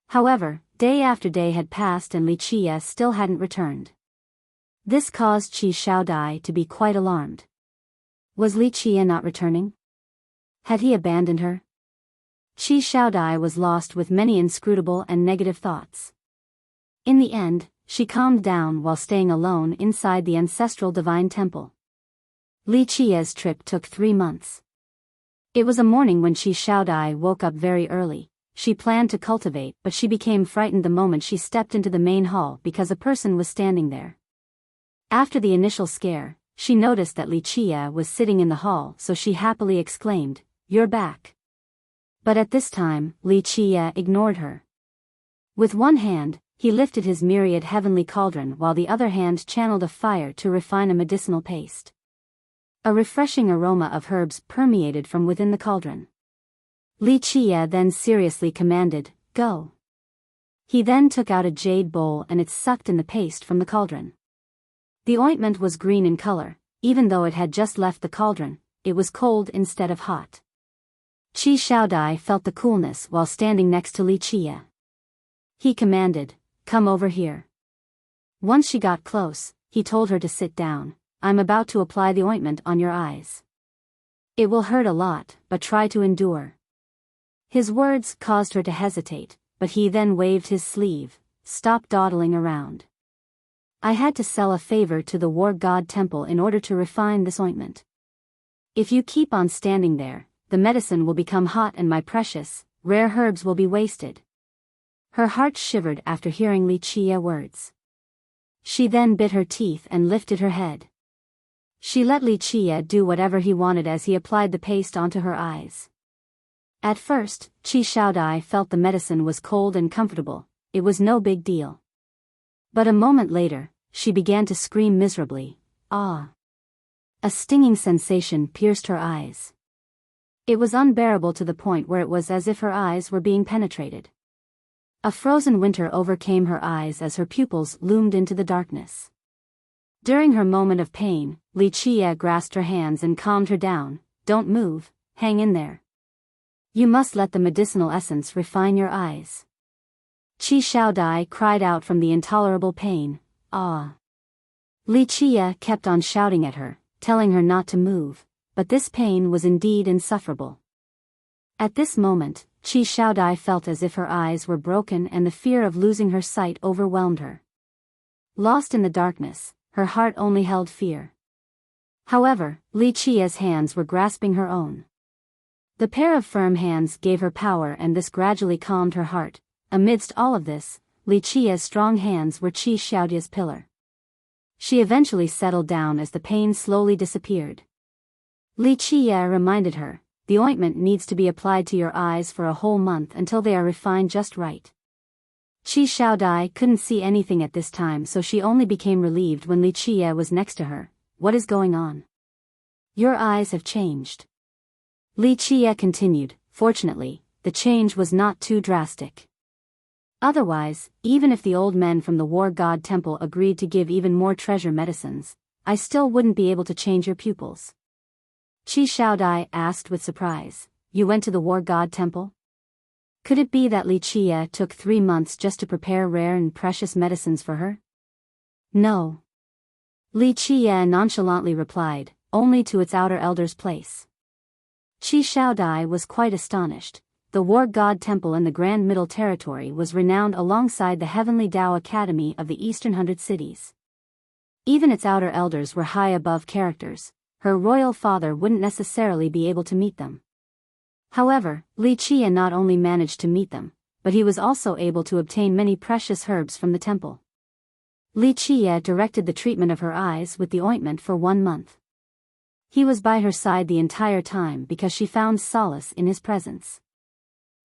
A: However, day after day had passed and Li Qie still hadn't returned. This caused Qi Shaodai to be quite alarmed. Was Li Qie not returning? Had he abandoned her? Qi Shaodai was lost with many inscrutable and negative thoughts. In the end, she calmed down while staying alone inside the ancestral divine temple. Li Qie's trip took 3 months. It was a morning when Qi Shaodai woke up very early. She planned to cultivate, but she became frightened the moment she stepped into the main hall because a person was standing there. After the initial scare, she noticed that Li Qie was sitting in the hall, so she happily exclaimed, "You're back." But at this time, Li Qie ignored her. With one hand, he lifted his myriad heavenly cauldron while the other hand channeled a fire to refine a medicinal paste. A refreshing aroma of herbs permeated from within the cauldron. Li Qie then seriously commanded, "Go." He then took out a jade bowl and it sucked in the paste from the cauldron. The ointment was green in color, even though it had just left the cauldron, it was cold instead of hot. Qi Shaodai felt the coolness while standing next to Li Qie. He commanded, "Come over here." Once she got close, he told her to sit down. "I'm about to apply the ointment on your eyes. It will hurt a lot, but try to endure." His words caused her to hesitate, but he then waved his sleeve, "Stop dawdling around. I had to sell a favor to the war god temple in order to refine this ointment. If you keep on standing there, the medicine will become hot and my precious, rare herbs will be wasted." Her heart shivered after hearing Li Qie's words. She then bit her teeth and lifted her head. She let Li Qie do whatever he wanted as he applied the paste onto her eyes. At first, Qi Xiaodai felt the medicine was cold and comfortable. It was no big deal. But a moment later, she began to scream miserably. Ah! A stinging sensation pierced her eyes. It was unbearable to the point where it was as if her eyes were being penetrated. A frozen winter overcame her eyes as her pupils loomed into the darkness. During her moment of pain, Li Qie grasped her hands and calmed her down. Don't move, hang in there. You must let the medicinal essence refine your eyes. Qi Xiaodai cried out from the intolerable pain. Ah! Li Qie kept on shouting at her, telling her not to move, but this pain was indeed insufferable. At this moment, Qi Xiaodai felt as if her eyes were broken and the fear of losing her sight overwhelmed her. Lost in the darkness, her heart only held fear. However, Li Qie's hands were grasping her own. The pair of firm hands gave her power and this gradually calmed her heart. Amidst all of this, Li Qie's strong hands were Qi Xiaodai's pillar. She eventually settled down as the pain slowly disappeared. Li Qie reminded her, the ointment needs to be applied to your eyes for a whole month until they are refined just right. Qi Xiaodai couldn't see anything at this time, so she only became relieved when Li Qie was next to her. What is going on? Your eyes have changed. Li Qie continued. Fortunately, the change was not too drastic. Otherwise, even if the old men from the War God Temple agreed to give even more treasure medicines, I still wouldn't be able to change your pupils. Qi Xiaodai asked with surprise. You went to the War God Temple? Could it be that Li Qie took 3 months just to prepare rare and precious medicines for her? No. Li Qie nonchalantly replied, only to its outer elder's place. Qi Xiaodai was quite astonished. The War God Temple in the Grand Middle Territory was renowned alongside the Heavenly Tao Academy of the Eastern 100 Cities. Even its outer elders were high above characters. Her royal father wouldn't necessarily be able to meet them. However, Li Qie not only managed to meet them, but he was also able to obtain many precious herbs from the temple. Li Qie directed the treatment of her eyes with the ointment for 1 month. He was by her side the entire time because she found solace in his presence.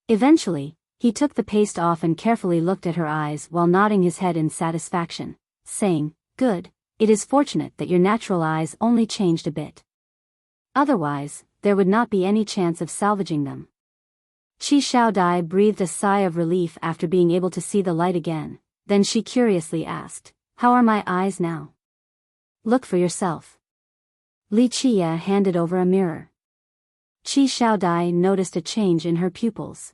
A: Eventually, he took the paste off and carefully looked at her eyes while nodding his head in satisfaction, saying, Good, it is fortunate that your natural eyes only changed a bit. Otherwise, there would not be any chance of salvaging them. Qi Xiaodai breathed a sigh of relief after being able to see the light again, then she curiously asked, How are my eyes now? Look for yourself. Li Qie handed over a mirror. Qi Xiaodai noticed a change in her pupils.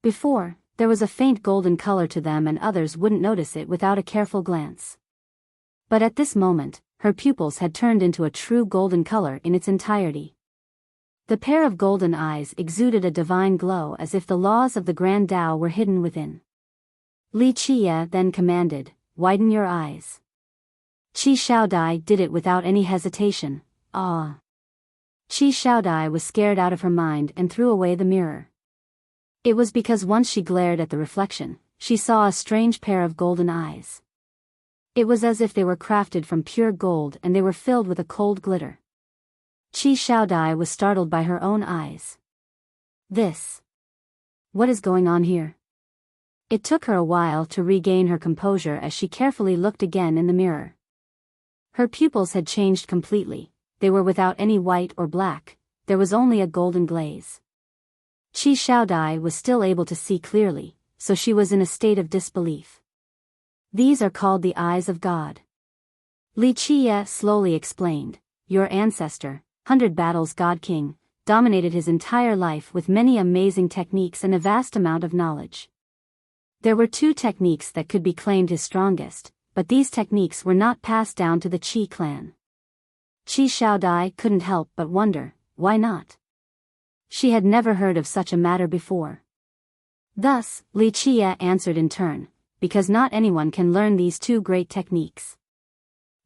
A: Before, there was a faint golden color to them and others wouldn't notice it without a careful glance. But at this moment, her pupils had turned into a true golden color in its entirety. The pair of golden eyes exuded a divine glow as if the laws of the Grand Tao were hidden within. Li Qie then commanded, Widen your eyes. Qi Xiaodai did it without any hesitation. Ah! Qi Xiaodai was scared out of her mind and threw away the mirror. It was because once she glared at the reflection, she saw a strange pair of golden eyes. It was as if they were crafted from pure gold and they were filled with a cold glitter. Qi Xiaodai was startled by her own eyes. What is going on here? It took her a while to regain her composure as she carefully looked again in the mirror. Her pupils had changed completely. They were without any white or black, there was only a golden glaze. Qi Xiaodai was still able to see clearly, so she was in a state of disbelief. These are called the eyes of God. Li Qie slowly explained, Your ancestor, 100 Battles God King, dominated his entire life with many amazing techniques and a vast amount of knowledge. There were 2 techniques that could be claimed his strongest, but these techniques were not passed down to the Qi clan. Qi Xiaodai couldn't help but wonder, why not? She had never heard of such a matter before. Thus, Li Qie answered in turn, because not anyone can learn these 2 great techniques.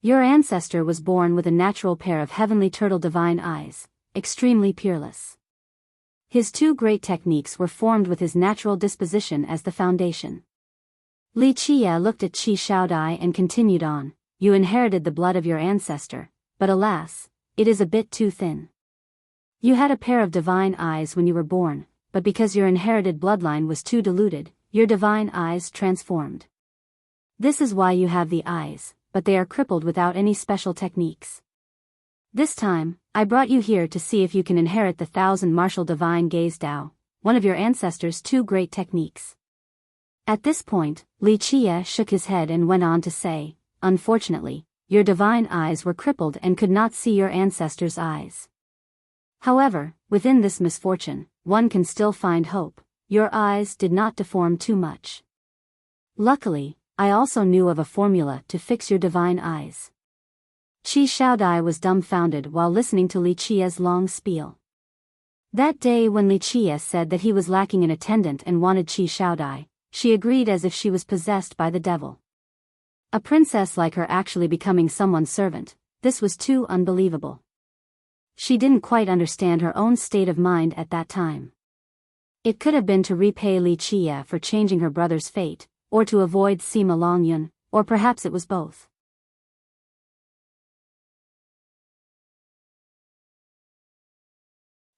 A: Your ancestor was born with a natural pair of heavenly turtle divine eyes, extremely peerless. His 2 great techniques were formed with his natural disposition as the foundation. Li Qie looked at Qi Xiaodai and continued on, You inherited the blood of your ancestor, but alas, it is a bit too thin. You had a pair of divine eyes when you were born, but because your inherited bloodline was too diluted, your divine eyes transformed. This is why you have the eyes, but they are crippled without any special techniques. This time, I brought you here to see if you can inherit the 1,000 martial divine gaze Dao, one of your ancestors' 2 great techniques. At this point, Li Qie shook his head and went on to say, unfortunately, your divine eyes were crippled and could not see your ancestors' eyes. However, within this misfortune, one can still find hope. Your eyes did not deform too much. Luckily, I also knew of a formula to fix your divine eyes. Qi Shaodai was dumbfounded while listening to Li Qie's long spiel. That day when Li Qie said that he was lacking an attendant and wanted Qi Shaodai, she agreed as if she was possessed by the devil. A princess like her actually becoming someone's servant, this was too unbelievable. She didn't quite understand her own state of mind at that time. It could have been to repay Li Qie for changing her brother's fate, or to avoid Sima Longyun, or perhaps it was both.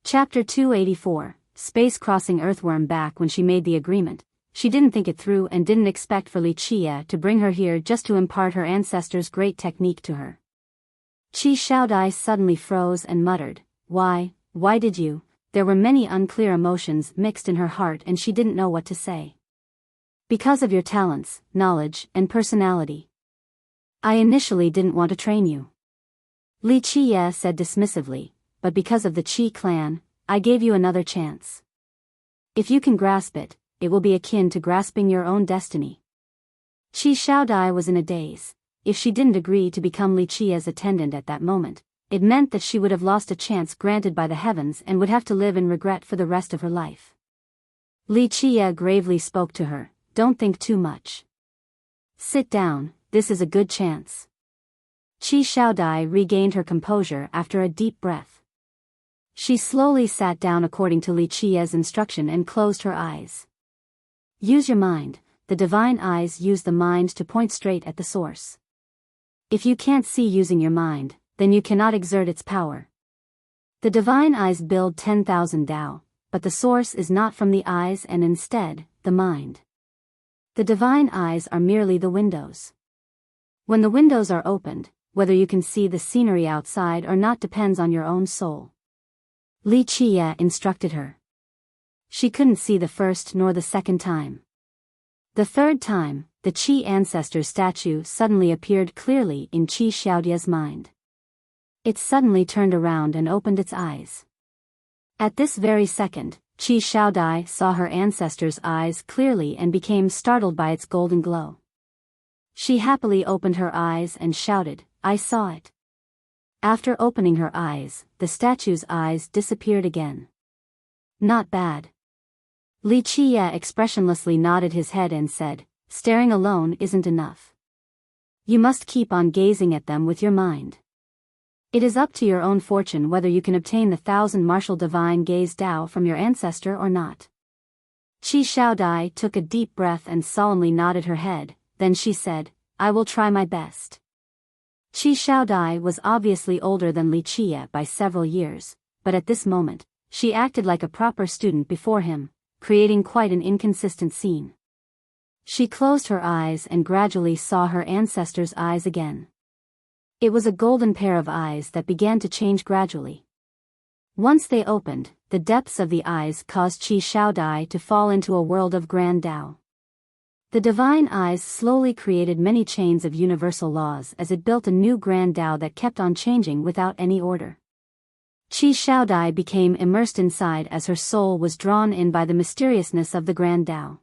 A: Chapter 284, Space Crossing Earthworm. Back when she made the agreement, she didn't think it through and didn't expect for Li Qie to bring her here just to impart her ancestors' great technique to her. Qi Shaodai suddenly froze and muttered, Why did you? There were many unclear emotions mixed in her heart and she didn't know what to say. Because of your talents, knowledge, and personality. I initially didn't want to train you. Li Qie said dismissively, but because of the Qi clan, I gave you another chance. If you can grasp it, it will be akin to grasping your own destiny. Qi Shaodai was in a daze. If she didn't agree to become Li Qie's attendant at that moment, it meant that she would have lost a chance granted by the heavens and would have to live in regret for the rest of her life. Li Qie gravely spoke to her, Don't think too much. Sit down, this is a good chance. Qi Shaodai regained her composure after a deep breath. She slowly sat down according to Li Qie's instruction and closed her eyes. Use your mind. The divine eyes use the mind to point straight at the source. If you can't see using your mind, then you cannot exert its power. The divine eyes build 10,000 Dao, but the source is not from the eyes and instead, the mind. The divine eyes are merely the windows. When the windows are opened, whether you can see the scenery outside or not depends on your own soul. Li Qie instructed her. She couldn't see the first nor the second time. The third time, the Qi ancestor's statue suddenly appeared clearly in Qi Xiaodie's mind. It suddenly turned around and opened its eyes. At this very second, Qi Shaodai saw her ancestor's eyes clearly and became startled by its golden glow. She happily opened her eyes and shouted, I saw it. After opening her eyes, the statue's eyes disappeared again. Not bad. Li Qie expressionlessly nodded his head and said, Staring alone isn't enough. You must keep on gazing at them with your mind. It is up to your own fortune whether you can obtain the 1,000 martial divine gaze Dao from your ancestor or not. Qi Shaodai took a deep breath and solemnly nodded her head, then she said, I will try my best. Qi Shaodai was obviously older than Li Qie by several years, but at this moment, she acted like a proper student before him, creating quite an inconsistent scene. She closed her eyes and gradually saw her ancestor's eyes again. It was a golden pair of eyes that began to change gradually. Once they opened, the depths of the eyes caused Qi Shaodai to fall into a world of grand Dao. The divine eyes slowly created many chains of universal laws as it built a new grand Dao that kept on changing without any order. Qi Shaodai became immersed inside as her soul was drawn in by the mysteriousness of the grand Dao.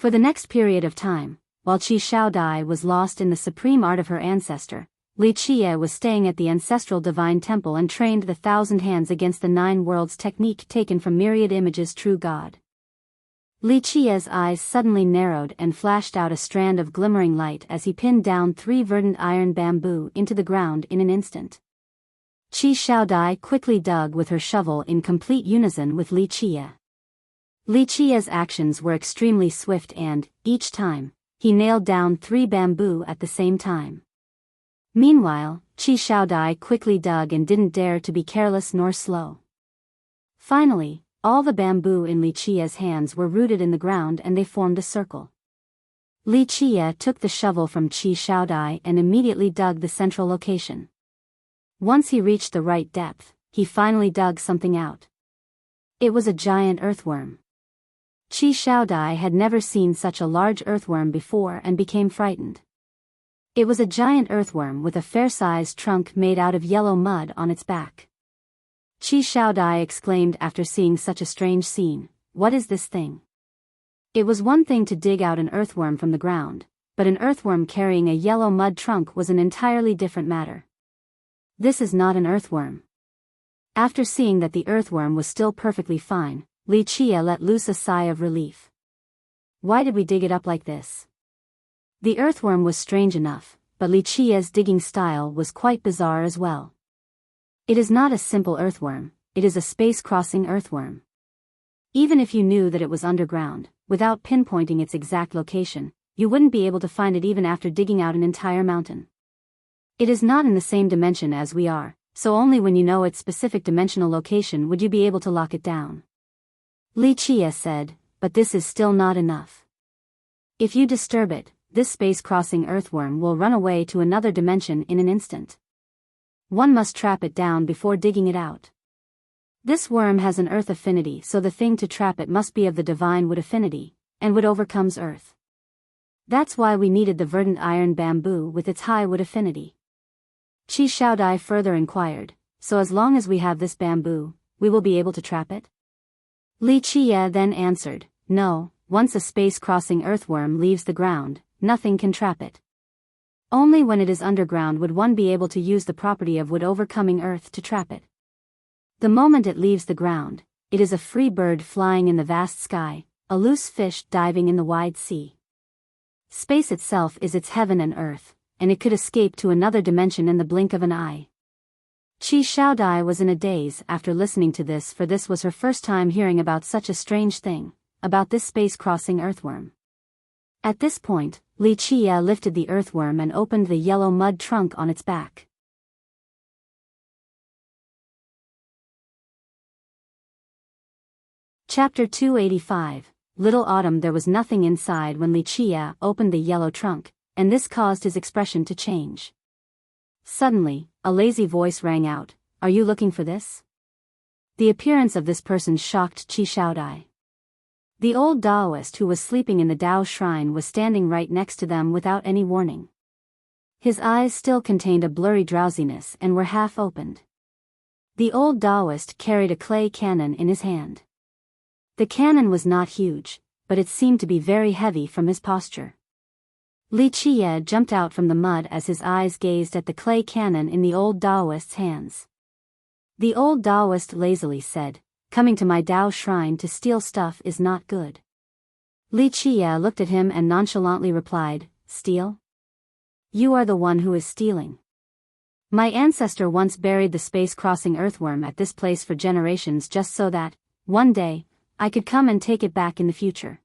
A: For the next period of time, while Qi Shaodai was lost in the supreme art of her ancestor, Li Qie was staying at the ancestral divine temple and trained the 1,000 hands against the 9 worlds technique taken from myriad images true God. Li Qie's eyes suddenly narrowed and flashed out a strand of glimmering light as he pinned down 3 verdant iron bamboo into the ground in an instant. Qi Shaodai quickly dug with her shovel in complete unison with Li Qie. Li Qie's actions were extremely swift and, each time, he nailed down 3 bamboo at the same time. Meanwhile, Qi Shaodai quickly dug and didn't dare to be careless nor slow. Finally, All the bamboo in Li Chia's hands were rooted in the ground and they formed a circle. Li Chia took the shovel from Qi Shaodai and immediately dug the central location. Once he reached the right depth, he finally dug something out. It was a giant earthworm. Qi Shaodai had never seen such a large earthworm before and became frightened. It was a giant earthworm with a fair-sized trunk made out of yellow mud on its back. Qi Shaodai exclaimed after seeing such a strange scene, "What is this thing?" It was one thing to dig out an earthworm from the ground, but an earthworm carrying a yellow mud trunk was an entirely different matter. "This is not an earthworm." After seeing that the earthworm was still perfectly fine, Li Chia let loose a sigh of relief. Why did we dig it up like this? The earthworm was strange enough, but Li Chia's digging style was quite bizarre as well. It is not a simple earthworm, it is a space-crossing earthworm. Even if you knew that it was underground, without pinpointing its exact location, you wouldn't be able to find it even after digging out an entire mountain. It is not in the same dimension as we are, so only when you know its specific dimensional location would you be able to lock it down. Li Chia said, but this is still not enough. If you disturb it, this space-crossing earthworm will run away to another dimension in an instant. One must trap it down before digging it out. This worm has an earth affinity, so the thing to trap it must be of the divine wood affinity, and wood overcomes earth. That's why we needed the verdant iron bamboo with its high wood affinity. Qi Shaodai further inquired, so as long as we have this bamboo, we will be able to trap it? Li Chia then answered, no, once a space-crossing earthworm leaves the ground, nothing can trap it. Only when it is underground would one be able to use the property of wood overcoming earth to trap it. The moment it leaves the ground, it is a free bird flying in the vast sky, a loose fish diving in the wide sea. Space itself is its heaven and earth, and it could escape to another dimension in the blink of an eye. Qi Shaodai was in a daze after listening to this, for this was her first time hearing about such a strange thing, about this space-crossing earthworm. At this point, Li Chia lifted the earthworm and opened the yellow mud trunk on its back. Chapter 285, Little Autumn. There was nothing inside when Li Chia opened the yellow trunk, and this caused his expression to change. Suddenly, a lazy voice rang out, "Are you looking for this?" The appearance of this person shocked Qi Shaodai. The old Taoist who was sleeping in the Tao shrine was standing right next to them without any warning. His eyes still contained a blurry drowsiness and were half opened. The old Taoist carried a clay cannon in his hand. The cannon was not huge, but it seemed to be very heavy from his posture. Li Chia jumped out from the mud as his eyes gazed at the clay cannon in the old Taoist's hands. The old Taoist lazily said, "Coming to my Tao shrine to steal stuff is not good." Li Chia looked at him and nonchalantly replied, "Steal? You are the one who is stealing. My ancestor once buried the space-crossing earthworm at this place for generations just so that, one day, I could come and take it back in the future."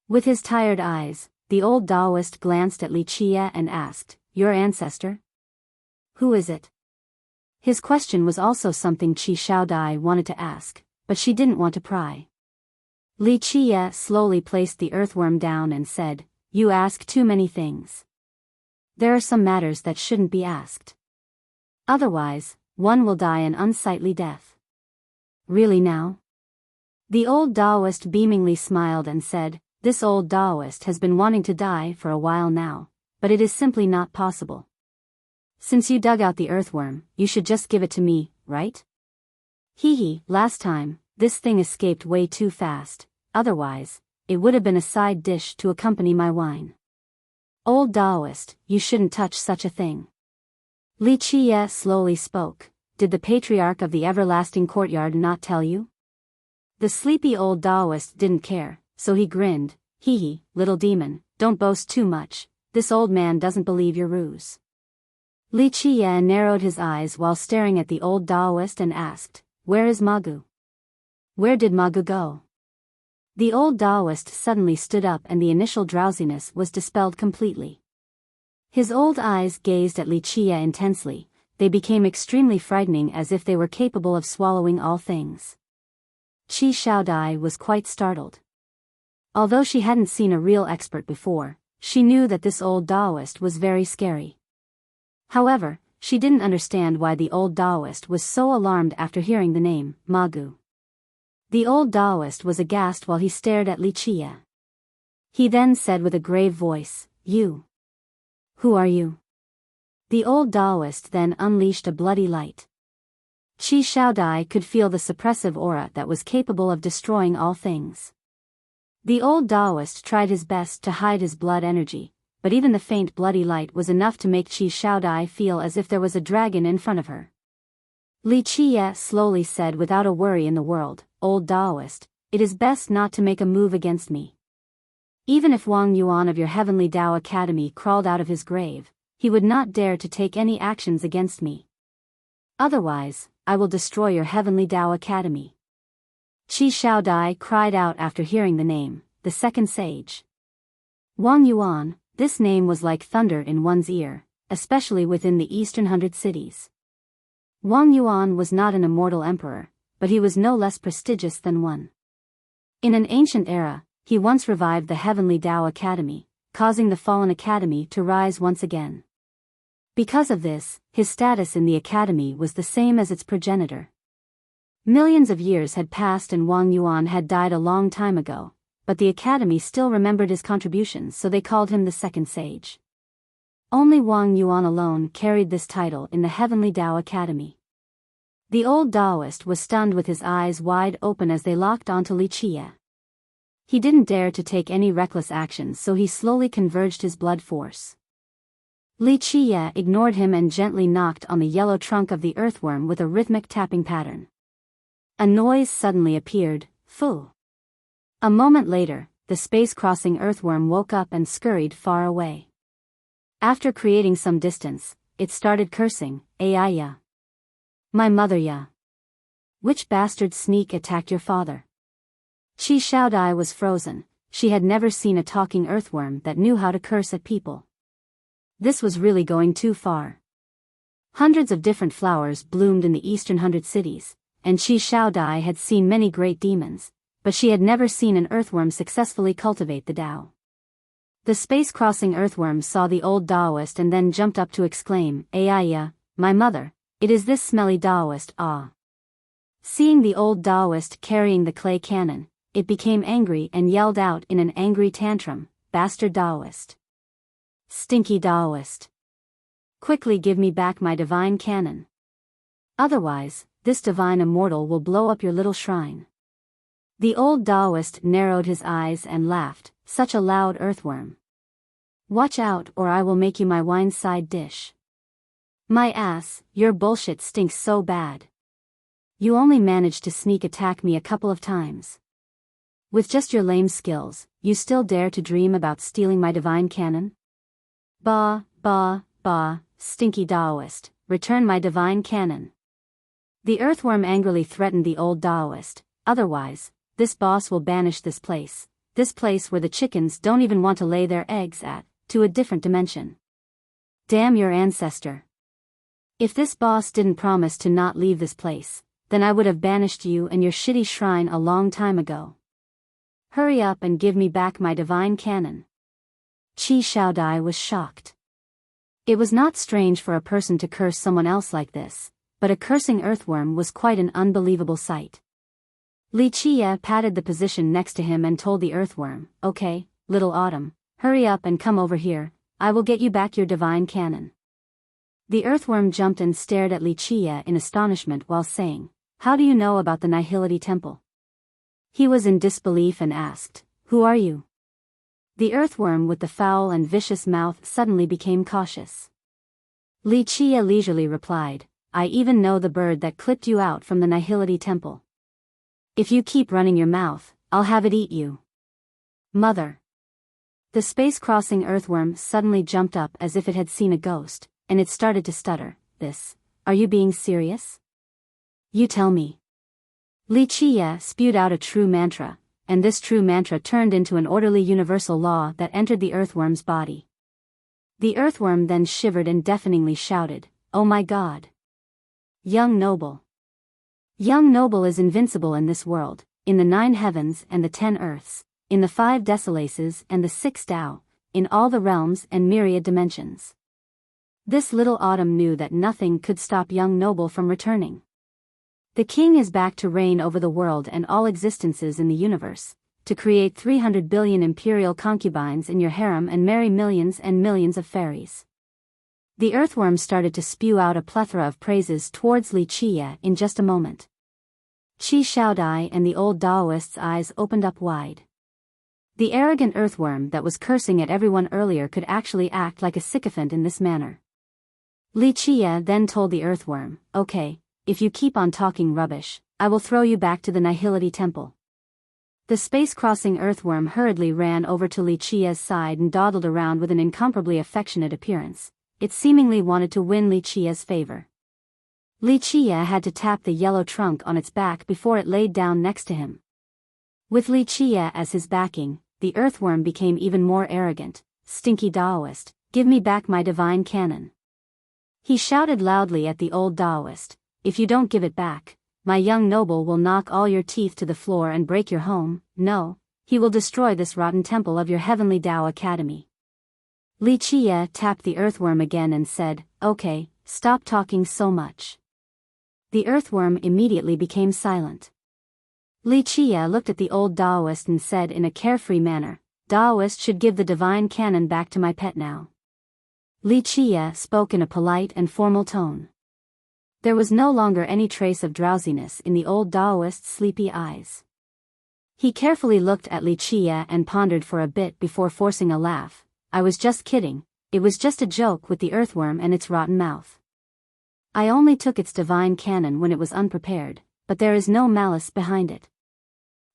A: With his tired eyes, the old Taoist glanced at Li Chia and asked, "Your ancestor? Who is it?" His question was also something Qi Shaodai wanted to ask, but she didn't want to pry. Li Chia slowly placed the earthworm down and said, "You ask too many things. There are some matters that shouldn't be asked. Otherwise, one will die an unsightly death." "Really now?" The old Taoist beamingly smiled and said, "This old Taoist has been wanting to die for a while now, but it is simply not possible. Since you dug out the earthworm, you should just give it to me, right? Hee, last time, this thing escaped way too fast, otherwise, it would have been a side dish to accompany my wine. Old Taoist, you shouldn't touch such a thing." Li Chia slowly spoke, "Did the patriarch of the everlasting courtyard not tell you?" The sleepy old Taoist didn't care, so he grinned, "Hee, little demon, don't boast too much, this old man doesn't believe your ruse." Li Chia narrowed his eyes while staring at the old Taoist and asked, "Where is Magu? Where did Magu go?" The old Taoist suddenly stood up and the initial drowsiness was dispelled completely. His old eyes gazed at Li Chia intensely, they became extremely frightening as if they were capable of swallowing all things. Qi Shaodai was quite startled. Although she hadn't seen a real expert before, she knew that this old Taoist was very scary. However, she didn't understand why the old Taoist was so alarmed after hearing the name, Magu. The old Taoist was aghast while he stared at Li Qie. He then said with a grave voice, "You. Who are you?" The old Taoist then unleashed a bloody light. Qi Shaodai could feel the suppressive aura that was capable of destroying all things. The old Taoist tried his best to hide his blood energy, but even the faint bloody light was enough to make Qi Shaodai feel as if there was a dragon in front of her. Li Qie slowly said without a worry in the world, "Old Taoist, it is best not to make a move against me. Even if Wang Yuan of your Heavenly Tao Academy crawled out of his grave, he would not dare to take any actions against me. Otherwise, I will destroy your Heavenly Tao Academy." Qi Shaodai cried out after hearing the name, the second sage. Wang Yuan, this name was like thunder in one's ear, especially within the Eastern 100 cities. Wang Yuan was not an immortal emperor, but he was no less prestigious than one. In an ancient era, he once revived the Heavenly Tao Academy, causing the fallen academy to rise once again. Because of this, his status in the academy was the same as its progenitor. Millions of years had passed and Wang Yuan had died a long time ago, but the academy still remembered his contributions, so they called him the second sage. Only Wang Yuan alone carried this title in the Heavenly Tao Academy. The old Taoist was stunned with his eyes wide open as they locked onto Li Qie. He didn't dare to take any reckless actions, so he slowly converged his blood force. Li Qie ignored him and gently knocked on the yellow trunk of the earthworm with a rhythmic tapping pattern. A noise suddenly appeared, "Fu." A moment later, the space-crossing earthworm woke up and scurried far away. After creating some distance, it started cursing, "Ai ya. My mother ya. Which bastard sneak attacked your father?" Qi Shaodai was frozen. She had never seen a talking earthworm that knew how to curse at people. This was really going too far. Hundreds of different flowers bloomed in the Eastern 100 cities, and Qi Shaodai had seen many great demons, but she had never seen an earthworm successfully cultivate the Tao. The space-crossing earthworm saw the old Taoist and then jumped up to exclaim, "Ai ya, my mother, it is this smelly Taoist, ah." Seeing the old Taoist carrying the clay cannon, it became angry and yelled out in an angry tantrum, "Bastard Taoist. Stinky Taoist. Quickly give me back my divine cannon. Otherwise, this divine immortal will blow up your little shrine." The old Taoist narrowed his eyes and laughed, "Such a loud earthworm. Watch out or I will make you my wine side dish." "My ass, your bullshit stinks so bad. You only managed to sneak attack me a couple of times. With just your lame skills, you still dare to dream about stealing my divine cannon? Bah, bah, bah, stinky Taoist, return my divine cannon." The earthworm angrily threatened the old Taoist, "Otherwise, this boss will banish this place where the chickens don't even want to lay their eggs at, to a different dimension. Damn your ancestor. If this boss didn't promise to not leave this place, then I would have banished you and your shitty shrine a long time ago. Hurry up and give me back my divine cannon." Qi Shaodai was shocked. It was not strange for a person to curse someone else like this, but a cursing earthworm was quite an unbelievable sight. Li Qie patted the position next to him and told the earthworm, "Okay, little autumn, hurry up and come over here, I will get you back your divine cannon." The earthworm jumped and stared at Li Qie in astonishment while saying, "How do you know about the Nihility Temple?" He was in disbelief and asked, "Who are you?" The earthworm with the foul and vicious mouth suddenly became cautious. Li Qie leisurely replied, "I even know the bird that clipped you out from the Nihility Temple. If you keep running your mouth, I'll have it eat you. Mother." The space-crossing earthworm suddenly jumped up as if it had seen a ghost, and it started to stutter, Are you being serious? You tell me." Li Qie spewed out a true mantra, and this true mantra turned into an orderly universal law that entered the earthworm's body. The earthworm then shivered and deafeningly shouted, "Oh my God! Young noble! Young noble is invincible in this world, in the 9 heavens and the 10 earths, in the 5 desolaces and the 6 Tao, in all the realms and myriad dimensions. This little autumn knew that nothing could stop young noble from returning. The king is back to reign over the world and all existences in the universe, to create 300 billion imperial concubines in your harem and marry millions and millions of fairies. The earthworm started to spew out a plethora of praises towards Li Chia in just a moment. Qi Shaodai and the old Daoist's eyes opened up wide. The arrogant earthworm that was cursing at everyone earlier could actually act like a sycophant in this manner. Li Chia then told the earthworm, "Okay, if you keep on talking rubbish, I will throw you back to the Nihility Temple." The space-crossing earthworm hurriedly ran over to Li Chia's side and dawdled around with an incomparably affectionate appearance. It seemingly wanted to win Li Chia's favor. Li Chia had to tap the yellow trunk on its back before it laid down next to him. With Li Chia as his backing, the earthworm became even more arrogant. "Stinky Daoist, give me back my divine cannon." He shouted loudly at the old Daoist, "If you don't give it back, my young noble will knock all your teeth to the floor and break your home. No, he will destroy this rotten temple of your heavenly Tao Academy." Li Chia tapped the earthworm again and said, "Okay, stop talking so much." The earthworm immediately became silent. Li Chia looked at the old Daoist and said in a carefree manner, "Daoist should give the divine cannon back to my pet now." Li Chia spoke in a polite and formal tone. There was no longer any trace of drowsiness in the old Daoist's sleepy eyes. He carefully looked at Li Chia and pondered for a bit before forcing a laugh. "I was just kidding, it was just a joke with the earthworm and its rotten mouth. I only took its divine cannon when it was unprepared, but there is no malice behind it."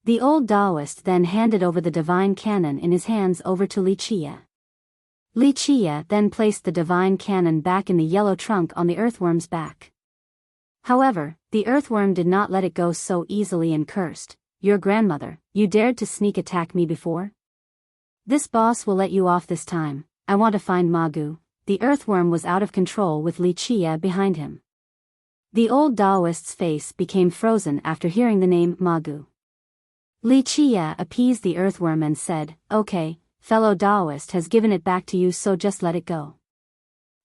A: The old Daoist then handed over the divine cannon in his hands over to Li Chia. Li Chia then placed the divine cannon back in the yellow trunk on the earthworm's back. However, the earthworm did not let it go so easily and cursed, "Your grandmother, you dared to sneak attack me before? This boss will let you off this time. I want to find Magu." The earthworm was out of control with Li Chia behind him. The old Daoist's face became frozen after hearing the name Magu. Li Chia appeased the earthworm and said, "Okay, fellow Daoist has given it back to you, so just let it go.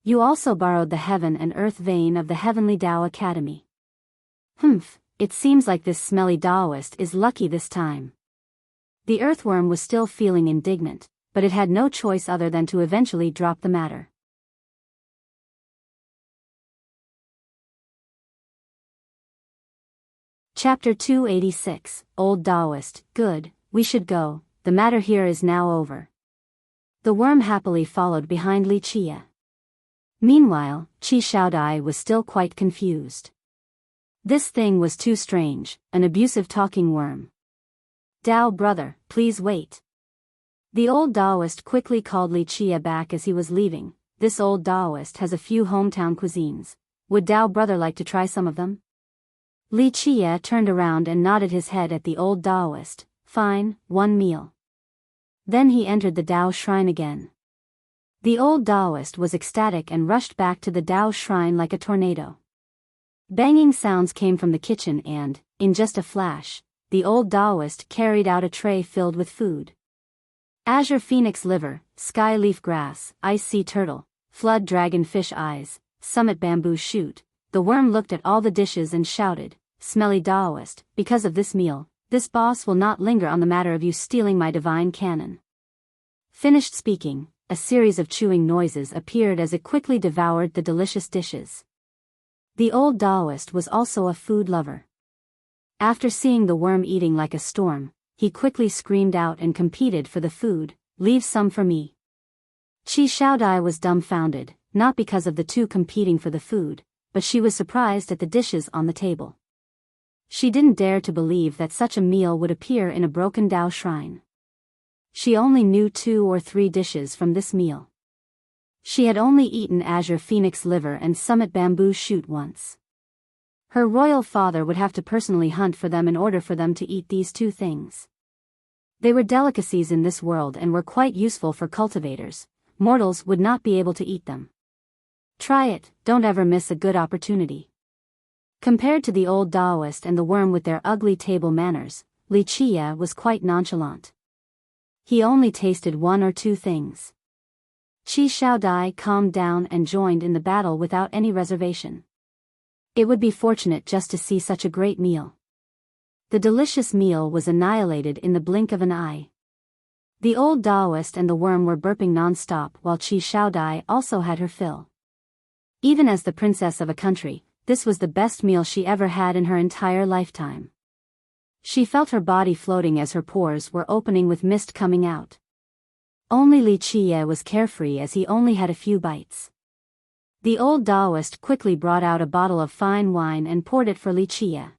A: You also borrowed the heaven and earth vein of the Heavenly Tao Academy. Humph, it seems like this smelly Daoist is lucky this time." The earthworm was still feeling indignant, but it had no choice other than to eventually drop the matter. Chapter 286, Old Daoist, "Good, we should go, the matter here is now over." The worm happily followed behind Li Chia. Meanwhile, Qi Shaodai was still quite confused. This thing was too strange, an abusive talking worm. "Dao brother, please wait." The old Daoist quickly called Li Chia back as he was leaving. "This old Daoist has a few hometown cuisines. Would Dao brother like to try some of them?" Li Chia turned around and nodded his head at the old Daoist. "Fine, one meal." Then he entered the Dao shrine again. The old Daoist was ecstatic and rushed back to the Dao shrine like a tornado. Banging sounds came from the kitchen and, in just a flash, the old Daoist carried out a tray filled with food. Azure phoenix liver, sky leaf grass, ice sea turtle, flood dragon fish eyes, summit bamboo shoot. The worm looked at all the dishes and shouted, "Smelly Daoist, because of this meal, this boss will not linger on the matter of you stealing my divine cannon." Finished speaking, a series of chewing noises appeared as it quickly devoured the delicious dishes. The old Daoist was also a food lover. After seeing the worm eating like a storm, he quickly screamed out and competed for the food, "Leave some for me." Qi Shaodai was dumbfounded, not because of the two competing for the food, but she was surprised at the dishes on the table. She didn't dare to believe that such a meal would appear in a broken Dao shrine. She only knew 2 or 3 dishes from this meal. She had only eaten azure phoenix liver and summit bamboo shoot once. Her royal father would have to personally hunt for them in order for them to eat these 2 things. They were delicacies in this world and were quite useful for cultivators. Mortals would not be able to eat them. Try it, don't ever miss a good opportunity. Compared to the old Daoist and the worm with their ugly table manners, Li Qie was quite nonchalant. He only tasted one or two things. Qi Xiaodai calmed down and joined in the battle without any reservation. It would be fortunate just to see such a great meal. The delicious meal was annihilated in the blink of an eye. The old Taoist and the worm were burping non-stop while Qi Xiaodai also had her fill. Even as the princess of a country, this was the best meal she ever had in her entire lifetime. She felt her body floating as her pores were opening with mist coming out. Only Li Qie was carefree as he only had a few bites. The old Taoist quickly brought out a bottle of fine wine and poured it for Li Qie.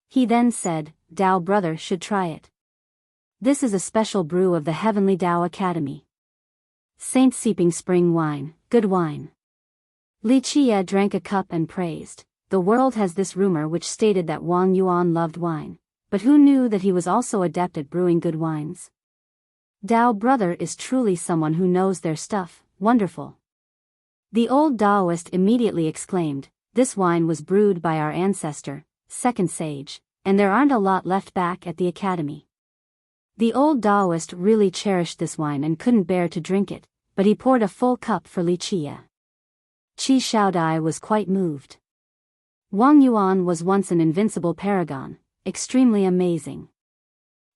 A: He then said, "Dao brother should try it. This is a special brew of the Heavenly Dao Academy. Saint Seeping Spring Wine, good wine." Li Qie drank a cup and praised. The world has this rumor which stated that Wang Yuan loved wine, but who knew that he was also adept at brewing good wines? Dao brother is truly someone who knows their stuff, wonderful. The old Taoist immediately exclaimed, "This wine was brewed by our ancestor, second sage, and there aren't a lot left back at the academy." The old Taoist really cherished this wine and couldn't bear to drink it, but he poured a full cup for Li Qie. Qi Xiaodai was quite moved. Wang Yuan was once an invincible paragon, extremely amazing.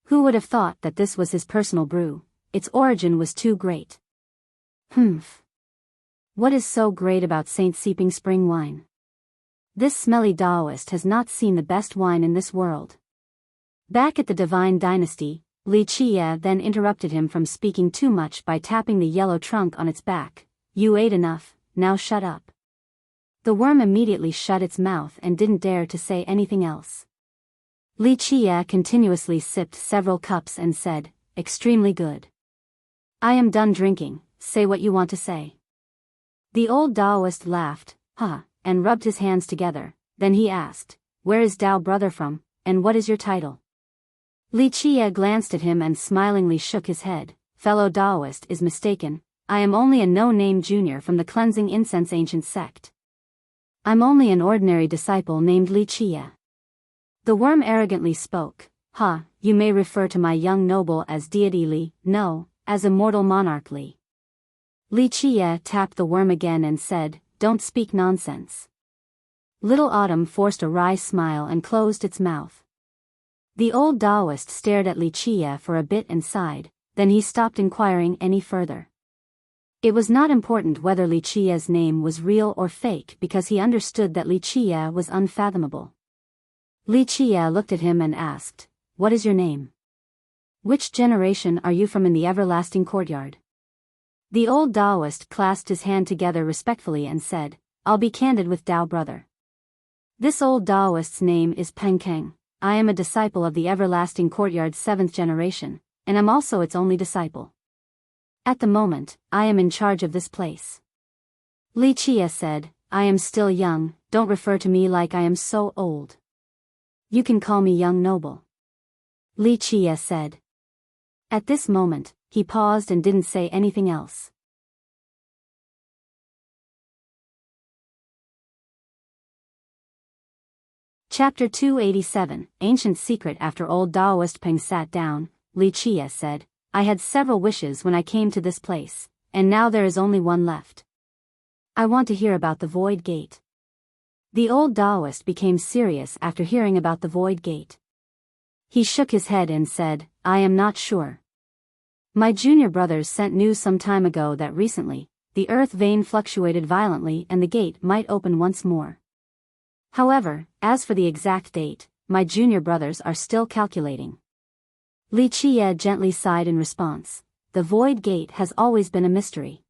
A: Who would have thought that this was his personal brew? Its origin was too great. What is so great about Saint Seeping Spring Wine? This smelly Taoist has not seen the best wine in this world. Back at the Divine Dynasty, Li Qie then interrupted him from speaking too much by tapping the yellow trunk on its back. "You ate enough, now shut up." The worm immediately shut its mouth and didn't dare to say anything else. Li Qie continuously sipped several cups and said, "Extremely good. I am done drinking, say what you want to say." The old Taoist laughed, and rubbed his hands together. Then he asked, "Where is Dao brother from, and what is your title?" Li Qie glanced at him and smilingly shook his head. "Fellow Taoist is mistaken, I am only a no-name junior from the Cleansing Incense Ancient Sect. I'm only an ordinary disciple named Li Qie." The worm arrogantly spoke, "You may refer to my young noble as deity Li, no, as immortal monarch Li." Li Qie tapped the worm again and said, "Don't speak nonsense." Little Autumn forced a wry smile and closed its mouth. The old Taoist stared at Li Qie for a bit and sighed, then he stopped inquiring any further. It was not important whether Li Qie's name was real or fake because he understood that Li Qie was unfathomable. Li Qie looked at him and asked, "What is your name? Which generation are you from in the everlasting courtyard?" The old Taoist clasped his hand together respectfully and said, "I'll be candid with Dao brother. This old Taoist's name is Peng Keng. I am a disciple of the everlasting courtyard's 7th generation, and I'm also its only disciple. At the moment, I am in charge of this place." Li Qie said, "I am still young, don't refer to me like I am so old. You can call me young noble." Li Qie said. At this moment, he paused and didn't say anything else. Chapter 287, Ancient Secret. After old Taoist Peng sat down, Li Qie said, "I had several wishes when I came to this place, and now there is only one left. I want to hear about the Void Gate." The old Taoist became serious after hearing about the Void Gate. He shook his head and said, "I am not sure. My junior brothers sent news some time ago that recently, the earth vein fluctuated violently and the gate might open once more. However, as for the exact date, my junior brothers are still calculating." Li Qie gently sighed in response. The Void Gate has always been a mystery.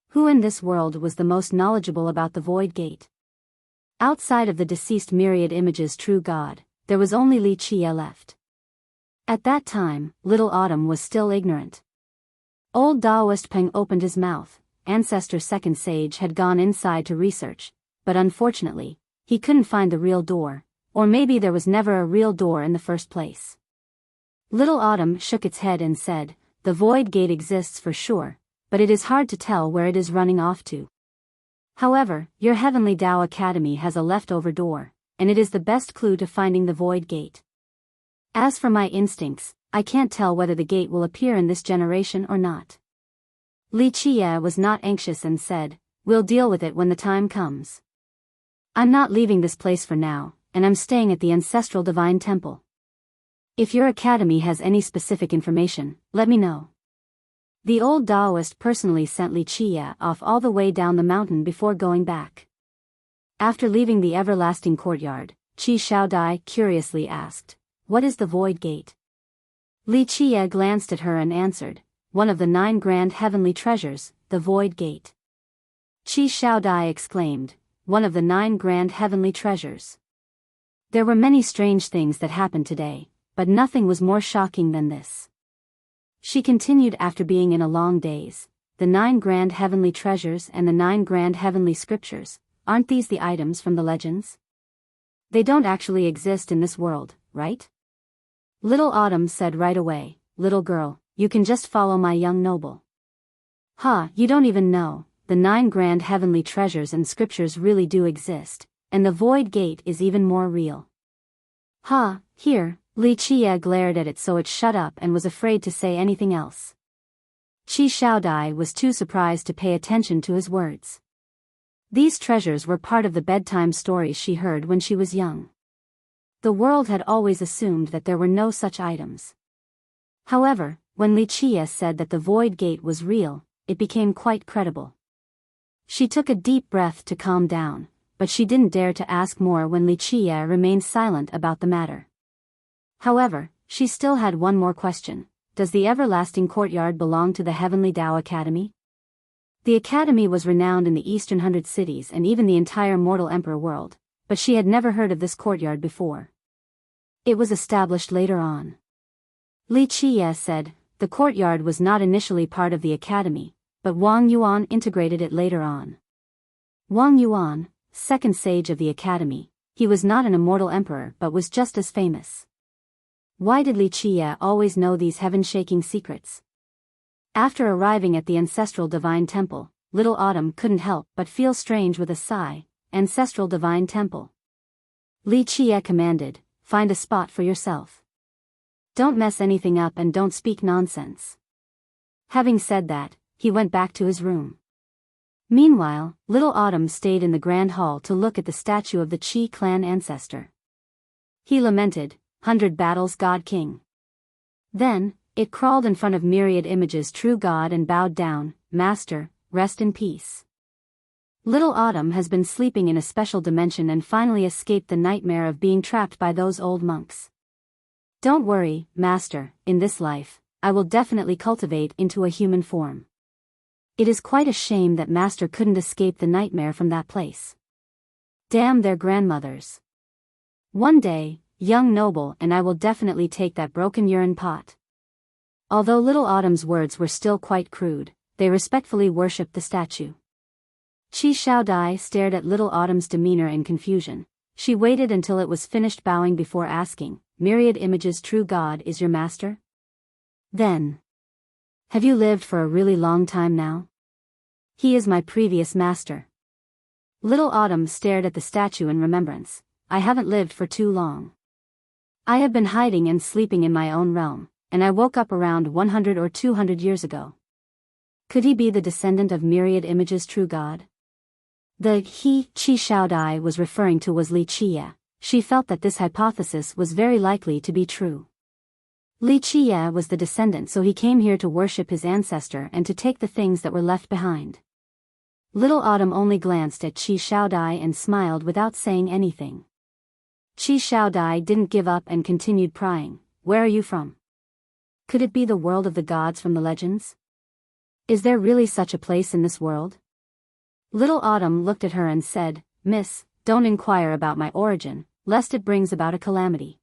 A: Who in this world was the most knowledgeable about the Void Gate? Outside of the deceased myriad images true God, there was only Li Qie left. At that time, Little Autumn was still ignorant. Old Taoist Peng opened his mouth. Ancestor Second Sage had gone inside to research, but unfortunately, he couldn't find the real door, or maybe there was never a real door in the first place. Little Autumn shook its head and said, "The Void Gate exists for sure, but it is hard to tell where it is running off to. However, your Heavenly Dao Academy has a leftover door, and it is the best clue to finding the Void Gate." As for my instincts, I can't tell whether the gate will appear in this generation or not. Li Qie was not anxious and said, "We'll deal with it when the time comes. I'm not leaving this place for now, and I'm staying at the ancestral divine temple. If your academy has any specific information, let me know." The old Taoist personally sent Li Qie off all the way down the mountain before going back. After leaving the everlasting courtyard, Qi Shaodai curiously asked, "What is the Void Gate?" Li Qie glanced at her and answered, "One of the 9 grand heavenly treasures, the Void Gate." Qi Shaodai exclaimed, "One of the 9 grand heavenly treasures." There were many strange things that happened today, but nothing was more shocking than this. She continued after being in a long daze, "The 9 grand heavenly treasures and the 9 grand heavenly scriptures, aren't these the items from the legends? They don't actually exist in this world, right?" Little Autumn said right away, "Little girl, you can just follow my young noble." "Ha, you don't even know, the 9 grand heavenly treasures and scriptures really do exist, and the Void Gate is even more real." "Ha, here." Li Qie glared at it so it shut up and was afraid to say anything else. Qi Shaodai was too surprised to pay attention to his words. These treasures were part of the bedtime stories she heard when she was young. The world had always assumed that there were no such items. However, when Li Qie said that the Void Gate was real, it became quite credible. She took a deep breath to calm down, but she didn't dare to ask more when Li Qie remained silent about the matter. However, she still had one more question. Does the everlasting courtyard belong to the Heavenly Tao Academy? The academy was renowned in the Eastern 100 cities and even the entire mortal emperor world, but she had never heard of this courtyard before. It was established later on. Li Qie said, "The courtyard was not initially part of the academy, but Wang Yuan integrated it later on." Wang Yuan, second sage of the academy, he was not an immortal emperor but was just as famous. Why did Li Qie always know these heaven-shaking secrets? After arriving at the ancestral divine temple, Little Autumn couldn't help but feel strange with a sigh. Ancestral divine temple. Li Qie commanded, "Find a spot for yourself. Don't mess anything up and don't speak nonsense." Having said that, he went back to his room. Meanwhile, Little Autumn stayed in the grand hall to look at the statue of the Qi clan ancestor. He lamented, "100 battles, God King." Then, it crawled in front of myriad images true God and bowed down, "Master, rest in peace." Little Autumn has been sleeping in a special dimension and finally escaped the nightmare of being trapped by those old monks. "Don't worry, Master, in this life, I will definitely cultivate into a human form." It is quite a shame that Master couldn't escape the nightmare from that place. Damn their grandmothers. One day, young noble, and I will definitely take that broken urine pot. Although Little Autumn's words were still quite crude, they respectfully worshipped the statue. Qi Shaodai stared at Little Autumn's demeanor in confusion. She waited until it was finished bowing before asking, "Myriad images true God is your master? Then, have you lived for a really long time now?" "He is my previous master." Little Autumn stared at the statue in remembrance. "I haven't lived for too long. I have been hiding and sleeping in my own realm, and I woke up around 100 or 200 years ago. Could he be the descendant of myriad images true God?" The he Qi Shaodai was referring to was Li Qie. She felt that this hypothesis was very likely to be true. Li Qie was the descendant, so he came here to worship his ancestor and to take the things that were left behind. Little Autumn only glanced at Qi Shaodai and smiled without saying anything. Qi Shaodai didn't give up and continued prying, "Where are you from? Could it be the world of the gods from the legends? Is there really such a place in this world?" Little Autumn looked at her and said, "Miss, don't inquire about my origin, lest it brings about a calamity."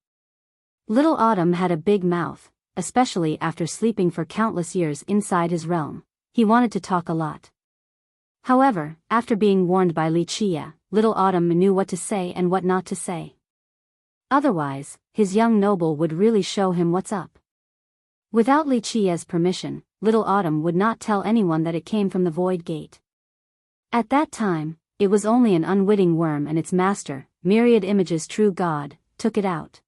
A: Little Autumn had a big mouth, especially after sleeping for countless years inside his realm. He wanted to talk a lot. However, after being warned by Li Qie, Little Autumn knew what to say and what not to say. Otherwise, his young noble would really show him what's up. Without Li Qie's permission, Little Autumn would not tell anyone that it came from the Void Gate. At that time, it was only an unwitting worm and its master, myriad images true God, took it out.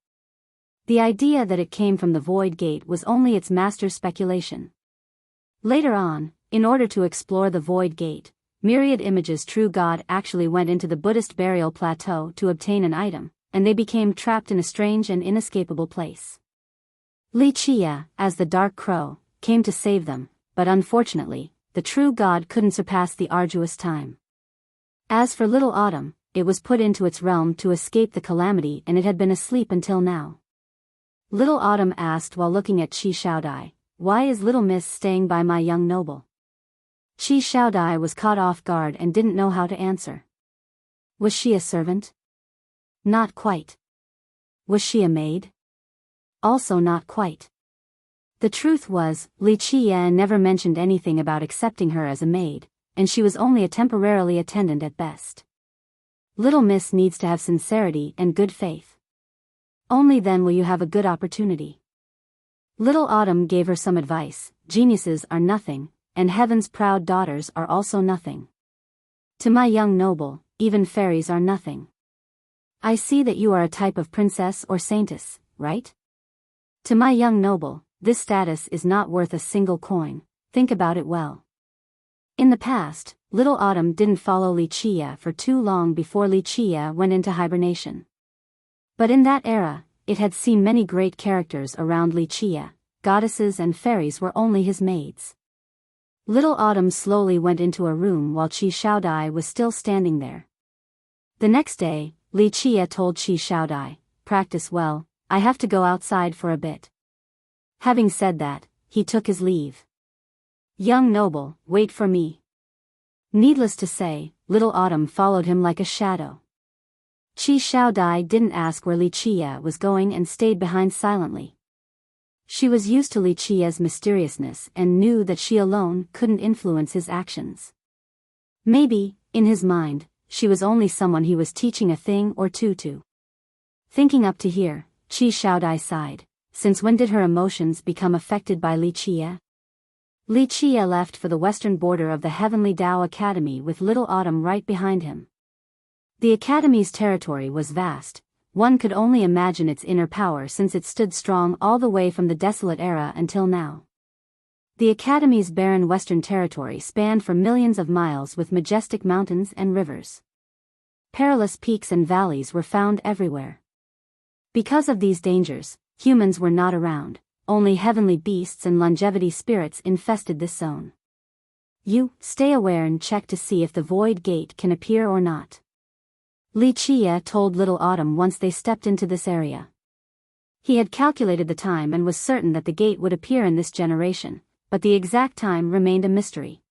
A: The idea that it came from the Void Gate was only its master's speculation. Later on, in order to explore the Void Gate, Myriad Image's true god actually went into the Buddhist burial plateau to obtain an item, and they became trapped in a strange and inescapable place. Li Chia, as the Dark Crow, came to save them, but unfortunately, the true god couldn't surpass the arduous time. As for Little Autumn, it was put into its realm to escape the calamity and it had been asleep until now. Little Autumn asked while looking at Qi Shaodai, "Why is Little Miss staying by my young noble?" Qi Shaodai was caught off guard and didn't know how to answer. Was she a servant? Not quite. Was she a maid? Also not quite. The truth was, Li Qiyan never mentioned anything about accepting her as a maid, and she was only a temporarily attendant at best. Little Miss needs to have sincerity and good faith. Only then will you have a good opportunity. Little Autumn gave her some advice: geniuses are nothing, and heaven's proud daughters are also nothing. To my young noble, even fairies are nothing. I see that you are a type of princess or saintess, right? To my young noble, this status is not worth a single coin, think about it well. In the past, Little Autumn didn't follow Li Chia for too long before Li Chia went into hibernation. But in that era, it had seen many great characters around Li Chia, goddesses and fairies were only his maids. Little Autumn slowly went into a room while Qi Shaodai was still standing there. The next day, Li Chia told Qi Shaodai, "Practice well, I have to go outside for a bit." Having said that, he took his leave. "Young noble, wait for me." Needless to say, Little Autumn followed him like a shadow. Qi Shaodai didn't ask where Li Chia was going and stayed behind silently. She was used to Li Chia's mysteriousness and knew that she alone couldn't influence his actions. Maybe, in his mind, she was only someone he was teaching a thing or two to. Thinking up to here, Qi Shaodai sighed. Since when did her emotions become affected by Li Chia? Li Chia left for the western border of the Heavenly Tao Academy with Little Autumn right behind him. The Academy's territory was vast. One could only imagine its inner power since it stood strong all the way from the desolate era until now. The Academy's barren western territory spanned for millions of miles with majestic mountains and rivers. Perilous peaks and valleys were found everywhere. Because of these dangers, humans were not around, only heavenly beasts and longevity spirits infested this zone. You, stay aware and check to see if the Void Gate can appear or not. Li Chia told Little Autumn once they stepped into this area. He had calculated the time and was certain that the gate would appear in this generation, but the exact time remained a mystery.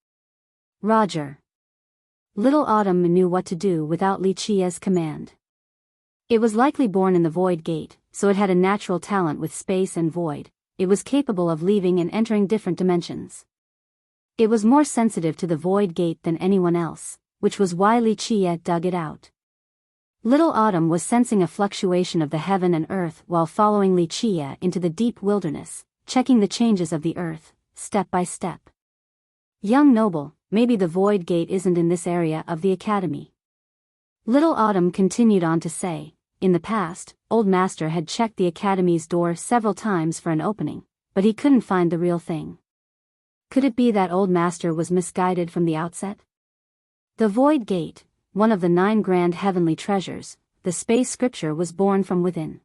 A: Roger. Little Autumn knew what to do without Li Chia's command. It was likely born in the Void Gate, so it had a natural talent with space and void. It was capable of leaving and entering different dimensions. It was more sensitive to the Void Gate than anyone else, which was why Li Chia dug it out. Little Autumn was sensing a fluctuation of the heaven and earth while following Li Chia into the deep wilderness, checking the changes of the earth, step by step. Young noble, maybe the Void Gate isn't in this area of the Academy. Little Autumn continued on to say, in the past, Old Master had checked the Academy's door several times for an opening, but he couldn't find the real thing. Could it be that Old Master was misguided from the outset? The Void Gate, one of the 9 grand heavenly treasures, the space scripture was born from within.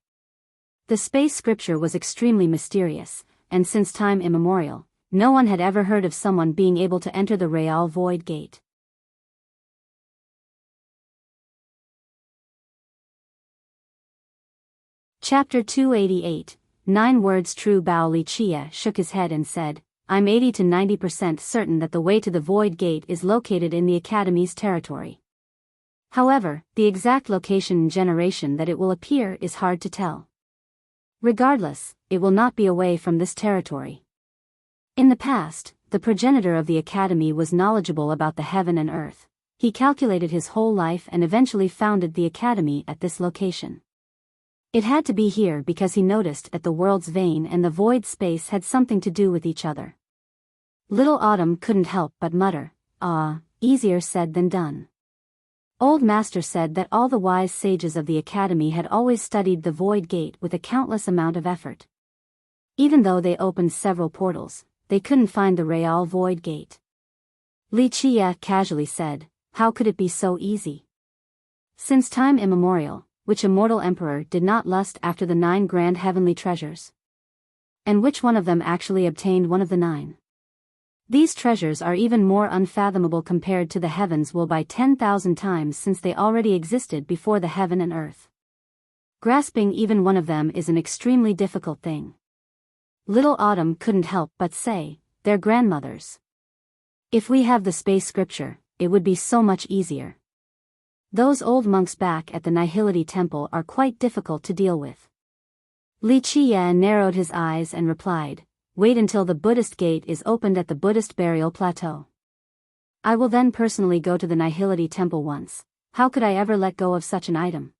A: The space scripture was extremely mysterious, and since time immemorial, no one had ever heard of someone being able to enter the Real Void Gate. Chapter 288, 9 Words True. Bao Li Chia shook his head and said, "I'm 80 to 90% certain that the way to the Void Gate is located in the Academy's territory. However, the exact location and generation that it will appear is hard to tell. Regardless, it will not be away from this territory." In the past, the progenitor of the Academy was knowledgeable about the heaven and earth. He calculated his whole life and eventually founded the Academy at this location. It had to be here because he noticed that the world's vein and the void space had something to do with each other. Little Autumn couldn't help but mutter, "Ah, easier said than done." Old Master said that all the wise sages of the academy had always studied the Void Gate with a countless amount of effort. Even though they opened several portals, they couldn't find the Real Void Gate. Li Qie casually said, "How could it be so easy? Since time immemorial, which immortal emperor did not lust after the 9 grand heavenly treasures? And which one of them actually obtained one of the 9? These treasures are even more unfathomable compared to the heavens will by 10,000 times since they already existed before the heaven and earth. Grasping even one of them is an extremely difficult thing." Little Autumn couldn't help but say, "Their grandmothers. If we have the space scripture, it would be so much easier. Those old monks back at the Nihility Temple are quite difficult to deal with." Li Qie narrowed his eyes and replied, "Wait until the Buddhist gate is opened at the Buddhist burial plateau. I will then personally go to the Nihility Temple once. How could I ever let go of such an item?"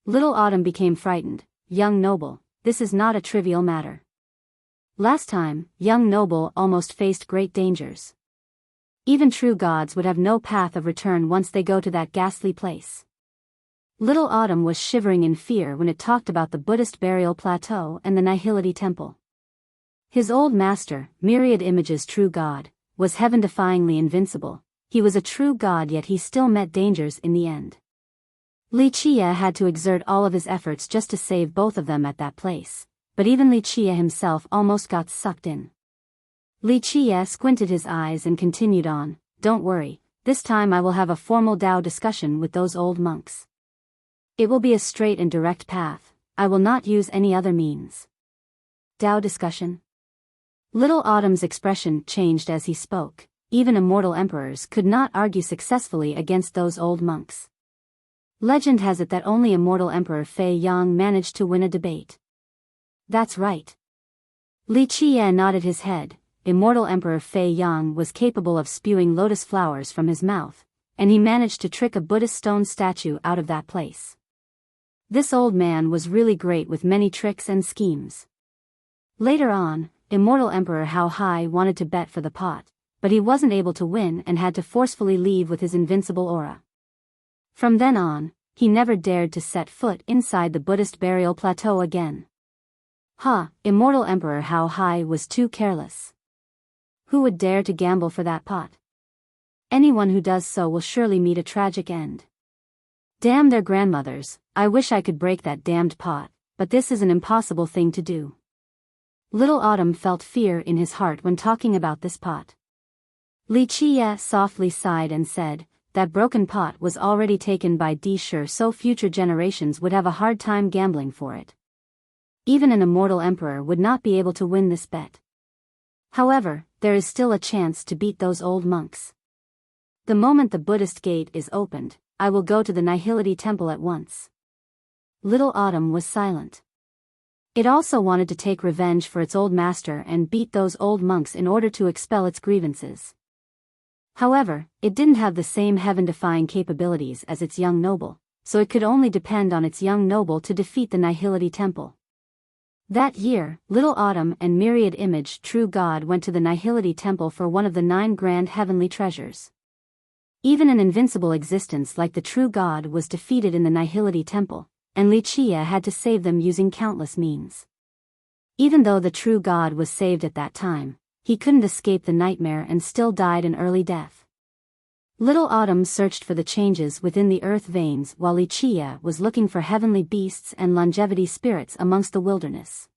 A: Little Autumn became frightened. "Young noble, this is not a trivial matter. Last time, young noble almost faced great dangers. Even true gods would have no path of return once they go to that ghastly place." Little Autumn was shivering in fear when it talked about the Buddhist burial plateau and the Nihility Temple. His old master, Myriad Image's true god, was heaven-defyingly invincible. He was a true god, yet he still met dangers in the end. Li Qie had to exert all of his efforts just to save both of them at that place, but even Li Qie himself almost got sucked in. Li Qie squinted his eyes and continued on, "Don't worry, this time I will have a formal Tao discussion with those old monks. It will be a straight and direct path. I will not use any other means." Tao discussion? Little Autumn's expression changed as he spoke. Even immortal emperors could not argue successfully against those old monks. Legend has it that only immortal Emperor Fei Yang managed to win a debate. That's right. Li Qie nodded his head. Immortal Emperor Fei Yang was capable of spewing lotus flowers from his mouth, and he managed to trick a Buddhist stone statue out of that place. This old man was really great with many tricks and schemes. Later on, Immortal Emperor Hao Hai wanted to bet for the pot, but he wasn't able to win and had to forcefully leave with his invincible aura. From then on, he never dared to set foot inside the Buddhist burial plateau again. Immortal Emperor Hao Hai was too careless. Who would dare to gamble for that pot? Anyone who does so will surely meet a tragic end. Damn their grandmothers, I wish I could break that damned pot, but this is an impossible thing to do. Little Autumn felt fear in his heart when talking about this pot. Li Qie softly sighed and said, "That broken pot was already taken by Di Shi, so future generations would have a hard time gambling for it. Even an immortal emperor would not be able to win this bet. However, there is still a chance to beat those old monks. The moment the Buddhist gate is opened, I will go to the Nihility Temple at once." Little Autumn was silent. It also wanted to take revenge for its old master and beat those old monks in order to expel its grievances. However, it didn't have the same heaven-defying capabilities as its young noble, so it could only depend on its young noble to defeat the Nihility Temple. That year, Little Autumn and Myriad Image True God went to the Nihility Temple for one of the 9 grand heavenly treasures. Even an invincible existence like the True God was defeated in the Nihility Temple, and Li Qie had to save them using countless means. Even though the True God was saved at that time, he couldn't escape the nightmare and still died an early death. Little Autumn searched for the changes within the earth veins while Li Qie was looking for heavenly beasts and longevity spirits amongst the wilderness.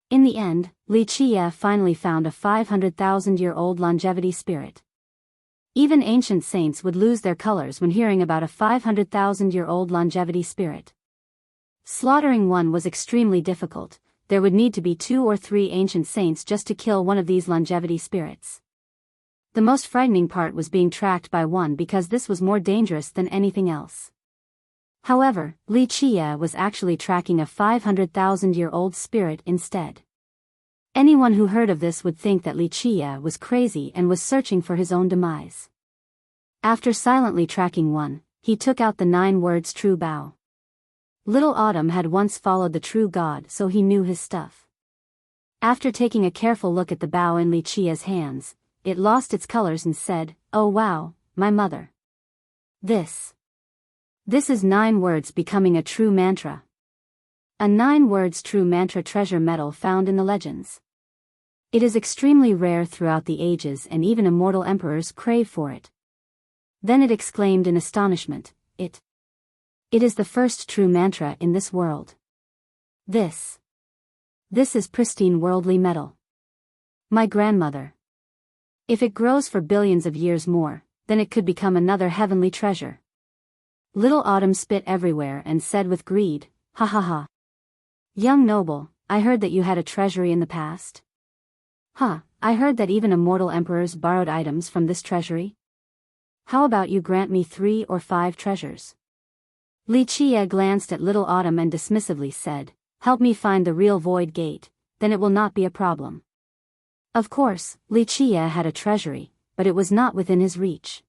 A: In the end, Li Qie finally found a 500,000-year-old longevity spirit. Even ancient saints would lose their colors when hearing about a 500,000-year-old longevity spirit. Slaughtering one was extremely difficult. There would need to be 2 or 3 ancient saints just to kill one of these longevity spirits. The most frightening part was being tracked by one because this was more dangerous than anything else. However, Li Qie was actually tracking a 500,000-year-old spirit instead. Anyone who heard of this would think that Li Qie was crazy and was searching for his own demise. After silently tracking one, he took out the 9 words True Bao. Little Autumn had once followed the True God, so he knew his stuff. After taking a careful look at the bao in Li Qie's hands, it lost its colors and said, "Oh wow, my mother. This This is 9 words becoming a true mantra. A 9 words true mantra treasure metal found in the legends. It is extremely rare throughout the ages and even immortal emperors crave for it. Then it exclaimed in astonishment, It is the first true mantra in this world. This is pristine worldly metal. My grandmother. If it grows for billions of years more, then it could become another heavenly treasure. Little Autumn spit everywhere and said with greed, Ha ha ha. Young noble, I heard that you had a treasury in the past. Huh, I heard that even immortal emperors borrowed items from this treasury. How about you grant me 3 or 5 treasures? Li Chia glanced at Little Autumn and dismissively said, Help me find the real void gate, then it will not be a problem. Of course, Li Chia had a treasury, but it was not within his reach.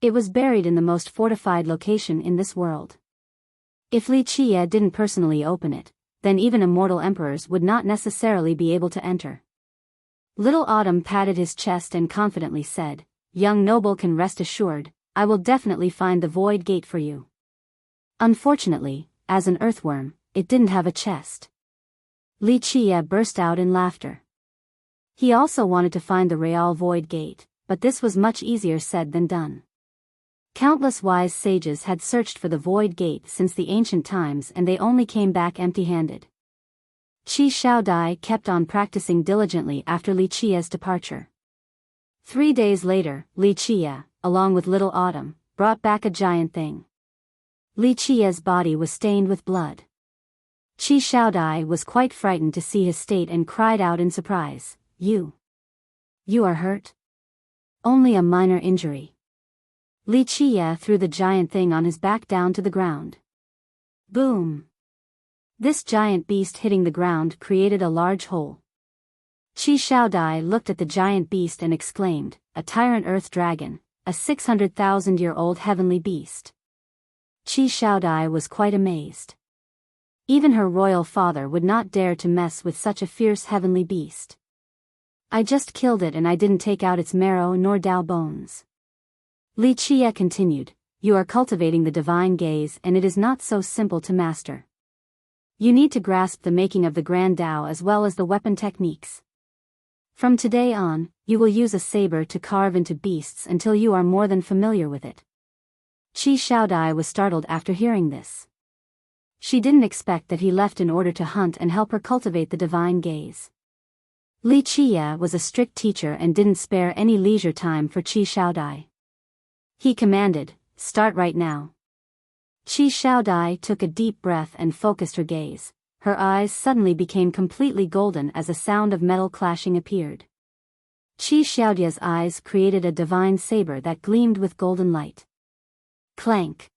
A: It was buried in the most fortified location in this world. If Li Chia didn't personally open it, then even immortal emperors would not necessarily be able to enter. Little Autumn patted his chest and confidently said, Young noble can rest assured, I will definitely find the void gate for you. Unfortunately, as an earthworm, it didn't have a chest. Li Chia burst out in laughter. He also wanted to find the real void gate, but this was much easier said than done. Countless wise sages had searched for the void gate since the ancient times and they only came back empty-handed. Qi Shaodai kept on practicing diligently after Li Chia's departure. 3 days later, Li Chia, along with Little Autumn, brought back a giant thing. Li Chia's body was stained with blood. Qi Shaodai was quite frightened to see his state and cried out in surprise, You are hurt? Only a minor injury. Li Chia threw the giant thing on his back down to the ground. Boom! This giant beast hitting the ground created a large hole. Qi Shaodai looked at the giant beast and exclaimed, A tyrant earth dragon, a 600,000-year-old heavenly beast. Qi Shaodai was quite amazed. Even her royal father would not dare to mess with such a fierce heavenly beast. I just killed it and I didn't take out its marrow nor Dao bones. Li Chia continued, You are cultivating the divine gaze and it is not so simple to master. You need to grasp the making of the Grand Dao as well as the weapon techniques. From today on, you will use a saber to carve into beasts until you are more than familiar with it. Qi Shaodai was startled after hearing this. She didn't expect that he left in order to hunt and help her cultivate the divine gaze. Li Chia was a strict teacher and didn't spare any leisure time for Qi Shaodai. He commanded, Start right now. Qi Shaodai took a deep breath and focused her gaze. Her eyes suddenly became completely golden as a sound of metal clashing appeared. Qi Shaodai's eyes created a divine saber that gleamed with golden light. Clank!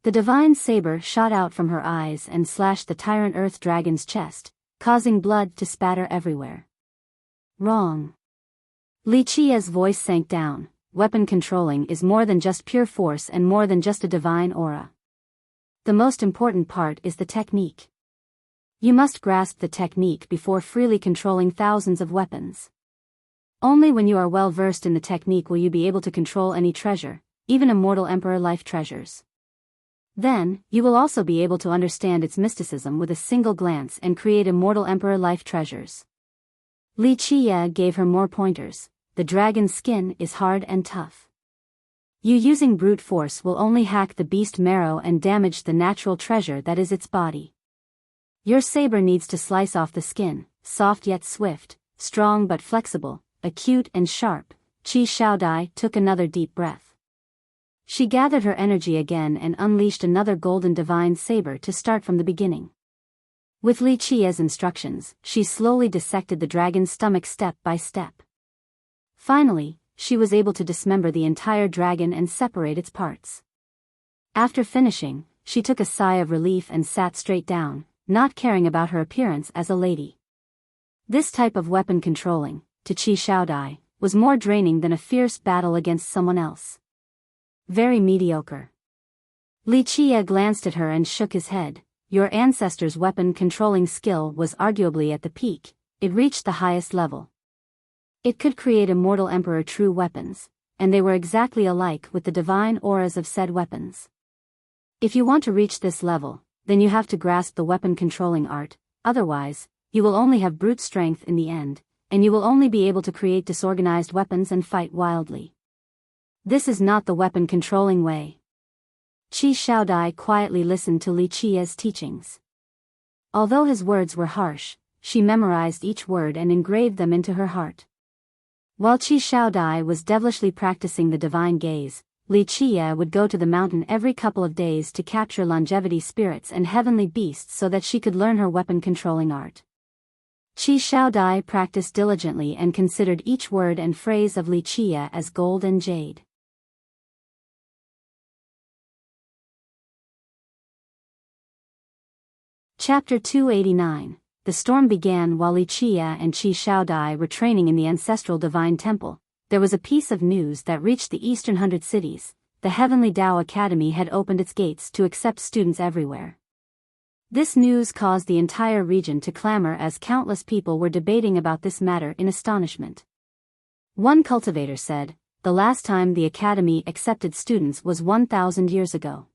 A: The divine saber shot out from her eyes and slashed the tyrant earth dragon's chest, causing blood to spatter everywhere. Wrong. Li Chia's voice sank down. Weapon controlling is more than just pure force and more than just a divine aura. The most important part is the technique. You must grasp the technique before freely controlling thousands of weapons. Only when you are well versed in the technique will you be able to control any treasure, even immortal emperor life treasures. Then, you will also be able to understand its mysticism with a single glance and create immortal emperor life treasures. Li Chia gave her more pointers. The dragon's skin is hard and tough. You using brute force will only hack the beast marrow and damage the natural treasure that is its body. Your saber needs to slice off the skin, soft yet swift, strong but flexible, acute and sharp. Qi Shaodai took another deep breath. She gathered her energy again and unleashed another golden divine saber to start from the beginning. With Li Chia's instructions, she slowly dissected the dragon's stomach step by step. Finally, she was able to dismember the entire dragon and separate its parts. After finishing, she took a sigh of relief and sat straight down, not caring about her appearance as a lady. This type of weapon controlling, to Qi Shaodai, was more draining than a fierce battle against someone else. Very mediocre. Li Chia glanced at her and shook his head. Your ancestor's weapon controlling skill was arguably at the peak, it reached the highest level. It could create immortal emperor true weapons, and they were exactly alike with the divine auras of said weapons. If you want to reach this level, then you have to grasp the weapon controlling art, otherwise, you will only have brute strength in the end, and you will only be able to create disorganized weapons and fight wildly. This is not the weapon controlling way. Qi Xiaodai quietly listened to Li Qiye's teachings. Although his words were harsh, she memorized each word and engraved them into her heart. While Qi Xiaodai was devilishly practicing the divine gaze, Li Qiye would go to the mountain every couple of days to capture longevity spirits and heavenly beasts so that she could learn her weapon controlling art. Qi Xiaodai practiced diligently and considered each word and phrase of Li Qiye as gold and jade. Chapter 289. The storm began while Li Qiye and Qi Xiaodai were training in the ancestral divine temple. There was a piece of news that reached the eastern 100 cities. The Heavenly Tao Academy had opened its gates to accept students everywhere. This news caused the entire region to clamor as countless people were debating about this matter in astonishment. One cultivator said, "The last time the academy accepted students was 1,000 years ago.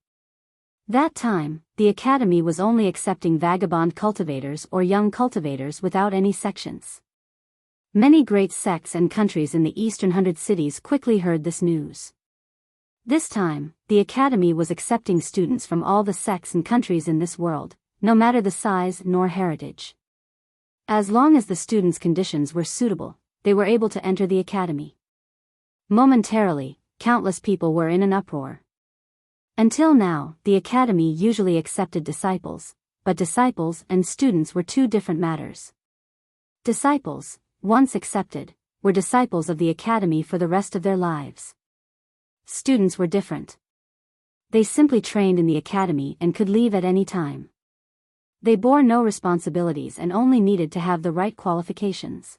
A: That time, the academy was only accepting vagabond cultivators or young cultivators without any sections." Many great sects and countries in the eastern 100 cities quickly heard this news. This time, the academy was accepting students from all the sects and countries in this world, no matter the size nor heritage. As long as the students' conditions were suitable, they were able to enter the academy. Momentarily, countless people were in an uproar. Until now, the academy usually accepted disciples, but disciples and students were two different matters. Disciples, once accepted, were disciples of the academy for the rest of their lives. Students were different. They simply trained in the academy and could leave at any time. They bore no responsibilities and only needed to have the right qualifications.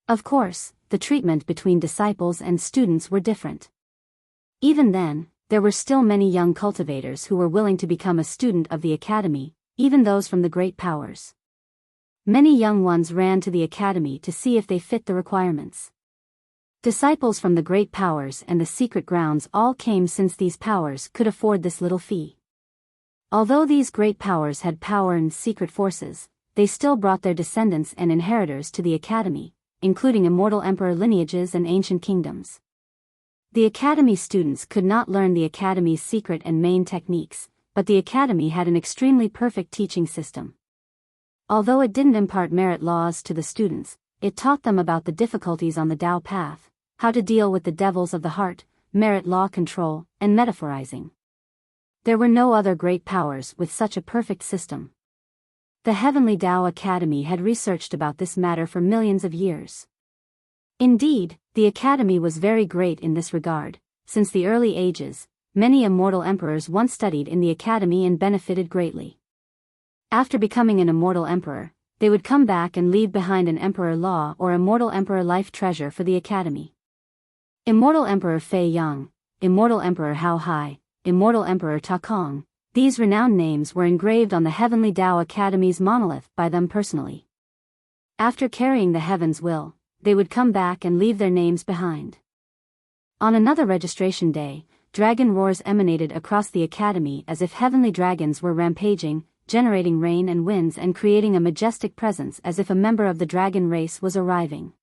A: Of course, the treatment between disciples and students were different. Even then, there were still many young cultivators who were willing to become a student of the academy, even those from the great powers. Many young ones ran to the academy to see if they fit the requirements. Disciples from the great powers and the secret grounds all came since these powers could afford this little fee. Although these great powers had power and secret forces, they still brought their descendants and inheritors to the academy, including immortal emperor lineages and ancient kingdoms. The academy students could not learn the academy's secret and main techniques, but the academy had an extremely perfect teaching system. Although it didn't impart merit laws to the students, it taught them about the difficulties on the Tao path, how to deal with the devils of the heart, merit law control, and metaphorizing. There were no other great powers with such a perfect system. The Heavenly Tao Academy had researched about this matter for millions of years. Indeed, the academy was very great in this regard. Since the early ages, many immortal emperors once studied in the academy and benefited greatly. After becoming an immortal emperor, they would come back and leave behind an emperor law or immortal emperor life treasure for the academy. Immortal Emperor Fei Yang, Immortal Emperor Hao Hai, Immortal Emperor Ta Kong, these renowned names were engraved on the Heavenly Tao Academy's monolith by them personally. After carrying the heaven's will, they would come back and leave their names behind. On another registration day, dragon roars emanated across the academy as if heavenly dragons were rampaging, generating rain and winds and creating a majestic presence as if a member of the dragon race was arriving.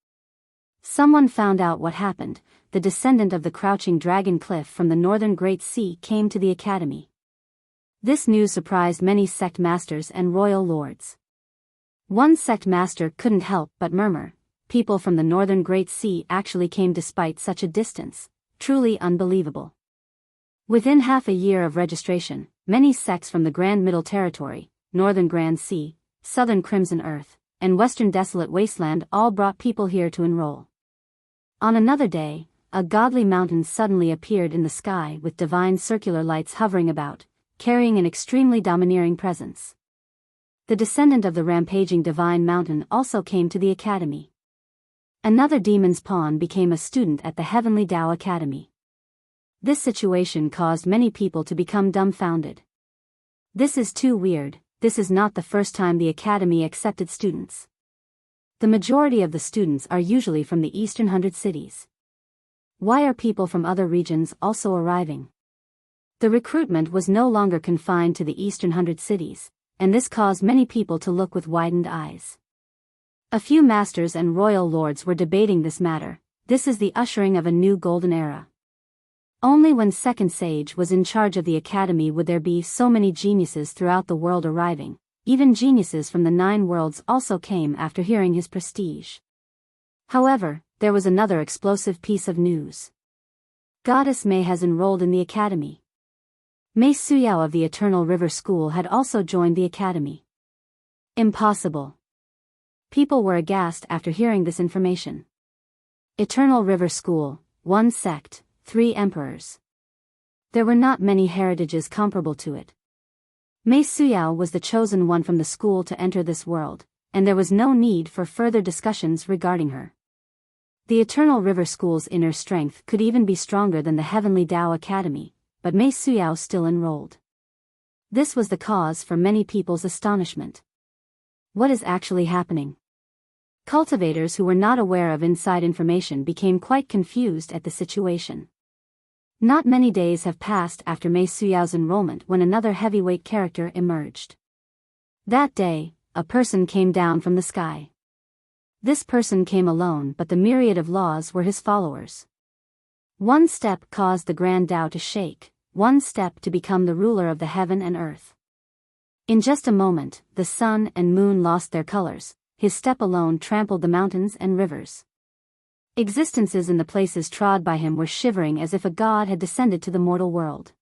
A: Someone found out what happened. The descendant of the crouching dragon cliff from the northern Great Sea came to the academy. This news surprised many sect masters and royal lords. One sect master couldn't help but murmur, "People from the northern Great Sea actually came despite such a distance, truly unbelievable." Within half a year of registration, many sects from the Grand Middle Territory, Northern Grand Sea, Southern Crimson Earth, and Western Desolate Wasteland all brought people here to enroll. On another day, a godly mountain suddenly appeared in the sky with divine circular lights hovering about, carrying an extremely domineering presence. The descendant of the rampaging divine mountain also came to the academy. Another demon's pawn became a student at the Heavenly Tao Academy. This situation caused many people to become dumbfounded. This is too weird. This is not the first time the academy accepted students. The majority of the students are usually from the eastern 100 cities. Why are people from other regions also arriving? The recruitment was no longer confined to the eastern 100 cities, and this caused many people to look with widened eyes. A few masters and royal lords were debating this matter. This is the ushering of a new golden era. Only when Second Sage was in charge of the academy would there be so many geniuses throughout the world arriving. Even geniuses from the 9 worlds also came after hearing his prestige. However, there was another explosive piece of news. Goddess May has enrolled in the academy. Mei Suyao of the Eternal River School had also joined the academy. Impossible. People were aghast after hearing this information. Eternal River School, 1 sect, 3 emperors. There were not many heritages comparable to it. Mei Suyao was the chosen one from the school to enter this world, and there was no need for further discussions regarding her. The Eternal River School's inner strength could even be stronger than the Heavenly Tao Academy, but Mei Suyao still enrolled. This was the cause for many people's astonishment. What is actually happening? Cultivators who were not aware of inside information became quite confused at the situation. Not many days have passed after Mei Suyao's enrollment when another heavyweight character emerged. That day, a person came down from the sky. This person came alone, but the myriad of laws were his followers. One step caused the Grand Tao to shake, one step to become the ruler of the heaven and earth. In just a moment, the sun and moon lost their colors, his step alone trampled the mountains and rivers. Existences in the places trod by him were shivering as if a god had descended to the mortal world.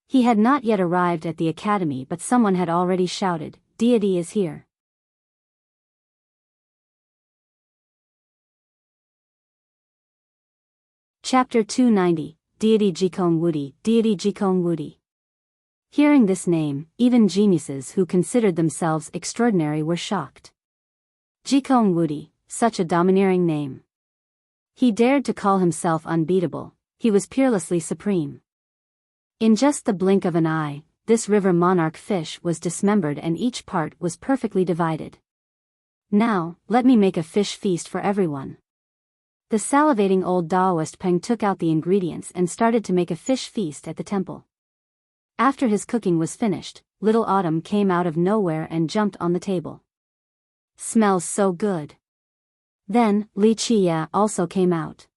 A: He had not yet arrived at the academy, but someone had already shouted, "Deity is here." Chapter 290, Deity Jikong Wudi, Deity Jikong Wudi. Hearing this name, even geniuses who considered themselves extraordinary were shocked. Jikong Wudi, such a domineering name. He dared to call himself unbeatable, he was peerlessly supreme. In just the blink of an eye, this river monarch fish was dismembered and each part was perfectly divided. Now, let me make a fish feast for everyone. The salivating old Taoist Peng took out the ingredients and started to make a fish feast at the temple. After his cooking was finished, Little Autumn came out of nowhere and jumped on the table. Smells so good. Then, Li Qia also came out.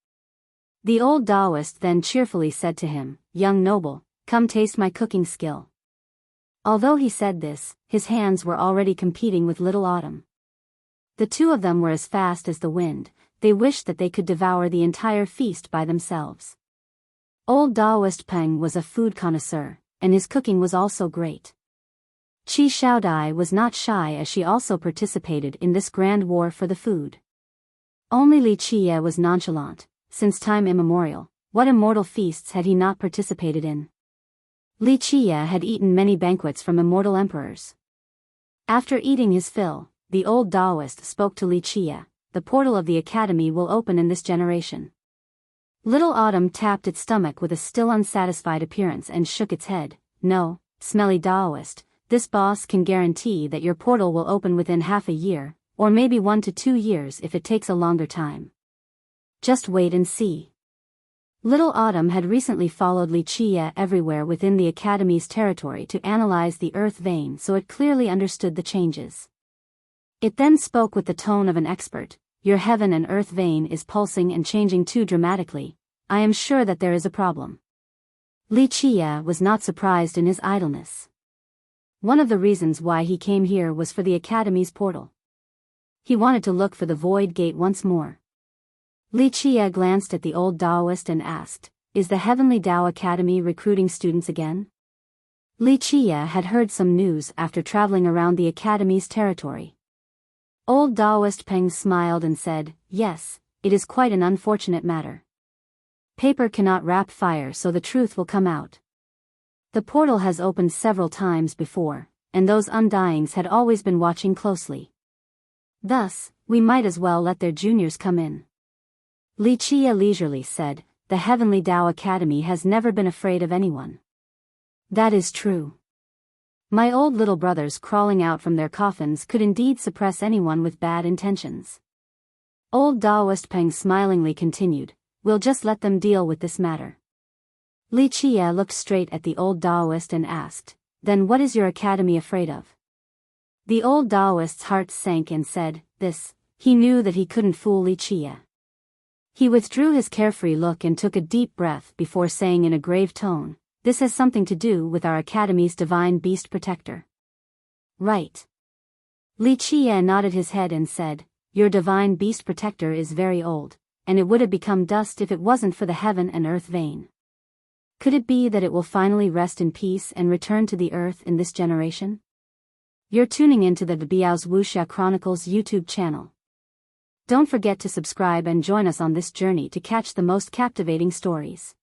A: The old Taoist then cheerfully said to him, "Young noble, come taste my cooking skill." Although he said this, his hands were already competing with Little Autumn. The two of them were as fast as the wind. They wished that they could devour the entire feast by themselves. Old Taoist Peng was a food connoisseur, and his cooking was also great. Qi Xiaodai was not shy as she also participated in this grand war for the food. Only Li Qia was nonchalant. Since time immemorial, what immortal feasts had he not participated in? Li Qia had eaten many banquets from immortal emperors. After eating his fill, the old Taoist spoke to Li Qia. "The portal of the academy will open in this generation." Little Autumn tapped its stomach with a still unsatisfied appearance and shook its head. "No, smelly Taoist, this boss can guarantee that your portal will open within half a year, or maybe 1 to 2 years if it takes a longer time. Just wait and see." Little Autumn had recently followed Li Qia everywhere within the academy's territory to analyze the earth vein, so it clearly understood the changes. It then spoke with the tone of an expert. "Your heaven and earth vein is pulsing and changing too dramatically. I am sure that there is a problem." Li Qia was not surprised in his idleness. One of the reasons why he came here was for the academy's portal. He wanted to look for the void gate once more. Li Qia glanced at the old Taoist and asked, "Is the Heavenly Tao Academy recruiting students again?" Li Qia had heard some news after traveling around the academy's territory. Old Taoist Peng smiled and said, "Yes, it is quite an unfortunate matter. Paper cannot wrap fire, so the truth will come out. The portal has opened several times before, and those undyings had always been watching closely. Thus, we might as well let their juniors come in." Li Qia leisurely said, "The Heavenly Tao Academy has never been afraid of anyone." "That is true. My old little brothers crawling out from their coffins could indeed suppress anyone with bad intentions." Old Taoist Peng smilingly continued, "We'll just let them deal with this matter." Li Chia looked straight at the old Taoist and asked, "Then what is your academy afraid of?" The old Taoist's heart sank and said, "This." He knew that he couldn't fool Li Chia. He withdrew his carefree look and took a deep breath before saying in a grave tone, "This has something to do with our academy's divine beast protector." "Right." Li Chia nodded his head and said, "Your divine beast protector is very old, and it would have become dust if it wasn't for the heaven and earth vein. Could it be that it will finally rest in peace and return to the earth in this generation?" You're tuning into the Biyao's Wuxia Chronicles YouTube channel. Don't forget to subscribe and join us on this journey to catch the most captivating stories.